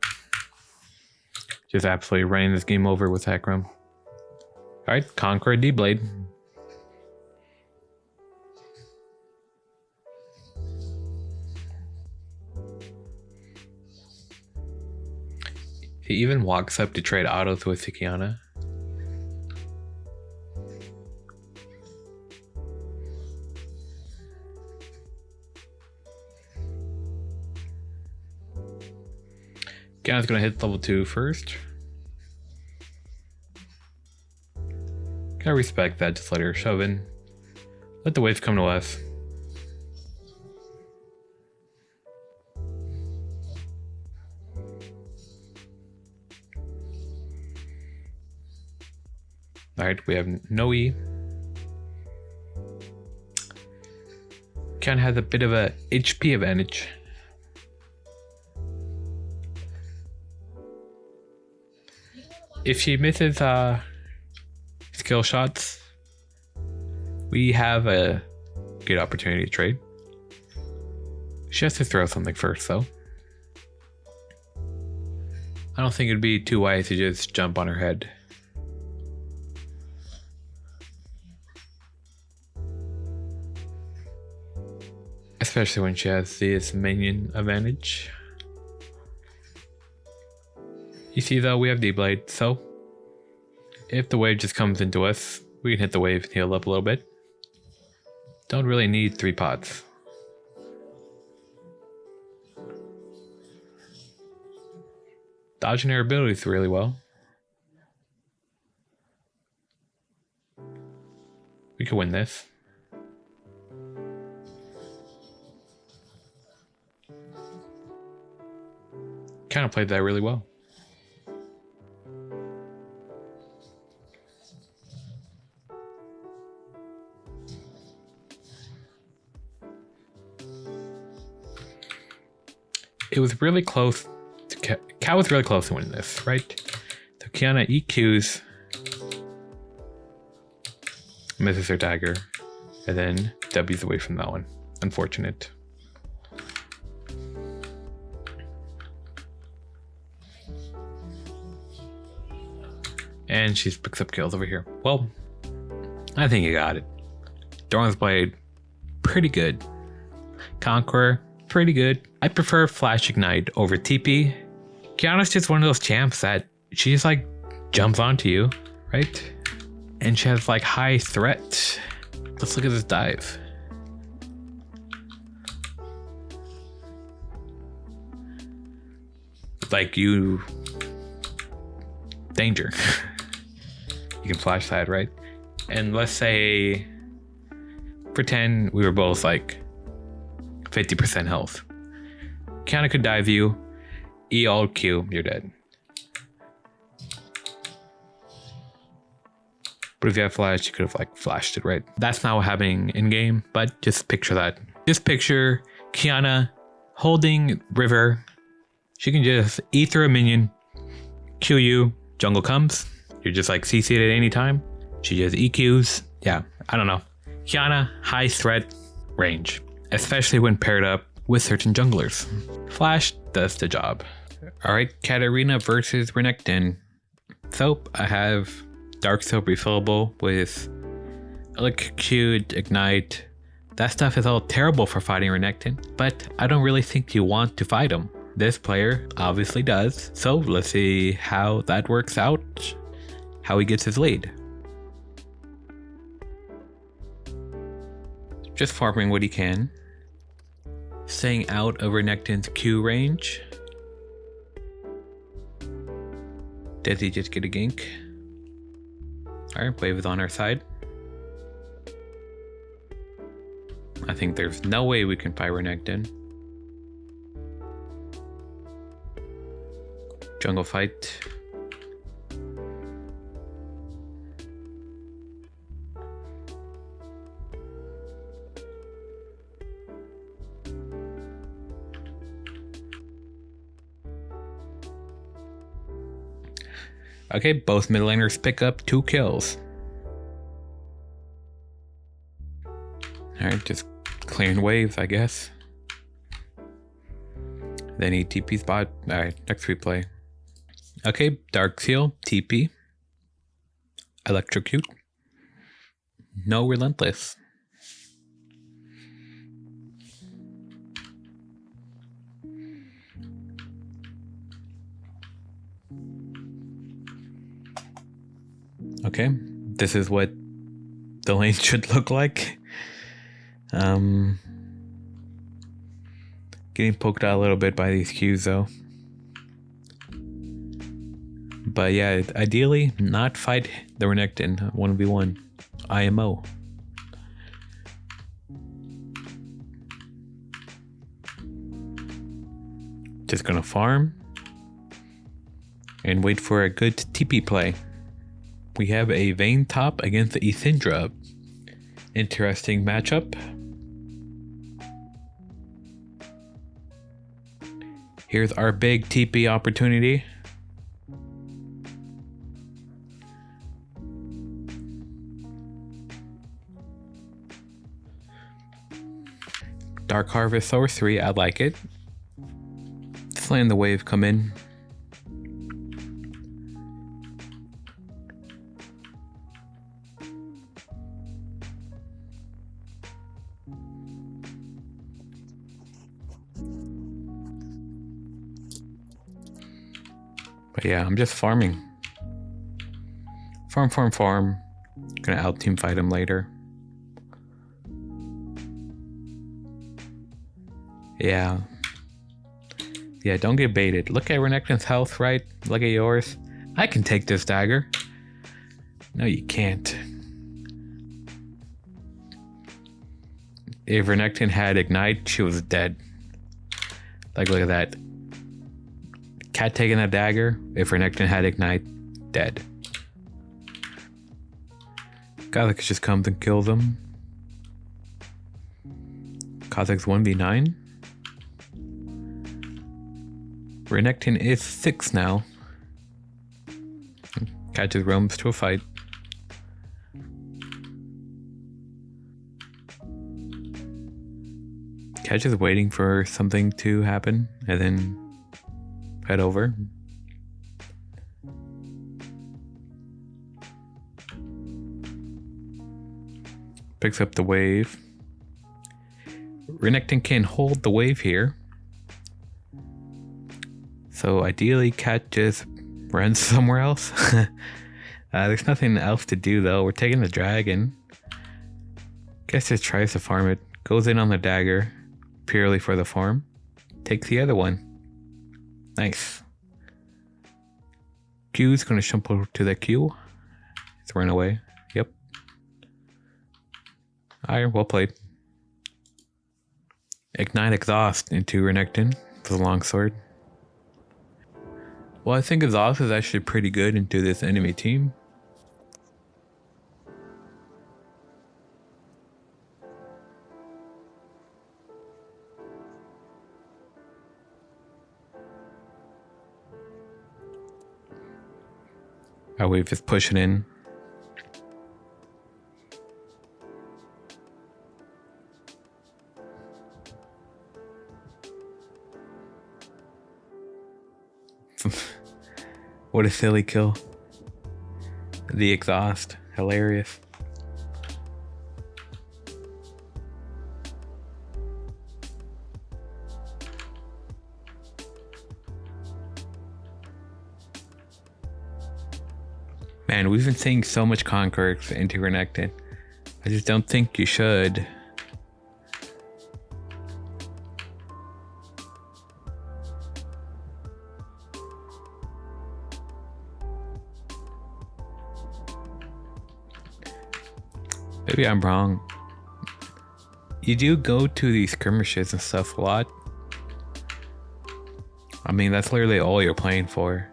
just absolutely running this game over with Hakram. Alright, Conqueror D-Blade. He even walks up to trade autos with Qiyana. Qiyana's gonna hit level 2 first. Gotta respect that, just let her shove in. Let the waves come to us. Alright, we have no E. Qiyana has a bit of a HP advantage. If she misses skill shots, we have a good opportunity to trade. She has to throw something first, though. I don't think it'd be too wise to just jump on her head. Especially when she has this minion advantage. You see though, we have D-Blade, so if the wave just comes into us, we can hit the wave and heal up a little bit. Don't really need 3 pots. Dodging her abilities really well. We could win this. kind of played that really well. It was really close. Cal was really close to winning this, right? So Kiana EQs, misses her dagger, and then W's away from that one. Unfortunate. And she picks up kills over here. Well, I think you got it. Dawn's Blade, pretty good. Conqueror, pretty good. I prefer Flash Ignite over TP. Kiana's just one of those champs that she just like jumps onto you, right? And she has like high threat. Let's look at this dive. Like you, danger. You can flash that, right? And let's say, pretend we were both like 50% health. Kiana could dive you, E alt Q, you're dead. But if you have flash, you could have like flashed it, right? That's not what happening in game, but just picture that. Just picture Kiana holding River. She can just E through a minion, Q you, jungle comes. You're just like CC'd at any time. She just EQs. Yeah, I don't know. Kiana, high threat range, especially when paired up with certain junglers. Flash does the job. All right, Katarina versus Renekton. Soap, I have Dark Soap refillable with Electrocute, Ignite. That stuff is all terrible for fighting Renekton, but I don't really think you want to fight him. This player obviously does, so let's see how that works out, how he gets his lead. Just farming what he can. Staying out of Renekton's Q range. Does he just get a gank? Alright, wave is on our side. I think there's no way we can fight Renekton. Jungle fight. Okay, both mid laners pick up 2 kills. Alright, just clearing waves, I guess. Then he TP spot. Alright, next replay. Okay, Dark Seal, TP. Electrocute. No Relentless. Okay, this is what the lane should look like. Getting poked out a little bit by these Qs though. But yeah, ideally not fight the Renekton 1v1 IMO. Just gonna farm and wait for a good TP play. We have a Vayne top against the Lissandra. Interesting matchup. Here's our big TP opportunity. Dark Harvest Sorcery, I like it. Just letting the wave come in. But yeah, I'm just farming. Farm. Gonna out team fight him later. Yeah, don't get baited. Look at Renekton's health, right? Look at yours. I can take this dagger. No, you can't. If Renekton had Ignite, she was dead. Like, look at that. Cat taking a dagger. If Renekton had Ignite, dead. Kha'Zix just comes and kills him. Kha'Zix 1v9. Renekton is 6 now. Cat just roams to a fight. Cat just waiting for something to happen and then head over. Picks up the wave. Renekton can hold the wave here. So ideally Cat just runs somewhere else. There's nothing else to do though. We're taking the dragon. Guess just tries to farm it. Goes in on the dagger purely for the farm. Takes the other one. Nice. Q's gonna jump over to the Q. It's run away. Yep. Alright, well played. Ignite Exhaust into Renekton with a longsword. Well, I think Exhaust is actually pretty good into this enemy team. Our wave is pushing in. What a silly kill. The exhaust. Hilarious. Man, we've been seeing so much Conquerors into Renekton. I just don't think you should. Maybe I'm wrong. You do go to these skirmishes and stuff a lot. I mean, that's literally all you're playing for.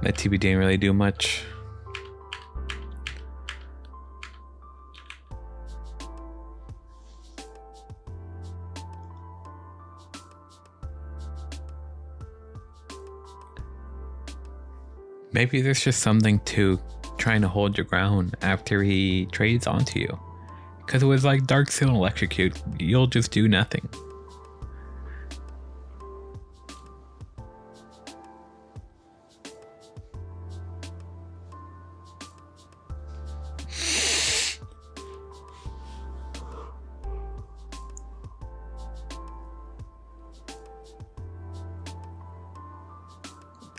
That TB didn't really do much. Maybe there's just something to trying to hold your ground after he trades onto you. Because it was like Dark Seal and Electrocute, you'll just do nothing.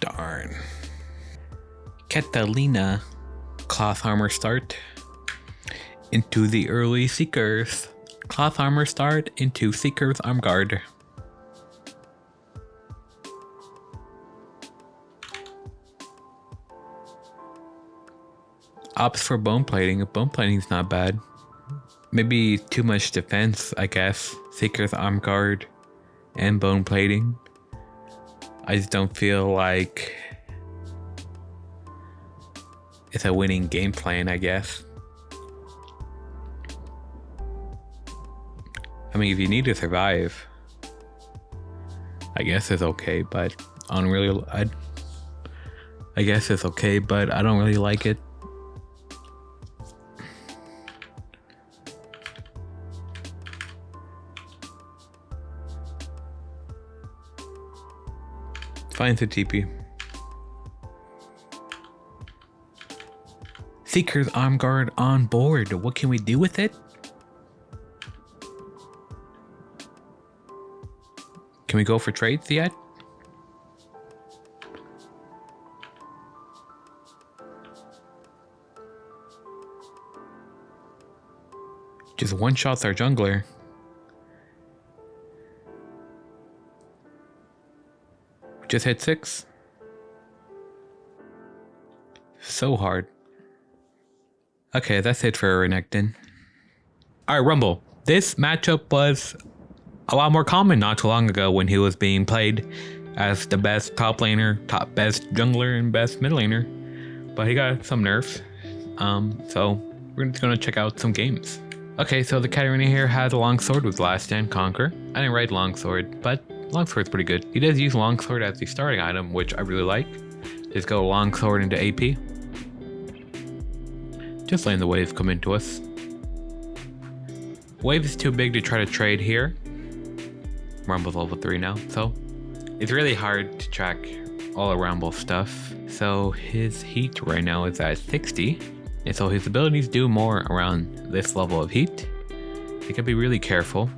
Darn. Katarina cloth armor start into the early Seekers. Cloth armor start into Seekers arm guard. Opts for bone plating. Bone plating's not bad. Maybe too much defense, I guess. Seekers arm guard and bone plating. I just don't feel like it's a winning game plan, I guess. I mean, if you need to survive, I guess it's okay, but I don't really. I guess it's okay, but I don't really like it. Finds a TP. Seeker's arm guard on board. What can we do with it? Can we go for trades yet? Just one shots our jungler. Just hit 6. so hard. Okay, that's it for Renekton. Alright, Rumble. This matchup was a lot more common not too long ago when he was being played as the best top laner, best jungler, and best mid laner. But he got some nerfs. So we're just gonna check out some games. Okay, so the Katarina here has a longsword with Last Stand Conquer. I didn't ride longsword, but longsword's pretty good. He does use longsword as the starting item, which I really like. Just go longsword into AP. Just letting the wave come into us. Wave is too big to try to trade here. Rumble's level 3 now, so it's really hard to track all the Rumble stuff. So his heat right now is at 60, and so his abilities do more around this level of heat. You can be really careful.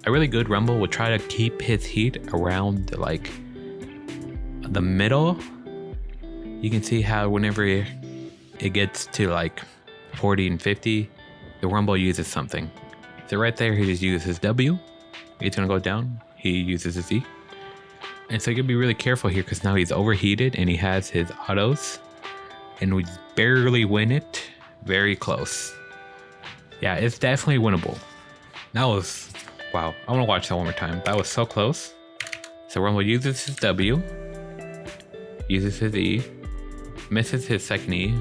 A really good Rumble would try to keep his heat around like the middle. You can see how whenever it gets to like 40 and 50, the Rumble uses something. So right there, he just uses his W. It's gonna go down. He uses his E. And so you gotta be really careful here because now he's overheated and he has his autos. And we barely win it. Very close. Yeah, it's definitely winnable. That was, wow. I wanna watch that one more time. That was so close. So Rumble uses his W. Uses his E. Misses his second E.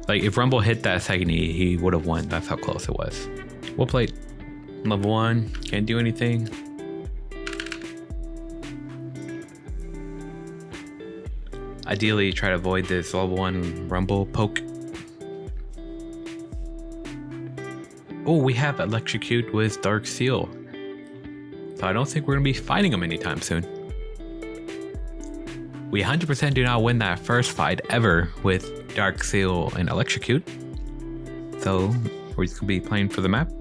Like, if Rumble hit that second E, he would have won. That's how close it was. We'll play level 1. Can't do anything. Ideally, try to avoid this level 1 Rumble poke. Oh, we have Electrocute with Dark Seal. So I don't think we're going to be fighting him anytime soon. We 100% do not win that first fight ever with Dark Seal and Electrocute. So we're just gonna be playing for the map.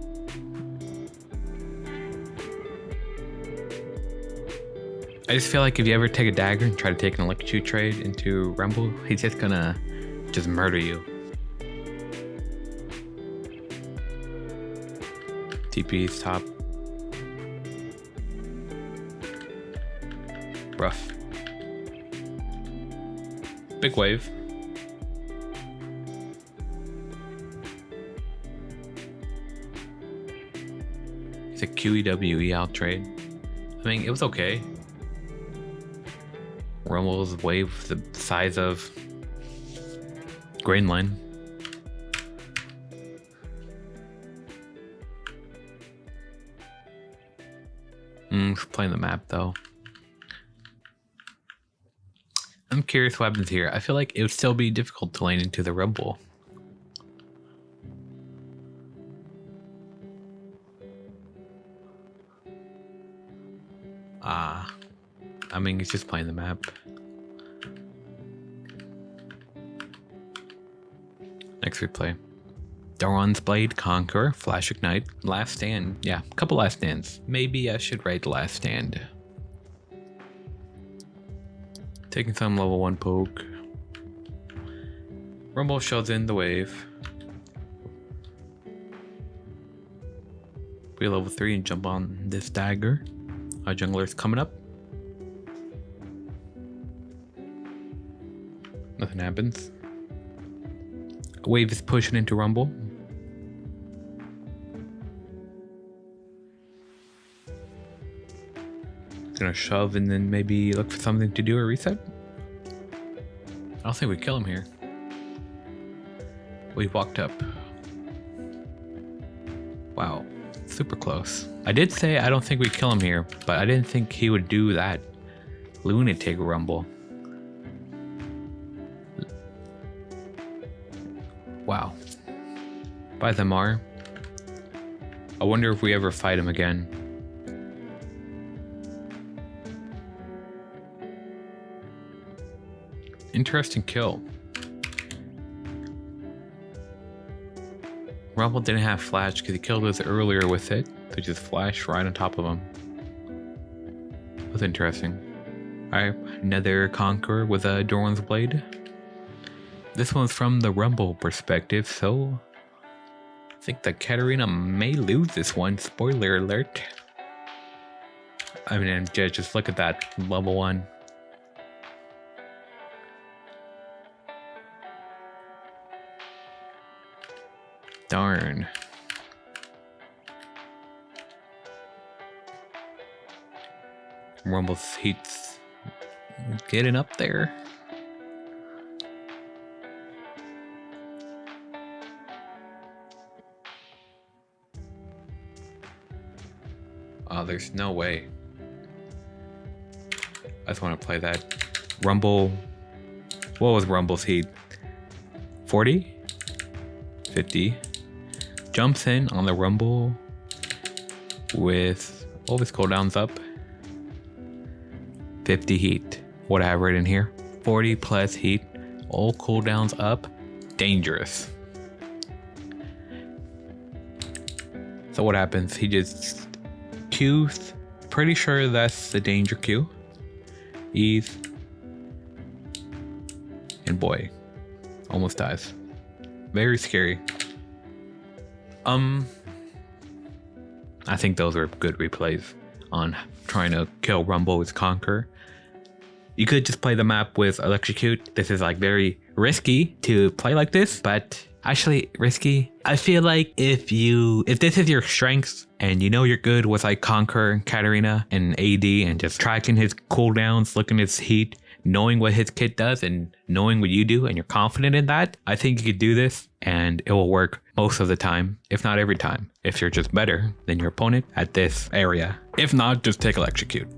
I just feel like if you ever take a dagger and try to take an Electrocute trade into Rumble, he's just gonna murder you. TP's top. Rough. Big wave. It's a QEWE out trade. I mean, it was okay. Rumble's wave the size of Greenland. Playing the map though. I'm curious what happens here. I feel like it would still be difficult to lane into the Rumble. I mean, he's just playing the map. Next replay. Doran's Blade, Conquer, Flash Ignite, Last Stand. Yeah, a couple Last Stands. Maybe I should rate Last Stand. Taking some level 1 poke. Rumble shoves in the wave. We level 3 and jump on this dagger. Our jungler's coming up. Nothing happens. A wave is pushing into Rumble. Gonna shove and then maybe look for something to do a reset. I don't think we kill him here. We walked up. Wow, super close. I did say I don't think we kill him here, but I didn't think he would do that lunatic Rumble. Wow. By the Mar. I wonder if we ever fight him again. Interesting kill. Rumble didn't have flash because he killed us earlier with it. So just flash right on top of him. That's interesting. Alright, another Conqueror with a Doran's Blade. This one's from the Rumble perspective, so I think that Katarina may lose this one. Spoiler alert. I mean, just look at that level 1. Darn. Rumble's heat's getting up there. Oh, there's no way. I just want to play that. Rumble. What was Rumble's heat? 40? 50. Jumps in on the Rumble with all of his cooldowns up. 50 heat. What I have right in here. 40 plus heat. All cooldowns up. Dangerous. So what happens? He just Q's. Pretty sure that's the danger Q. E's. And boy. Almost dies. Very scary. I think those are good replays on trying to kill Rumble with Conquer. You could just play the map with Electrocute. This is like very risky to play like this, but actually risky. I feel like if this is your strengths and you know you're good with like Conquer, Katarina, and AD and just tracking his cooldowns, looking at his heat, knowing what his kit does and knowing what you do and you're confident in that, I think you could do this and it will work most of the time, if not every time, if you're just better than your opponent at this area. If not, just take Electrocute.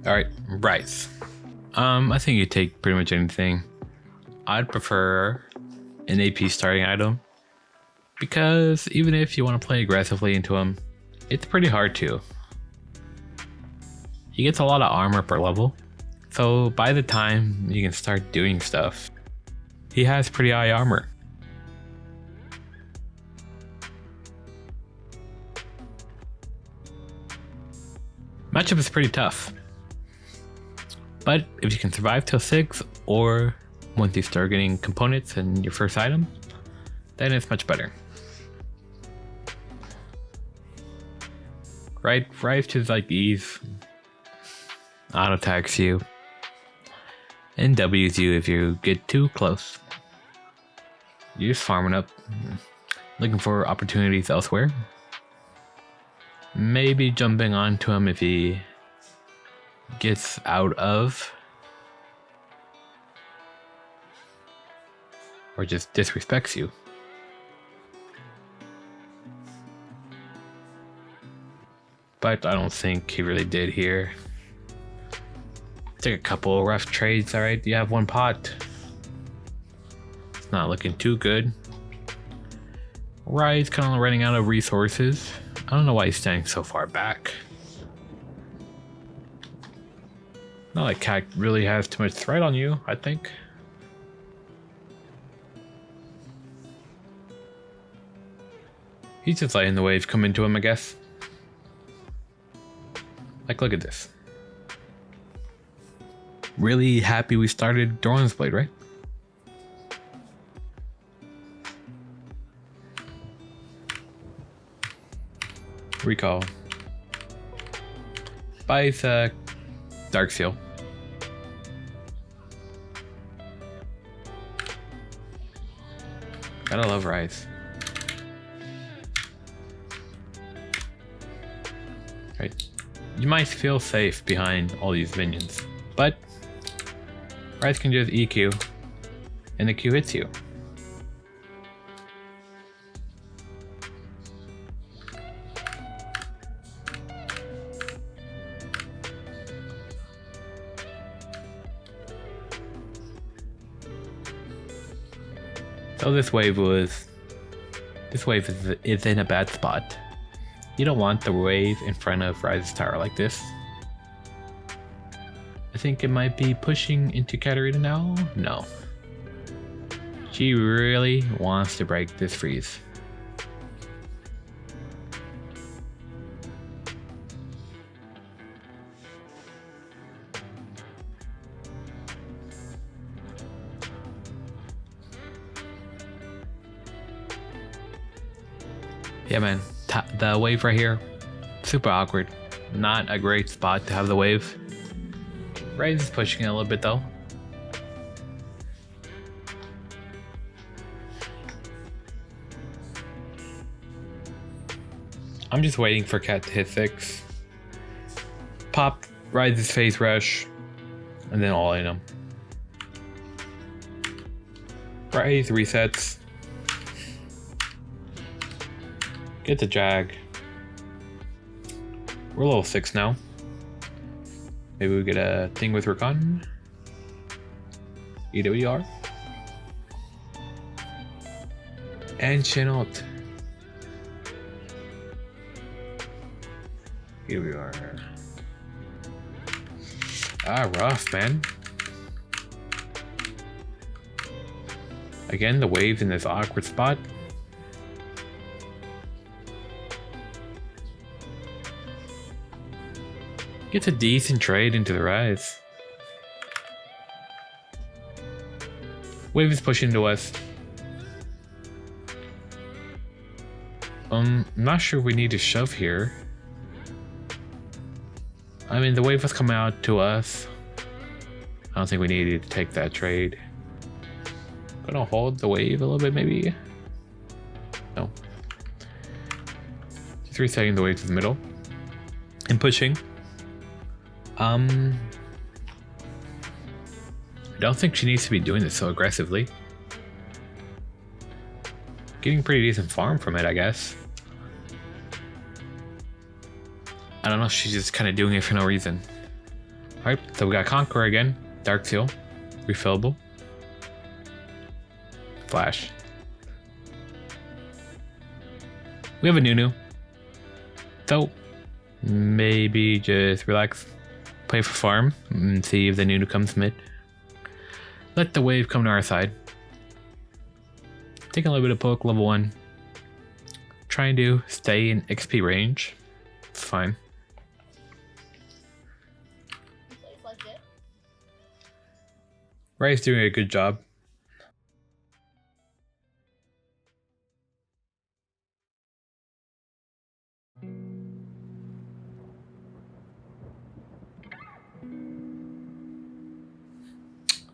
All right, Bryce. I think you take pretty much anything. I'd prefer an AP starting item because even if you want to play aggressively into him, it's pretty hard to. He gets a lot of armor per level. So by the time you can start doing stuff, he has pretty high armor. Matchup is pretty tough. But if you can survive till 6 or once you start getting components and your first item, then it's much better. Right? Rise to like E's. Auto attacks you. And W's you if you get too close. You're just farming up, looking for opportunities elsewhere. Maybe jumping onto him if he gets out of, or just disrespects you. But I don't think he really did here. Took a couple of rough trades, alright? You have one pot. It's not looking too good. Rai's kind of running out of resources. I don't know why he's standing so far back. Not like Cat really has too much threat on you, I think. He's just letting the wave come into him, I guess. Like, look at this. Really happy we started Doran's Blade, right? Recall. Buys Dark Seal. Gotta love Rise. Right. You might feel safe behind all these minions, but Rise can just EQ and the Q hits you. So this wave is in a bad spot. You don't want the wave in front of Rise's tower like this. I think it might be pushing into Katarina now. No. She really wants to break this freeze. Yeah, man, the wave right here, super awkward. Not a great spot to have the wave. Rise is pushing it a little bit though. I'm just waiting for Cat to hit 6. Pop, ride this phase rush, and then all in him. Rise, resets. Get the Jag. We're level 6 now. Maybe we get a thing with Recon. EWR. And Chenault. EWR. Ah, rough, man. Again, the waves in this awkward spot. Gets a decent trade into the rise. Wave is pushing to us. I'm not sure we need to shove here. I mean, the wave was coming out to us. I don't think we needed to take that trade. Gonna hold the wave a little bit, maybe? No. Just resetting the wave to the middle. And pushing. I don't think she needs to be doing this so aggressively. Getting pretty decent farm from it, I guess. I don't know, she's just kind of doing it for no reason. Alright, so we got Conqueror again. Dark Seal. Refillable. Flash. We have a Nunu. So, maybe just relax. Play for farm and see if the Nunu comes mid. Let the wave come to our side. Take a little bit of poke, level 1. Trying to stay in XP range. It's fine. Ray's doing a good job.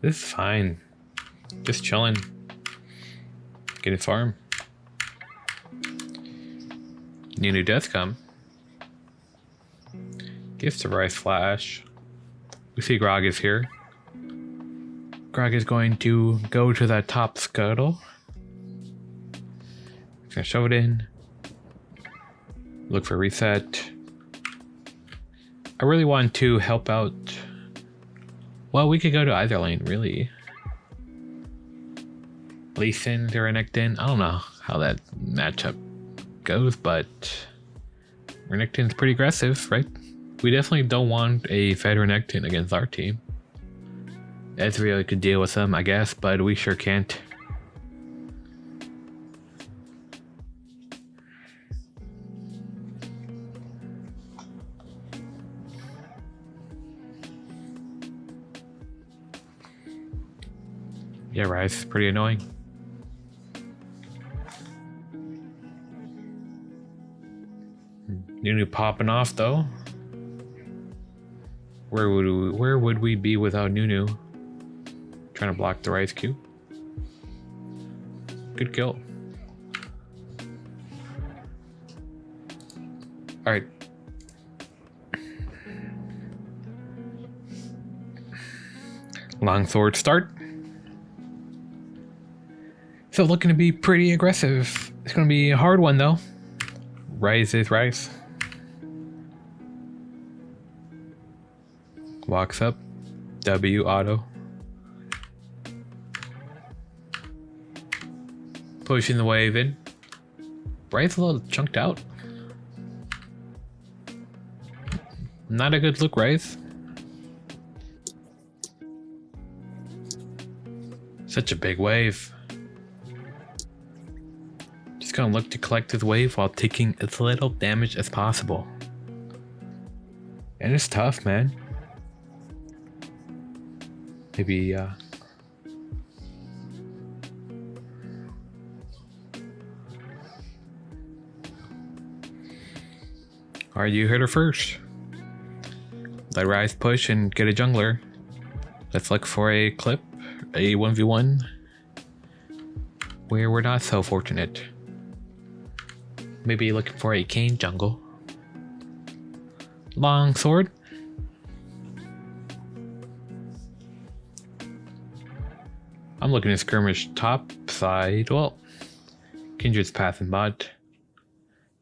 This is fine. Just chilling. Get a farm. Nunu does come. Gives the Rise Flash. We see Gragas here. Gragas is going to go to that top scuttle. Gonna shove it in. Look for reset. I really want to help out. Well, we could go to either lane, really. Lucian or Renekton. I don't know how that matchup goes, but Renekton's pretty aggressive, right? We definitely don't want a Fed Renekton against our team. Ezreal could deal with them, I guess, but we sure can't. Yeah, Rise is pretty annoying. Nunu popping off though. Where would we be without Nunu? Trying to block the Rise Q. Good kill. Alright. Longsword start. So looking to be pretty aggressive. It's going to be a hard one though. Rise is Rise. Walks up. W auto. Pushing the wave in. Rise a little chunked out. Not a good look, Rise. Such a big wave. Just gonna look to collect his wave while taking as little damage as possible. And it's tough, man. Maybe, Alright, you heard her first. Let Rise push and get a jungler. Let's look for a clip, a 1v1, where we're not so fortunate. maybe looking for a Kane jungle. Long sword. I'm looking at skirmish top side. Well, Kindred's passing bot.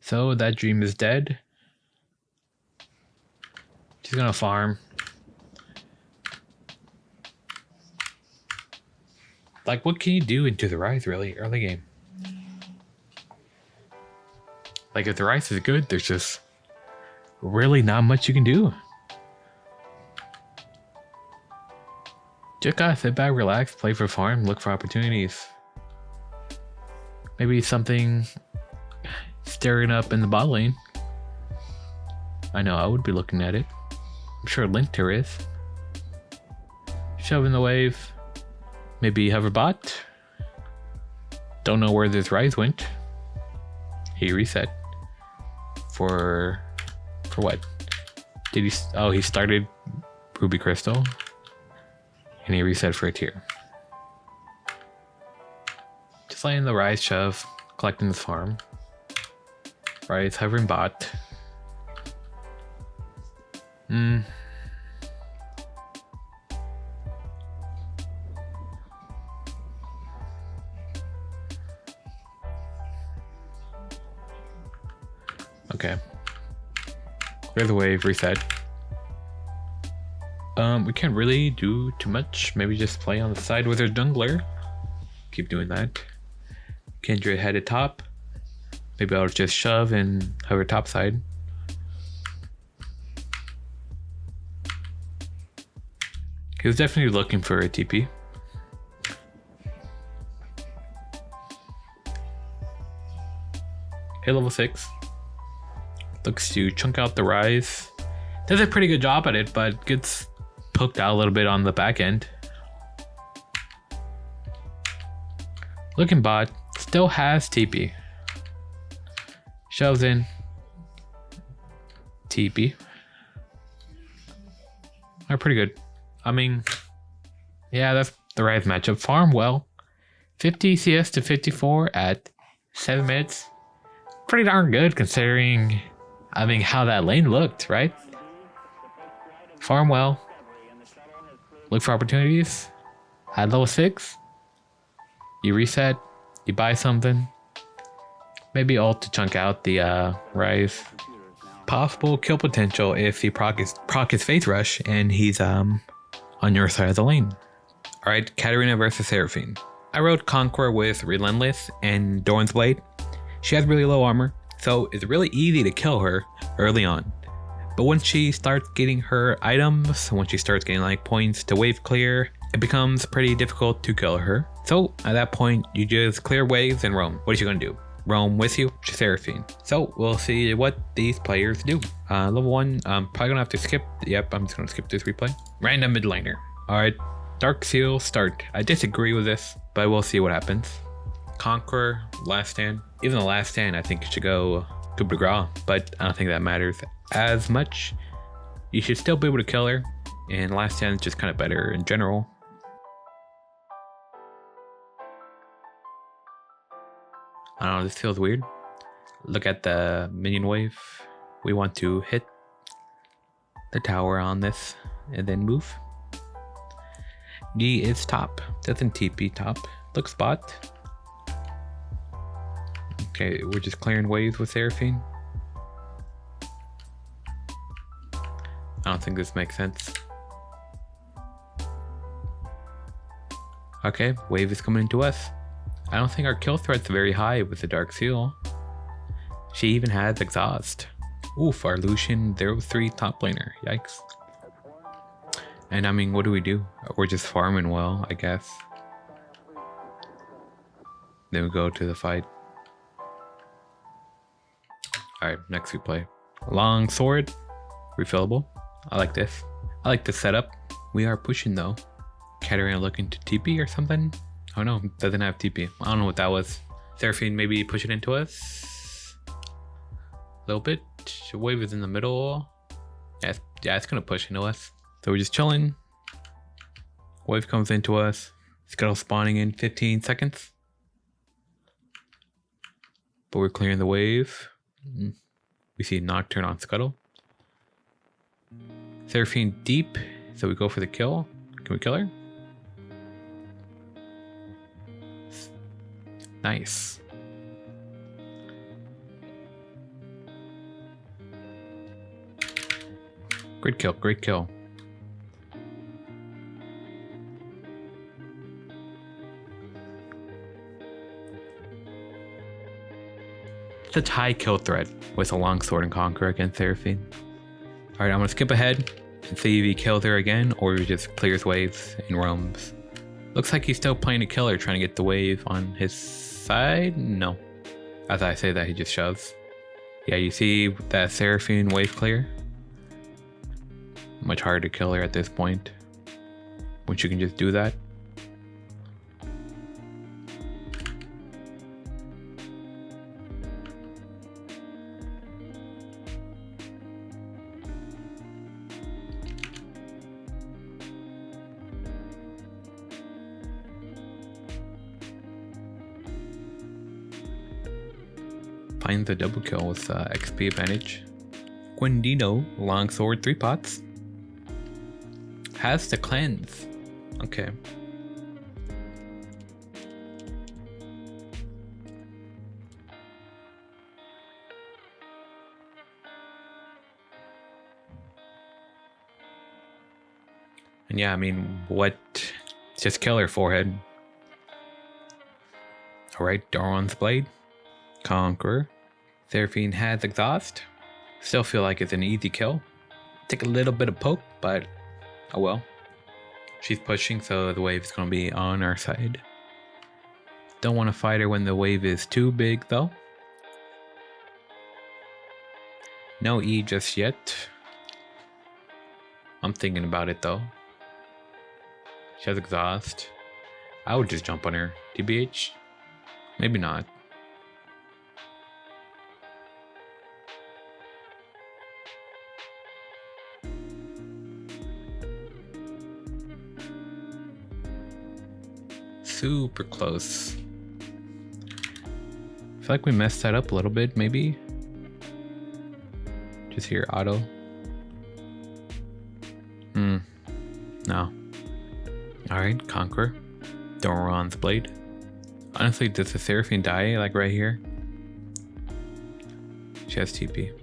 So that dream is dead. She's gonna farm. Like, what can you do into the Rise really early game? Like, if the Rise is good, there's just really not much you can do. Just gotta sit back, relax, play for farm, look for opportunities. Maybe something stirring up in the bot lane. I know, I would be looking at it. I'm sure Linter is. Shoving the wave. Maybe hover bot. Don't know where this Rise went. He reset. For what? Did he? Oh, he started Ruby Crystal. And he reset for a tier. Just letting the Rise shove, collecting this farm. Rise hovering bot. Okay. Clear the wave, reset. We can't really do too much. Maybe just play on the side with our jungler. Keep doing that. Kindred headed top. Maybe I'll just shove and hover top side. He was definitely looking for a TP. Hit level 6. Looks to chunk out the Rise. Does a pretty good job at it, but gets poked out a little bit on the back end. Looking bot. Still has TP. Shoves in. TP. Are pretty good. I mean, yeah, that's the Rise matchup. Farm well. 50 CS to 54 at 7 minutes. Pretty darn good considering, I mean, how that lane looked, right? Farm well. Look for opportunities. At level 6. You reset. You buy something. Maybe ult to chunk out the Rise. Possible kill potential if he proc his Faith Rush and he's on your side of the lane. Alright, Katarina versus Seraphine. I rode Conqueror with Relentless and Doran's Blade. She has really low armor, so it's really easy to kill her early on. But once she starts getting her items, once she starts getting like points to wave clear, it becomes pretty difficult to kill her. So at that point, you just clear waves and roam. What is she gonna do? Roam with you, Seraphine. So we'll see what these players do. Level 1, probably gonna have to skip. Yep, I'm just gonna skip this replay. Random mid laner. Alright, Dark Seal start. I disagree with this, but we'll see what happens. Conqueror, last stand. Even the last stand, I think it should go coup de grace, but I don't think that matters as much. You should still be able to kill her, and last stand is just kind of better in general. I don't know, this feels weird. Look at the minion wave. We want to hit the tower on this and then move. D is top. Doesn't TP top. Looks bot. Okay, we're just clearing waves with Seraphine. I don't think this makes sense. Okay, wave is coming into us. I don't think our kill threat's very high with the Dark Seal. She even has exhaust. Oof, our Lucian 0-3 top laner. Yikes. And I mean, what do? We're just farming well, I guess. Then we go to the fight. Alright, next we play. Long sword. Refillable. I like this. I like this setup. We are pushing though. Katarina looking to TP or something? Oh no, doesn't have TP. I don't know what that was. Seraphine maybe push it into us. A little bit. Wave is in the middle. Yeah, it's gonna push into us. So we're just chilling. Wave comes into us. Scuttle spawning in 15 seconds. But we're clearing the wave. We see Nocturne on Scuttle. Seraphine deep, so we go for the kill. Can we kill her? Nice. Great kill, great kill. Such high kill threat with a longsword and conquer against Seraphine. Alright, I'm gonna skip ahead and see if he kills her again or if he just clears waves and roams. Looks like he's still playing a killer, trying to get the wave on his side. No. As I say that, he just shoves. Yeah, you see that Seraphine wave clear? Much harder to kill her at this point, once you can just do that. Finds the double kill with XP advantage. Gwendino, longsword, 3 pots. Has to cleanse. Okay. And yeah, I mean, what? Just kill her forehead. Alright, Daron's Blade. Conqueror. Seraphine has exhaust. Still feel like it's an easy kill. Take a little bit of poke, but oh well. She's pushing, so the wave's gonna be on our side. Don't want to fight her when the wave is too big, though. No E just yet. I'm thinking about it, though. She has exhaust. I would just jump on her. TBH? Maybe not. Super close. I feel like we messed that up a little bit, maybe. Just here, auto. No. Alright, Conqueror. Doran's Blade. Honestly, does the Seraphine die, like right here? She has TP.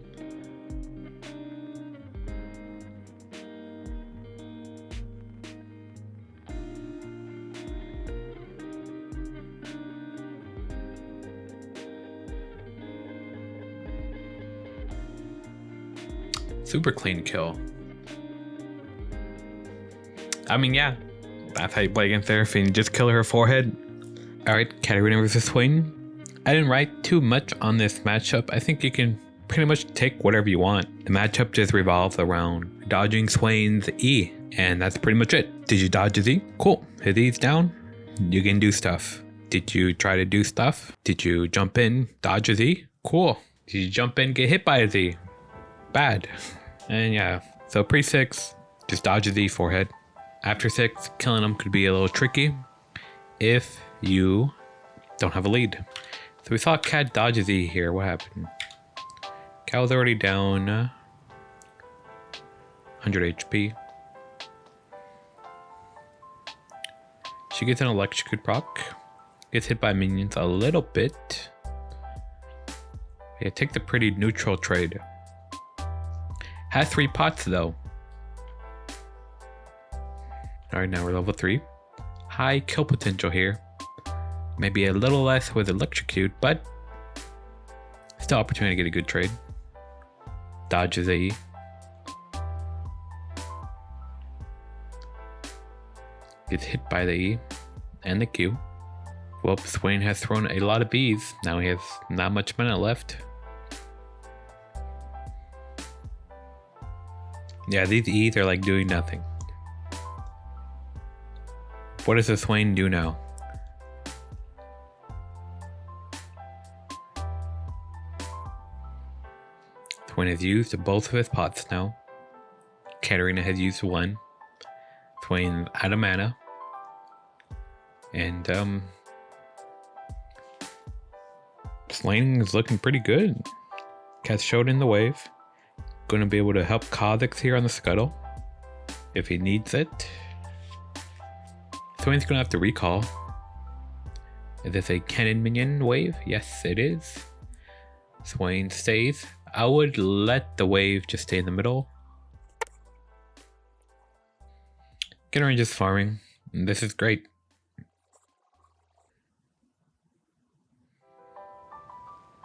Super clean kill. I mean, yeah, that's how you play against Seraphine. Just kill her forehead. Alright, Katarina versus Swain. I didn't write too much on this matchup. I think you can pretty much take whatever you want. The matchup just revolves around dodging Swain's E, and that's pretty much it. Did you dodge his E? Cool. His E's down, you can do stuff. Did you try to do stuff? Did you jump in, dodge his E? Cool. Did you jump in, get hit by his E? Bad. And yeah, so pre-6, just dodge the forehead. After 6, killing him could be a little tricky if you don't have a lead. So we saw Cat dodge Z here. What happened? Cat was already down 100 HP. She gets an electrocute proc. Gets hit by minions a little bit. Yeah, take the pretty neutral trade. Has 3 pots though. Alright, now we're level 3. High kill potential here. Maybe a little less with electrocute, but still opportunity to get a good trade. Dodges AE. Gets hit by the E and the Q. Well, Swain has thrown a lot of Bs. Now he has not much mana left. Yeah, these E's are like doing nothing. What does the Swain do now? Swain has used both of his pots now. Katarina has used 1. Swain out of mana. And Swain is looking pretty good. Cat showed in the wave. Gonna be able to help Kha'Zix here on the scuttle if he needs it. Swain's gonna have to recall. Is this a Kennen minion wave? Yes, it is. Swain stays. I would let the wave just stay in the middle. Garen just farming. And this is great.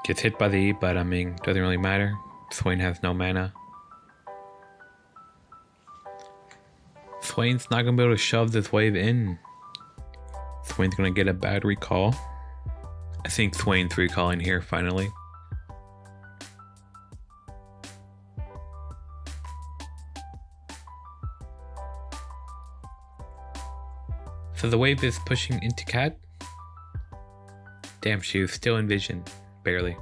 Gets hit by the E, but I mean, doesn't really matter. Swain has no mana. Swain's not gonna be able to shove this wave in. Swain's gonna get a bad recall. I think Swain's recalling here finally. So the wave is pushing into Cat. Damn, she was still in vision. Barely.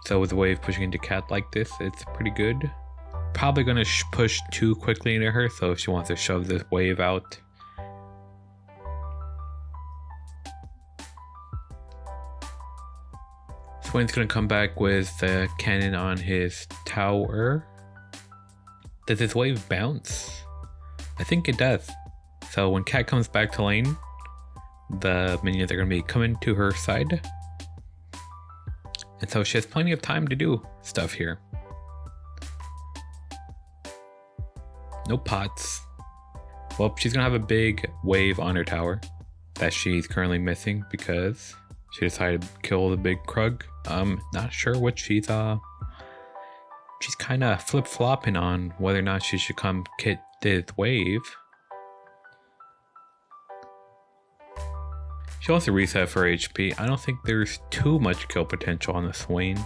So with the wave pushing into Cat like this, it's pretty good. Probably gonna push too quickly into her, so if she wants to shove this wave out. Swain's gonna come back with the cannon on his tower. Does this wave bounce? I think it does. So when Cat comes back to lane, the minions are going to be coming to her side. And so she has plenty of time to do stuff here. No pots. Well, she's going to have a big wave on her tower that she's currently missing because she decided to kill the big Krug. Not sure what she's kind of flip-flopping on whether or not she should come get this wave. She wants to reset for HP. I don't think there's too much kill potential on the Swain.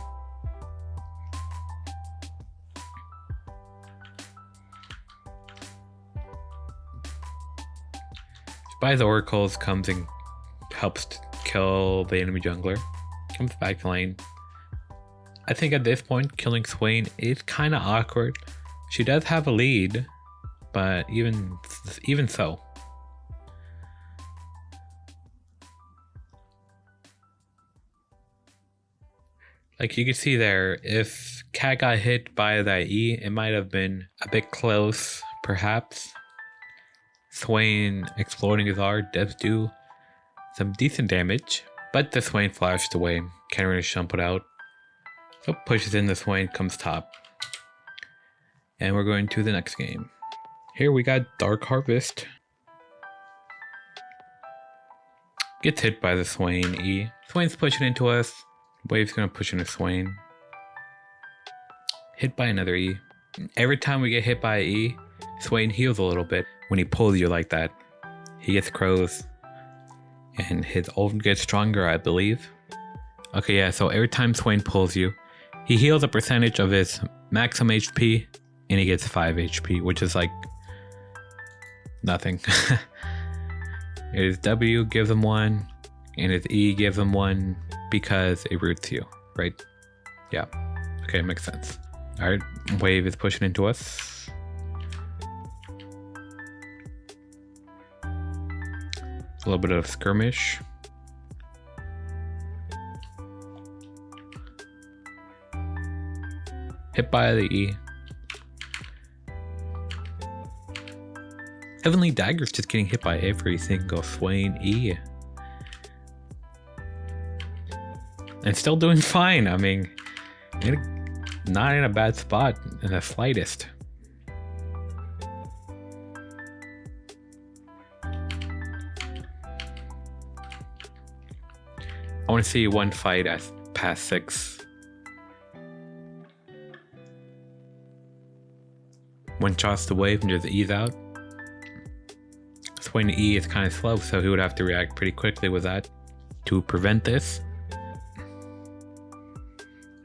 She buys oracles, comes and helps to kill the enemy jungler. Comes back to lane. I think at this point, killing Swain is kind of awkward. She does have a lead, but even so. Like you can see there, if Cat got hit by that E, it might have been a bit close, perhaps. Swain exploding his R does do some decent damage, but the Swain flashed away. Can't really jump it out. So pushes in the Swain, comes top. And we're going to the next game. Here we got Dark Harvest. Gets hit by the Swain E. Swain's pushing into us. Wave's gonna push into Swain. Hit by another E. Every time we get hit by E, Swain heals a little bit when he pulls you like that. He gets crows. And his ult gets stronger, I believe. Okay, yeah, so every time Swain pulls you, he heals a percentage of his maximum HP, and he gets 5 HP, which is like nothing. His W gives him 1, and his E gives him 1 because it roots you, right? Yeah. Okay, makes sense. Alright, wave is pushing into us. A little bit of skirmish. Hit by the E. Heavenly Dagger's just getting hit by every single Swain E. And still doing fine. I mean, not in a bad spot in the slightest. I want to see one fight at past 6. One shots the wave and just ease out. Swain E is kind of slow, so he would have to react pretty quickly with that to prevent this.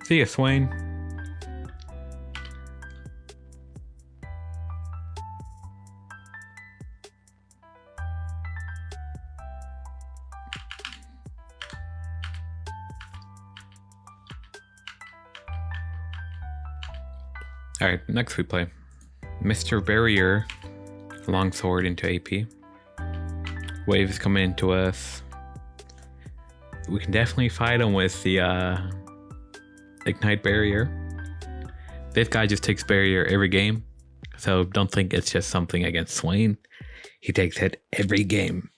See ya, Swain. Alright, next we play Mr. Barrier, longsword into AP. Wave is coming into us. We can definitely fight him with the Ignite Barrier. This guy just takes Barrier every game, so don't think it's just something against Swain. He takes it every game.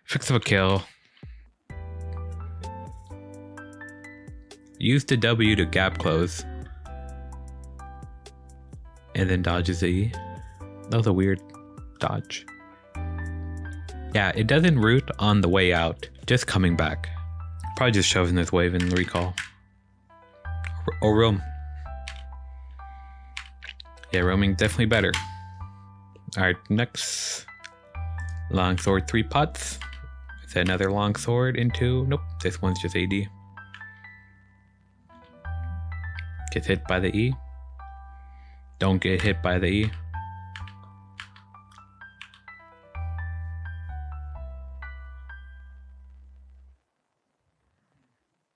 Fix of a kill. Use the W to gap close. And then dodges the E. That was a weird dodge. Yeah, it doesn't root on the way out, just coming back. Probably just shoving this wave in recall. Or roam. Yeah, roaming definitely better. Alright, next. Longsword 3 pots. Is that another longsword into... Nope, this one's just AD. Gets hit by the E. Don't get hit by the E.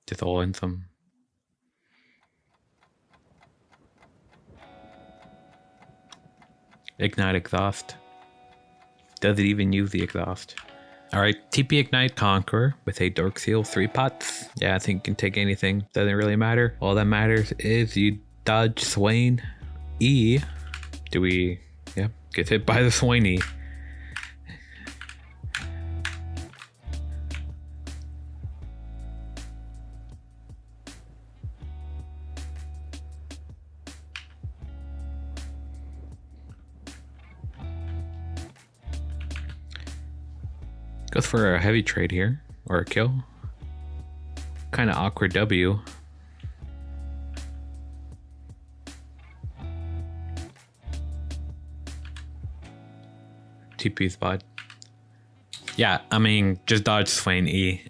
Just all in some. Ignite exhaust. Does it even use the exhaust? Alright, TP Ignite Conqueror with a Dark Seal 3 pots. Yeah, I think you can take anything. Doesn't really matter. All that matters is you dodge Swain E. Do we... Yeah, get hit by the Swain E. Goes for a heavy trade here, or a kill. Kind of awkward W. TP spot. Yeah, I mean, just dodge Swain E.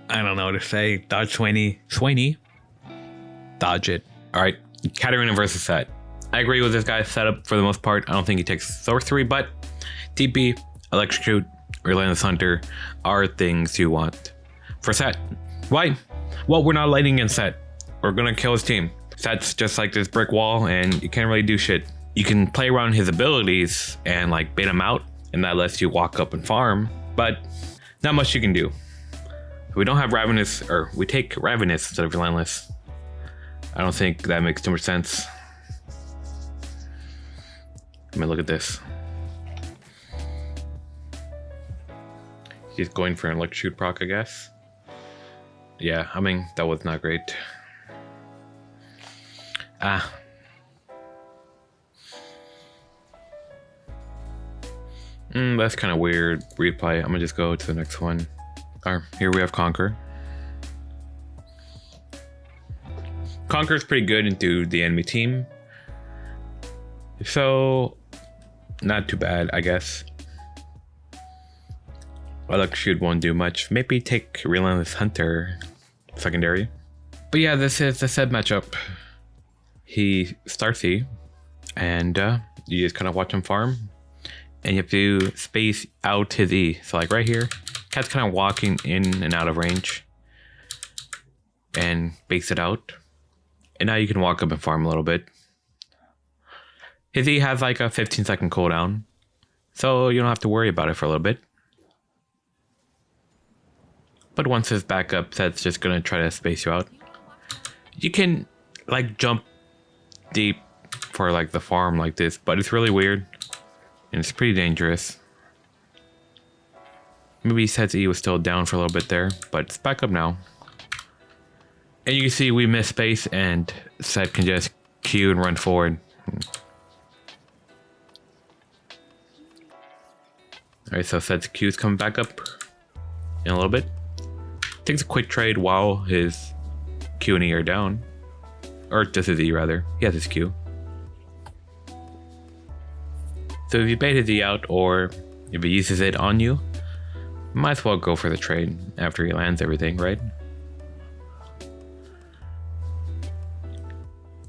I don't know what to say. Dodge Swain E. Swain E. Dodge it. Alright, Katarina versus Set. I agree with this guy's setup for the most part. I don't think he takes sorcery, but TP, Electrocute, Relentless Hunter are things you want for Set. Why? Well, we're not lighting in Set. We're gonna kill his team. Set's just like this brick wall and you can't really do shit. You can play around his abilities and like bait him out, and that lets you walk up and farm, but not much you can do. We don't have Ravenous, or we take Ravenous instead of Relentless. I don't think that makes too much sense. I mean, look at this. He's going for an Electrocute proc, I guess. Yeah, I mean, that was not great. That's kind of weird replay. I'm gonna just go to the next one. Alright, here we have Conquer. Conquer's pretty good into the enemy team. So, not too bad, I guess. Electrocute won't do much. Maybe take Relentless Hunter secondary. But yeah, this is the Set matchup. He starts E, and you just kind of watch him farm. And you have to space out his E. So like right here, cat's kind of walking in and out of range. And base it out. And now you can walk up and farm a little bit. His E has like a 15-second cooldown. So you don't have to worry about it for a little bit. But once his backup set's just gonna try to space you out. You can like jump deep for like the farm like this, but it's really weird. And it's pretty dangerous. Maybe Set's E was still down for a little bit there, but it's back up now. And you can see we miss space and Set can just Q and run forward. Alright, so Set's Q is coming back up in a little bit. Takes a quick trade while his Q and E are down. Or just his E rather. He has his Q. So if you bait his E out, or if he uses it on you, might as well go for the trade after he lands everything, right?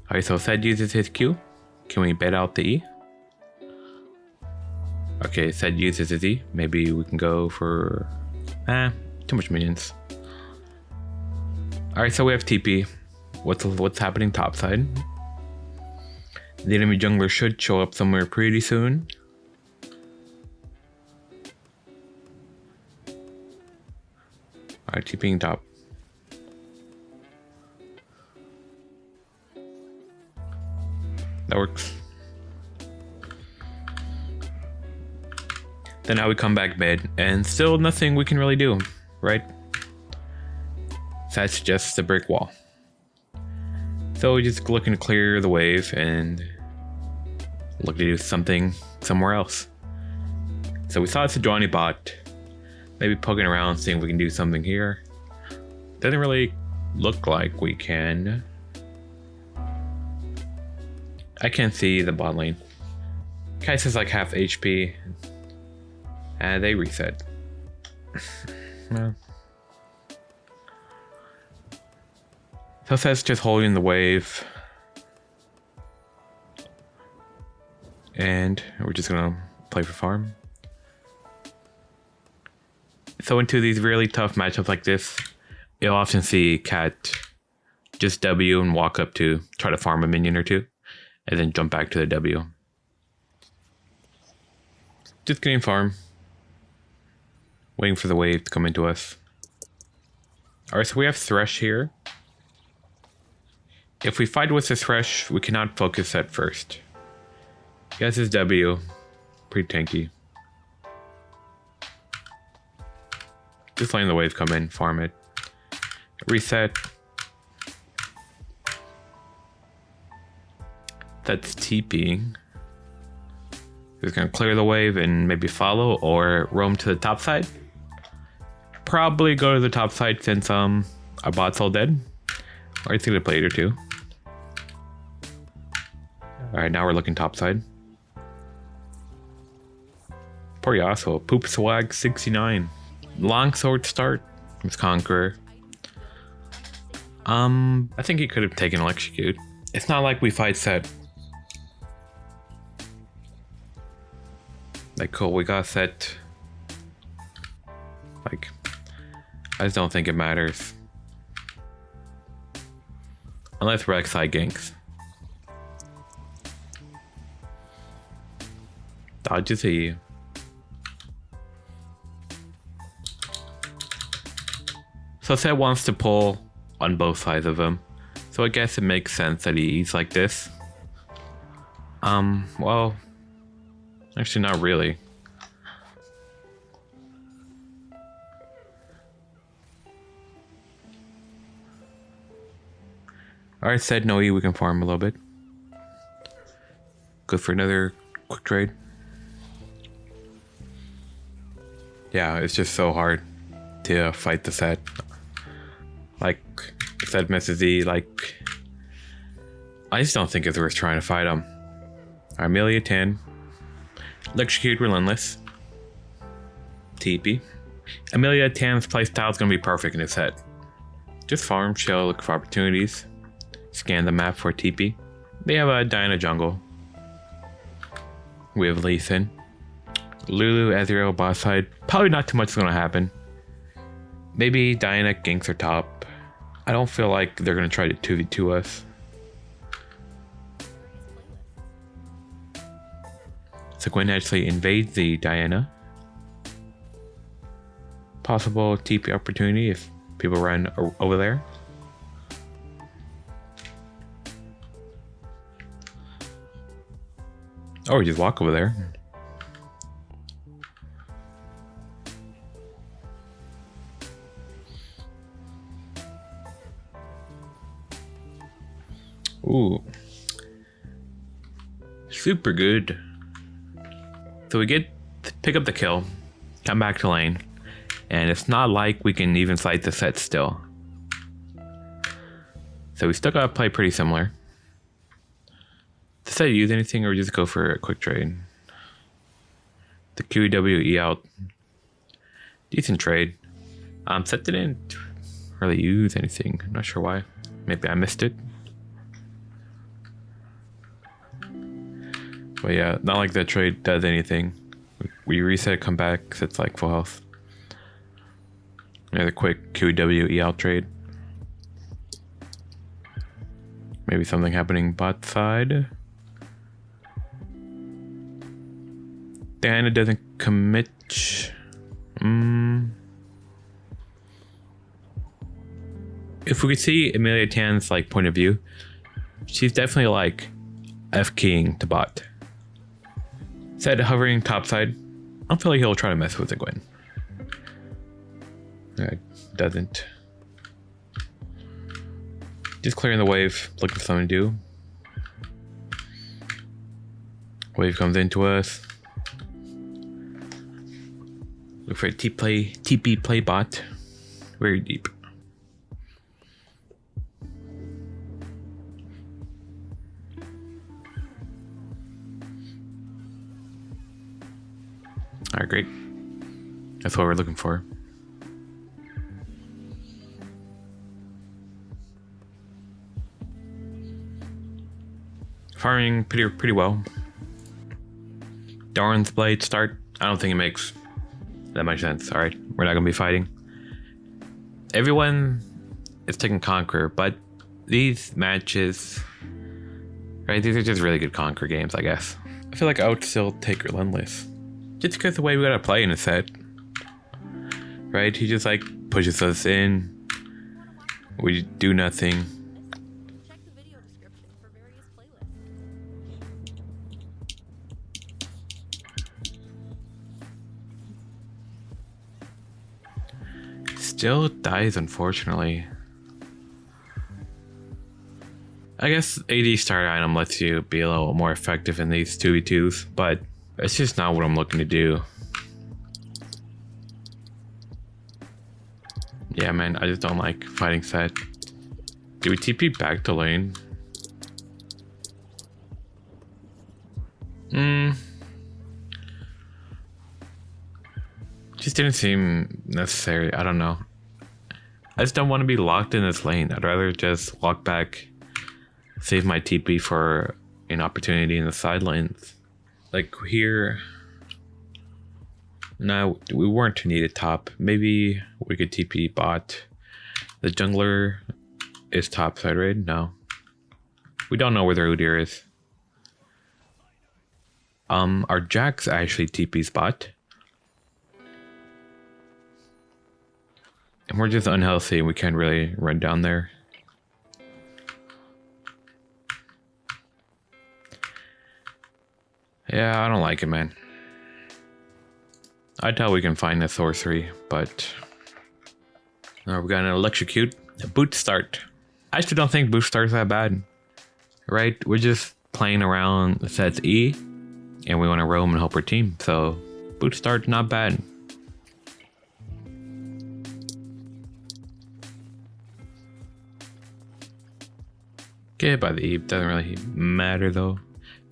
Alright, so Set uses his Q. Can we bait out the E? Okay, Set uses his E. Maybe we can go for... too much minions. Alright, so we have TP. What's happening topside? The enemy jungler should show up somewhere pretty soon. Alright, TPing top. That works. Then now we come back mid, and still nothing we can really do, right? That's just the brick wall. So we're just looking to clear the wave and look to do something somewhere else. So we saw it's a Sejuani bot. Maybe poking around, seeing if we can do something here. Doesn't really look like we can. I can't see the bot lane. Kai'Sa's is like half HP. And they reset. Well. So that's just holding the wave. And we're just gonna play for farm. So into these really tough matchups like this, you'll often see Cat just W and walk up to try to farm a minion or two, and then jump back to the W. Just getting farm. Waiting for the wave to come into us. Alright, so we have Thresh here. If we fight with the Thresh, we cannot focus at first. He has his W. Pretty tanky. Just letting the wave come in, farm it. Reset. That's TPing. He's gonna clear the wave and maybe follow or roam to the top side. Probably go to the top side since our bot's all dead. Or he's gonna play it or two. Alright, now we're looking top side. Poor Yasuo, poop swag 69. Longsword start with Conqueror. I think he could have taken Electrocute. It's not like we fight set. Like, cool, we got set. Like, I just don't think it matters. Unless Rek'Sai ganks. Dodges E. So Set wants to pull on both sides of him. So I guess it makes sense that he eats like this. Well, actually not really. Alright, Set no E, we can farm a little bit. Good for another quick trade. Yeah, it's just so hard to fight the Set. Like, Set misses E, like, I just don't think it's worth trying to fight him. Amelia 10. Electrocute Relentless. TP. Amelia 10's playstyle is going to be perfect in his head. Just farm, chill, look for opportunities. Scan the map for TP. They have a Diana jungle. We have Lee Sin. Lulu, Azir, boss side. Probably not too much is going to happen. Maybe Diana ganks her top. I don't feel like they're going to try to 2v2 us. So Gwen actually invades the Diana. Possible TP opportunity if people run over there. Or just walk over there. Ooh. Super good. So we pick up the kill, come back to lane, and it's not like we can even fight the Set still. So we still gotta play pretty similar. Does Set use anything or just go for a quick trade? The QEWE out. Decent trade. Set didn't really use anything. I'm not sure why. Maybe I missed it. But yeah, not like that trade does anything. We reset, come back, Set's like full health. Another quick QEWE out trade. Maybe something happening bot side. Diana doesn't commit. If we could see Amelia Tan's like point of view, she's definitely like F keying to bot. Said hovering topside. I don't feel like he'll try to mess with the Gwen. Alright, doesn't. Just clearing the wave, looking for something to do. Wave comes into us. Look for a TP play bot. Very deep. Alright, great. That's what we're looking for. Farming pretty well. Darn's Blade start. I don't think it makes that much sense. Alright, we're not gonna be fighting. Everyone is taking Conqueror, but these matches, right, these are just really good Conqueror games, I guess. I feel like I would still take Relentless. Just because the way we gotta play in a set. Right, he just like pushes us in. We do nothing. Check the video description for various playlists. Still dies, unfortunately. I guess AD start item lets you be a little more effective in these 2v2s, but it's just not what I'm looking to do. Yeah, man, I just don't like fighting set. Do we TP back to lane? Just didn't seem necessary. I don't know. I just don't want to be locked in this lane. I'd rather just walk back, save my TP for an opportunity in the side lanes. Like here, no, we weren't needed top. Maybe we could TP bot. The jungler is top side, right? No. We don't know where the Udyr is. Our Jax actually TP's bot. And we're just unhealthy and we can't really run down there. Yeah, I don't like it, man. I doubt we can find a sorcery, but we got an electrocute, a boot start. I actually don't think boot start's that bad, right? We're just playing around sets E, and we want to roam and help our team. So boot start's not bad. Get hit by the E, doesn't really matter though.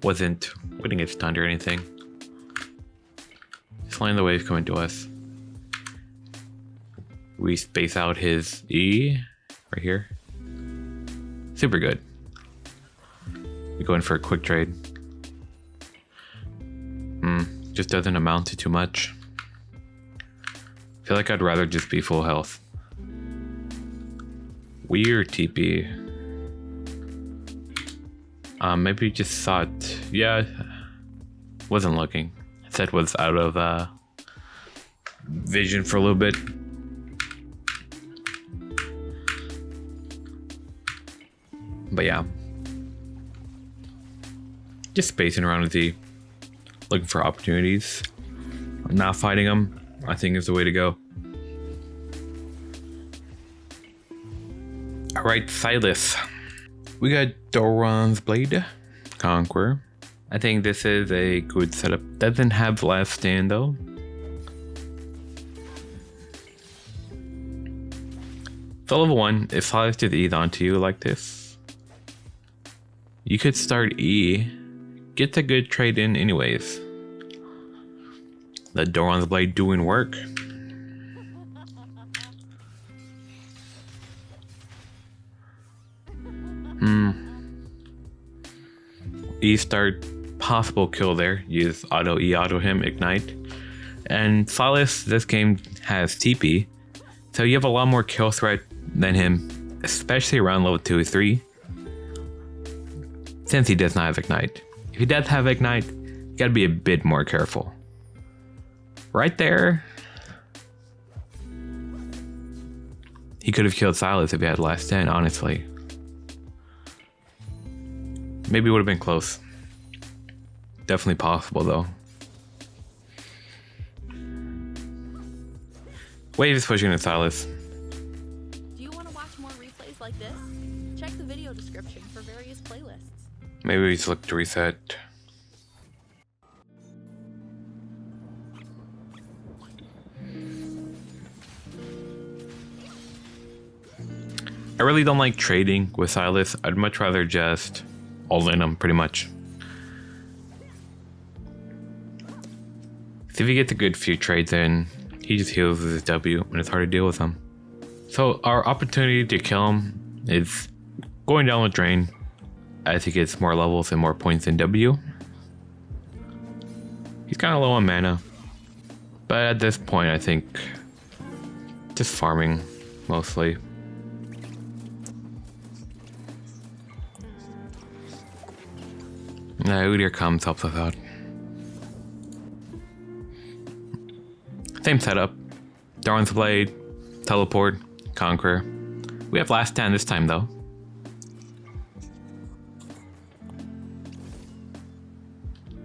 We didn't get stunned or anything. Just letting the wave come into us. We space out his E right here. Super good. We go in for a quick trade. Just doesn't amount to too much. I feel like I'd rather just be full health. Weird TP. Maybe just saw it. Yeah, wasn't looking. Set was out of vision for a little bit. But yeah, just spacing around with Z, looking for opportunities. Not fighting them, I think, is the way to go. All right, Silas. We got Doran's Blade, Conqueror. I think this is a good setup. Doesn't have last stand though. So level 1, if Silas just E's onto you like this, you could start E, get a good trade in anyways. Let Doran's Blade doing work. E start, possible kill there. Use auto E, auto him, ignite. And Silas, this game has TP, so you have a lot more kill threat than him, especially around level 2 or 3. Since he does not have ignite. If he does have ignite, you gotta be a bit more careful. Right there. He could have killed Silas if he had last stand, honestly. Maybe it would have been close. Definitely possible though. Wave is pushing at Silas. Do you want to watch more replays like this? Check the video description for various playlists. Maybe we just look to reset. I really don't like trading with Silas. I'd much rather just all in him, pretty much. So if he gets a good few trades in, he just heals with his W, and it's hard to deal with him. So our opportunity to kill him is going down the drain as he gets more levels and more points in W. He's kind of low on mana, but at this point I think just farming mostly. Udyr comes, helps us out. Same setup. Dawn's Blade, Teleport, Conqueror. We have last stand this time though.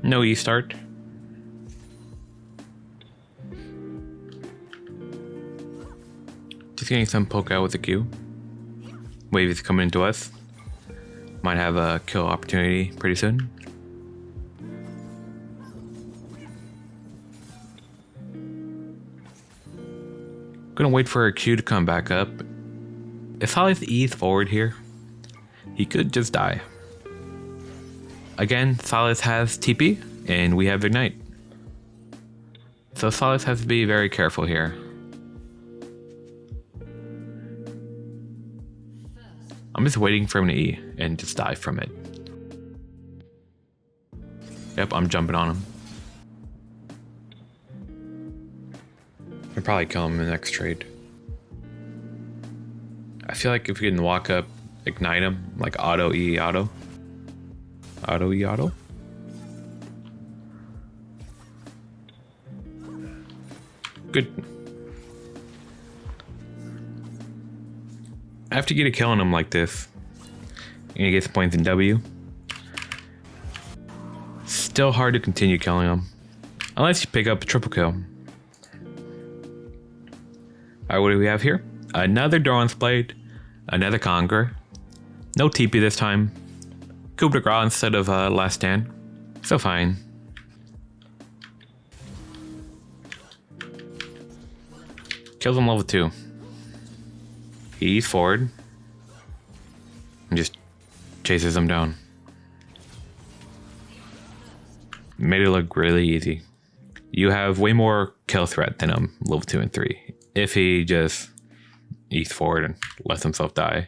No E start. Just getting some poke out with the Q. Wave is coming into us. Might have a kill opportunity pretty soon. Gonna wait for a Q to come back up. If Silas E's forward here, he could just die. Again, Silas has TP and we have Ignite. So Silas has to be very careful here. I'm just waiting for him to E and just die from it. Yep, I'm jumping on him. I'll probably kill him in the next trade. I feel like if we can walk up, ignite him, like auto E auto. Auto E auto. Good. I have to get a kill on him like this. And he gets points in W. Still hard to continue killing him. Unless you pick up a triple kill. Alright, what do we have here? Another Dawn's Blade. Another Conqueror. No TP this time. Coup de grace instead of last stand. So fine. Kills him level 2. He's forward. And just chases him down. Made it look really easy. You have way more kill threat than him, level 2 and 3. If he just eats forward and lets himself die.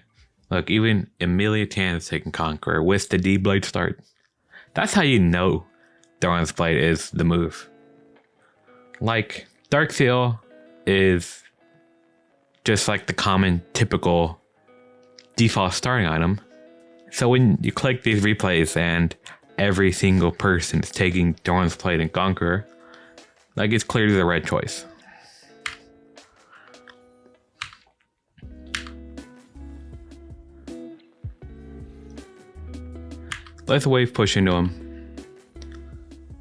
Look, even Amelia Tan is taking Conqueror with the D-Blade start. That's how you know Dawn's Blade is the move. Like, Dark Seal is just like the common, typical default starting item. So when you click these replays and every single person is taking Dawn's Blade and Conqueror, like it's clearly the right choice. Let the wave push into him.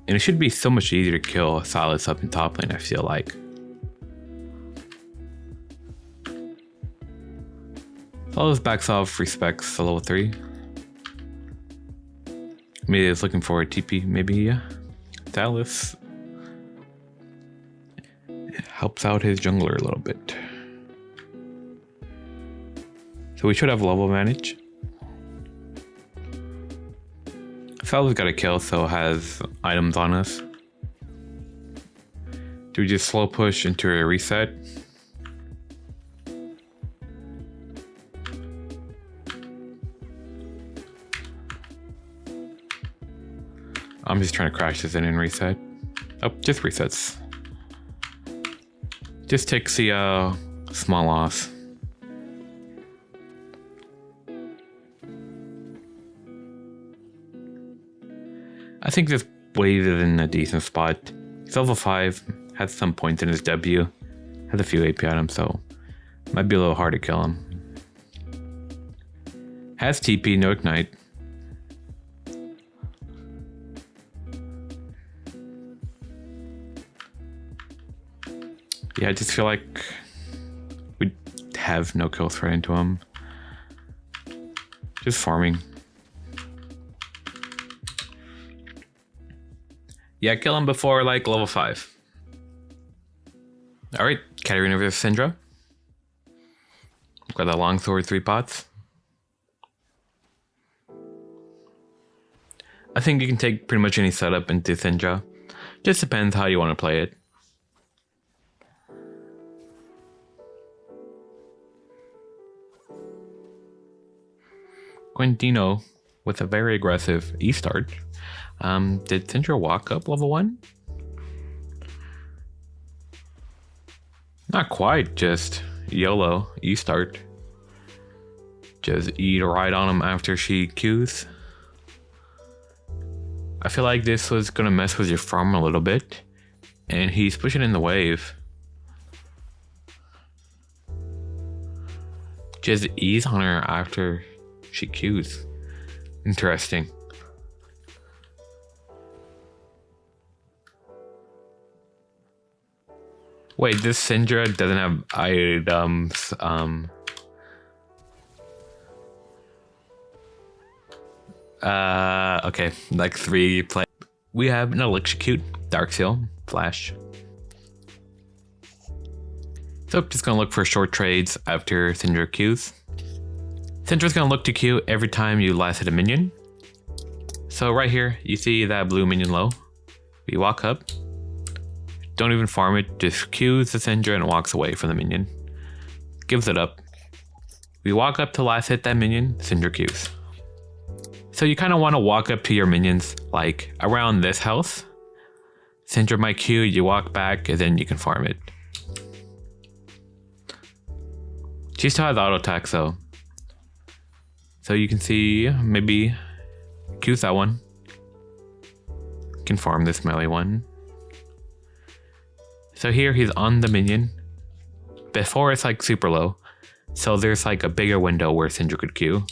And it should be so much easier to kill Silas up in top lane, I feel like. Silas backs off, respects the level 3. Maybe he's looking for a TP, maybe, yeah. Silas helps out his jungler a little bit. So we should have level advantage. Silas got a kill, so has items on us. Do we just slow push into a reset? I'm just trying to crash this in and reset. Oh, just resets. Just takes the small loss. I think this wave is in a decent spot. He's level 5, has some points in his W, has a few AP items, so might be a little hard to kill him. Has TP, no ignite. Yeah, I just feel like we have no kill threat into him. Just farming. Yeah, kill him before like level 5. Alright, Katarina versus Syndra. Got that long sword, 3 pots. I think you can take pretty much any setup into Syndra. Just depends how you want to play it. Quintino with a very aggressive E-start. Did Syndra walk up level 1? Not quite, just YOLO E-start. Just eat right on him after she Qs. I feel like this was gonna mess with your farm a little bit. And he's pushing in the wave. Just ease on her after she Qs. Interesting. Wait, this Syndra doesn't have items. Okay, like 3 play. We have an Electrocute, Dark Seal, Flash. So just gonna look for short trades after Syndra Qs. Syndra's gonna look to Q every time you last hit a minion. So right here, you see that blue minion low. We walk up. Don't even farm it, just Qs the Syndra and walks away from the minion. Gives it up. We walk up to last hit that minion, Syndra Qs. So you kind of want to walk up to your minions, like around this house. Syndra might Q, you walk back, and then you can farm it. She still has auto attack though. So you can see, maybe Qs that one. Can farm this melee one. So here he's on the minion. Before it's like super low. So there's like a bigger window where Syndra could Q.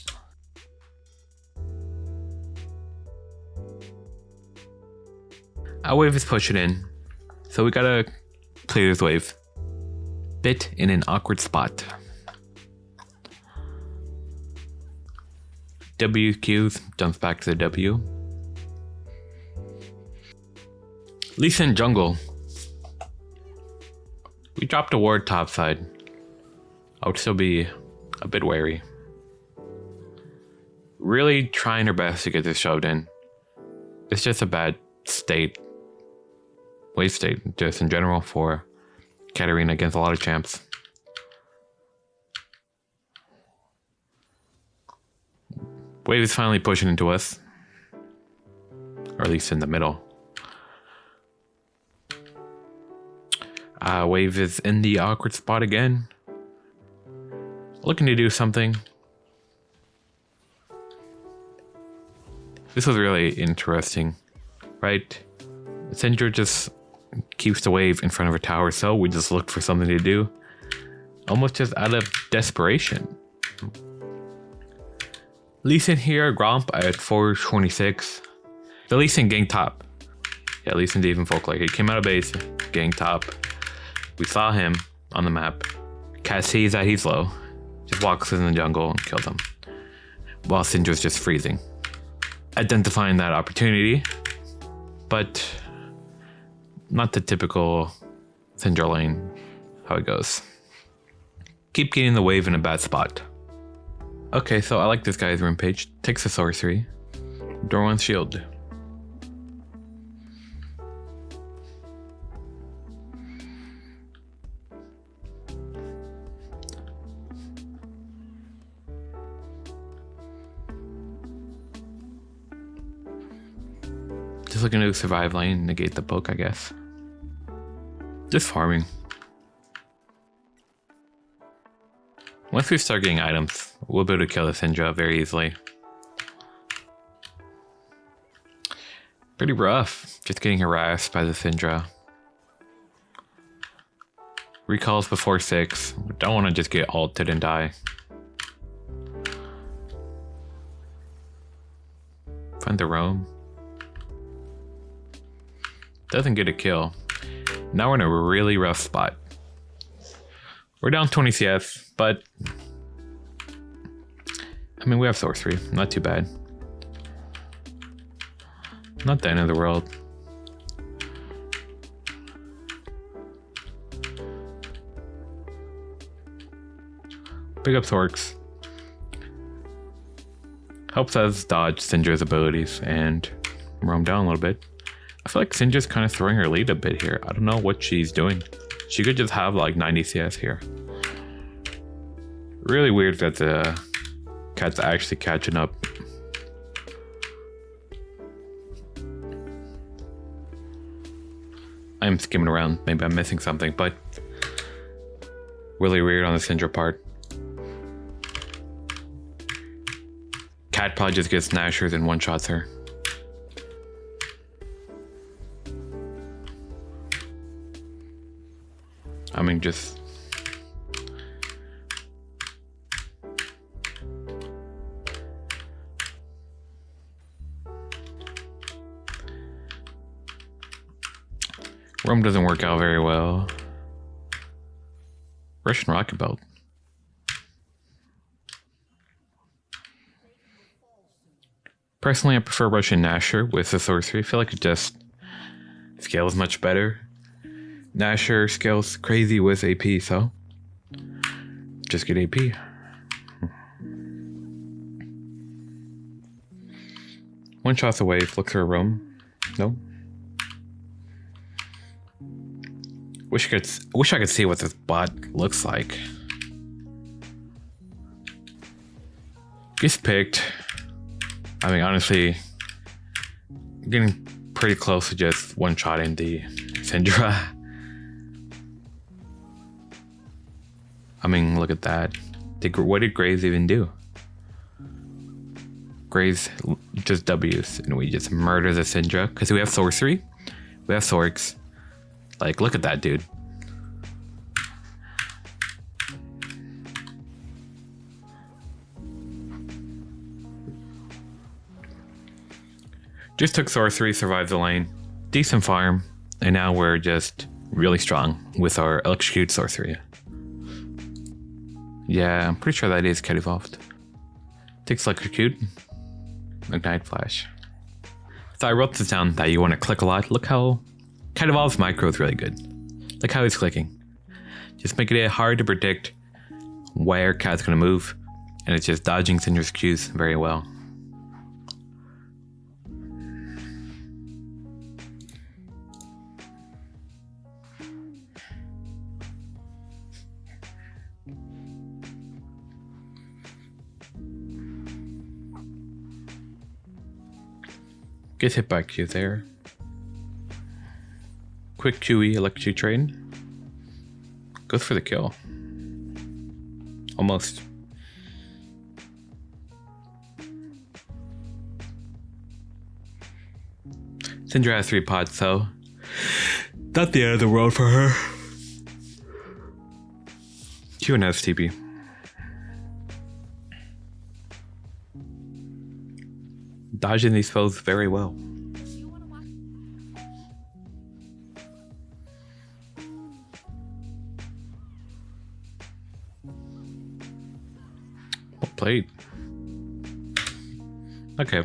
Our wave is pushing in. So we gotta clear this wave. Bit in an awkward spot. W Qs, jumps back to the W. Lucian jungle. We dropped a ward topside. I would still be a bit wary. Really trying our best to get this shoved in. It's just a bad state. Wave state, just in general for Katarina against a lot of champs. Wave is finally pushing into us. Or at least in the middle. Wave is in the awkward spot again. Looking to do something. This was really interesting, right? Syndra just keeps the wave in front of her tower, so we just looked for something to do. Almost just out of desperation. Lucian here, Gromp at 426. The Lucian gang top. Yeah, Lucian didn't even folk like it. Came out of base, gang top. We saw him on the map. Cass sees that he's low. Just walks in the jungle and kills him. While Syndra's just freezing. Identifying that opportunity. But not the typical Syndra lane, how it goes. Keep getting the wave in a bad spot. Okay, so I like this guy's rune page. Takes a sorcery. Doran's shield. Just looking to survive lane, negate the poke, I guess. Just farming. Once we start getting items, we'll be able to kill the Syndra very easily. Pretty rough, just getting harassed by the Syndra. Recalls before 6. Don't want to just get ulted and die. Find the roam. Doesn't get a kill. Now we're in a really rough spot. We're down 20 CS, but I mean, we have sorcery. Not too bad. Not the end of the world. Big up Sorks. Helps us dodge Syndra's abilities and roam down a little bit. I feel like Syndra's kind of throwing her lead a bit here. I don't know what she's doing. She could just have like 90 CS here. Really weird that the cat's actually catching up. I'm skimming around. Maybe I'm missing something, but really weird on the Syndra part. Cat probably just gets Nashers and one-shots her. I mean, just... Roam doesn't work out very well. Russian Rocket Belt. Personally, I prefer Russian Nasher with the sorcery. I feel like it just scales much better. Nasher scales crazy with AP, so just get AP. One shot away, look for a roam. No. Wish I could see what this bot looks like. Gets picked. I mean, honestly, getting pretty close to just one-shotting the Syndra. I mean, look at that. What did Graves even do? Graves just W's, and we just murder the Syndra. Because we have sorcery, we have Sorks. Like, look at that, dude. Just took sorcery, survived the lane. Decent farm. And now we're just really strong with our electrocute sorcery. Yeah, I'm pretty sure that is cat evolved. Takes electrocute. Ignite flash. So I wrote this down that you want to click a lot. Look how cat evolved's micro is really good. Look how he's clicking. Just making it hard to predict where cat's gonna move. And it's just dodging Syndra's Qs very well. Gets hit by Q there. Quick QE electric train. Goes for the kill. Almost. Syndra has 3 pods, so not the end of the world for her. Q and STP. Dodging these foes very well. Well played. Okay.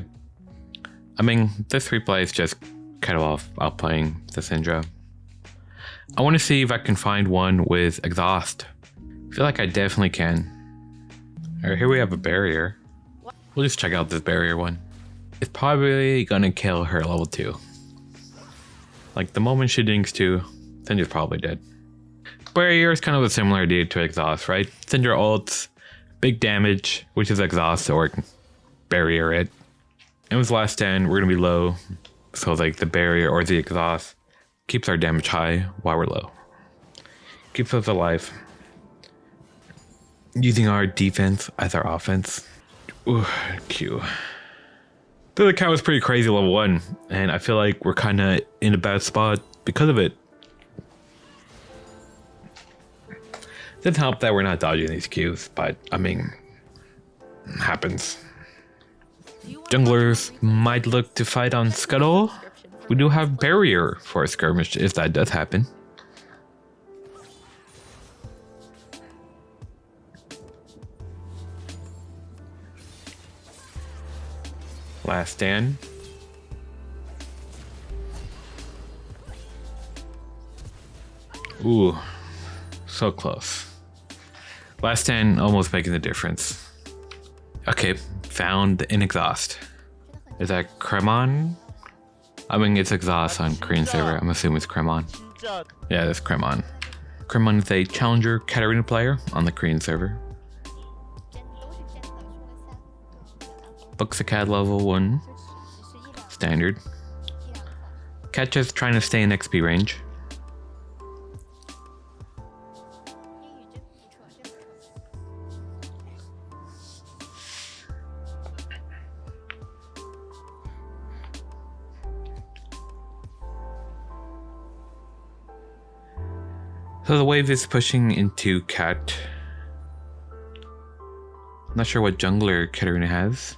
I mean, this replay is just kind of off outplaying the Syndra. I want to see if I can find one with exhaust. I feel like I definitely can. Alright, here we have a barrier. We'll just check out this barrier one. It's probably gonna kill her level 2. Like, the moment she dinks 2, Syndra's probably dead. Barrier is kind of a similar idea to exhaust, right? Syndra ults, big damage, which is exhaust or barrier it. And with last stand, we're gonna be low. So like the barrier or the exhaust keeps our damage high while we're low. Keeps us alive. Using our defense as our offense. Ooh, Q. The cow was pretty crazy level 1, and I feel like we're kind of in a bad spot because of it. Doesn't help that we're not dodging these Qs, but I mean, happens. Junglers might look to fight on Scuttle. We do have barrier for a skirmish if that does happen. Last stand. Ooh, so close. Last stand almost making the difference. Okay, found an exhaust. Is that Cremon? I mean, it's exhaust on Korean server. I'm assuming it's Cremon. Yeah, that's Cremon. Cremon is a challenger Katarina player on the Korean server. Books a CAD level 1. Standard. Cat just trying to stay in XP range. So the wave is pushing into Cat. Not sure what jungler Katarina has.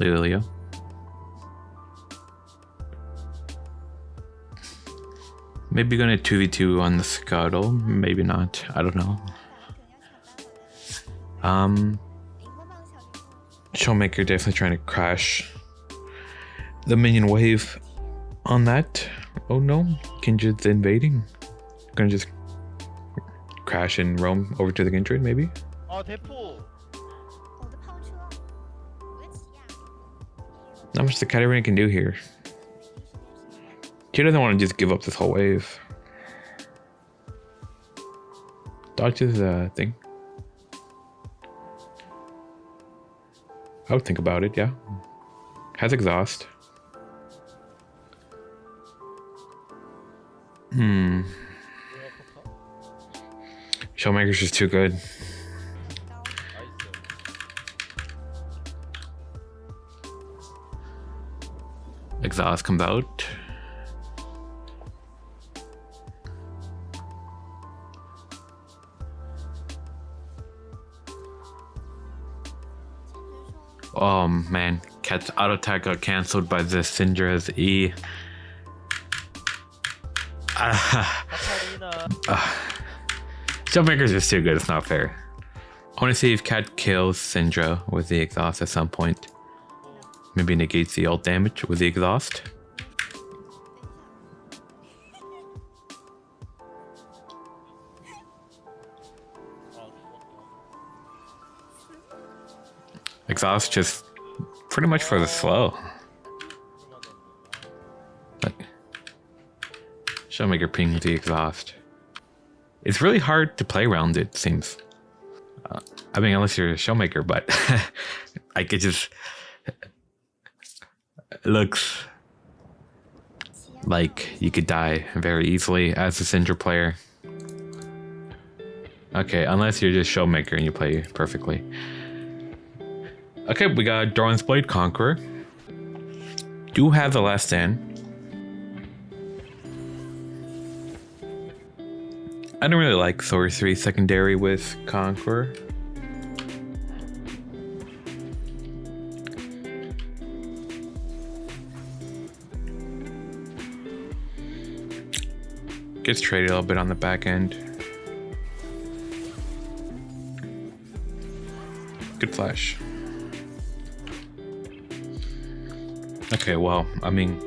Irelia. Maybe gonna 2v2 on the Scuttle, maybe not, I don't know. Showmaker definitely trying to crash the minion wave on that. Oh no, Kindred's invading. Gonna just crash and roam over to the Kindred maybe? Not much the Katarina can do here. She doesn't want to just give up this whole wave. Dodges a thing. I would think about it, yeah. Has exhaust. Showmaker's just too good. Exhaust comes out. Oh man, Cat's auto attack got cancelled by the Syndra's E. Showmaker's just too good, it's not fair. I want to see if Cat kills Syndra with the exhaust at some point. Maybe negates the ult damage with the exhaust. Exhaust just pretty much for the slow. But Showmaker pings the exhaust. It's really hard to play around it seems. I mean, unless you're a Showmaker, but like it just looks like you could die very easily as a Syndra player. Okay, unless you're just Showmaker and you play perfectly. Okay, we got Doran's Blade Conqueror. Do have the last stand. I don't really like Sorcery secondary with Conqueror. Gets traded a little bit on the back end. Good flash. Okay, well, I mean,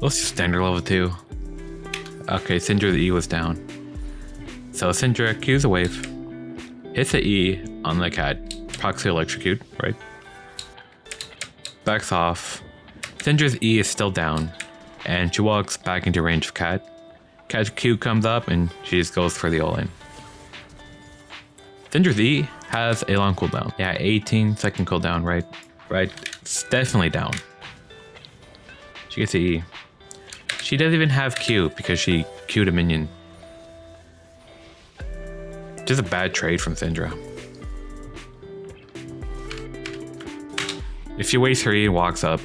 let's just standard level 2. Okay, Syndra the E was down. So Syndra Q's a wave. Hits the E on the Cat. Proxy electrocute, right? Backs off. Syndra's E is still down. And she walks back into range of Cat. Cat's Q comes up and she just goes for the all-in. Syndra's E has a long cooldown. Yeah, 18-second cooldown, right? Right, it's definitely down. She gets the E. She doesn't even have Q because she Q'd a minion. Just a bad trade from Syndra. If she wastes her E and walks up,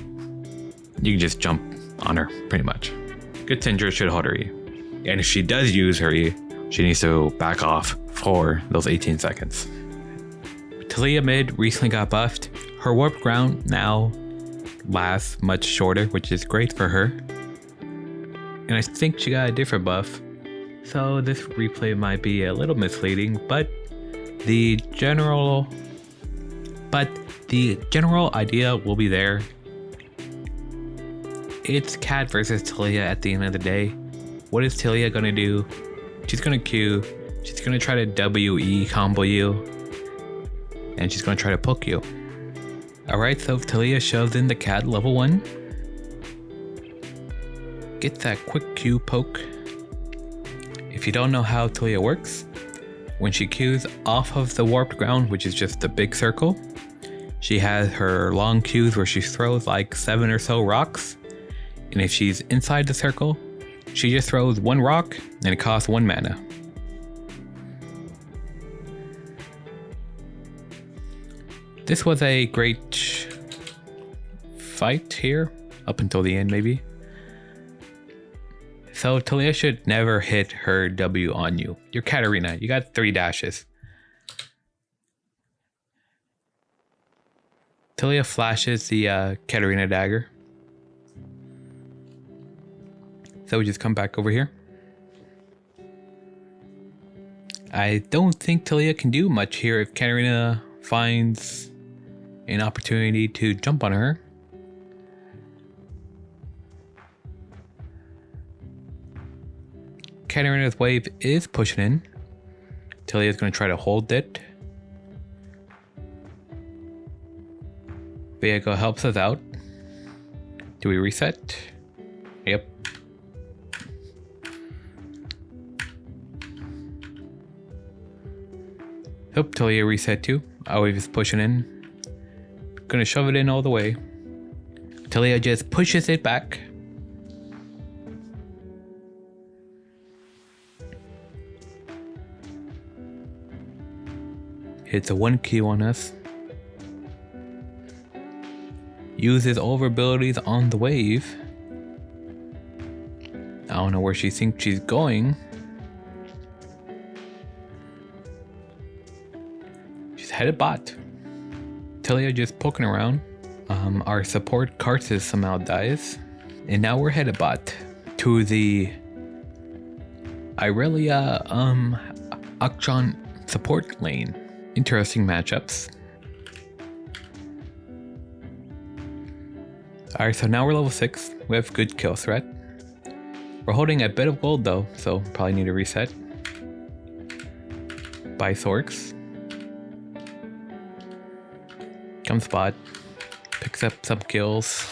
you can just jump on her, pretty much. Good Syndra should hold her E. And if she does use her E, she needs to back off for those 18 seconds. Talia mid recently got buffed. Her warp ground now lasts much shorter, which is great for her. And I think she got a different buff. So this replay might be a little misleading, but the general idea will be there. It's Cat versus Taliyah at the end of the day. What is Taliyah gonna do? She's gonna Q, she's gonna try to WE combo you, and she's gonna try to poke you. Alright, so Taliyah shoves in the Cat level 1. Get that quick Q poke. If you don't know how Taliyah works, when she Qs off of the warped ground, which is just a big circle, she has her long Qs where she throws like 7 or so rocks. And if she's inside the circle, she just throws 1 rock and it costs 1 mana. This was a great fight here, up until the end maybe. So Taliyah should never hit her W on you. You're Katarina, you got 3 dashes. Taliyah flashes the Katarina dagger. So we just come back over here. I don't think Taliyah can do much here if Katarina finds an opportunity to jump on her. Katarina's wave is pushing in. Taliyah's going to try to hold it. Viego helps us out. Do we reset? Yep. Hope Taliyah reset too. Our wave is pushing in. Gonna shove it in all the way. Taliyah just pushes it back. Hits a 1Q on us. Uses all of her abilities on the wave. I don't know where she thinks she's going. She's headed bot. Taliyah just poking around. Our support Karsus somehow dies. And now we're headed bot to the Irelia Akshan support lane. Interesting matchups. Alright, so now we're level 6. We have good kill threat. We're holding a bit of gold though, so probably need to reset. Buy Sorks. Comes bot. Picks up some kills.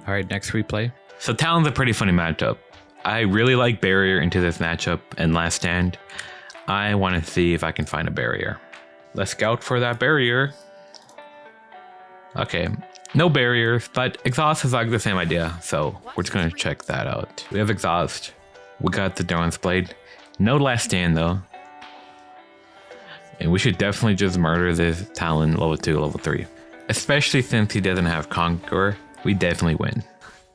Alright, next replay. So Talon's a pretty funny matchup. I really like barrier into this matchup and last stand. I want to see if I can find a barrier. Let's scout for that barrier. Okay, no barriers, but exhaust is like the same idea, so we're just gonna check that out. We have exhaust. We got the Dawn's Blade. No last stand though. And we should definitely just murder this Talon level 2, level 3. Especially since he doesn't have Conqueror, we definitely win.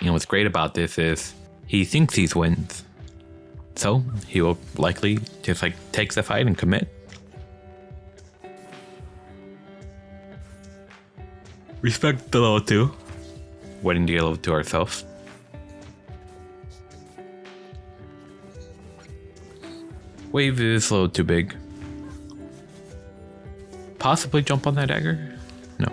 You know what's great about this is he thinks he wins. So he will likely just like take the fight and commit. Respect the level 2. Waiting to get level 2 ourselves. Wave is a little too big. Possibly jump on that dagger? No.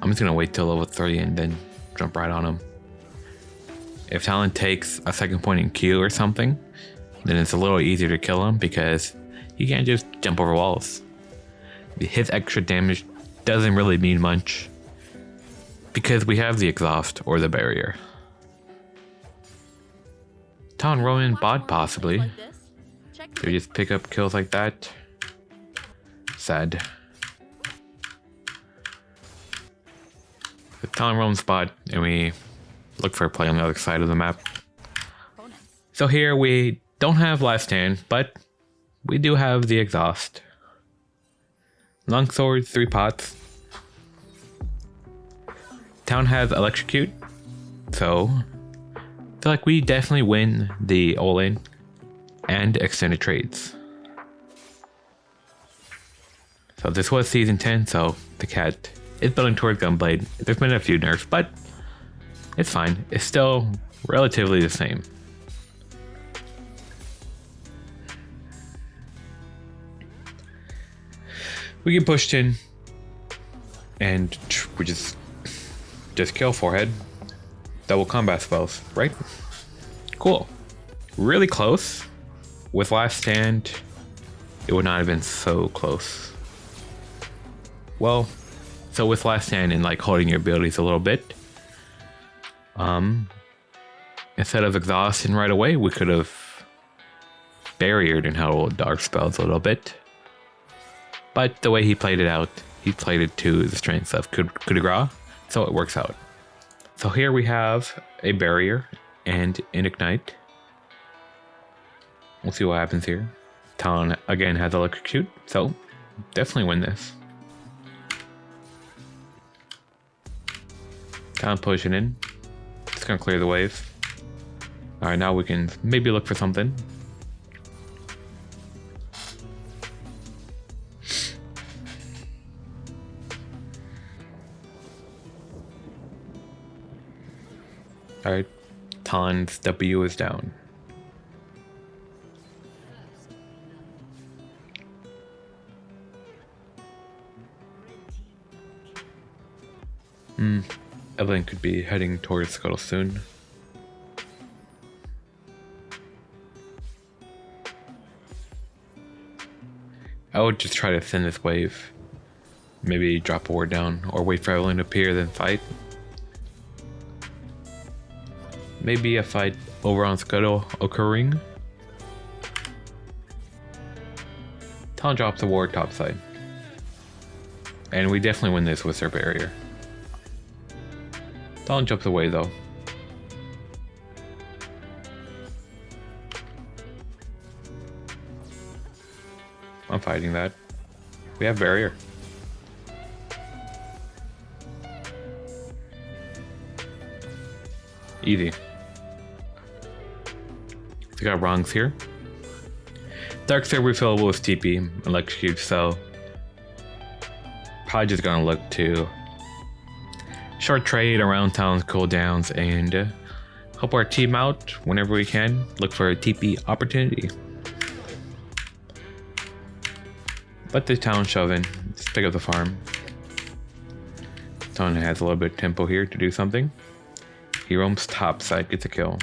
I'm just gonna wait till level 3 and then jump right on him. If Talon takes a second point in Q or something, then it's a little easier to kill him because he can't just jump over walls. His extra damage doesn't really mean much because we have the exhaust or the barrier. Talon Roman bot possibly. Do we just pick up kills like that? Sad. The Talon Roman's bot and we look for a play on the other side of the map. So here we don't have last stand, but we do have the exhaust. Longsword, 3 pots. Town has electrocute, so I feel like we definitely win the all-in and extended trades. So this was season 10, so the cat is building towards Gunblade. There's been a few nerfs, but it's fine. It's still relatively the same. We get pushed in, and we just kill forehead. Double combat spells, right? Cool. Really close. With Last Stand, it would not have been so close. Well, so with Last Stand and like holding your abilities a little bit, instead of exhausting right away, we could have barriered and held dark spells a little bit. But the way he played it out, he played it to the strengths of coup de grace, so it works out. So here we have a barrier and an ignite. We'll see what happens here. Talon again has electrocute, so definitely win this. Talon pushing in. Just gonna clear the wave. Alright, now we can maybe look for something. Alright, Talon's W is down. Evelyn could be heading towards Scuttle soon. I would just try to thin this wave. Maybe drop a ward down or wait for Evelyn to appear, then fight. Maybe a fight over on Scuttle occurring. Talon drops a ward topside. And we definitely win this with their barrier. Talon jumps away though. I'm fighting that. We have barrier. Easy. We got wrongs here. Dark Star refillable with TP, electrocute, so probably just gonna look to short trade around Talon's cooldowns and help our team out whenever we can. Look for a TP opportunity. Let the Talon shove in. Just pick up the farm. Talon has a little bit of tempo here to do something. He roams top side, gets a kill.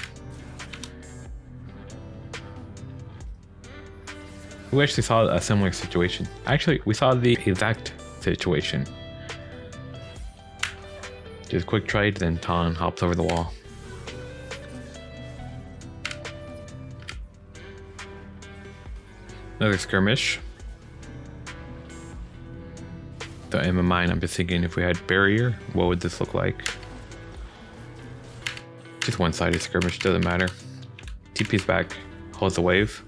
We actually saw a similar situation. Actually, we saw the exact situation. Just quick trade, then Talon hops over the wall. Another skirmish. So in my mind, I'm just thinking if we had barrier, what would this look like? Just one-sided skirmish, doesn't matter. TP's back, holds the wave.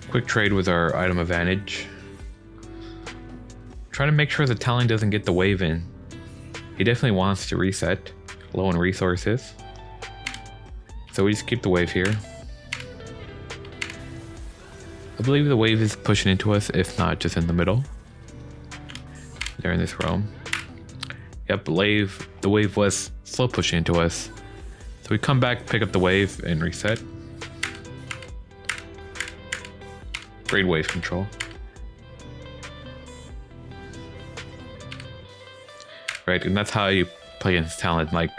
Quick trade with our item advantage. Trying to make sure the Talon doesn't get the wave in. He definitely wants to reset, low on resources. So we just keep the wave here. I believe the wave is pushing into us, if not just in the middle. They're in this roam. Yep, the wave was slow pushing into us. So we come back, pick up the wave, and reset. Great wave control. Right, and that's how you play against Talon, like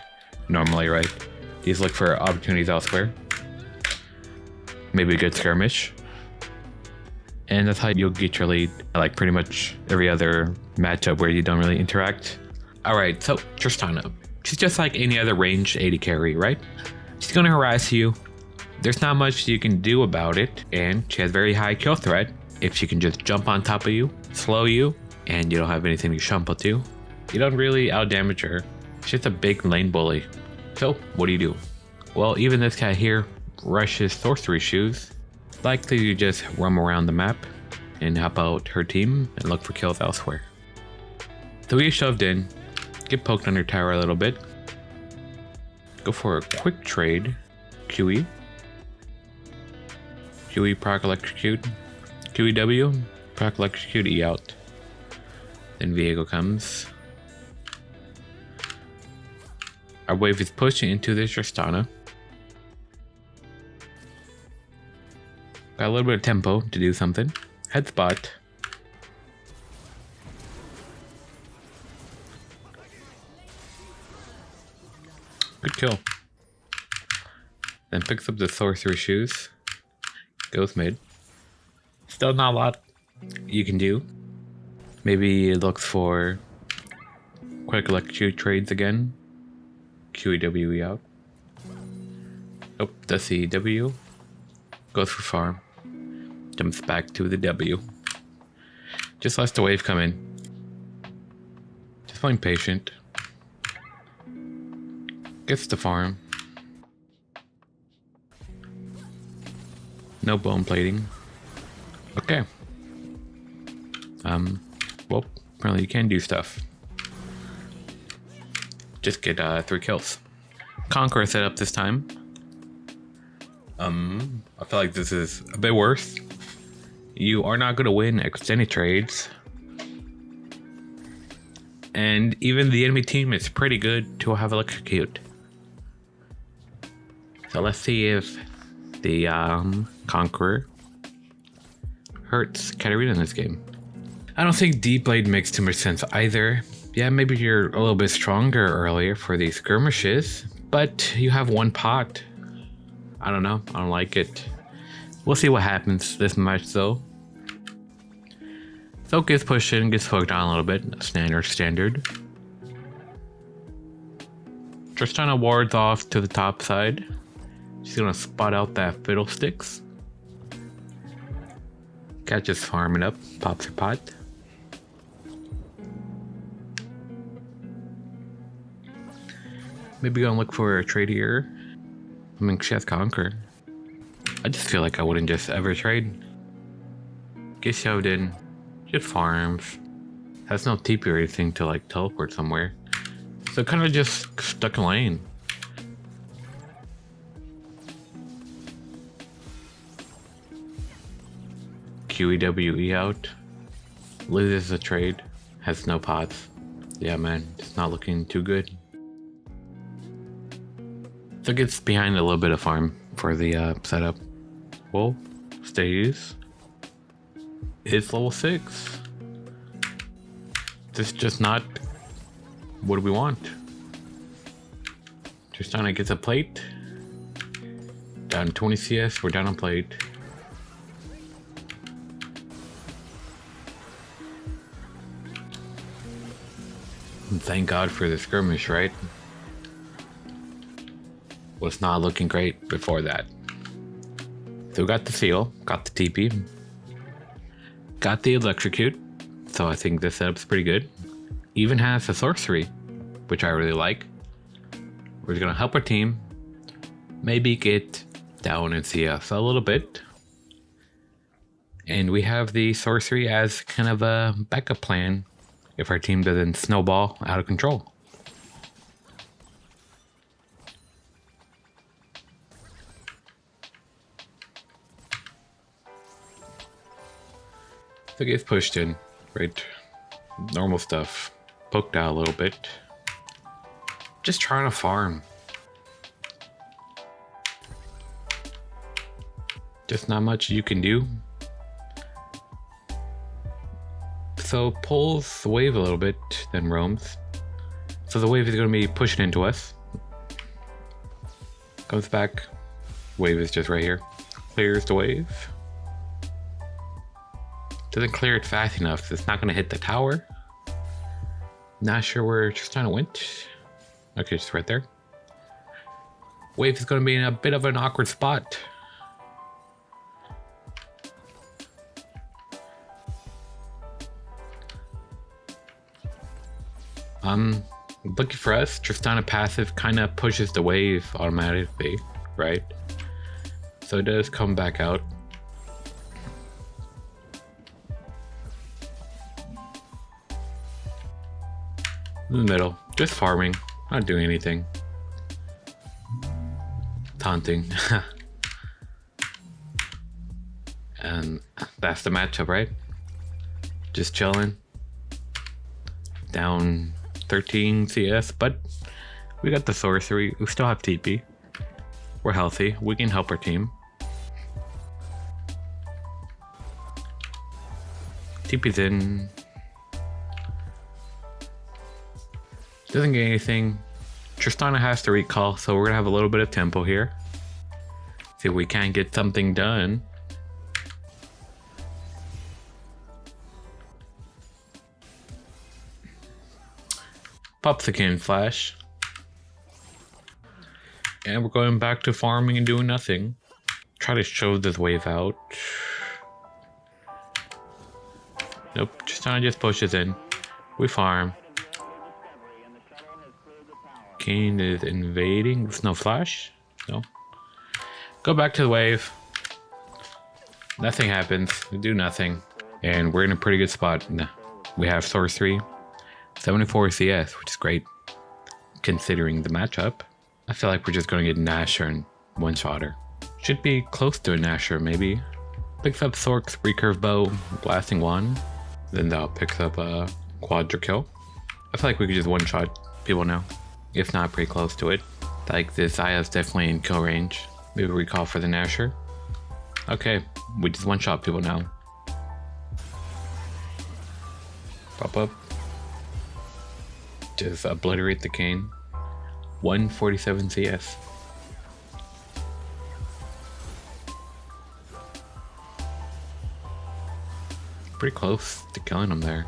normally, right? You just look for opportunities elsewhere. Maybe a good skirmish. And that's how you'll get your lead, like pretty much every other matchup where you don't really interact. Alright, so Tristana. She's just like any other ranged AD carry, right? She's gonna harass you. There's not much you can do about it, and she has very high kill threat. If she can just jump on top of you, slow you, and you don't have anything to shumple to, you don't really outdamage her. She's just a big lane bully. So, what do? Well, even this cat here rushes sorcery shoes. Likely to just roam around the map and help out her team and look for kills elsewhere. So we get shoved in, get poked under tower a little bit, go for a quick trade, QE. QE proc electrocute. QEW, proc electrocute, E out. Then Viego comes. Our wave is pushing into this Tristana. Got a little bit of tempo to do something. Head spot. Good kill. Then picks up the sorcery shoes. Goes mid. Still not a lot you can do. Maybe it looks for quick electrocute trades again. QEWE out. Oh, does the W. Goes for farm. Jumps back to the W. Just lets the wave come in. Just playing patient. Gets the farm. No bone plating. Okay. Well, apparently you can do stuff. Just get 3 kills. Conqueror set up this time. I feel like this is a bit worse. You are not going to win extended trades. And even the enemy team is pretty good to have electrocute. So let's see if the Conqueror hurts Katarina in this game. I don't think Deep Blade makes too much sense either. Yeah, maybe you're a little bit stronger earlier for these skirmishes, but you have 1 pot. I don't know. I don't like it. We'll see what happens this match though. So gets pushed in, gets hooked on a little bit. Standard. Tristana wards off to the top side. She's gonna spot out that Fiddlesticks. Cat just farming up, pops her pot. Maybe gonna look for a trade here. I mean, she has Conquer. I just feel like I wouldn't just ever trade. Get shoved in, just farms. Has no TP or anything to like teleport somewhere. So kind of just stuck in lane. QEWE out. Loses a trade. Has no pots. Yeah, man, it's not looking too good. So it gets behind a little bit of farm for the setup. Well, stays. It's level 6. This is just not what we want. Tristana gets a plate. Down 20 CS, we're down on plate. And thank God for the skirmish, right? Was not looking great before that. So we got the seal, got the TP, got the electrocute, so I think this setup's pretty good. Even has a sorcery, which I really like. We're gonna help our team maybe get down in CS a little bit. And we have the sorcery as kind of a backup plan if our team doesn't snowball out of control. So it gets pushed in, right? Normal stuff. Poked out a little bit. Just trying to farm. Just not much you can do. So pulls the wave a little bit, then roams. So the wave is going to be pushing into us. Comes back. Wave is just right here. Clears the wave. Doesn't clear it fast enough, so it's not going to hit the tower. Not sure where Tristana went. Okay, it's right there. Wave is going to be in a bit of an awkward spot. Lucky for us, Tristana passive kind of pushes the wave automatically, right? So it does come back out. In the middle, just farming, not doing anything. Taunting. And that's the matchup, right? Just chilling. Down 13 CS, but we got the sorcery. We still have TP. We're healthy. We can help our team. TP's in. Doesn't get anything. Tristana has to recall, so we're gonna have a little bit of tempo here. See if we can get something done. Pops the Cannon Flash. And we're going back to farming and doing nothing. Try to show this wave out. Nope, Tristana just pushes in. We farm. Kane is invading. There's no flash? No. Go back to the wave. Nothing happens. We do nothing. And we're in a pretty good spot. We have sorcery. 74 CS, which is great. Considering the matchup. I feel like we're just going to get Nasher and one-shotter. Should be close to a Nasher, maybe. Picks up Sork's recurve bow, blasting one. Then that picks up a quadra kill. I feel like we could just one-shot people now. If not, pretty close to it. Like this Aya's definitely in kill range. Maybe recall for the Nasher. Okay, we just one-shot people now. Pop up. Just obliterate the Kane. 147 CS. Pretty close to killing him there.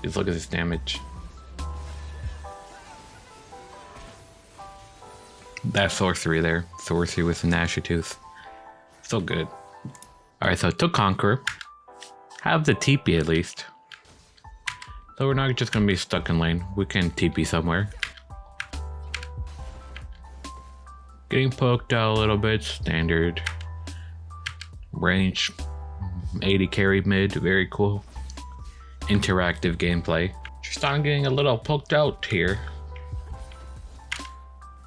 Just look at this damage. That sorcery there. Sorcery with the Gnasher Tooth. So good. Alright, so took Conqueror. Have the TP at least. So we're not just gonna be stuck in lane. We can TP somewhere. Getting poked out a little bit, standard. Range 80 carry mid, very cool. Interactive gameplay. Tristana getting a little poked out here.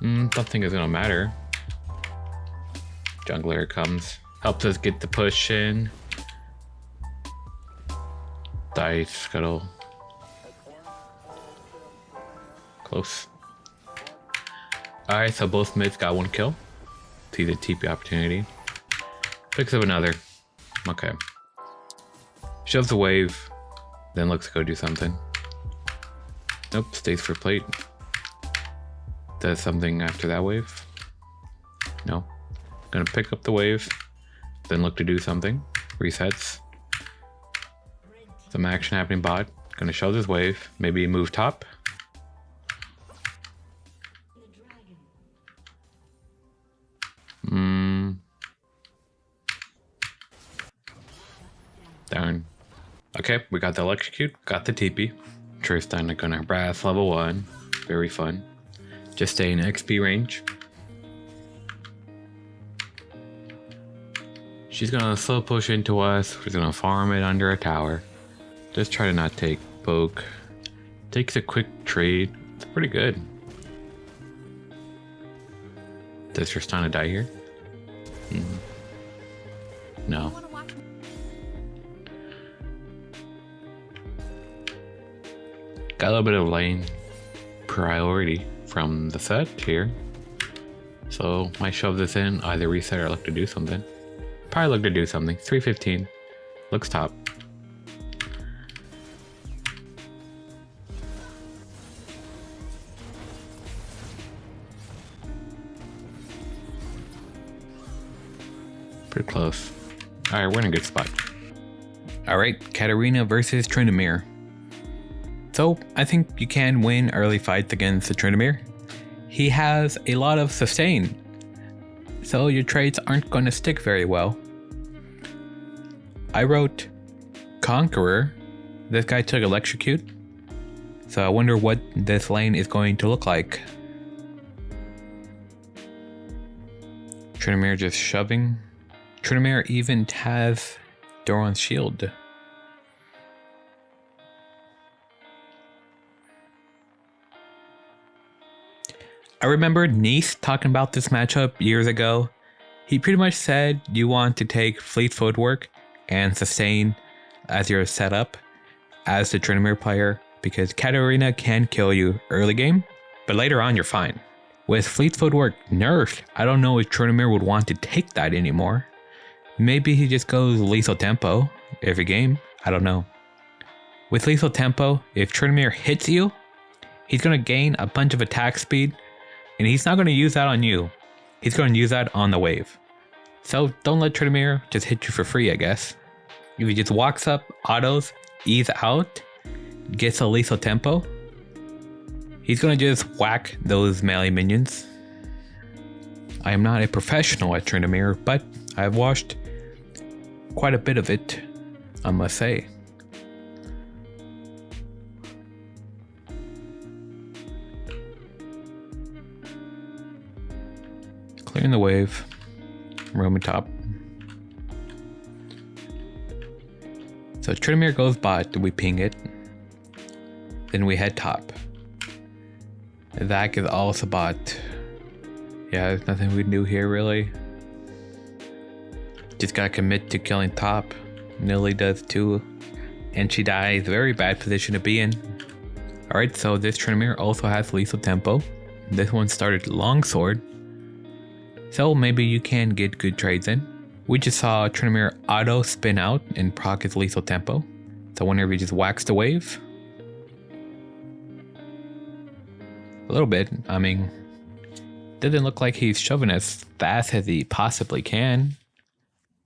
Something is gonna matter. Jungler comes, helps us get the push in. Dice, scuttle. Close. Alright, so both mids got one kill. See the TP opportunity. Picks up another. Okay. Shoves the wave. Then looks to go do something. Nope, stays for plate. Does something after that wave. No. Gonna pick up the wave. Then look to do something. Resets. Some action happening bot. Gonna shove this wave. Maybe move top. Darn. Okay, we got the electrocute, got the TP. Tristana gonna brass level 1. Very fun. Just stay in XP range. She's gonna slow push into us. We're gonna farm it under a tower. Just try to not take poke. Takes a quick trade. It's pretty good. Does Tristana die here? No. Got a little bit of lane priority from the set here. So might shove this in, either reset or look to do something. Probably look to do something. 315. Looks top. Pretty close. Alright, we're in a good spot. Alright, Katarina versus Tryndamere. So, I think you can win early fights against the Tryndamere. He has a lot of sustain, so your trades aren't going to stick very well. I wrote Conqueror. This guy took Electrocute. So I wonder what this lane is going to look like. Tryndamere just shoving. Tryndamere even has Doran's shield. I remember Nice talking about this matchup years ago, He pretty much said you want to take fleet footwork and sustain as your setup as the Tryndamere player, because Katarina can kill you early game, but later on you're fine. With fleet footwork nerfed, I don't know if Tryndamere would want to take that anymore. Maybe he just goes lethal tempo every game, I don't know. With lethal tempo, if Tryndamere hits you, he's going to gain a bunch of attack speed, and he's not going to use that on you. He's going to use that on the wave. So don't let Tryndamere just hit you for free, I guess. If he just walks up, autos, ease out, gets a lethal tempo, he's going to just whack those melee minions. I am not a professional at Tryndamere, but I've watched quite a bit of it, I must say. Clearing the wave, roaming top. So Tryndamere goes bot, we ping it. Then we head top. Zach is also bot. Yeah, there's nothing we can do here really. Just gotta commit to killing top. Nilly does too. And she dies. Very bad position to be in. Alright, so this Tryndamere also has lethal tempo. This one started longsword. So maybe you can get good trades in. We just saw Tryndamere auto spin out and proc his lethal tempo. So whenever he just whacks the wave. A little bit, I mean, doesn't look like he's shoving as fast as he possibly can.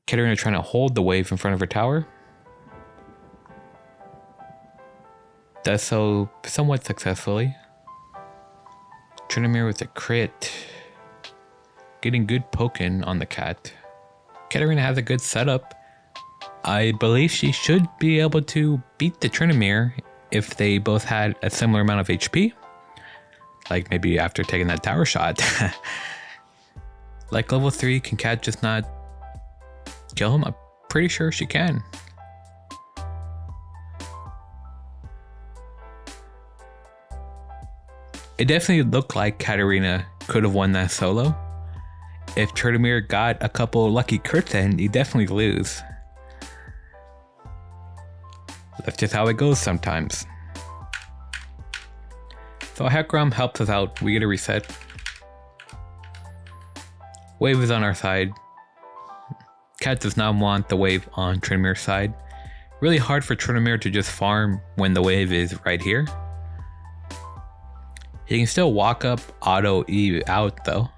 Katarina trying to hold the wave in front of her tower. Does so somewhat successfully. Tryndamere with a crit. Getting good poking on the cat. Katarina has a good setup. I believe she should be able to beat the Tryndamere if they both had a similar amount of HP. Like maybe after taking that tower shot. Like level 3, can Cat just not kill him? I'm pretty sure she can. It definitely looked like Katarina could have won that solo. If Tryndamere got a couple lucky crits in, he'd definitely lose. That's just how it goes sometimes. So Hecarim helps us out. We get a reset. Wave is on our side. Cat does not want the wave on Tryndamere's side. Really hard for Tryndamere to just farm when the wave is right here. He can still walk up, auto E out though.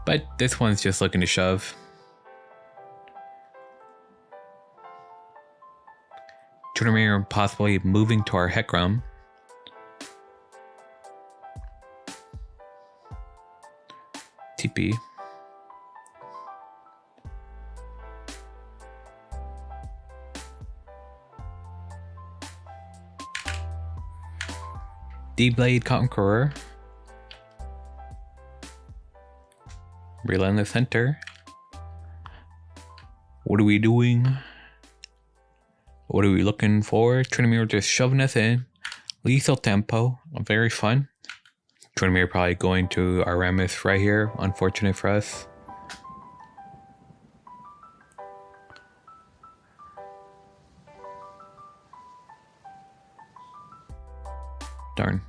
But this one's just looking to shove. Tryndamere possibly moving to our Hecarim. TP. D-Blade Conqueror. Relentless Center. What are we doing? What are we looking for? Tryndamere just shoving us in. Lethal tempo. Very fun. Tryndamere probably going to Aramis right here. Unfortunate for us. Darn.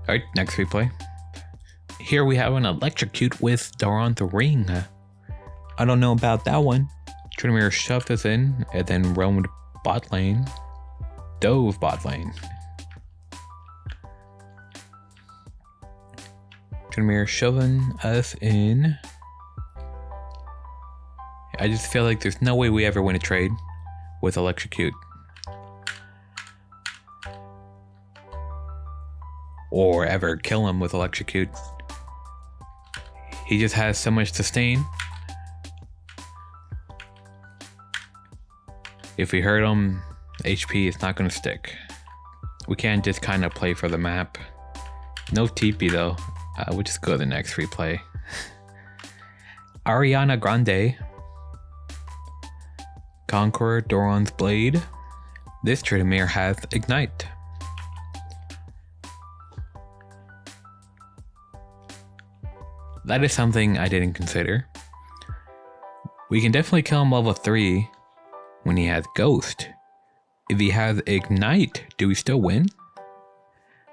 Alright, next replay. Here we have an electrocute with Daron the Ring. I don't know about that one. Tryndamere shoved us in and then roamed bot lane. Dove bot lane. Tryndamere shoving us in. I just feel like there's no way we ever win a trade with electrocute. Or ever kill him with electrocute. He just has so much sustain. If we hurt him, HP is not going to stick. We can't just kind of play for the map. No TP though. We'll just go to the next replay. Orianna Grande. Conqueror, Doran's Blade. This Tryndamere has Ignite. that is something I didn't consider. We can definitely kill him level 3 when he has Ghost. If he has Ignite, do we still win?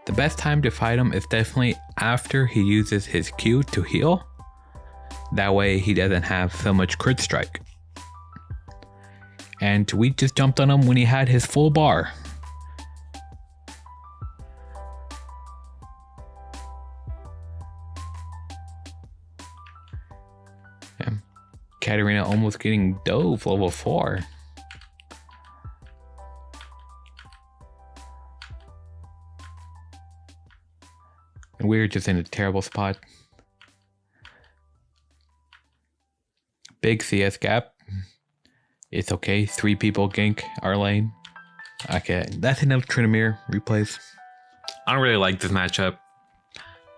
The best time to fight him is definitely after he uses his Q to heal. That way he doesn't have so much crit strike. And we just jumped on him when he had his full bar. Yeah. Katarina almost getting dove level 4. And we're just in a terrible spot. Big CS gap. It's okay. 3 people gank our lane. Okay, that's enough Trinamere replays. I don't really like this matchup.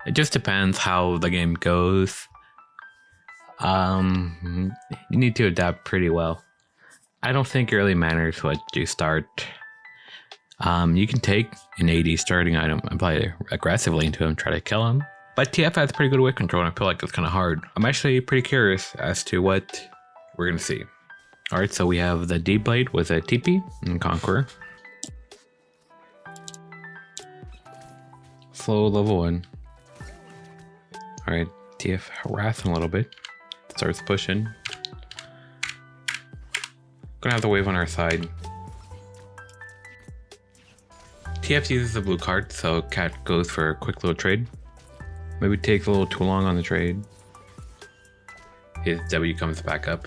It just depends how the game goes. You need to adapt pretty well. I don't think it really matters what you start. You can take an AD starting item and play aggressively into him, try to kill him. But TF has pretty good whip control, and I feel like it's kind of hard. I'm actually pretty curious as to what we're going to see. Alright, so we have the D-Blade with a TP and Conqueror. Slow level 1. Alright, TF harassing a little bit. Starts pushing. Gonna have the wave on our side. TF uses the blue card, so Cat goes for a quick little trade. Maybe takes a little too long on the trade. His W comes back up.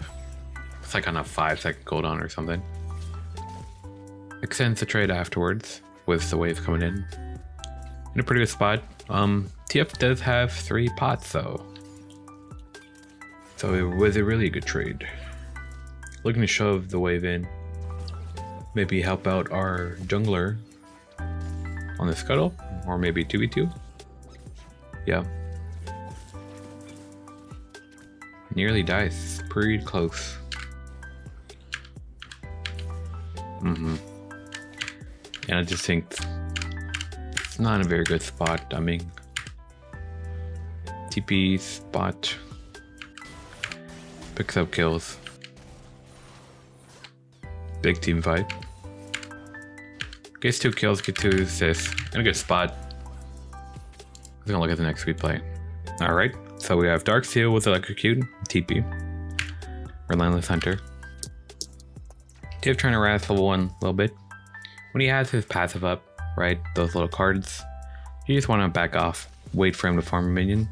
It's like on a 5-second cooldown or something. Extends the trade afterwards with the wave coming in. In a pretty good spot. TF does have 3 pots though. So it was a really good trade. Looking to shove the wave in. Maybe help out our jungler on the scuttle, or maybe 2v2. Yeah. Nearly dies. Pretty close. And I just think it's not a very good spot. I mean, TP spot picks up kills. Big team fight. Gets 2 kills, get 2 assists. In a good spot. We're gonna look at the next replay. Alright, so we have Dark Seal with Electrocute, TP. Relentless Hunter. TF trying to harass level 1 a little bit. When he has his passive up, right, those little cards, you just want to back off, wait for him to farm a minion.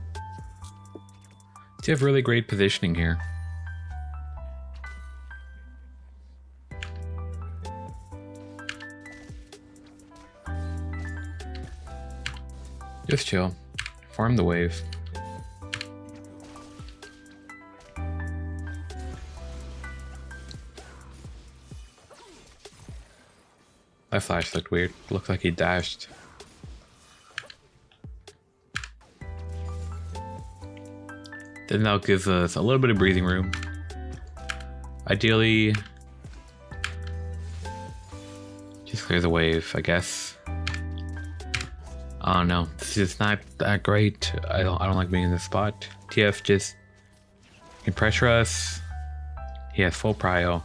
TF really great positioning here. Just chill. Farm the wave. That flash looked weird. Looked like he dashed. Then that gives us a little bit of breathing room. Ideally, just clear the wave, I guess. Oh no, this is not that great. I don't like being in this spot. TF just can pressure us. He has full prio.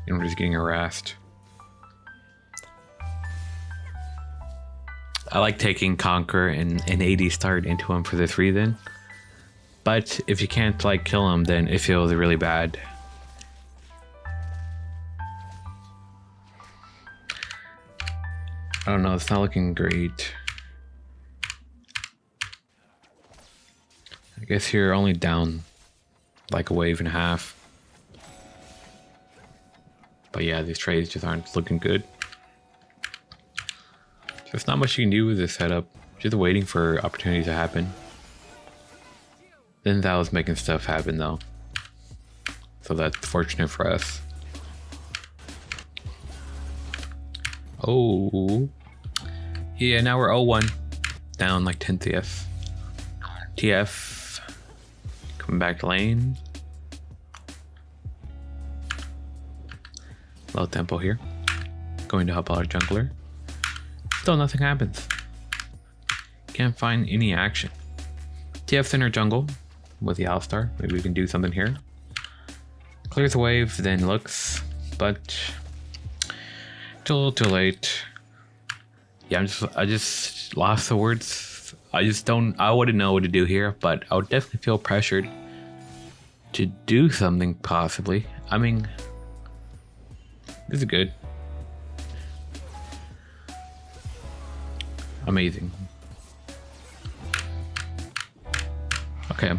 And we're just getting harassed. I like taking Conquer and an AD start into him for this reason. But if you can't like kill him, then it feels really bad. I don't know, it's not looking great. I guess you're only down like a wave and a half. But yeah, these trades just aren't looking good. There's not much you can do with this setup. Just waiting for opportunities to happen. Then that was making stuff happen though. So that's fortunate for us. Oh. Yeah, now we're 0-1. Down like 10 TF. TF. Coming back to lane. Low tempo here. Going to help out our jungler. Still nothing happens. Can't find any action. TF's in our jungle with the Alistar. Maybe we can do something here. Clears the wave, then looks, but it's a little too late. Yeah, I just lost the words. I wouldn't know what to do here, but I would definitely feel pressured to do something possibly. I mean, this is good. Amazing. Okay,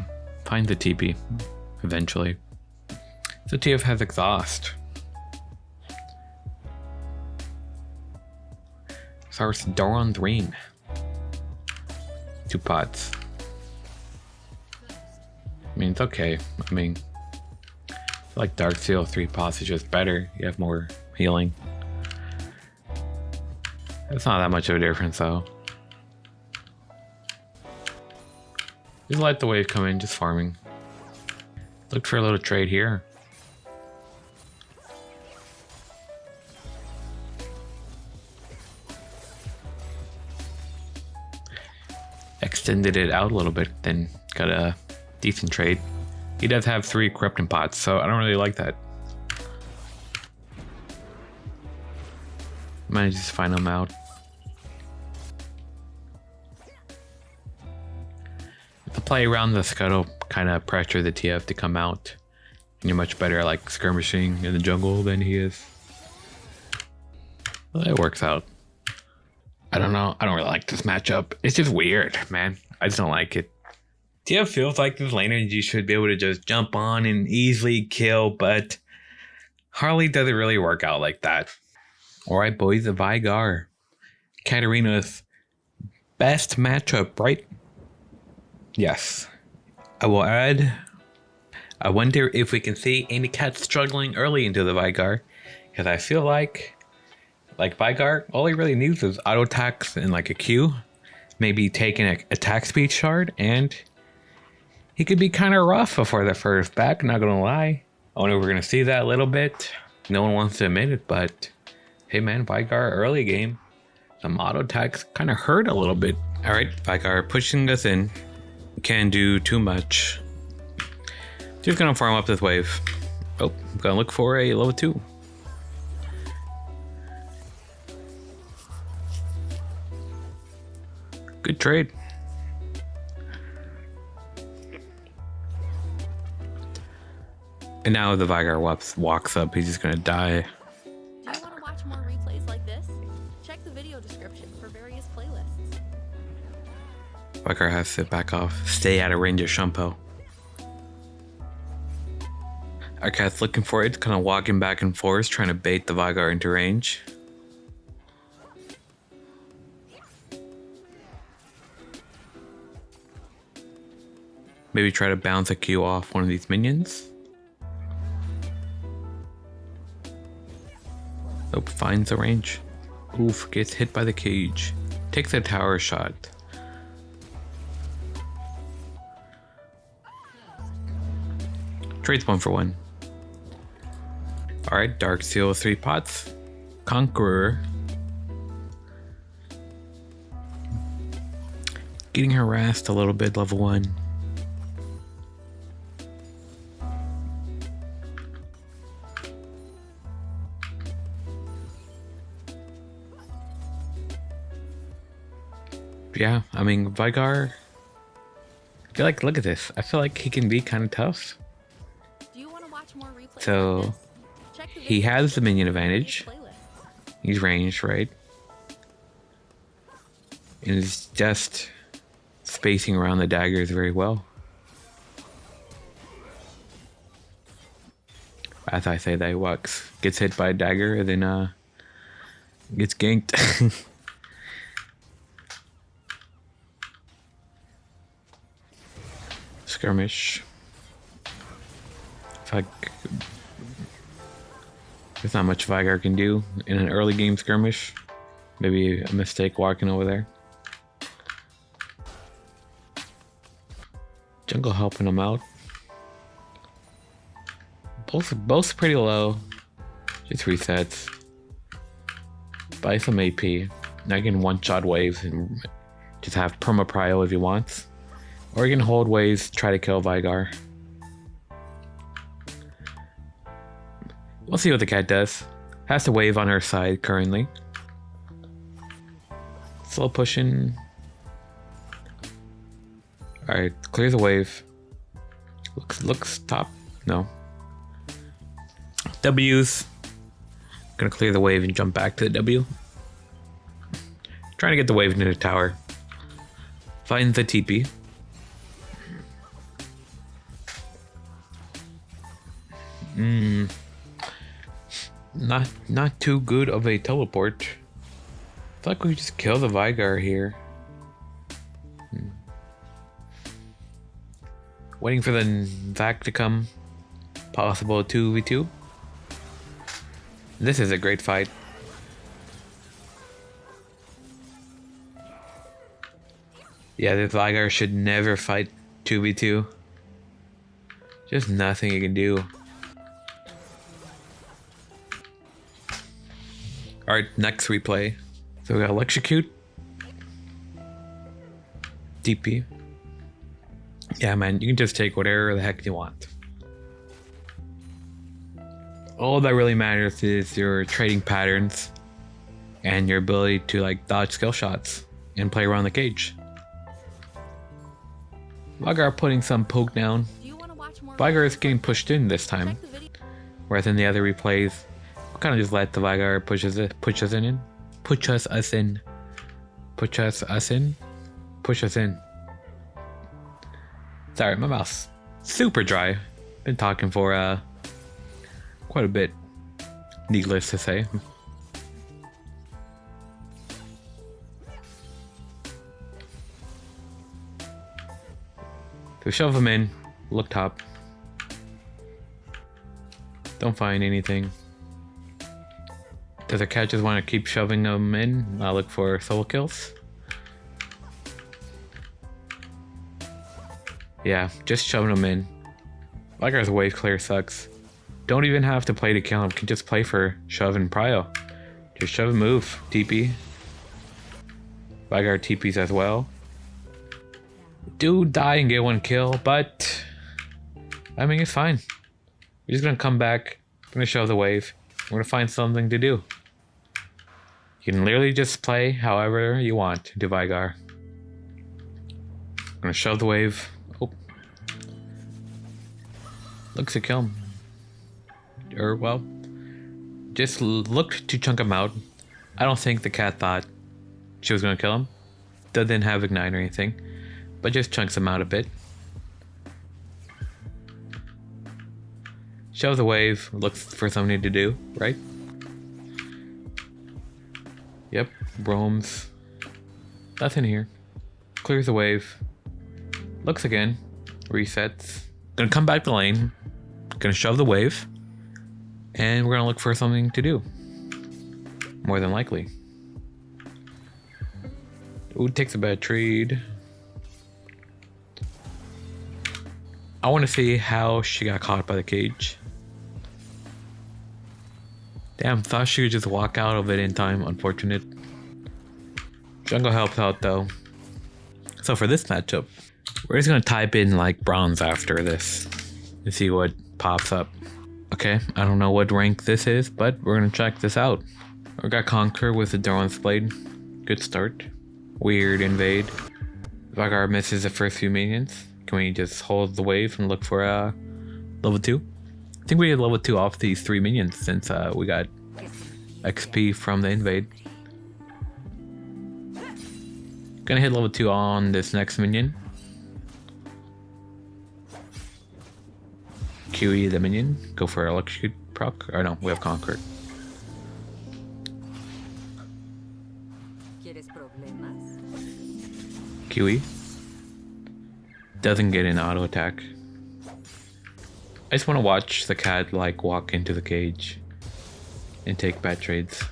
find the TP eventually. So TF has exhaust. Source Doran Dream. 2 pots. I mean, it's okay. I mean, I feel like Dark Seal 3 pots is just better. You have more healing. It's not that much of a difference though. Just let the wave come in, just farming. Look for a little trade here. Extended it out a little bit, then got a decent trade. He does have 3 corrupting pots, so I don't really like that. Might just find them out. The play around the scuttle kind of pressure the TF to come out. And you're much better at like skirmishing in the jungle than he is. Well, it works out. I don't know. I don't really like this matchup. It's just weird, man. I just don't like it. TF feels like this laner you should be able to just jump on and easily kill, but Harley doesn't really work out like that. Alright, boys, the Veigar. Katarina's best matchup, right? Yes. I will add, I wonder if we can see any cats struggling early into the Veigar, because I feel like Veigar, all he really needs is auto attacks and like a Q, maybe take an attack speed shard, and he could be kind of rough before the first back, not gonna lie. I wonder if we're gonna see that a little bit. No one wants to admit it, but hey man, Veigar early game, some auto attacks kind of hurt a little bit. All right, Veigar pushing us in. Can't do too much. Just gonna farm up this wave. Oh, I'm gonna look for a level 2. Good trade. And now the Veigar walks up, he's just gonna die. Do you want to watch more replays like this? Check the video description for various playlists. Veigar has to back off. Stay out of range of Shumpo. Our cat's looking for it, kind of walking back and forth, trying to bait the Veigar into range. Maybe try to bounce a Q off one of these minions. Nope, finds the range. Oof, gets hit by the cage. Takes a tower shot. Trades 1 for 1. Alright, Dark Seal 3 pots. Conqueror. Getting harassed a little bit, level 1. Yeah, I mean, Veigar, I feel like, look at this. I feel like he can be kind of tough. Do you want to watch more replays So, like this? Check the he video has the minion description advantage. for various playlists. He's ranged, right? And is just spacing around the daggers very well. As I say, that he walks, gets hit by a dagger, and then gets ganked. Skirmish. It's like there's not much Veigar can do in an early game skirmish. Maybe a mistake walking over there. Jungle helping him out. Both pretty low. Just resets. Buy some AP. Now you can one-shot waves and just have perma prio if he wants. Or you can hold waves, try to kill Veigar. We'll see what the cat does. Has to wave on her side currently. Slow pushing. Alright, clears the wave. Looks top. No. W's. Gonna clear the wave and jump back to the W. Trying to get the wave into the tower. Finds the TP. Not too good of a teleport. I feel like we just kill the Veigar here. Waiting for the Vac to come. Possible 2v2. This is a great fight. Yeah, this Veigar should never fight 2v2. Just nothing you can do. Alright, next replay. So we got Electrocute. DP. Yeah, man, you can just take whatever the heck you want. All that really matters is your trading patterns and your ability to like dodge skill shots and play around the cage. Veigar putting some poke down. Veigar is getting pushed in this time, whereas in the other replays, we'll kind of just let the Veigar push us in. Sorry, my mouth's super dry. Been talking for quite a bit, needless to say. So shove him in, look top. Don't find anything. Does the cat just want to keep shoving them in? I'll look for solo kills. Yeah, just shoving them in. Veigar's wave clear sucks. Don't even have to play to kill him, can just play for shove and prio. Just shove and move, TP. Veigar TPs as well. Do die and get one kill, but I mean, it's fine. We're just gonna come back, gonna shove the wave. We're gonna find something to do. You can literally just play however you want to Veigar. Gonna shove the wave. Oh. Looks to kill him. Or, well, just looked to chunk him out. I don't think the cat thought she was gonna kill him. Doesn't have ignite or anything, but just chunks him out a bit. Shoves the wave, looks for something to do, right? Yep, roams. Nothing here. Clears the wave. Looks again. Resets. Gonna come back to lane. Gonna shove the wave. And we're gonna look for something to do. More than likely. Ooh, takes a bad trade. I want to see how she got caught by the cage. Damn, thought she could just walk out of it in time. Unfortunate. Jungle helps out though. So for this matchup, we're just gonna type in like bronze after this and see what pops up. Okay, I don't know what rank this is, but we're gonna check this out. We got Conquer with the Dawn's Blade. Good start. Weird invade. Veigar misses the first few minions. Can we just hold the wave and look for level 2? I think we had level 2 off these 3 minions since we got XP from the invade. Gonna hit level 2 on this next minion. QE the minion. Go for Electrocute proc. Or no, we have Conquer. QE. Doesn't get an auto attack. I just want to watch the cat like walk into the cage and take bad trades.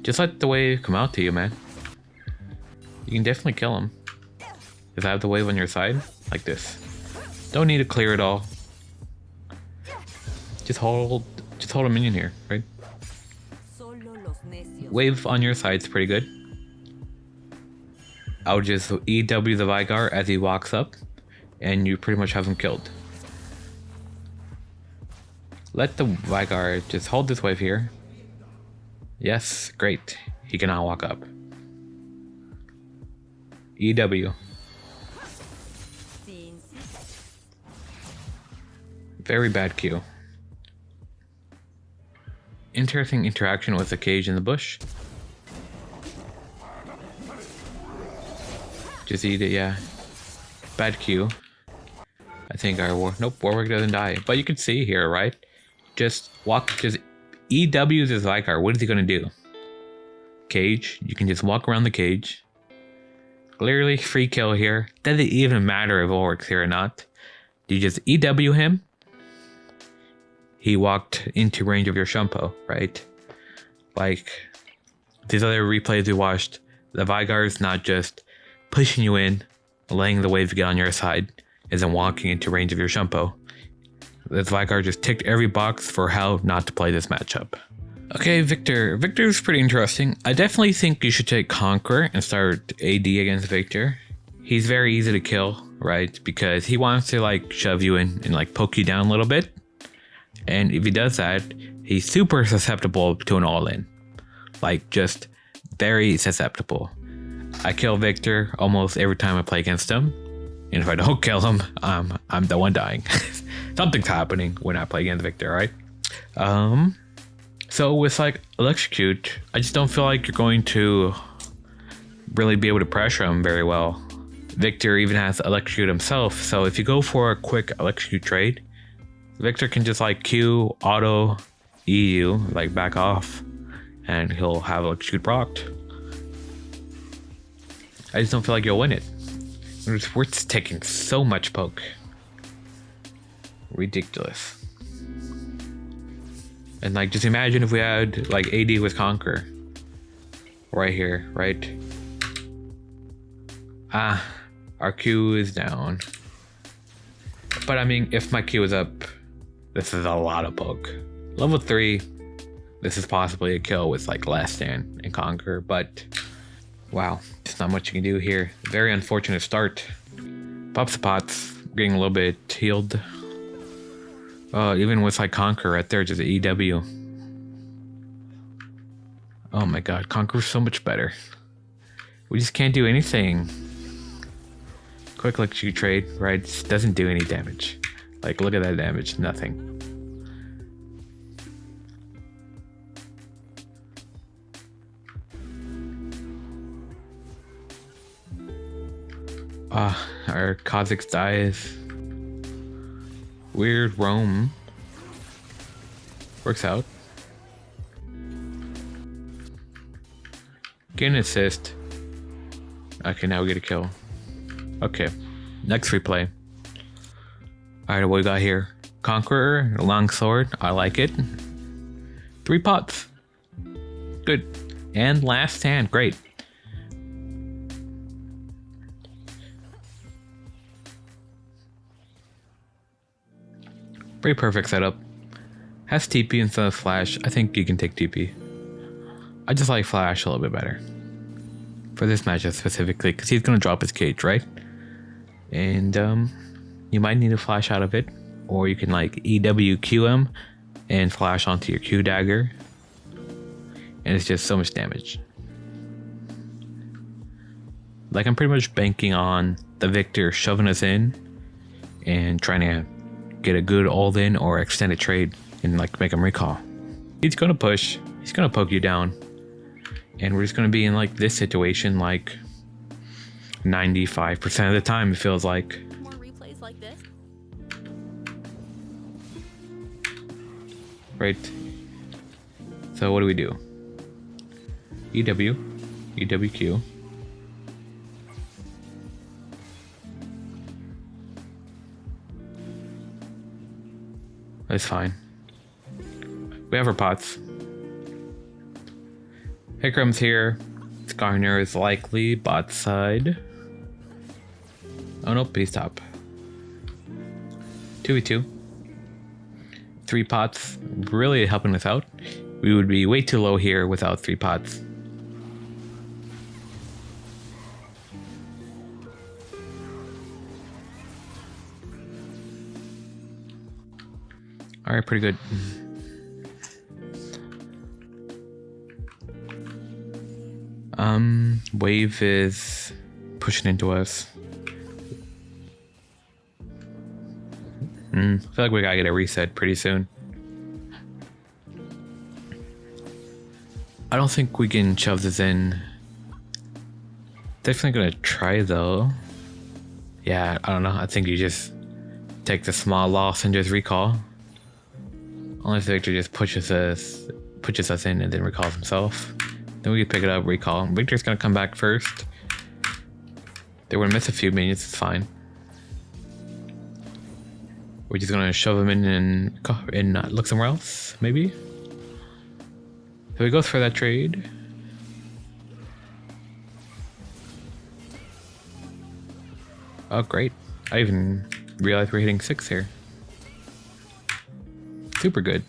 Just let the wave come out to you, man. You can definitely kill him. Just have the wave on your side, like this. Don't need to clear it all. Just hold a minion here, right? Wave on your side's pretty good. I'll just EW the Vigar as he walks up, and you pretty much have him killed. Let the Vigar just hold this wave here. Yes, great. He cannot walk up. EW. Very bad Q. Interesting interaction with the cage in the bush. Just eat it, yeah. Bad Q. I think our Warwick doesn't die. But you can see here, right? Just EWs his Vigar. What is he gonna do? Cage. You can just walk around the cage. Clearly free kill here. Doesn't even matter if Warwick's here or not. You just EW him. He walked into range of your Shumpo, right? Like these other replays we watched, the Vigar is not just pushing you in, letting the wave get on your side, isn't walking into range of your Shumpo. This Vigar just ticked every box for how not to play this matchup. Okay, Victor. Victor's pretty interesting. I definitely think you should take Conqueror and start AD against Victor. He's very easy to kill, right? Because he wants to like shove you in and like poke you down a little bit. And if he does that, he's super susceptible to an all-in. Like, just very susceptible. I kill Victor almost every time I play against him. And if I don't kill him, I'm the one dying. Something's happening when I play against Victor, right? So with like Electrocute, I just don't feel like you're going to really be able to pressure him very well. Victor even has Electrocute himself, so if you go for a quick Electrocute trade, Victor can just like Q, auto, EU, like back off, and he'll have Electrocute procced. I just don't feel like you'll win it. We're just taking so much poke. Ridiculous. And like, just imagine if we had like AD with Conquer. Right here, right? Our Q is down. But I mean, if my Q is up, this is a lot of poke. Level 3, this is possibly a kill with like Last Stand and Conquer, but wow, there's not much you can do here. Very unfortunate start. Pops the pots, getting a little bit healed. Even with like Conquer right there, just EW. Oh my god, Conquer's so much better. We just can't do anything. Quick Electrocute trade, right? Just doesn't do any damage. Like, look at that damage, nothing. Our Kha'Zix dies. Weird roam. Works out. Get an assist. Okay, now we get a kill. Okay, next replay. Alright, what we got here? Conqueror, longsword, I like it. 3 pots. Good. And Last Stand, great. Pretty perfect setup. Has TP instead of Flash. I think you can take TP. I just like Flash a little bit better. For this matchup specifically, because he's going to drop his cage, right? And you might need to Flash out of it. Or you can like EWQ him and Flash onto your Q dagger. And it's just so much damage. Like, I'm pretty much banking on the Victor shoving us in and trying to get a good all-in or extended trade and like make him recall. He's gonna push, he's gonna poke you down, and we're just gonna be in like this situation like 95% of the time, it feels like. More replays like this? Right. So what do we do? EW, EWQ. That's fine. We have our pots. Hickrum's here. Skarner is likely bot side. Oh nope, he's top. 2v2. 3 pots really helping us out. we would be way too low here without 3 pots. All right, pretty good. Wave is pushing into us. I feel like we gotta get a reset pretty soon. I don't think we can shove this in. Definitely gonna try though. Yeah, I don't know. I think you just take the small loss and just recall. Unless Victor just pushes us in and then recalls himself. Then we can pick it up, recall. Victor's gonna come back first. They would miss a few minions, it's fine. We're just gonna shove him in and look somewhere else, maybe? So he goes for that trade. Oh, great. I even realized we're hitting 6 here. Super good.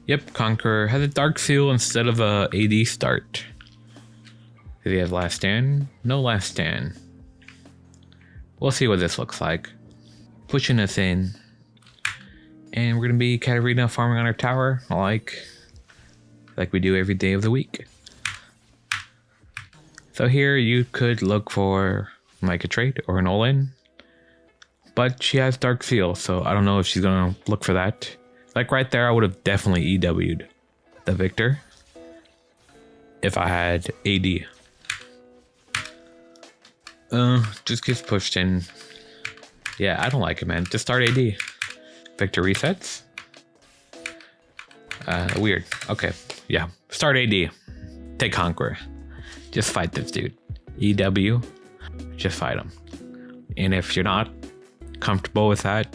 Yep, Conqueror has a Dark Seal instead of a AD start. Does he have Last Stand? No Last Stand. We'll see what this looks like. Pushing us in. And we're gonna be Katarina farming on our tower, like we do every day of the week. So here you could look for like a trade or an all-in. But she has Dark Seal, so I don't know if she's gonna look for that. Like right there, I would have definitely EW'd the Victor if I had AD. Just gets pushed in. Yeah, I don't like it, man. Just start AD. Victor resets. Weird. Okay, yeah. Start AD. Take Conqueror. Just fight this dude. EW. Just fight him. And if you're not comfortable with that,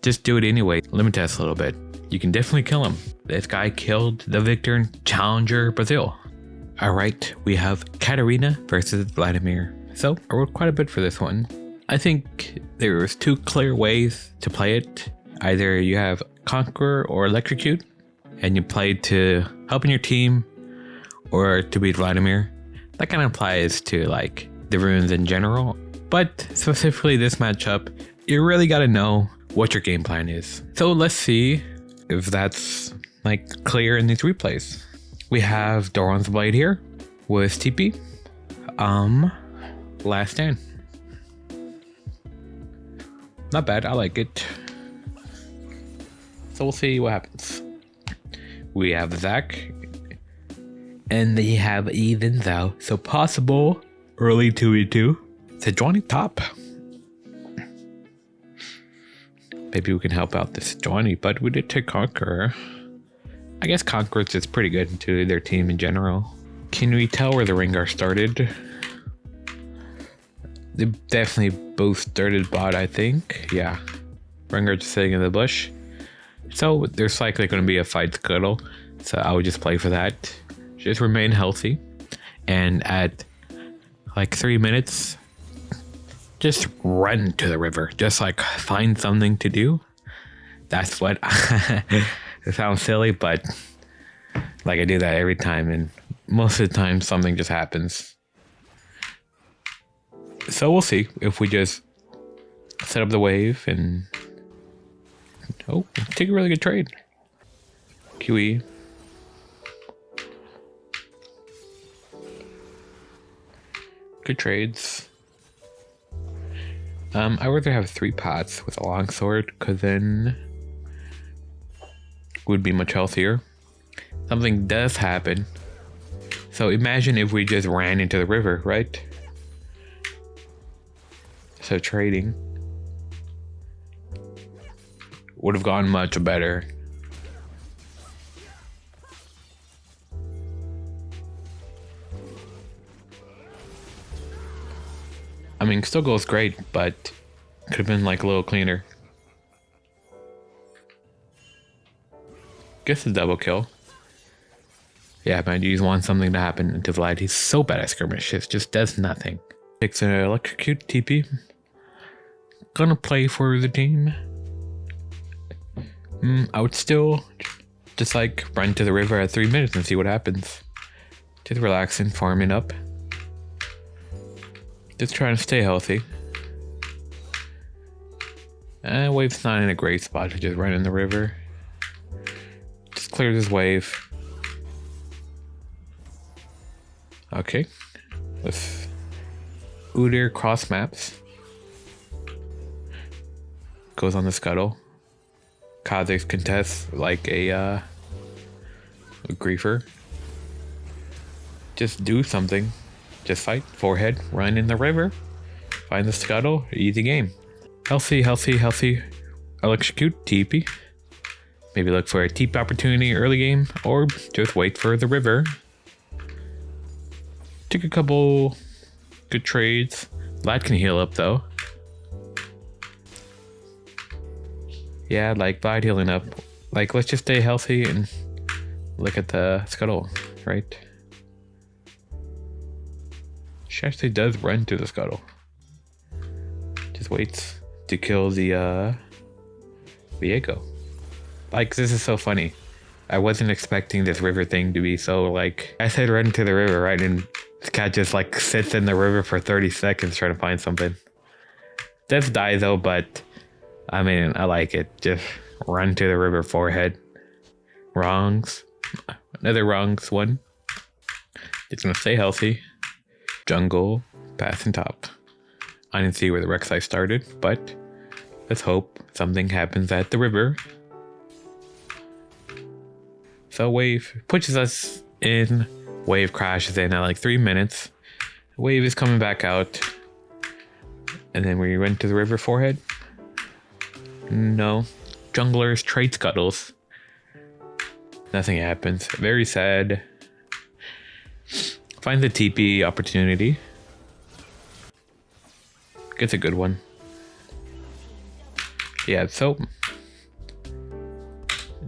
just do it anyway. Limit test a little bit. You can definitely kill him. This guy killed the Victor in Challenger Brazil. Alright, we have Katarina versus Vladimir. So I wrote quite a bit for this one. I think there's 2 clear ways to play it. Either you have Conqueror or Electrocute, and you play to help in your team or to beat Vladimir. That kind of applies to like the runes in general. But specifically this matchup, you really gotta know what your game plan is. So let's see if that's like clear in these replays. We have Doran's Blade here with TP. Last Stand. Not bad, I like it. So we'll see what happens. We have Zach. And they have Even Thou. So possible early 2v2. Sejuani top. Maybe we can help out this Sejuani, but we did take Conqueror. I guess Conqueror's just pretty good to their team in general. Can we tell where the Rengar started? They definitely both started bot, I think. Yeah. Rengar just sitting in the bush. So there's likely going to be a fight scuttle. So I would just play for that. Just remain healthy. And at like 3 minutes, just run to the river. Just like find something to do. That's what it sounds silly, but like I do that every time, and most of the time something just happens. So we'll see if we just set up the wave and take a really good trade. QE. Good trades. I'd rather have 3 pots with a longsword, because then would be much healthier. Something does happen. So imagine if we just ran into the river, right? So trading would have gone much better. I mean, still goes great, but could have been like a little cleaner. Guess a double kill. Yeah, man, you just want something to happen to Vlad. He's so bad at skirmishes, just does nothing. Takes an electrocute TP. Gonna play for the team. I would still Just like run to the river at 3 minutes and see what happens. Just relaxing, farming up. Just trying to stay healthy. Wave's not in a great spot to just run in the river. Just clear this wave. Okay. Let's Udyr cross maps. Goes on the scuttle. Kha'Zix contests like a griefer. Just do something. Just fight. Forehead. Run in the river. Find the scuttle. Easy game. Healthy. Electrocute. TP. Maybe look for a TP opportunity early game. Or just wait for the river. Took a couple good trades. Vlad can heal up though. Yeah, like Vlad healing up. Like, let's just stay healthy and look at the scuttle, right? She actually does run to the scuttle. Just waits to kill the Ekko. Like, this is so funny. I wasn't expecting this river thing to be so like, I said run to the river, right? And this cat just like sits in the river for 30 seconds trying to find something. Does die though, but I mean, I like it. Just run to the river, forehead. Wrongs. Another wrongs one. It's gonna stay healthy. Jungle, passing top. I didn't see where the Rek'Sai started, but let's hope something happens at the river. So wave pushes us in. Wave crashes in at like 3 minutes. Wave is coming back out. And then we went to the river, forehead. No. Junglers trade scuttles. Nothing happens. Very sad. Find the TP opportunity. Gets a good one. Yeah, so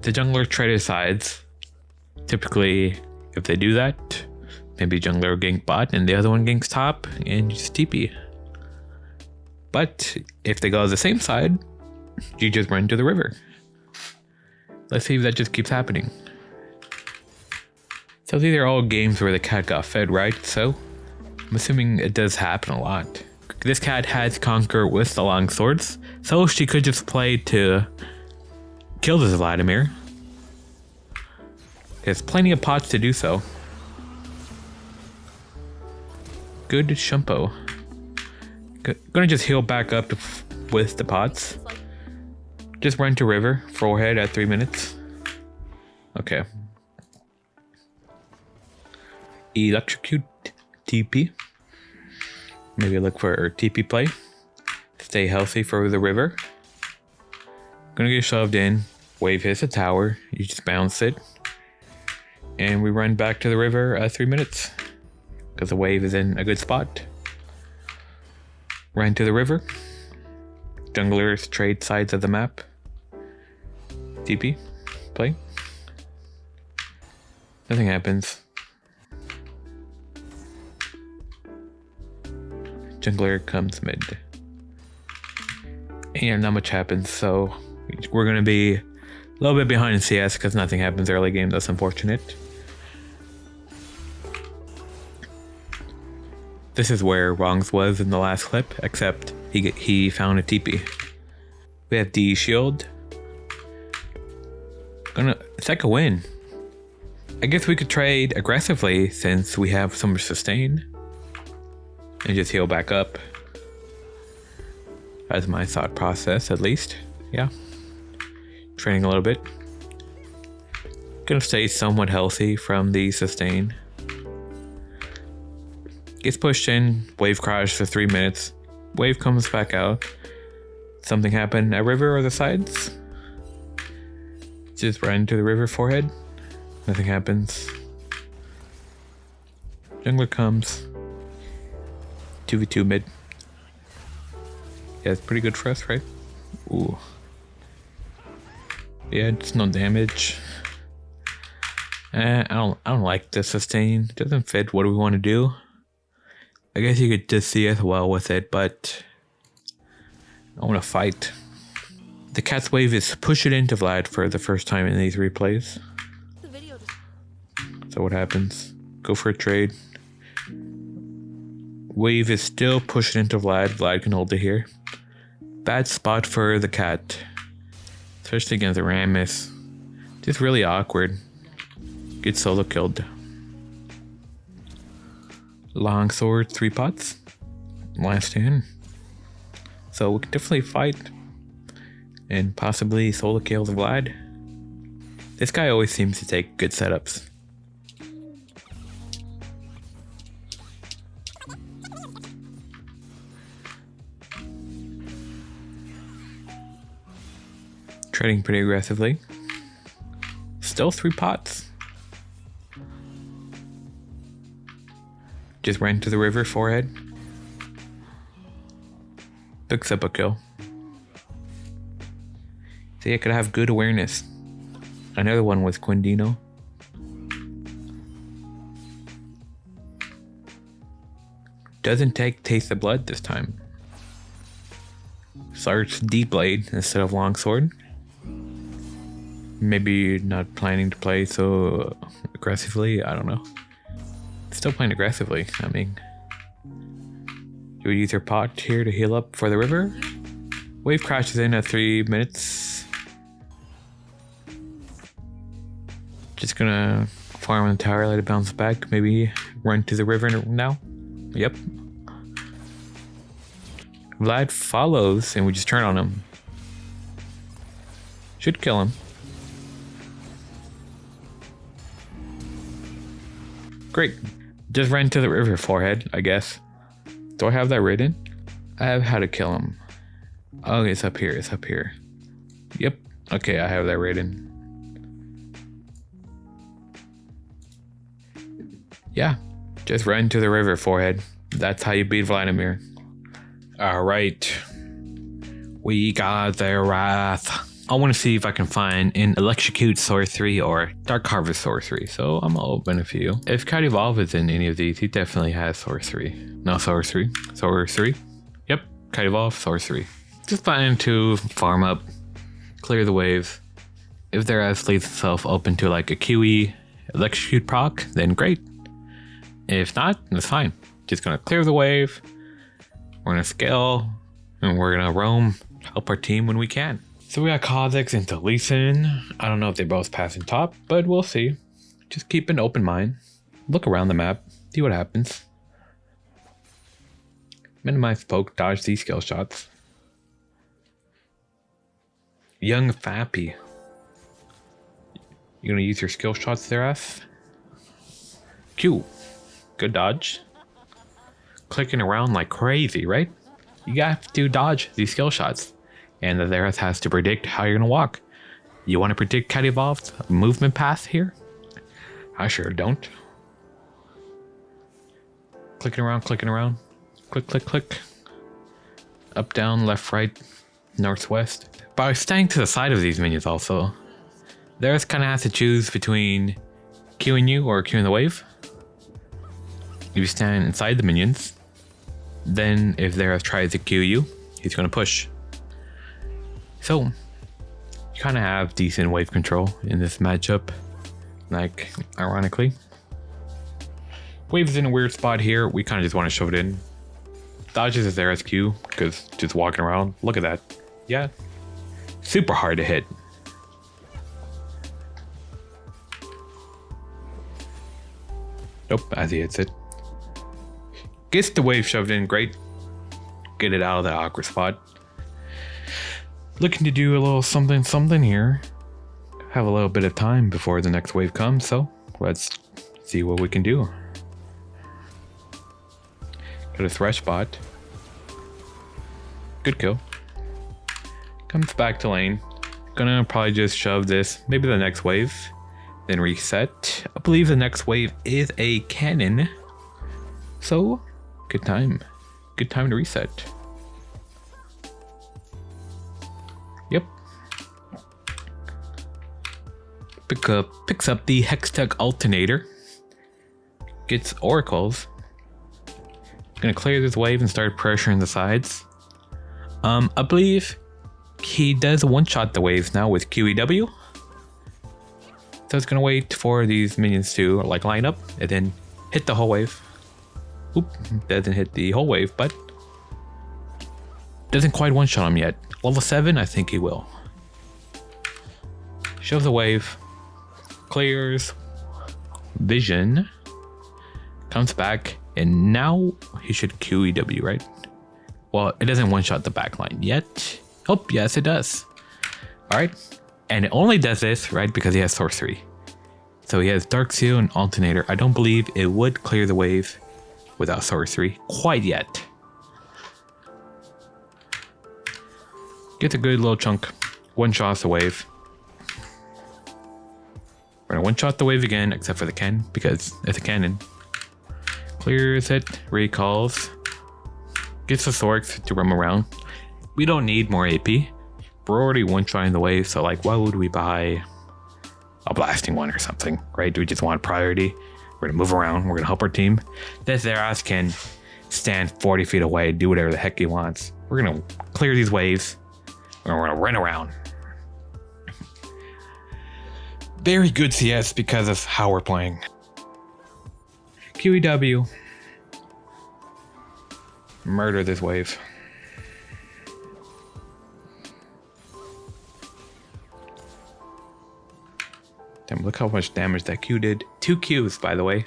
the jungler traded sides. Typically, if they do that, maybe jungler will gank bot and the other one ganks top and you just TP. But if they go the same side, you just run to the river. Let's see if that just keeps happening. So these are all games where the cat got fed, right? So I'm assuming it does happen a lot. This cat has Conquer with the long swords, so she could just play to kill this Vladimir. There's plenty of pots to do so. Good Shumpo. Gonna just heal back up with the pots. Just run to river, forehead at 3 minutes. Okay. Electrocute TP. Maybe look for TP play. Stay healthy for the river. Gonna get shoved in. Wave hits a tower. You just bounce it. And we run back to the river at 3 minutes. Because the wave is in a good spot. Run to the river. Junglers trade sides of the map. TP. Play. Nothing happens. Jungler comes mid. And not much happens, so we're going to be a little bit behind in CS because nothing happens early game. That's unfortunate. This is where Wrongs was in the last clip, except he found a TP. We have D shield. It's like a win. I guess we could trade aggressively since we have so much sustain. And just heal back up. That's my thought process, at least. Yeah. Training a little bit. Gonna stay somewhat healthy from the sustain. Gets pushed in. Wave crash for 3 minutes. Wave comes back out. Something happened at river or the sides. Just run to the river, forehead. Nothing happens. Jungler comes. 2v2 mid. Yeah, it's pretty good for us, right? Ooh. Yeah, it's no damage. I don't like the sustain. It doesn't fit what we want to do. I guess you could just see as well with it, but I want to fight. The cat's wave is push it into Vlad for the first time in these replays. So what happens? Go for a trade. Wave is still pushing into Vlad. Vlad can hold it here. Bad spot for the cat. Especially against the Rammus. Just really awkward. Gets solo killed. Longsword, 3 pots. Last stand. So we can definitely fight. And possibly solo kill Vlad. This guy always seems to take good setups. Trading pretty aggressively. Still 3 pots. Just ran to the river, forehead. Picks up a kill. See, I could have good awareness. Another one was Quindino. Doesn't take Taste of Blood this time. Starts D-Blade instead of Longsword. Maybe not planning to play so aggressively, I don't know. Still playing aggressively, I mean. You would use your pot here to heal up for the river. Wave crashes in at 3 minutes. Just gonna farm on the tower, let it bounce back. Maybe run to the river now. Yep. Vlad follows and we just turn on him. Should kill him. Great. Just ran to the river, forehead, I guess. Do I have that written? I have how to kill him. Oh, it's up here. It's up here. Yep. Okay, I have that written. Yeah. Just run to the river, forehead. That's how you beat Vladimir. Alright. We got their wrath. I want to see if I can find an Electrocute Sorcery or Dark Harvest Sorcery, so I'm gonna open a few. If Kite Evolve is in any of these, he definitely has Sorcery. No, Sorcery. Sorcery. Yep, Kite Evolve, Sorcery. Just planning to farm up, clear the waves. If their ass leaves itself open to like a QE Electrocute proc, then great. If not, that's fine. Just gonna clear the wave, we're gonna scale, and we're gonna roam, help our team when we can. So we got Kha'Zix into Lucian. I don't know if they both pass in top, but we'll see. Just keep an open mind. Look around the map, see what happens. Minimize poke, dodge these skill shots. Young Fappy. You gonna use your skill shots there, F? Q. Good dodge. Clicking around like crazy, right? You have to dodge these skill shots. And the Zerath has to predict how you're gonna walk. You wanna predict Kite Evolved's movement path here? I sure don't. Clicking around. Click, click, click. Up, down, left, right, northwest. By staying to the side of these minions also, Zerath kinda has to choose between queuing you or queuing the wave. If you stand inside the minions, then if Zerath tries to queue you, he's gonna push. So, you kind of have decent wave control in this matchup, like, ironically. Wave's in a weird spot here, we kind of just want to shove it in. Dodges is Zerath's Q, because just walking around, look at that. Yeah, super hard to hit. Nope, as he hits it. Gets the wave shoved in, great. Get it out of that awkward spot. Looking to do a little something here. Have a little bit of time before the next wave comes, so let's see what we can do. Got a Thresh bot. Good kill. Comes back to lane. Gonna probably just shove this, maybe the next wave, then reset. I believe the next wave is a Kennen. So, good time. Good time to reset. Yep. Picks up the Hextech Alternator. Gets Oracles. Gonna clear this wave and start pressuring the sides. I believe he does one-shot the waves now with QEW. So it's gonna wait for these minions to like line up and then hit the whole wave. Oop, doesn't hit the whole wave, but doesn't quite one-shot him yet. Level 7, I think he will. Shoves a wave, clears, vision, comes back, and now he should QEW, right? Well, it doesn't one-shot the backline yet. Oh, yes, it does. All right, and it only does this, right, because he has sorcery. So he has Dark Seal and Alternator. I don't believe it would clear the wave without sorcery quite yet. Gets a good little chunk. One-shots the wave. We're gonna one-shot the wave again, except for the cannon, because it's a cannon. Clears it, recalls. Gets the Sorks to roam around. We don't need more AP. We're already one-shotting the wave, so like, why would we buy a blasting one or something, right? We just want priority. We're gonna move around. We're gonna help our team. This their ass can stand 40 feet away, do whatever the heck he wants. We're gonna clear these waves, and we're gonna run around. Very good CS because of how we're playing. QEW. Murder this wave. Damn, look how much damage that Q did. 2 Qs, by the way.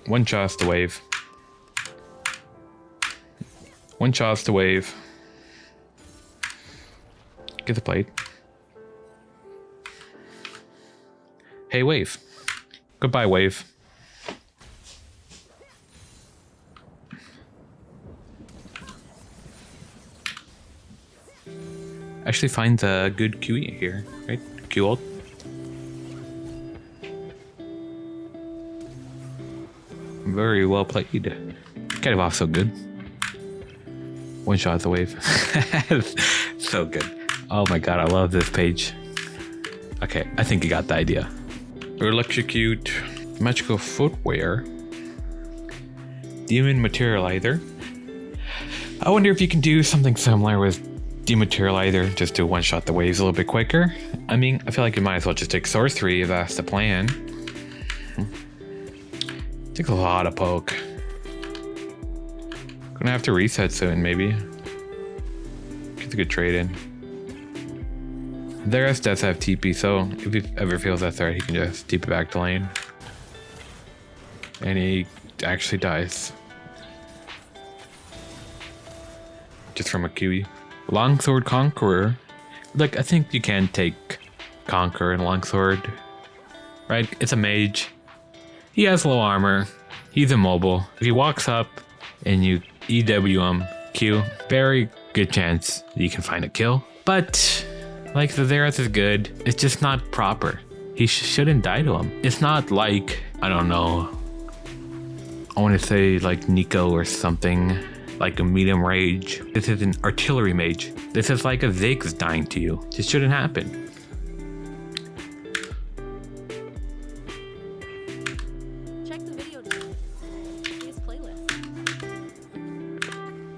One shots the wave. One shots the wave. Get the plate. Hey, wave. Goodbye, wave. Actually finds a good QE here, right? Q ult. Very well played. Kind of off so good. One shot the wave. So good. Oh my god, I love this page. Okay, I think you got the idea. Electrocute, magical footwear, demon materializer. I wonder if you can do something similar with dematerializer, just to one-shot the waves a little bit quicker. I mean, I feel like you might as well just take sorcery if that's the plan. Takes a lot of poke. Gonna have to reset soon, maybe. Gets a good trade in. Their S does have TP, so if he ever feels that threat, he can just TP back to lane. And he actually dies. Just from a QE. Longsword Conqueror. Look, I think you can take Conqueror and Longsword. Right? It's a mage. He has low armor. He's immobile. If he walks up and you EW him, Q, very good chance you can find a kill. But, like, the Xerath is good. It's just not proper. He shouldn't die to him. It's not like, I don't know, I want to say like Neeko or something. Like a medium rage. This is an artillery mage. This is like a Ziggs dying to you. This shouldn't happen. Check the video his playlist.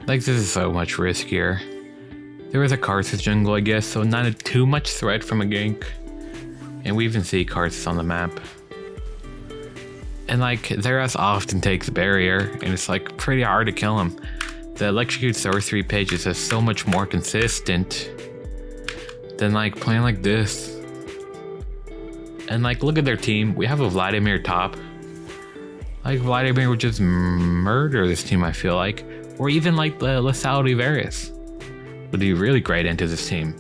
Like, this is so much riskier. There was a Karthus jungle, I guess, so not too much threat from a gank. And we even see Karthus on the map. And like, Xerath often takes barrier, and it's like pretty hard to kill him. The Electrocute Sorcery page is just so much more consistent than like playing like this. And like, look at their team. We have a Vladimir top. Like, Vladimir would just murder this team, I feel like. Or even like the Lissandra Varus would be really great into this team.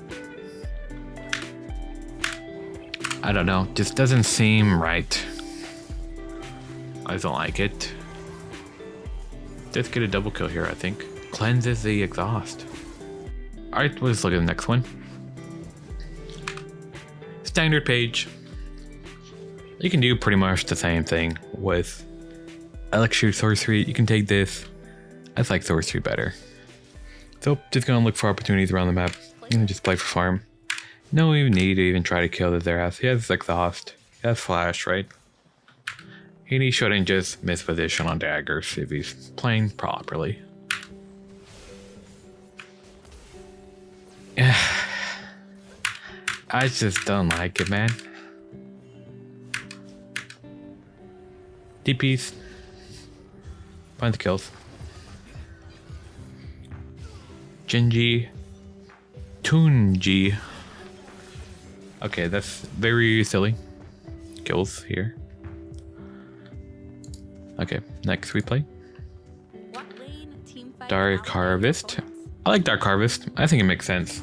I don't know, just doesn't seem right. I don't like it. Let's get a double kill here, I think. Cleanses the exhaust. Alright, let's look at the next one. Standard page. You can do pretty much the same thing with Electrocute Sorcery. You can take this. I like Sorcery better. So, just gonna look for opportunities around the map. And just play for farm. No even need to even try to kill the Xerath. He has exhaust. He has flash, right? And he shouldn't just miss position on daggers if he's playing properly. I just don't like it, man. DPs. Find the kills. Genji. Tunji. Okay, that's very silly. Kills here. Okay, next we play Dark Harvest. I like Dark Harvest. I think it makes sense.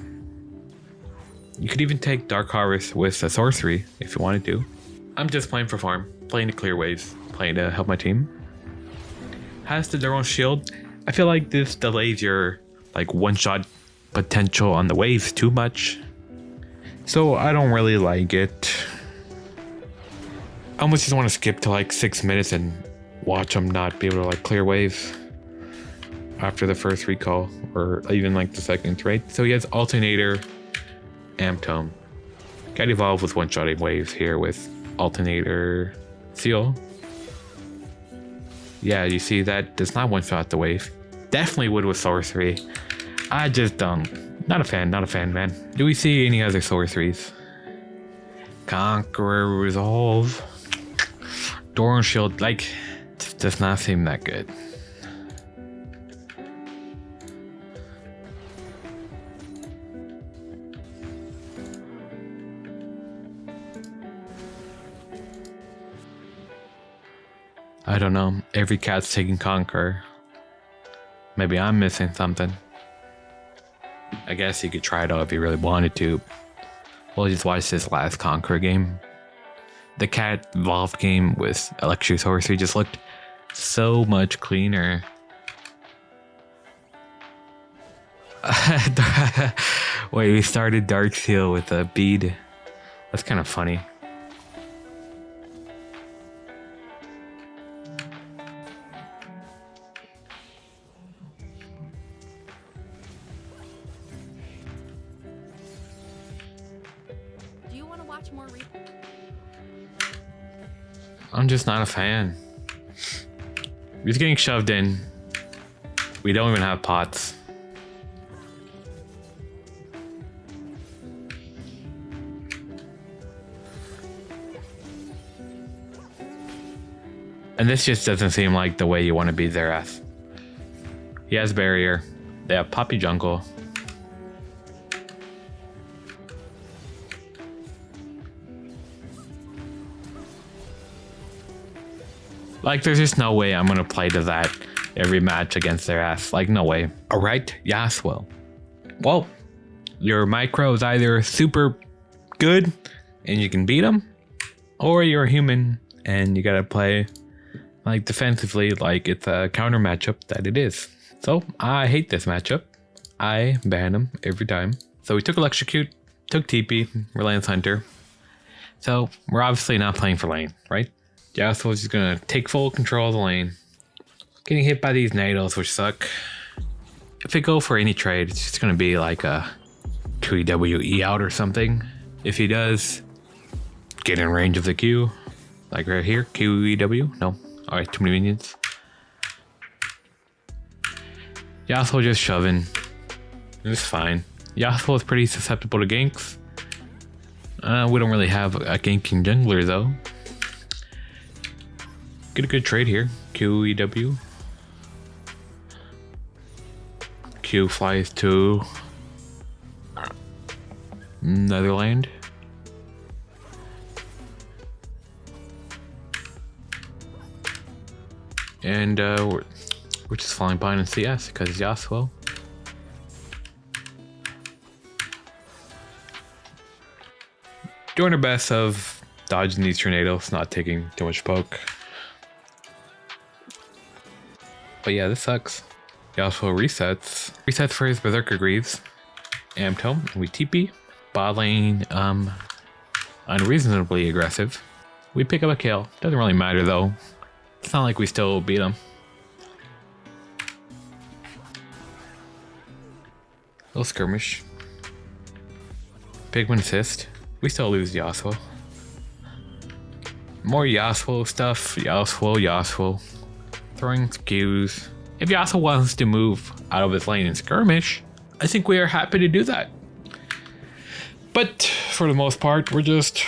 You could even take Dark Harvest with a sorcery if you wanted to. I'm just playing for farm, playing to clear waves, playing to help my team. Has the their own shield. I feel like this delays your like one-shot potential on the waves too much. So I don't really like it. I almost just want to skip to like 6 minutes and watch them not be able to like clear waves after the first recall or even like the second, right? So he has Alternator, Amp Tome. Got evolved with one-shotting waves here with Alternator Seal. Yeah, you see that does not one-shot the wave. Definitely would with sorcery. I just don't. Not a fan, man. Do we see any other sorceries? Conqueror Resolve. Doran Shield, like, does not seem that good. I don't know. Every cat's taking Conqueror. Maybe I'm missing something. I guess you could try it out if you really wanted to. We'll just watch this last Conqueror game. The cat evolved game with Electric Sorcery just looked so much cleaner. Wait, we started Dark Seal with a bead. That's kind of funny. I'm just not a fan. He's getting shoved in. We don't even have pots. And this just doesn't seem like the way you want to beat their ass. He has barrier. They have Poppy Jungle. Like, there's just no way I'm gonna play to that every match against their ass. Like, no way. Alright, Yasuo. Well, your micro is either super good and you can beat them, or you're a human and you gotta play like defensively like it's a counter matchup that it is. So, I hate this matchup. I ban him every time. So we took Electrocute, took TP, we're Lance Hunter. So, we're obviously not playing for lane, right? Yasuo's just gonna take full control of the lane. Getting hit by these nados, which suck. If we go for any trade, it's just gonna be like a QEWE out or something. If he does, get in range of the Q. Like right here, QEW. No. Alright, too many minions. Yasuo just shoving. It's fine. Yasuo is pretty susceptible to ganks. We don't really have a ganking jungler though. Get a good trade here. QEW. Q flies to Netherland. And we're just flying behind in CS because Yasuo. Doing our best of dodging these tornadoes, not taking too much poke. But yeah, this sucks. He also resets. Resets for his Berserker Greaves. Amp Tome, and we TP. Bot lane, unreasonably aggressive. We pick up a kill. Doesn't really matter though. It's not like we still beat him. Little skirmish. Pigman assist. We still lose Yasuo. More Yasuo stuff. Yasuo. Throwing Qs. If Yasuo wants to move out of his lane and skirmish, I think we are happy to do that. But for for the most part, we're just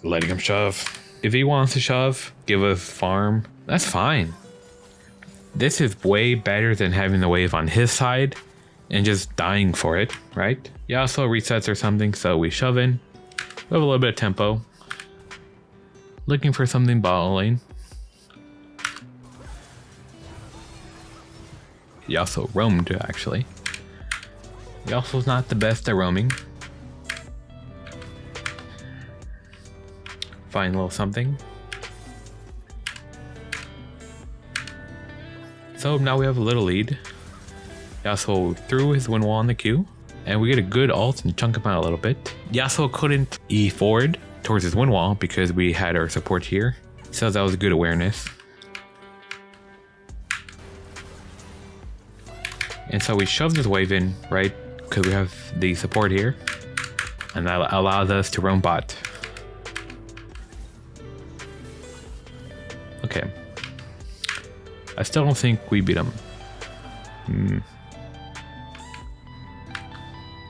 letting him shove. If he wants to shove, give us farm, that's fine. This is way better than having the wave on his side and just dying for it, right? Yasuo resets or something, so we shove in. We have a little bit of tempo. Looking for something bot lane. Yasuo roamed, actually. Yasuo's not the best at roaming. Find a little something. So now we have a little lead. Yasuo threw his wind wall on the Q, and we get a good ult and chunk him out a little bit. Yasuo couldn't E forward towards his wind wall because we had our support here, so that was a good awareness. And so we shoved this wave in, right, because we have the support here, and that allows us to roam bot. Okay. I still don't think we beat him.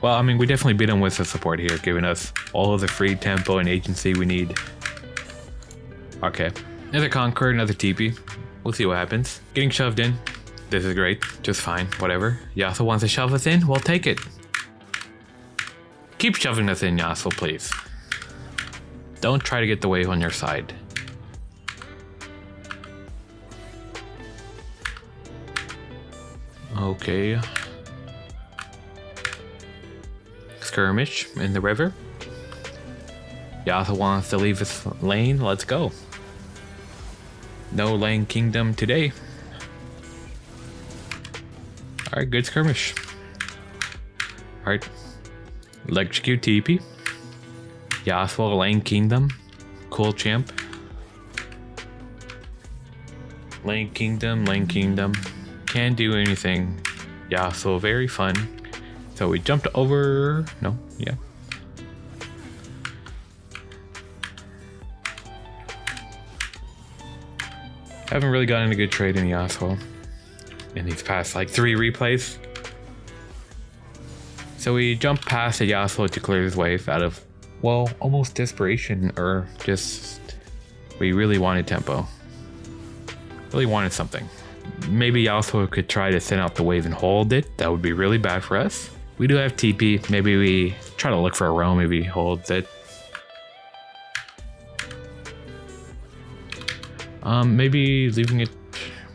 Well, I mean, we definitely beat him with the support here, giving us all of the free tempo and agency we need. Okay. Another Conquer, another TP. We'll see what happens. Getting shoved in. This is great. Just fine. Whatever. Yasuo wants to shove us in. We'll take it. Keep shoving us in, Yasuo, please. Don't try to get the wave on your side. Okay. Skirmish in the river. Yasuo wants to leave his lane. Let's go. No lane kingdom today. Alright, good skirmish. Alright. Electrocute TP. Yasuo lane kingdom. Cool champ. Lane kingdom, lane kingdom. Can't do anything. Yasuo very fun. So we jumped over. No, yeah. Haven't really gotten a good trade in Yasuo in these past like 3 replays. So we jumped past the Yasuo to clear his wave out of, well, almost desperation, or just we really wanted tempo. Really wanted something. Maybe Yasuo could try to send out the wave and hold it. That would be really bad for us. We do have TP. Maybe we try to look for a roam. Maybe he holds it. Maybe leaving it,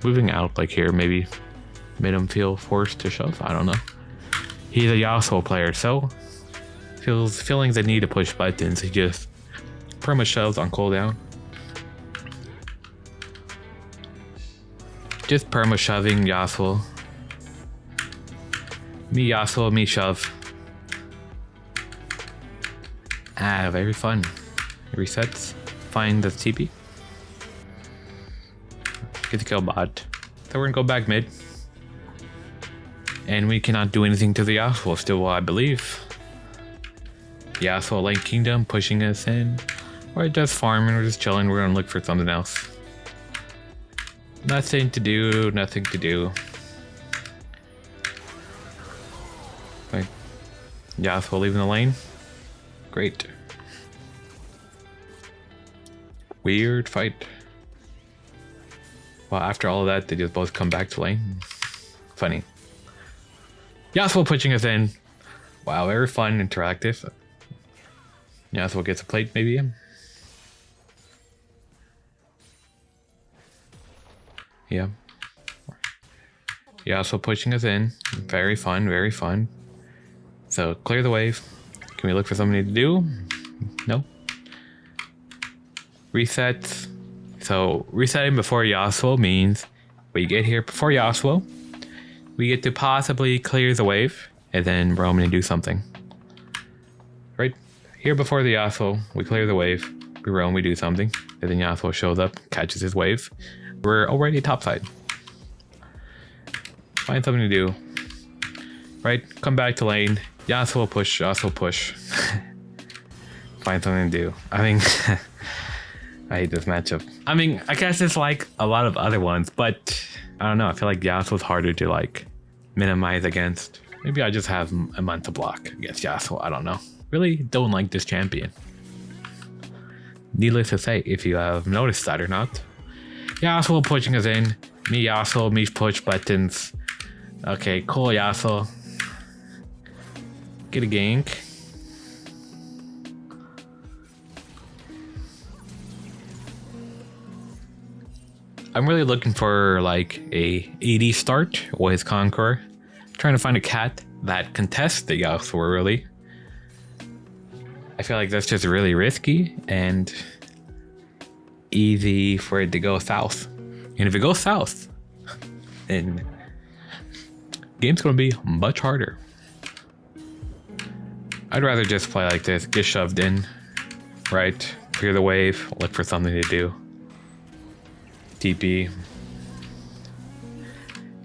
moving out like here, maybe made him feel forced to shove. I don't know. He's a Yasuo player, so feeling the need to push buttons. He just perma shoves on cooldown. Just perma shoving Yasuo. Me Yasuo, me shove. Ah, very fun. Resets. Find the TP. Get the kill bot. So we're gonna go back mid. And we cannot do anything to the Yasuo still, I believe. Yasuo lane kingdom pushing us in. We're just farming, we're just chilling, we're gonna look for something else. Nothing to do, nothing to do. Wait. Yasuo leaving the lane. Great. Weird fight. Well, after all of that, they just both come back to lane. Funny. Yasuo pushing us in. Wow, very fun, interactive. Yasuo gets a plate, maybe. Yeah. Yasuo pushing us in. Very fun, very fun. So, clear the wave. Can we look for something to do? No. Reset. So, resetting before Yasuo means we get here before Yasuo. We get to possibly clear the wave and then roam and do something. Right here before the Yasuo, we clear the wave, we roam, we do something, and then Yasuo shows up, catches his wave. We're already topside. Find something to do. Right, come back to lane. Yasuo push, Yasuo push. Find something to do. I mean, I hate this matchup. I mean, I guess it's like a lot of other ones, but I don't know. I feel like Yasuo's harder to like minimize against. Maybe I just have a month to block against Yasuo. I don't know. Really don't like this champion. Needless to say, if you have noticed that or not. Yasuo pushing us in. Me Yasuo, me push buttons. Okay, cool Yasuo. Get a gank. I'm really looking for like a AD start with Conqueror. Trying to find a cat that contests the Yasuo really. I feel like that's just really risky and easy for it to go south. And if it goes south, then game's gonna be much harder. I'd rather just play like this, get shoved in, right? Clear the wave, look for something to do. TP.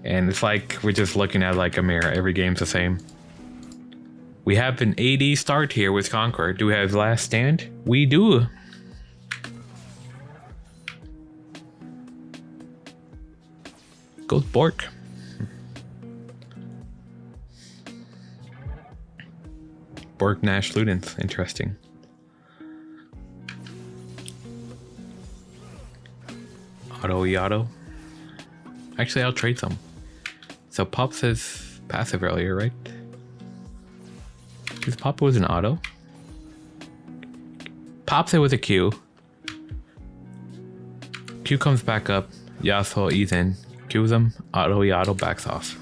And it's like we're just looking at like a mirror. Every game's the same. We have an AD start here with Conqueror. Do we have Last Stand? We do. Goes Bork. Bork Nash Ludens. Interesting. Auto. Actually, I'll trade some. So Pop says passive earlier, right? Because Pop was an auto. Pops it with a Q. Q comes back up. Yasuo ease in. Qs him. Auto backs off.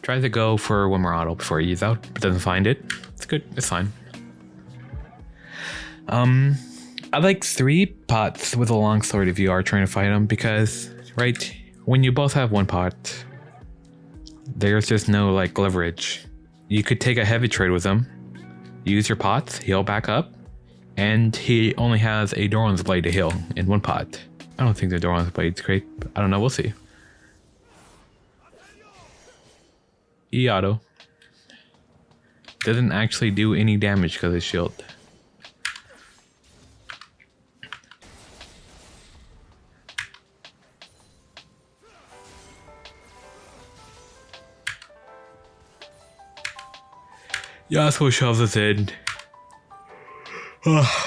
Tries to go for one more auto before he ease out, but doesn't find it. It's good. It's fine. I like 3 pots with a long sword if you are trying to fight them because, right, when you both have 1 pot, there's just no like leverage. You could take a heavy trade with him, use your pots, heal back up, and he only has a Doran's Blade to heal in 1 pot. I don't think the Doran's Blade's great. I don't know, we'll see. E-auto. Doesn't actually do any damage because of his shield. Yasuo shoves us in.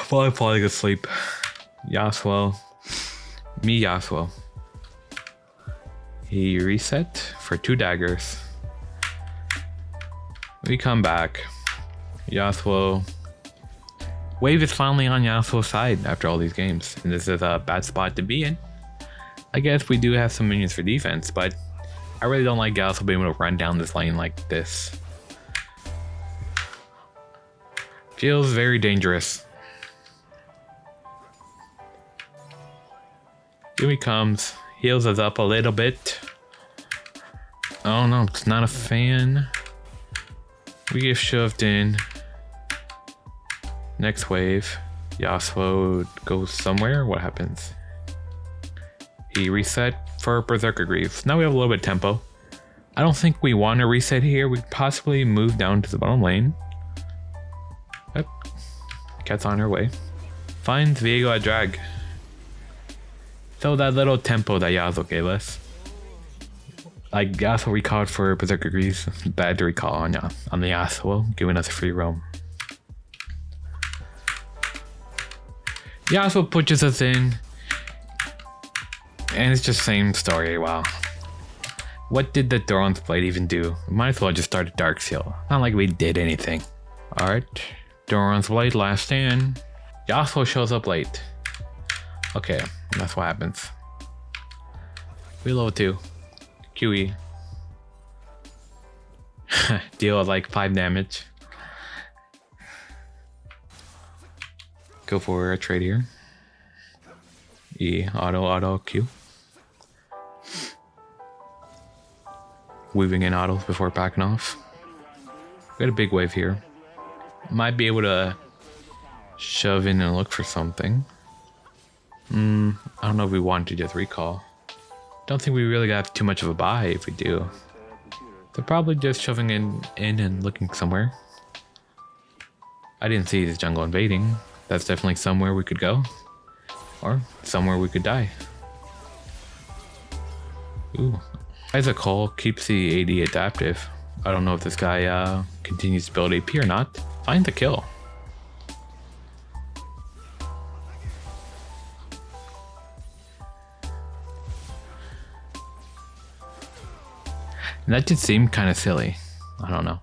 While I'm falling asleep. Yasuo. Me Yasuo. He reset for 2 daggers. We come back. Yasuo. Wave is finally on Yasuo's side after all these games. And this is a bad spot to be in. I guess we do have some minions for defense, but I really don't like Yasuo being able to run down this lane like this. Feels very dangerous. Here he comes. Heals us up a little bit. Oh no, it's not a fan. We get shoved in. Next wave. Yasuo goes somewhere. What happens? He reset for Berserker Greaves. Now we have a little bit of tempo. I don't think we want to reset here. We could possibly move down to the bottom lane. Yep. Cat's on her way. Finds Viego at drag. So that little tempo that Yasuo gave us. Like Yasuo recalled for Berserker Greaves. Bad to recall on the Yasuo, giving us a free roam. Yasuo pushes us in. And it's just same story, wow. What did the Doran's Blade even do? Might as well just start a Dark Seal. Not like we did anything. Alright. Doran's Blade, last stand. Yasuo shows up late. Okay, that's what happens. We level 2. QE. Deal like 5 damage. Go for a trade here. E, auto, Q. Weaving in autos before backing off. We got a big wave here. Might be able to shove in and look for something. I don't know if we want to just recall. Don't think we really got too much of a buy if we do. They're probably just shoving in and looking somewhere. I didn't see his jungle invading. That's definitely somewhere we could go. Or somewhere we could die. Ooh. Cole keeps the AD adaptive. I don't know if this guy continues to build AP or not. Find the kill. And that just seemed kind of silly. I don't know.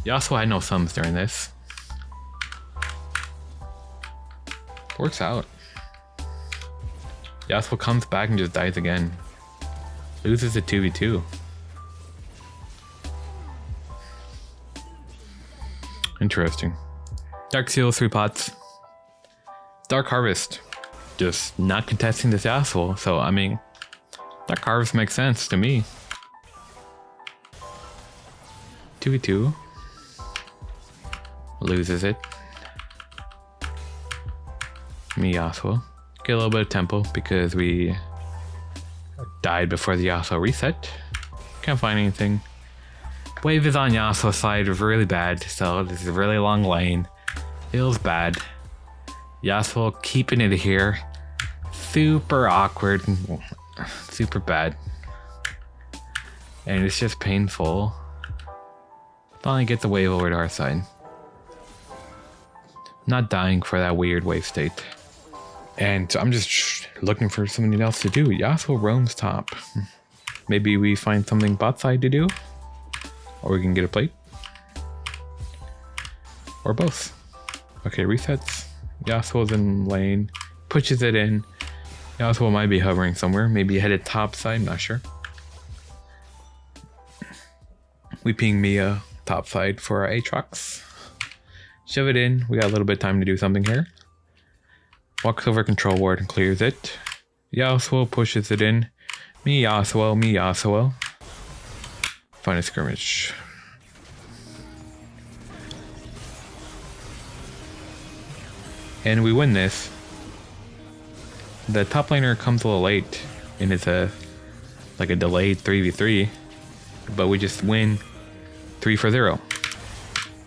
Yasuo had no thumbs during this. Works out. Yasuo comes back and just dies again. Loses a 2v2. Interesting. Dark Seal, 3 pots. Dark Harvest. Just not contesting this Yasuo. So, I mean, Dark Harvest makes sense to me. 2v2. Loses it. Me Yasuo. Get a little bit of tempo because we died before the Yasuo reset. Can't find anything. Wave is on Yasuo's side, really bad, so this is a really long lane. Feels bad. Yasuo keeping it here. Super awkward. Super bad. And it's just painful. Finally get the wave over to our side. Not dying for that weird wave state. And I'm just looking for something else to do. Yasuo roams top. Maybe we find something bot side to do? Or we can get a plate? Or both. Okay, resets. Yasuo's in lane. Pushes it in. Yasuo might be hovering somewhere. Maybe headed top side, not sure. We ping Mia top side for our Aatrox. Shove it in. We got a little bit of time to do something here. Walks over control ward and clears it. Yasuo pushes it in. Me Yasuo, me Yasuo. Find a skirmish. And we win this. The top laner comes a little late and it's like a delayed 3v3. But we just win 3-0.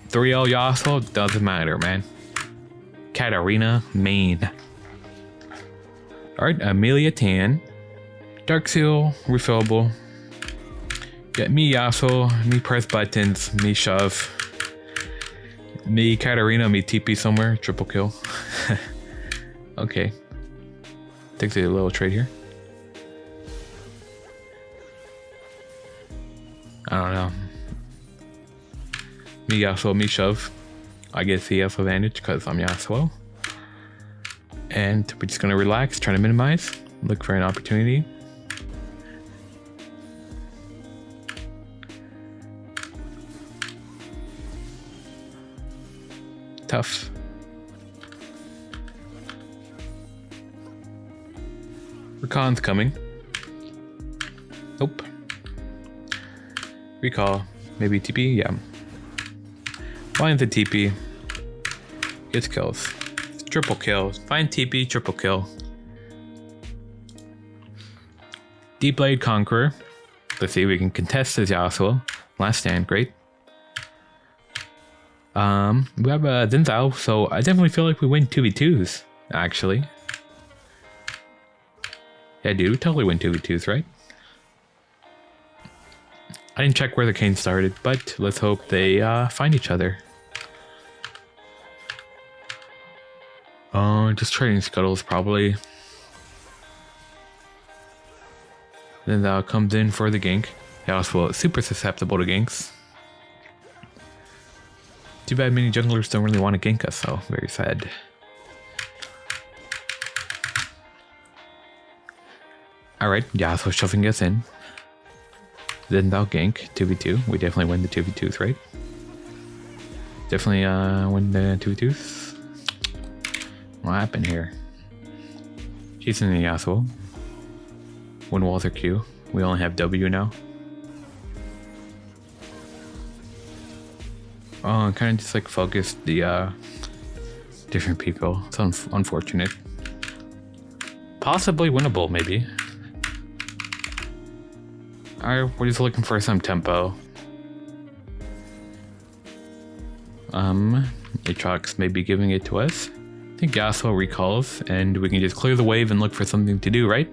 3-0 Yasuo, doesn't matter, man. Katarina main. Alright, Amelia Tan. Dark Seal, refillable. Get me Yasuo, me press buttons, me shove. Me Katarina, me TP somewhere, triple kill. Okay. Takes a little trade here. I don't know. Me Yasuo, me shove. I get CF advantage because I'm Yasuo. And we're just gonna relax, try to minimize, look for an opportunity. Tough. Recon's coming. Nope. Recall. Maybe TP? Yeah. Finds the TP. Gets kills. Triple kill. Find TP, triple kill. Deep Blade Conqueror. Let's see if we can contest this Yasuo. Last stand, great. We have a Zinzao, so I definitely feel like we win 2v2s, actually. Yeah, dude, we totally win 2v2s, right? I didn't check where the Kane started, but let's hope they find each other. Just trading scuttles, probably. Then that comes in for the gank. Yasuo super susceptible to ganks. Too bad many junglers don't really want to gank us, so very sad. Alright, Yasuo shoving us in. Then they'll gank 2v2. We definitely win the 2v2s, right? Definitely win the 2v2s. What happened here? Chasing the Yasuo. Win Walther Q. We only have W now. Oh, kind of just like focused the different people. It's unfortunate. Possibly winnable, maybe. Alright, we're just looking for some tempo. Aatrox may be giving it to us. I think Yasuo recalls, and we can just clear the wave and look for something to do, right?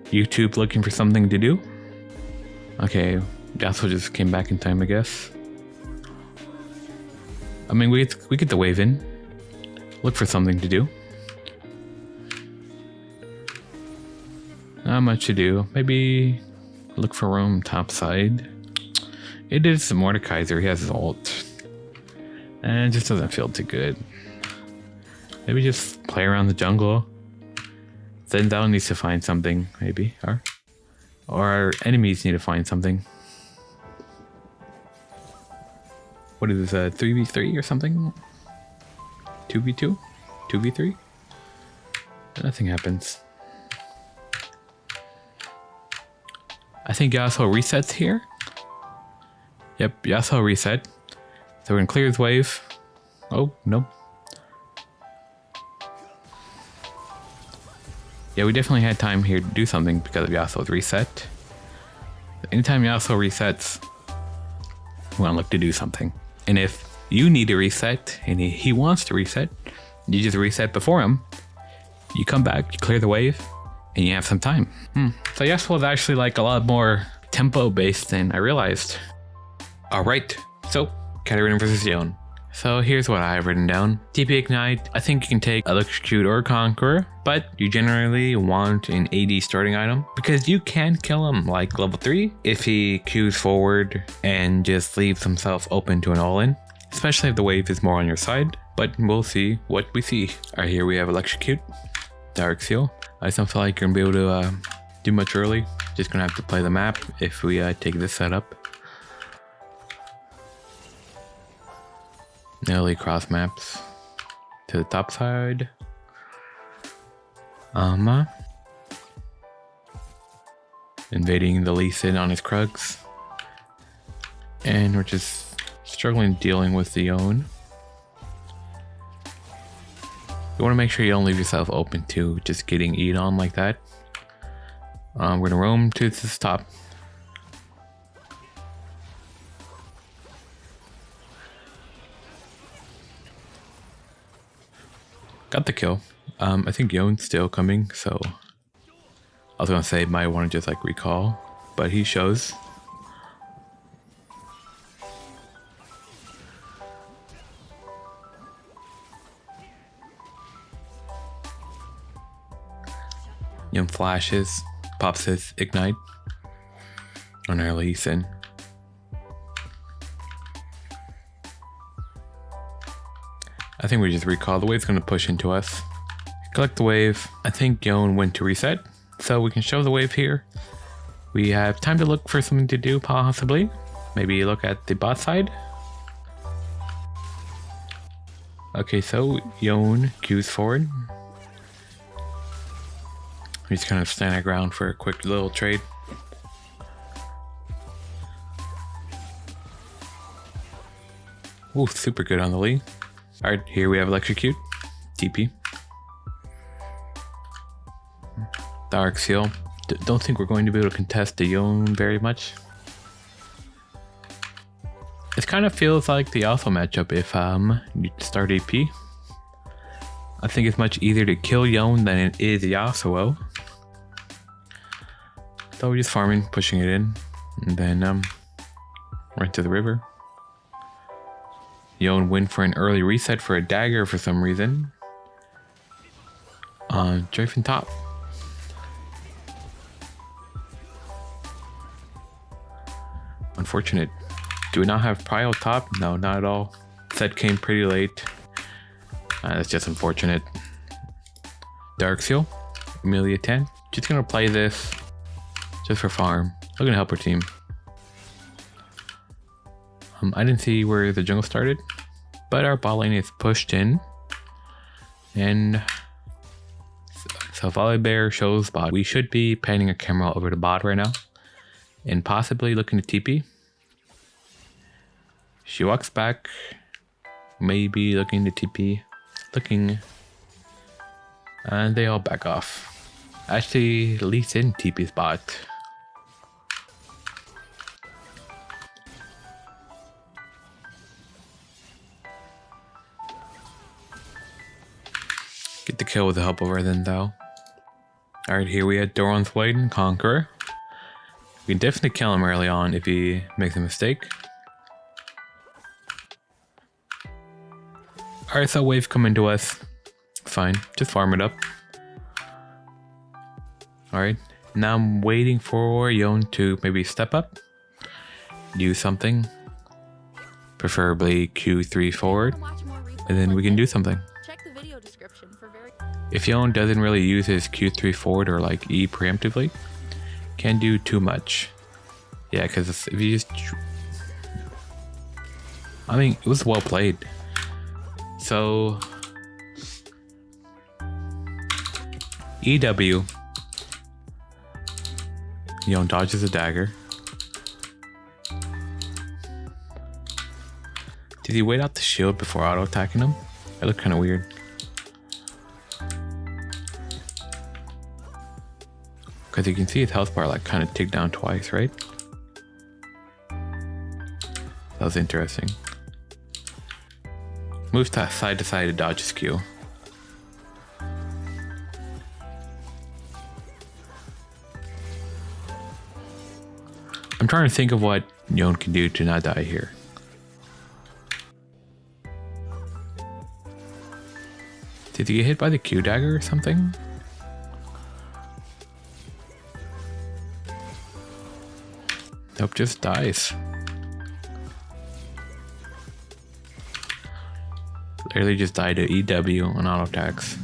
YouTube looking for something to do? Okay, Yasuo just came back in time, I guess. I mean, we get the wave in. Look for something to do. Not much to do. Maybe look for roam top side. It is Mordekaiser. He has his ult. And it just doesn't feel too good. Maybe just play around the jungle. Then Down needs to find something, maybe. Or our enemies need to find something. What is this, 3v3 or something? 2v2? 2v3? Nothing happens. I think Yasuo resets here. Yep, Yasuo reset. So we're gonna clear his wave. Oh, no. Yeah, we definitely had time here to do something because of Yasuo's reset. Anytime Yasuo resets, we want to look to do something. And if you need to reset and he wants to reset, you just reset before him. You come back, you clear the wave, and you have some time. So Yasuo is actually like a lot more tempo based than I realized. Alright, so Katarina versus Yone. So here's what I have written down. TP Ignite, I think you can take Electrocute or Conqueror, but you generally want an AD starting item because you can kill him like level 3 if he queues forward and just leaves himself open to an all-in, especially if the wave is more on your side, but we'll see what we see. Alright, here we have Electrocute, Dark Seal. I just don't feel like you're gonna be able to do much early. Just gonna have to play the map if we take this setup. Nearly cross maps to the top side. Invading the Lee Sin on his Krugs. And we're just struggling dealing with the Yone. You want to make sure you don't leave yourself open to just getting eat on like that. We're gonna roam to this top. Got the kill. I think Yone's still coming, so I was gonna say might want to just like recall, but he shows. Yone flashes, pops his Ignite on our Lee Sin. I think we just recall. The wave's going to push into us. Collect the wave. I think Yone went to reset, so we can show the wave here. We have time to look for something to do, possibly. Maybe look at the bot side. Okay, so Yone queues forward. We just kind of stand our ground for a quick little trade. Ooh, super good on the Lee. Alright, here we have Electrocute, TP. Dark Seal. Don't think we're going to be able to contest the Yone very much. It kind of feels like the Yasuo matchup if you start AP. I think it's much easier to kill Yone than it is Yasuo. So we're just farming, pushing it in, and then right to the river. Yone went for an early reset for a dagger for some reason. Drifting top. Unfortunate. Do we not have prio top? No, not at all. Set came pretty late. That's just unfortunate. Dark Seal. Amelia 10. Just gonna play this just for farm. Looking to help our team. I didn't see where the jungle started, but our bot lane is pushed in. And so Volibear shows bot. We should be panning a camera over to bot right now and possibly looking to TP. She walks back, maybe looking to TP, looking, and they all back off. Actually, Lee Sin TP's bot. Get the kill with the help of her then though. Alright, here we had Doran's Blade and Conqueror. We can definitely kill him early on if he makes a mistake. Alright, so wave coming to us. Fine, just farm it up. Alright, now I'm waiting for Yone to maybe step up. Do something. Preferably Q3 forward. And then we can do something. Check the video description for very. If Yone doesn't really use his Q3 forward or like E preemptively, can't do too much. Yeah, because if you just... I mean, it was well played. So... EW. Yone dodges a dagger. Did he wait out the shield before auto-attacking him? That looked kind of weird. Because you can see his health bar like kind of tick down twice, right? That was interesting. Moves side to side to dodge his Q. I'm trying to think of what Yone can do to not die here. Did he get hit by the Q dagger or something? Nope, just dies. Literally just died to EW on auto attacks.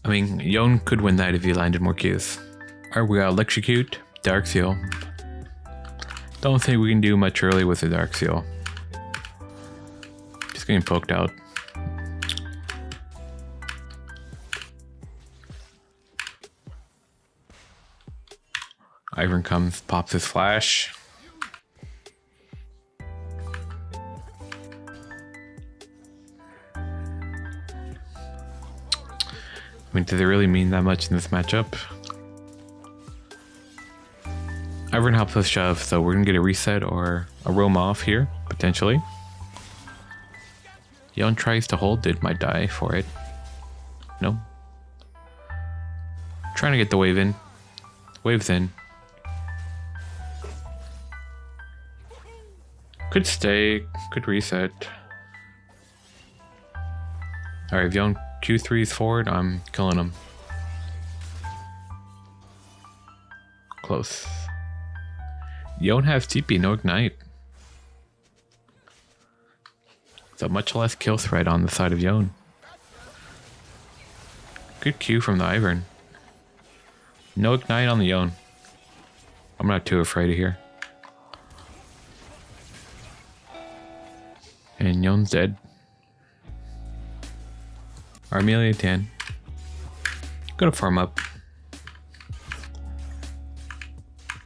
I mean, Yone could win that if he landed more Qs. Alright, we got Electrocute, Dark Seal. Don't think we can do much early with the Dark Seal. Just getting poked out. Ivern comes, pops his flash. I mean, does it really mean that much in this matchup? Ivern helps us shove, so we're gonna get a reset or a roam off here, potentially. Yone tries to hold it, might die for it. No. Trying to get the wave in. Wave's in. Could stay, could reset. Alright, if Yone Q3's forward, I'm killing him. Close. Yone has TP, no ignite. So much less kill threat on the side of Yone. Good Q from the Ivern. No ignite on the Yone. I'm not too afraid of here. And Yone's dead. Aurelion 10. Go to farm up.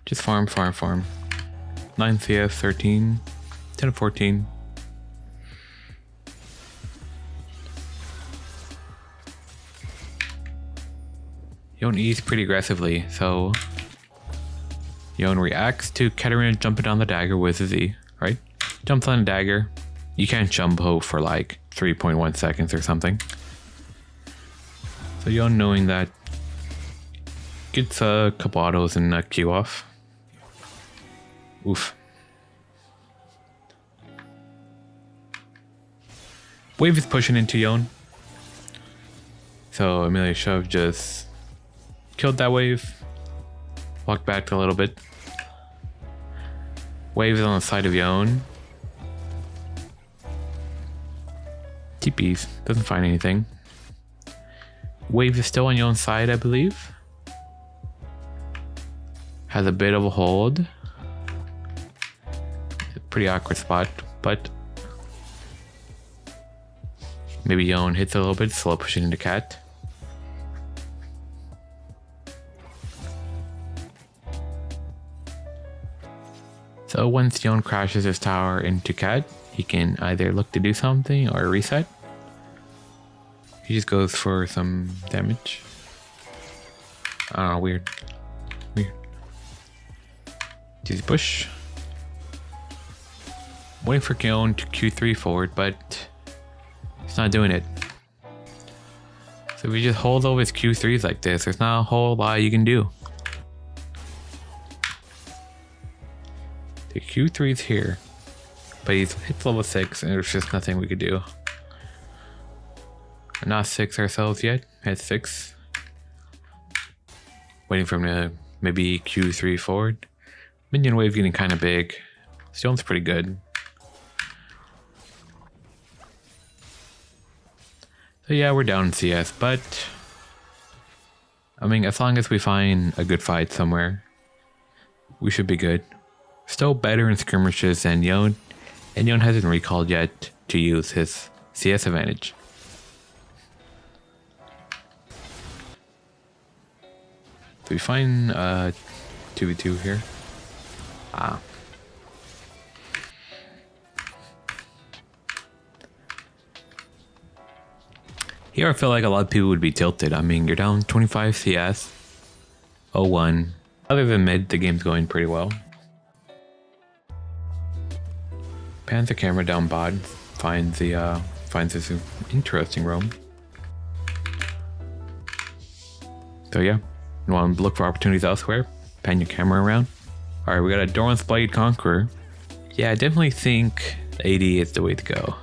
Just farm, farm, farm. 9 CS, 13, 10 to 14. Yone E's pretty aggressively, so Yone reacts to Katarina jumping on the dagger with his E, right? Jumps on a dagger. You can't jumbo for like 3.1 seconds or something. So Yone knowing that gets a couple autos and a Q off. Oof. Wave is pushing into Yone. So Amelia Shove just killed that wave. Walked back a little bit. Wave is on the side of Yone. TPs, doesn't find anything. Wave is still on Yone's side, I believe. Has a bit of a hold. It's a pretty awkward spot, but maybe Yone hits a little bit, slow pushing into Cat. So once Yone crashes his tower into Cat, he can either look to do something or reset. He just goes for some damage. I don't know, weird. Weird. Easy push. Waiting for Yone to Q3 forward, but he's not doing it. So So if you just hold over his Q3s like this, there's not a whole lot you can do. The Q3's here, but he's hit level 6 and there's just nothing we could do. We're not 6 ourselves yet, at 6. Waiting for him to maybe Q3 forward. Minion wave getting kind of big. Stone's pretty good. So yeah, we're down in CS, but I mean, as long as we find a good fight somewhere, we should be good. Still better in skirmishes than Yone, and Yone hasn't recalled yet to use his CS advantage. Do we find 2v2 here? Ah. Here I feel like a lot of people would be tilted. I mean, you're down 25 CS, 0-1. Other than mid, the game's going pretty well. Pans the camera down bot, finds this interesting roam. So yeah, you want to look for opportunities elsewhere, pan your camera around. Alright, we got a Doran's Blade Conqueror. Yeah, I definitely think AD is the way to go.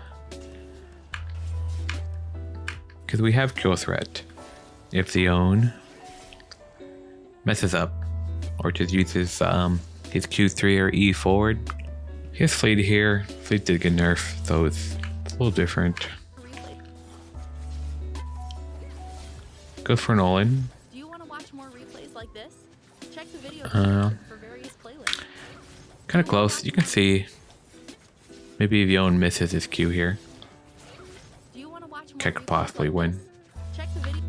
Because we have kill threat. If the own messes up, or just uses his Q3 or E forward. He has Fleet here. Fleet did get nerfed, so it's a little different. Goes for Nolan. Do you want to watch more replays like this? Check the video description for various playlists. Kind of close. You can see maybe if Yone misses his Q here, Cat could possibly win. Check the video.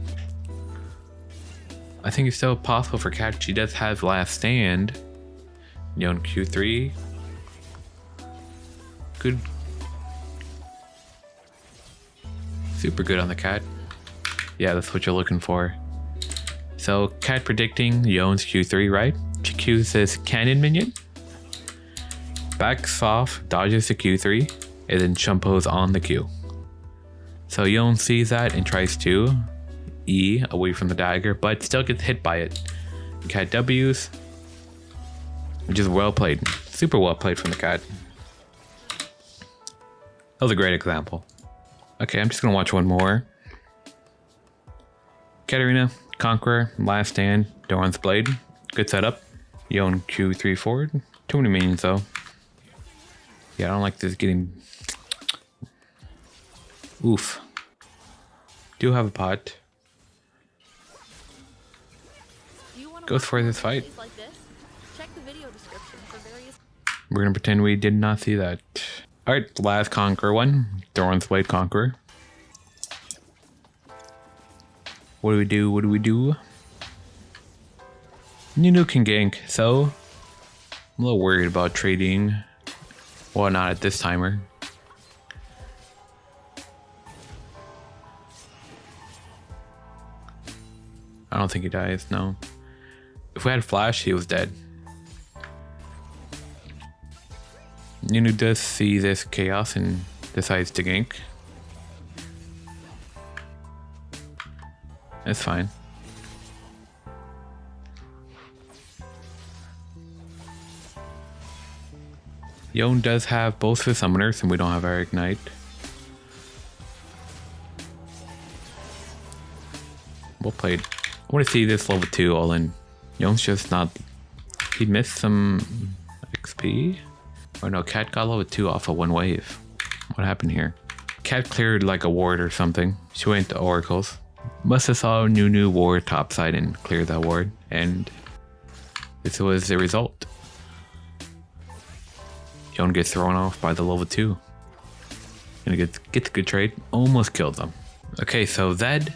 I think it's still possible for Cat. She does have Last Stand. Yone Q3. Good. Super good on the Cat. Yeah, that's what you're looking for. So Cat predicting Yone's Q3, right? She Qs this cannon minion. Backs off, dodges the Q3, and then Shumpo's on the Q. So Yone sees that and tries to E away from the dagger, but still gets hit by it. Cat W's, which is well played. Super well played from the Cat. That was a great example. Okay, I'm just gonna watch one more. Katarina, Conqueror, Last Stand, Doran's Blade. Good setup. Yone Q3 forward. Too many minions though. Yeah, I don't like this getting... Oof. Do have a pot. Goes for this fight. We're gonna pretend we did not see that. Alright, last Conqueror one. Doran's Blade Conqueror. What do we do? What do we do? Nunu can gank, so I'm a little worried about trading. Well, not at this timer. I don't think he dies, no. If we had flash, he was dead. Nunu does see this chaos and decides to gank. It's fine. Yone does have both the summoners and we don't have our ignite. Well played. I want to see this level 2 all in. Yone's just not... He missed some XP? Or no, Cat got level 2 off of one wave. What happened here? Cat cleared like a ward or something. She went to Oracles. Must have saw Nunu ward topside and cleared that ward. And this was the result. Yone gets thrown off by the level 2. And it gets a good trade. Almost killed them. Okay, so Zed.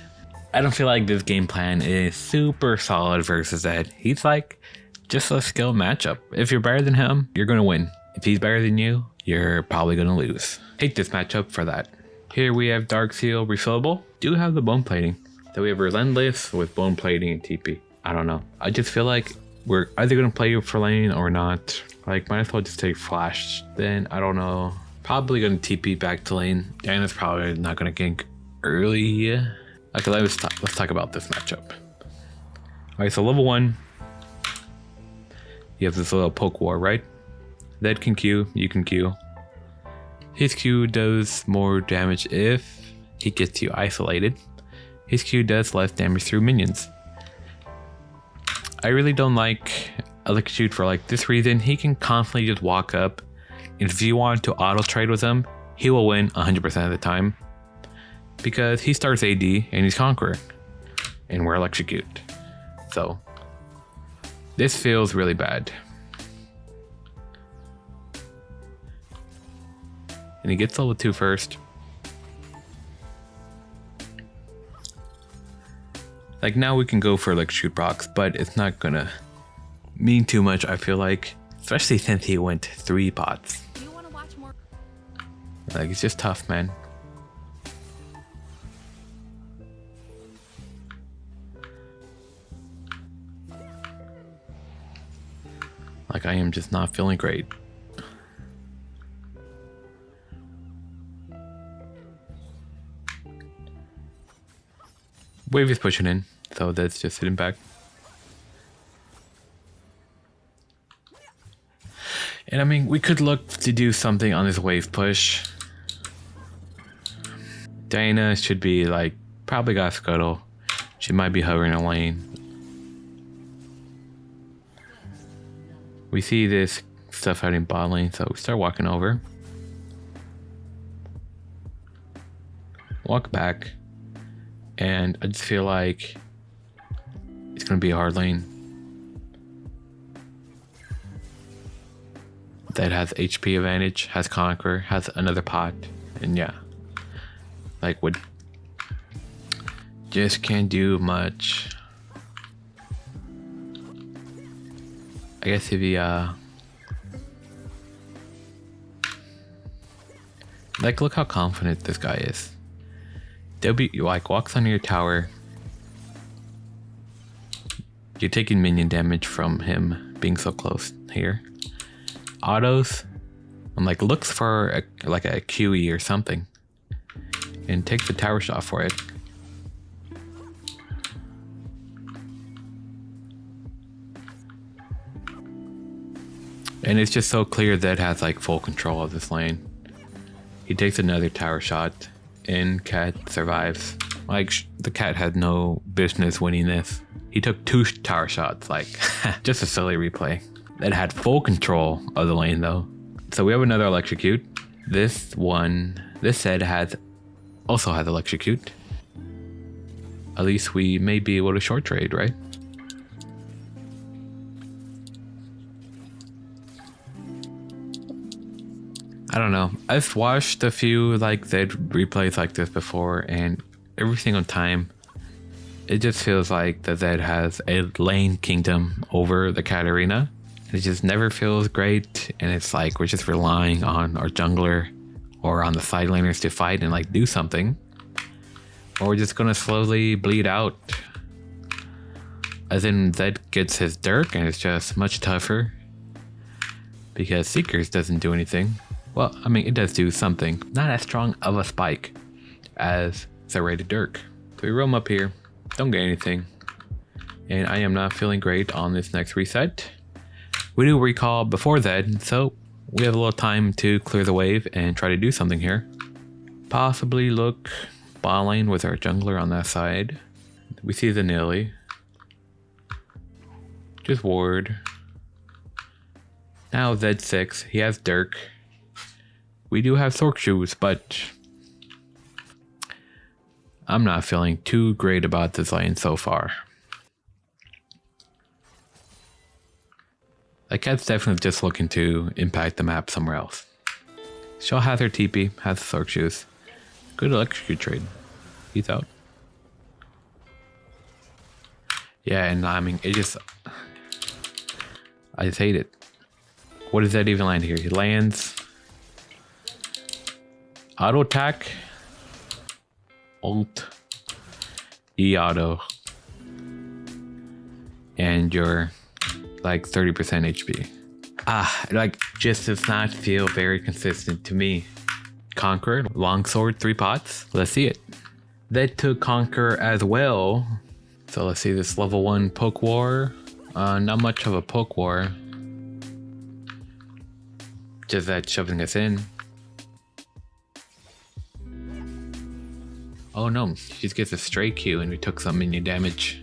I don't feel like this game plan is super solid versus Zed. He's like just a skill matchup. If you're better than him, you're going to win. If he's better than you, you're probably going to lose. Hate this matchup for that. Here we have Dark Seal refillable. Do have the bone plating. So we have Relentless with bone plating and TP. I don't know. I just feel like we're either going to play for lane or not. Like, might as well just take flash. Then, I don't know. Probably going to TP back to lane. Diana's probably not going to gank early. Okay, let's talk about this matchup. Alright, so level 1, you have this little poke war, right? Zed can Q, you can Q. His Q does more damage if he gets you isolated. His Q does less damage through minions. I really don't like Electrocute for like this reason. He can constantly just walk up, and if you want to auto trade with him, he will win 100% of the time. Because he starts AD and he's Conqueror, and we're Electrocute. So this feels really bad. And he gets level 2 first. Like now we can go for Electrocute procs, but it's not gonna mean too much, I feel like. Especially since he went 3 pots. You want to watch more? Like it's just tough, man. Like I am just not feeling great. Wave is pushing in, so that's just sitting back. And I mean, we could look to do something on this wave push. Diana should be like, probably got Scuttle. She might be hovering a lane. We see this stuff out in bot lane, so we start walking over. Walk back. And I just feel like it's gonna be a hard lane. That has HP advantage, has Conqueror, has another pot, and yeah. Like would just can't do much. I guess if he like look how confident this guy is. Like walks on your tower. You're taking minion damage from him being so close here. Autos, and like looks for like a QE or something, and takes the tower shot for it. And it's just so clear that has like full control of this lane. He takes another tower shot. And Cat survives. Like the Cat had no business winning this. He took 2 tower shots, like just a silly replay. That had full control of the lane though. So we have another Electrocute. This set also has Electrocute. At least we may be able to short trade, right? I don't know. I've watched a few like Zed replays like this before, and every single time it just feels like the Zed has a lane kingdom over the Katarina. It just never feels great, and it's like we're just relying on our jungler or on the side laners to fight and like do something. Or we're just gonna slowly bleed out. As in Zed gets his Dirk and it's just much tougher. Because Seekers doesn't do anything. Well, I mean, it does do something. Not as strong of a spike as Serrated Dirk. So we roam up here, don't get anything. And I am not feeling great on this next reset. We do recall before that, so we have a little time to clear the wave and try to do something here. Possibly look bot lane with our jungler on that side. We see the Nilly. Just ward. Now Z6, he has Dirk. We do have Sork Shoes, but I'm not feeling too great about this lane so far. Like Cat's definitely just looking to impact the map somewhere else. She'll have her TP, has the Sork Shoes. Good Electrocute trade. He's out. Yeah, and I mean, I just hate it. What does that even land here? He lands. Auto attack. Ult. E-auto. And you're like 30% HP. Like just does not feel very consistent to me. Conquered, longsword, 3 pots. Let's see it. That took Conquer as well. So let's see this level 1 poke war. Not much of a poke war. Just that shoving us in. Oh no, she just gets a stray Q and we took some minion damage.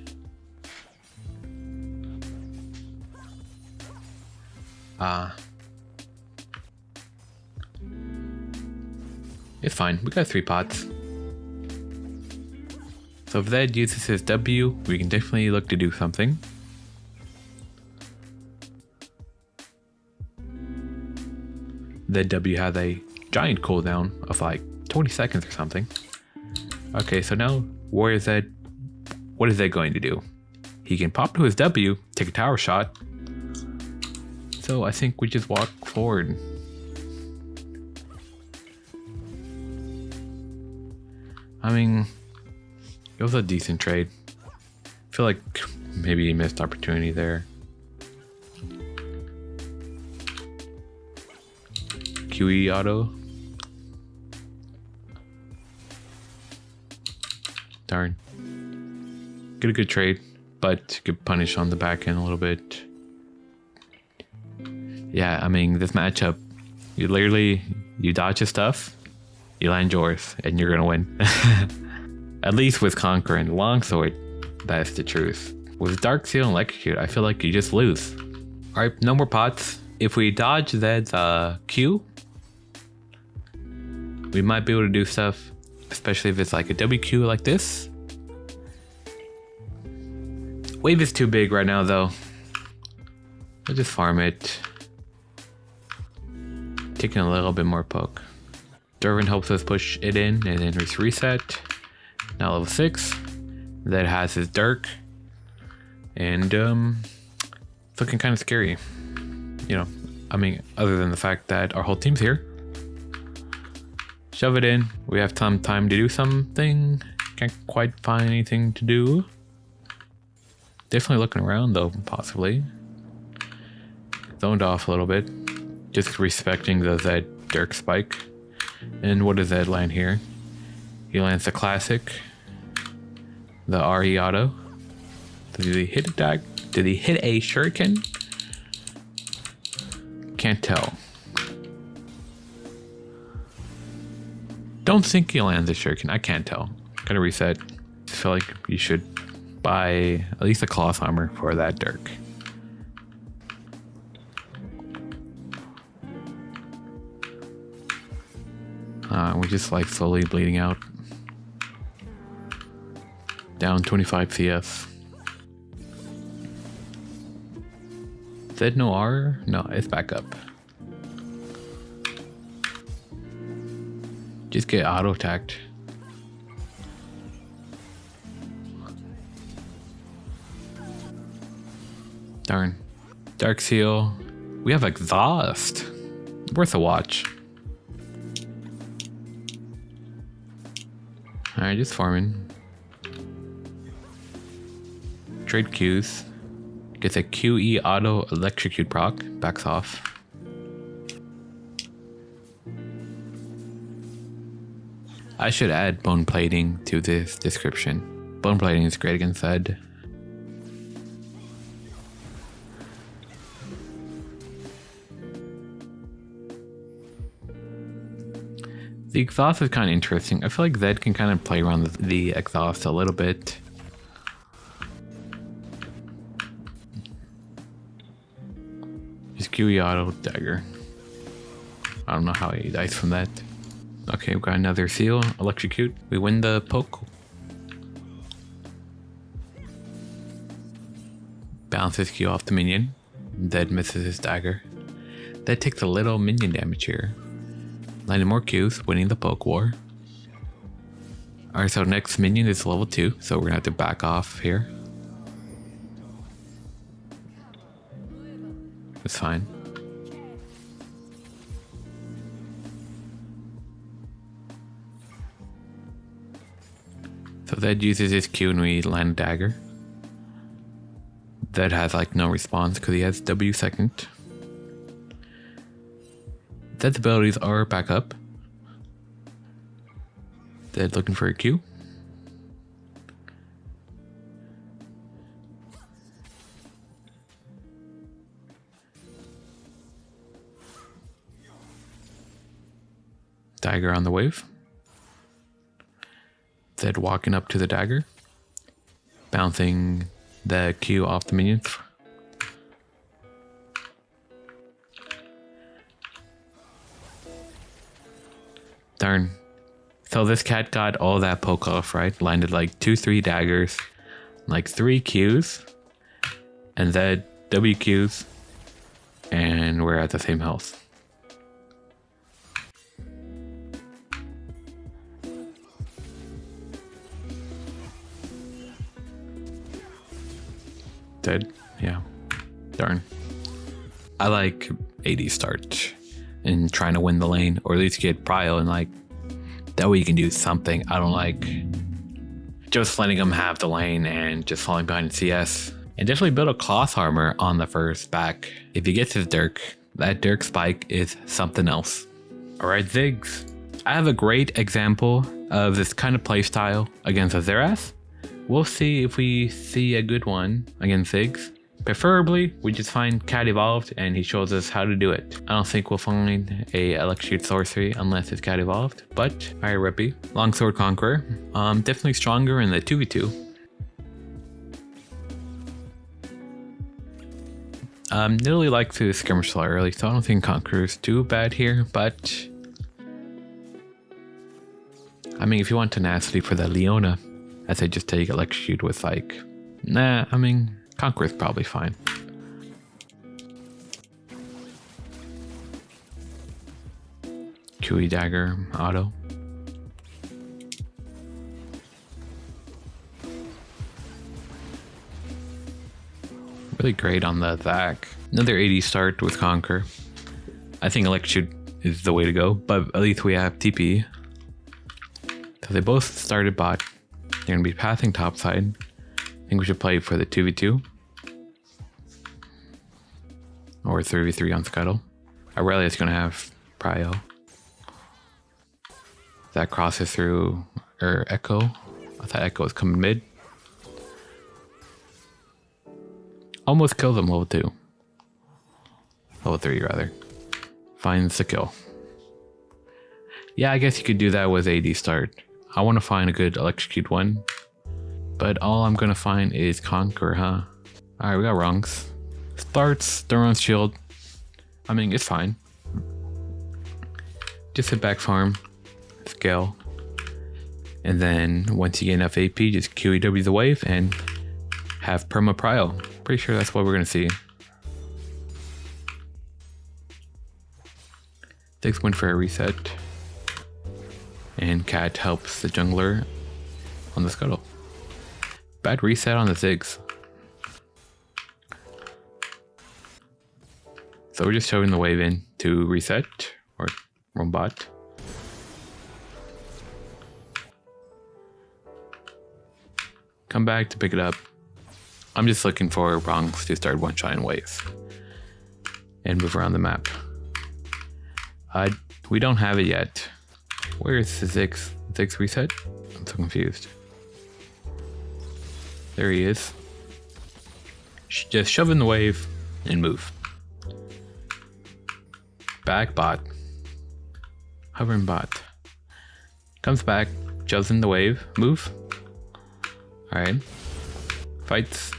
It's fine, we got 3 pots. So if Zed uses his W, we can definitely look to do something. That W has a giant cooldown of like 20 seconds or something. Okay, so now Warrior Z, what is that going to do? He can pop to his W, take a tower shot. So I think we just walk forward. I mean, it was a decent trade. I feel like maybe he missed opportunity there. QE auto. Darn. Get a good trade, but get punished on the back end a little bit. Yeah, I mean, this matchup, you literally, you dodge his stuff, you land yours, and you're gonna win. At least with Conquer and Longsword, that's the truth. With Dark Seal and Electrocute, I feel like you just lose. Alright, no more pots. If we dodge Zed's Q, we might be able to do stuff, especially if it's like a WQ like this. Wave is too big right now though. I'll just farm it. Taking a little bit more poke. Durvin helps us push it in and then just reset. Now level 6. That has his Dirk. And it's looking kind of scary. You know, I mean, other than the fact that our whole team's here. Shove it in. We have some time to do something. Can't quite find anything to do. Definitely looking around though, possibly. Zoned off a little bit. Just respecting the Zed Dirk spike. And what does Zed land here? He lands the classic. The Ahri auto. Did he hit a dag? Did he hit a shuriken? Can't tell. Don't think he lands a shuriken. I can't tell. Gotta reset. I feel like you should buy at least a cloth armor for that Dirk. We're just like slowly bleeding out. Down 25 CS. Zed no R? No, it's back up. Just get auto attacked. Darn. Dark Seal. We have Exhaust. Worth a watch. Alright, just farming. Trade Qs. Gets a QE auto electrocute proc. Backs off. I should add bone plating to this description. Bone plating is great against Zed. The exhaust is kind of interesting. I feel like Zed can kind of play around the exhaust a little bit. Just QE auto dagger. I don't know how he dies from that. Okay, we've got another seal. Electrocute. We win the poke. Bounces Q off the minion. Zed misses his dagger. That takes a little minion damage here. Landing more Qs, winning the poke war. Alright, so next minion is level 2, so we're gonna have to back off here. It's fine. So Zed uses his Q and we land a dagger. Zed has like no response because he has W second. Zed's abilities are back up. Zed looking for a Q. Dagger on the wave. Zed walking up to the dagger. Bouncing the Q off the minions. Darn. So this cat got all that poke off, right? Landed like 2-3 daggers, like 3 Qs, and then W Qs, and we're at the same health. Dead? Yeah. Darn. I like AD start and trying to win the lane, or at least get prio, and like that way you can do something. I don't like just letting them have the lane and just falling behind CS. And definitely build a cloth armor on the first back. If he gets his Dirk, that Dirk spike is something else. Alright, Ziggs. I have a great example of this kind of playstyle against Azir. We'll see if we see a good one against Ziggs. Preferably, we just find Cat Evolved and he shows us how to do it. I don't think we'll find a Electrocute Sorcery unless it's Cat Evolved, but alright, Rippy. Longsword Conqueror. Definitely stronger in the 2v2. Nidalee likes to skirmish a lot early, so I don't think Conqueror's too bad here, but I mean, if you want tenacity for the Leona, I say just take Electrocute with like, nah, I mean, Conqueror's probably fine. QE Dagger, auto. Really great on the Zac. Another 80 start with Conquer. I think Electrocute is the way to go, but at least we have TP. So they both started bot. They're going to be passing topside. I think we should play for the 2v2. Or 3v3 on Scuttle. Aurelia's going to have prio. That crosses through Ekko. I thought Ekko was coming mid. Almost kills him level 2. Level 3 rather. Finds the kill. Yeah, I guess you could do that with AD start. I want to find a good Electrocute one. But all I'm going to find is Conquer, huh? Alright, we got Runks. Starts, Duran's shield. I mean, it's fine. Just sit back farm. Scale. And then once you get enough AP, just QEW the wave and have perma prio. Pretty sure that's what we're going to see. Ziggs went for a reset. And Cat helps the jungler on the Scuttle. Bad reset on the Ziggs. So we're just showing the wave in to reset or roam bot. Come back to pick it up. I'm just looking for Runks to start one-shotting waves and move around the map. We don't have it yet. Where is the Ziggs reset? I'm so confused. There he is. Just shove in the wave and move. Back bot. Hovering bot. Comes back, shoves in the wave, move. Alright. Fights.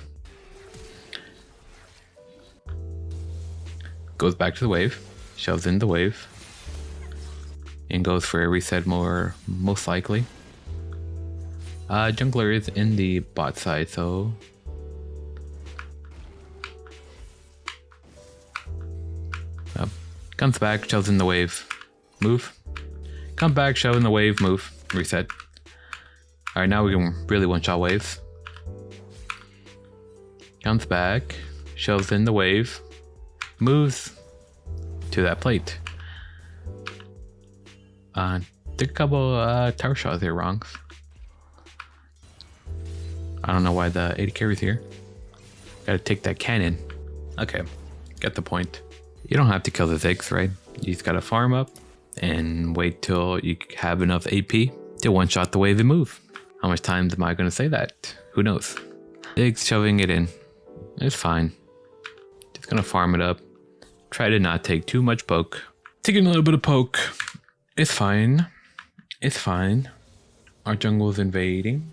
Goes back to the wave, shoves in the wave, and goes for a reset most likely. Jungler is in the bot side, so comes back, shoves in the wave, move. Come back, shove in the wave, move, reset. Alright, now we can really one-shot waves. Comes back, shoves in the wave, moves to that plate. Took a couple tower shots here, wrongs. I don't know why the AD carry's here. Gotta take that cannon. Okay, get the point. You don't have to kill the Ziggs, right? You just gotta farm up and wait till you have enough AP to one-shot the wave and move. How much time am I gonna say that? Who knows? Ziggs shoving it in. It's fine. Just gonna farm it up. Try to not take too much poke. Taking a little bit of poke It's fine. It's fine. Our jungle's invading.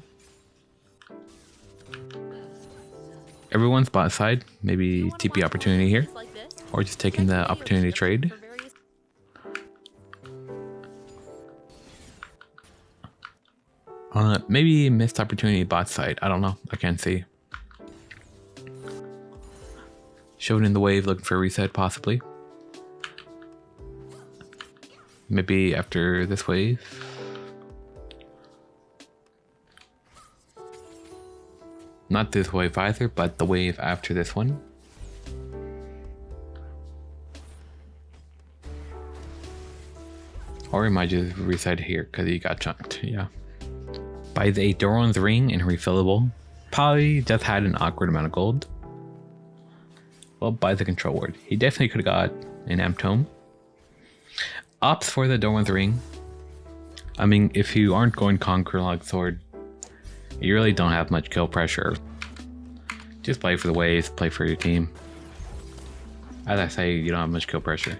Everyone's bot side. Maybe TP opportunity here. Or just taking the opportunity to trade. Maybe missed opportunity bot side. I don't know. I can't see. Showed in the wave looking for a reset possibly. Maybe after this wave. Not this wave either, but the wave after this one. Or he might just reset here because he got chunked. Yeah. By the Doran's ring and refillable. Probably just had an awkward amount of gold. Well, by the control ward. He definitely could have got an Amp Tome. Opts for the Doran's ring. I mean, if you aren't going Conquer Log Sword, you really don't have much kill pressure. Just play for the waves, play for your team. As I say, you don't have much kill pressure.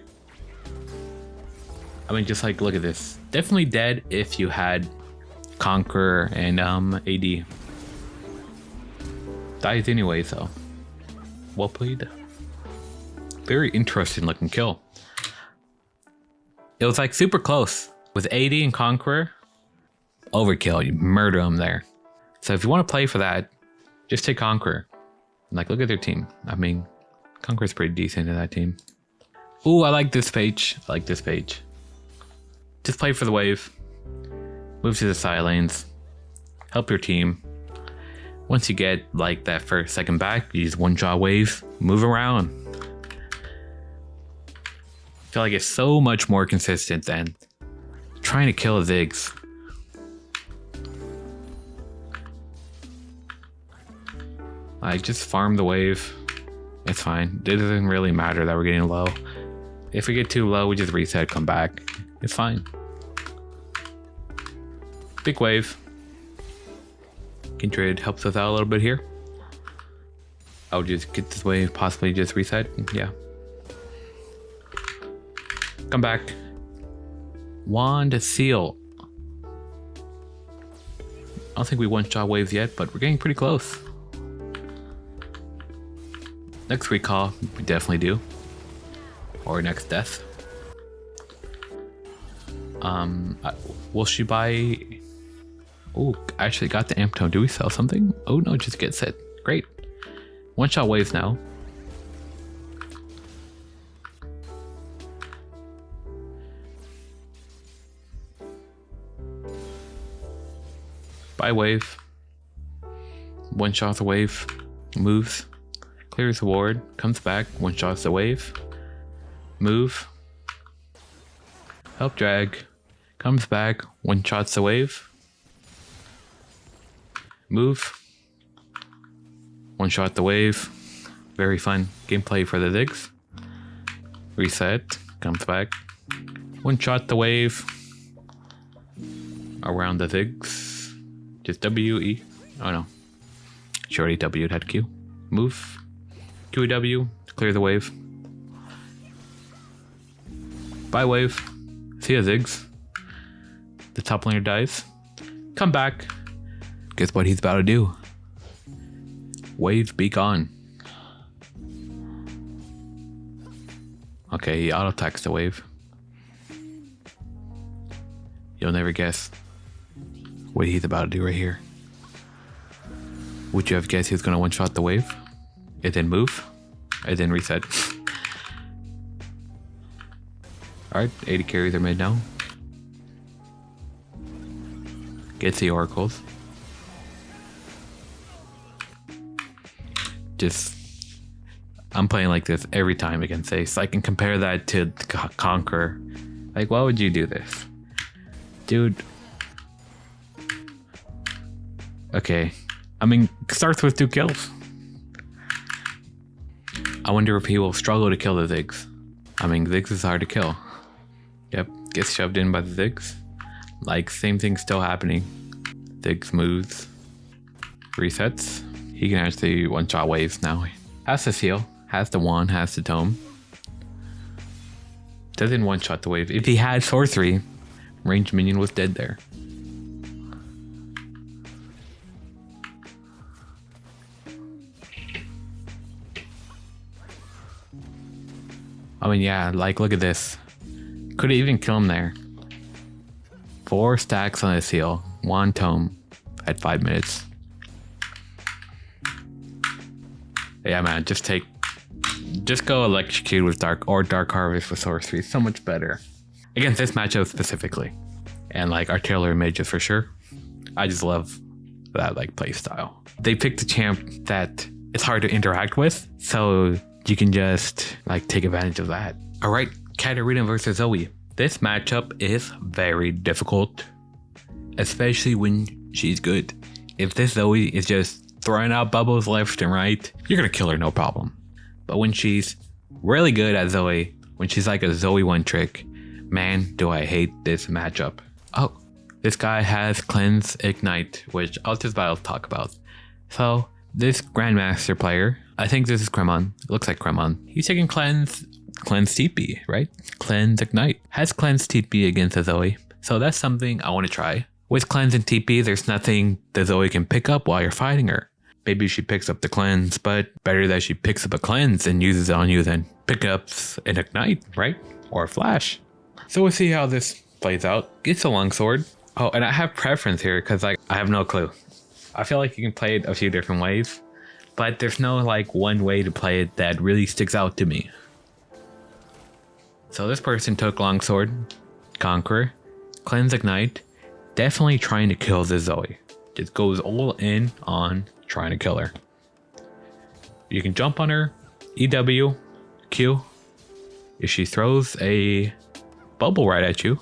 I mean, just like, look at this. Definitely dead if you had Conqueror and AD. Dies anyway, so. Well played. Very interesting looking kill. It was like super close. With AD and Conqueror, overkill, you murder them there. So if you want to play for that, just take Conqueror. Like, look at their team. I mean, Conqueror's pretty decent in that team. Ooh, I like this page. I like this page. Just play for the wave. Move to the side lanes. Help your team. Once you get like that first second back, you just one-shot wave. Move around. I feel like it's so much more consistent than trying to kill Ziggs. Like, just farm the wave. It's fine. It doesn't really matter that we're getting low. If we get too low, we just reset, come back. It's fine. Big wave. Kindred helps us out a little bit here. I'll just get this wave, possibly just reset. Yeah. Come back. Wand Seal. I don't think we one-shot waves yet, but we're getting pretty close. Next recall, we definitely do. Or next death. Will she buy... Oh, I actually got the Amp Tone. Do we sell something? Oh no, just get set. Great. One-shot waves now. Buy wave. One-shot the wave. Moves. Clears the ward. Comes back. One-shots the wave. Move. Help drag. Comes back. One-shots the wave. Move. One-shot the wave. Very fun gameplay for the Ziggs. Reset. Comes back. One-shot the wave. Around the Ziggs. Just W, E. Oh no. She already W'd, had Q. Move. Q, W. Clear the wave. Buy wave. See ya, Ziggs. The top laner dies. Come back. Guess what he's about to do? Wave be gone. Okay, he auto-attacks the wave. You'll never guess what he's about to do right here. Would you have guessed he was going to one-shot the wave? It then move. It then reset. Alright, 80 carries are made now. Gets the oracles. Just, I'm playing like this every time against Ace. I can compare that to Conquer. Like, why would you do this? Dude. Okay. I mean, starts with 2 kills. I wonder if he will struggle to kill the Ziggs. I mean, Ziggs is hard to kill. Yep, gets shoved in by the Ziggs. Like, same thing still happening. Ziggs moves. Resets. He can actually one-shot waves now. Has the seal, has the wand, has the tome. Doesn't one-shot the wave. If he had sorcery, ranged minion was dead there. I mean, yeah, like, look at this. Could even kill him there. 4 stacks on his heal. 1 tome at 5 minutes. Yeah, man, just go electrocute with dark harvest with sorcery. So much better against this matchup specifically, and like artillery mages for sure. I just love that like play style. They picked a champ that it's hard to interact with, so you can just like take advantage of that. All right, Katarina versus Zoe. This matchup is very difficult, especially when she's good. If this Zoe is just throwing out bubbles left and right, you're gonna kill her no problem. But when she's really good at Zoe, when she's like a Zoe one trick, man, do I hate this matchup. Oh, this guy has Cleanse Ignite, which I was just about to talk about. So this Grandmaster player, I think this is Cremon. It looks like Cremon. He's taking Cleanse TP, right? Cleanse Ignite. Has Cleanse TP against a Zoe. So that's something I want to try. With Cleanse and TP, there's nothing the Zoe can pick up while you're fighting her. Maybe she picks up the Cleanse, but better that she picks up a Cleanse and uses it on you than pick up an Ignite, right? Or a Flash. So we'll see how this plays out. It's a longsword. Oh, and I have preference here because like I have no clue. I feel like you can play it a few different ways, but there's no like one way to play it that really sticks out to me. So this person took longsword, Conqueror, Cleanse Ignite, definitely trying to kill this Zoe. Just goes all in on trying to kill her. You can jump on her, EW, Q. If she throws a bubble right at you,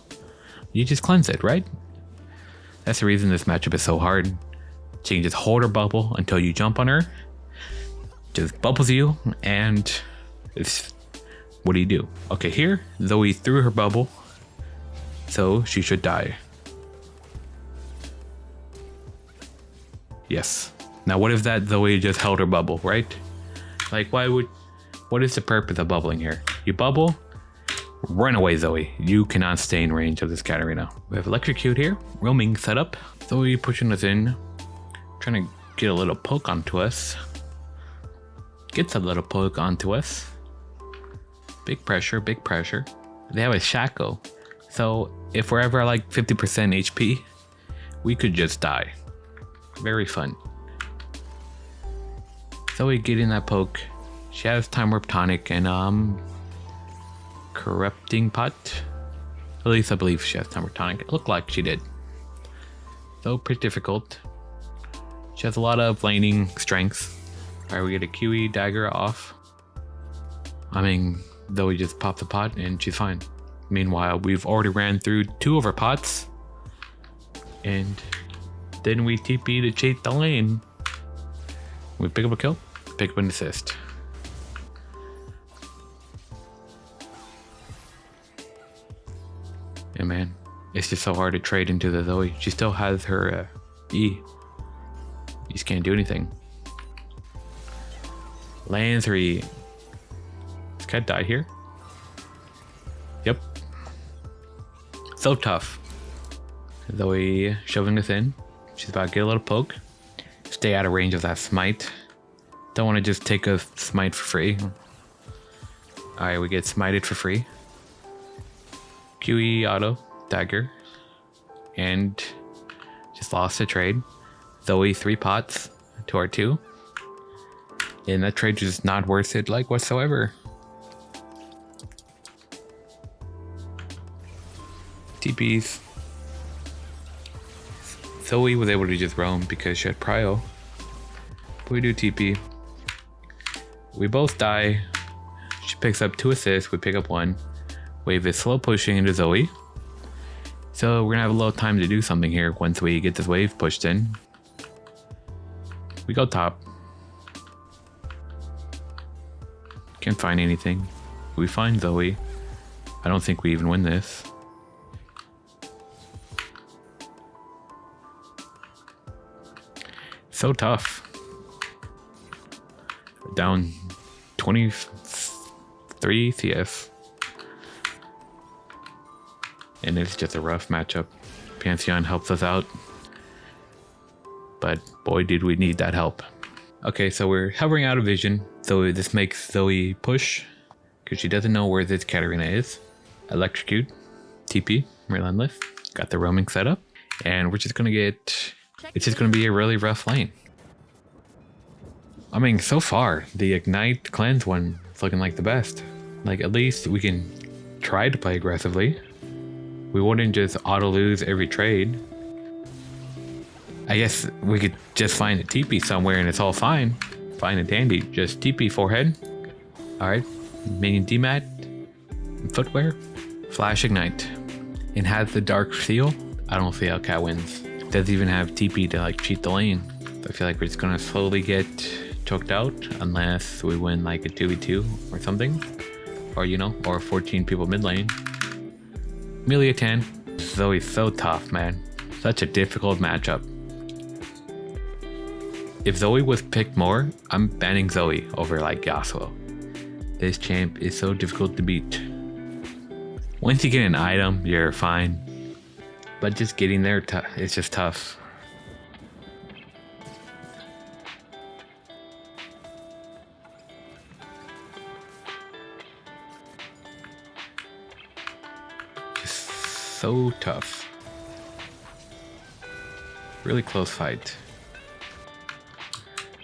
you just cleanse it, right? That's the reason this matchup is so hard. She can just hold her bubble until you jump on her, just bubbles you, and it's, what do you do? Okay, here, Zoe threw her bubble, so she should die. Yes. Now what if that Zoe just held her bubble, right? Like what is the purpose of bubbling here? You bubble, run away Zoe. You cannot stay in range of this Katarina. We have Electrocute here, roaming setup. Zoe pushing us in, trying to get a little poke onto us. Gets a little poke onto us. Big pressure, big pressure. They have a Shaco. So if we're ever like 50% HP, we could just die. Very fun. Zoe getting that poke. She has Time Warp Tonic and Corrupting Pot. At least I believe she has Time Warp Tonic. It looked like she did. So pretty difficult. She has a lot of laning strength. Alright, we get a QE dagger off. I mean, Zoe just popped the pot and she's fine. Meanwhile, we've already ran through 2 of her pots. And then we TP to chase the lane. We pick up a kill, pick up an assist. Yeah, man, it's just so hard to trade into the Zoe. She still has her E. You just can't do anything. Lands her E. This guy died here. Yep. So tough. Zoe shoving us in. She's about to get a little poke. Stay out of range of that smite. Don't want to just take a smite for free. Alright, we get smited for free. QE auto, dagger. And just lost a trade. Zoe 3 pots to our 2. And that trade is not worth it like whatsoever. TPs. Zoe was able to just roam because she had prio. We do TP. We both die. She picks up 2 assists. We pick up 1. Wave is slow pushing into Zoe. So we're gonna have a little time to do something here once we get this wave pushed in. We go top. Can't find anything. We find Zoe. I don't think we even win this. So tough. Down 23 CS. and it's just a rough matchup. Pantheon helps us out, but boy did we need that help. Okay, so we're hovering out of vision, so this makes Zoe push because she doesn't know where this Katarina is. Electrocute, TP, Relentless, got the roaming set up, and we're just gonna get, it's just gonna be a really rough lane. I mean, so far the Ignite cleanse one is looking like the best. Like, at least we can try to play aggressively. We wouldn't just auto lose every trade. I guess we could just find a TP somewhere and it's all fine. Fine and dandy. Just TP forehead. Alright. Minion DMAT. Footwear. Flash Ignite. It has the Dark Seal. I don't see how Cat wins. It doesn't even have TP to like cheat the lane. So I feel like we're just gonna slowly get choked out unless we win like a 2v2 or something. Or, you know, or 14 people mid lane. Amelia 10. Zoe's so tough, man. Such a difficult matchup. If Zoe was picked more, I'm banning Zoe over like Yasuo. This champ is so difficult to beat. Once you get an item, you're fine. But just getting there, it's just tough. Just so tough. Really close fight.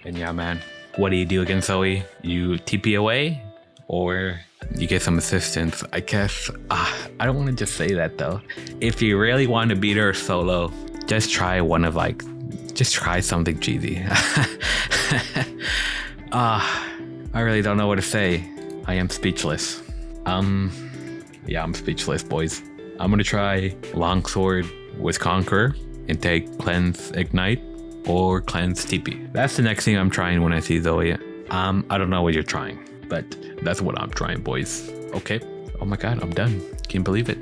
And yeah, man, what do you do against Zoe? You TP away or you get some assistance? I guess, I don't want to just say that though. If you really want to beat her solo, just try one of like, just try something cheesy. I really don't know what to say. I am speechless. Yeah, I'm speechless, boys. I'm gonna try Longsword with Conqueror and take Cleanse Ignite or Cleanse TP. That's the next thing I'm trying when I see Zoe. I don't know what you're trying, but that's what I'm trying, boys. Okay. Oh my god, I'm done. Can't believe it.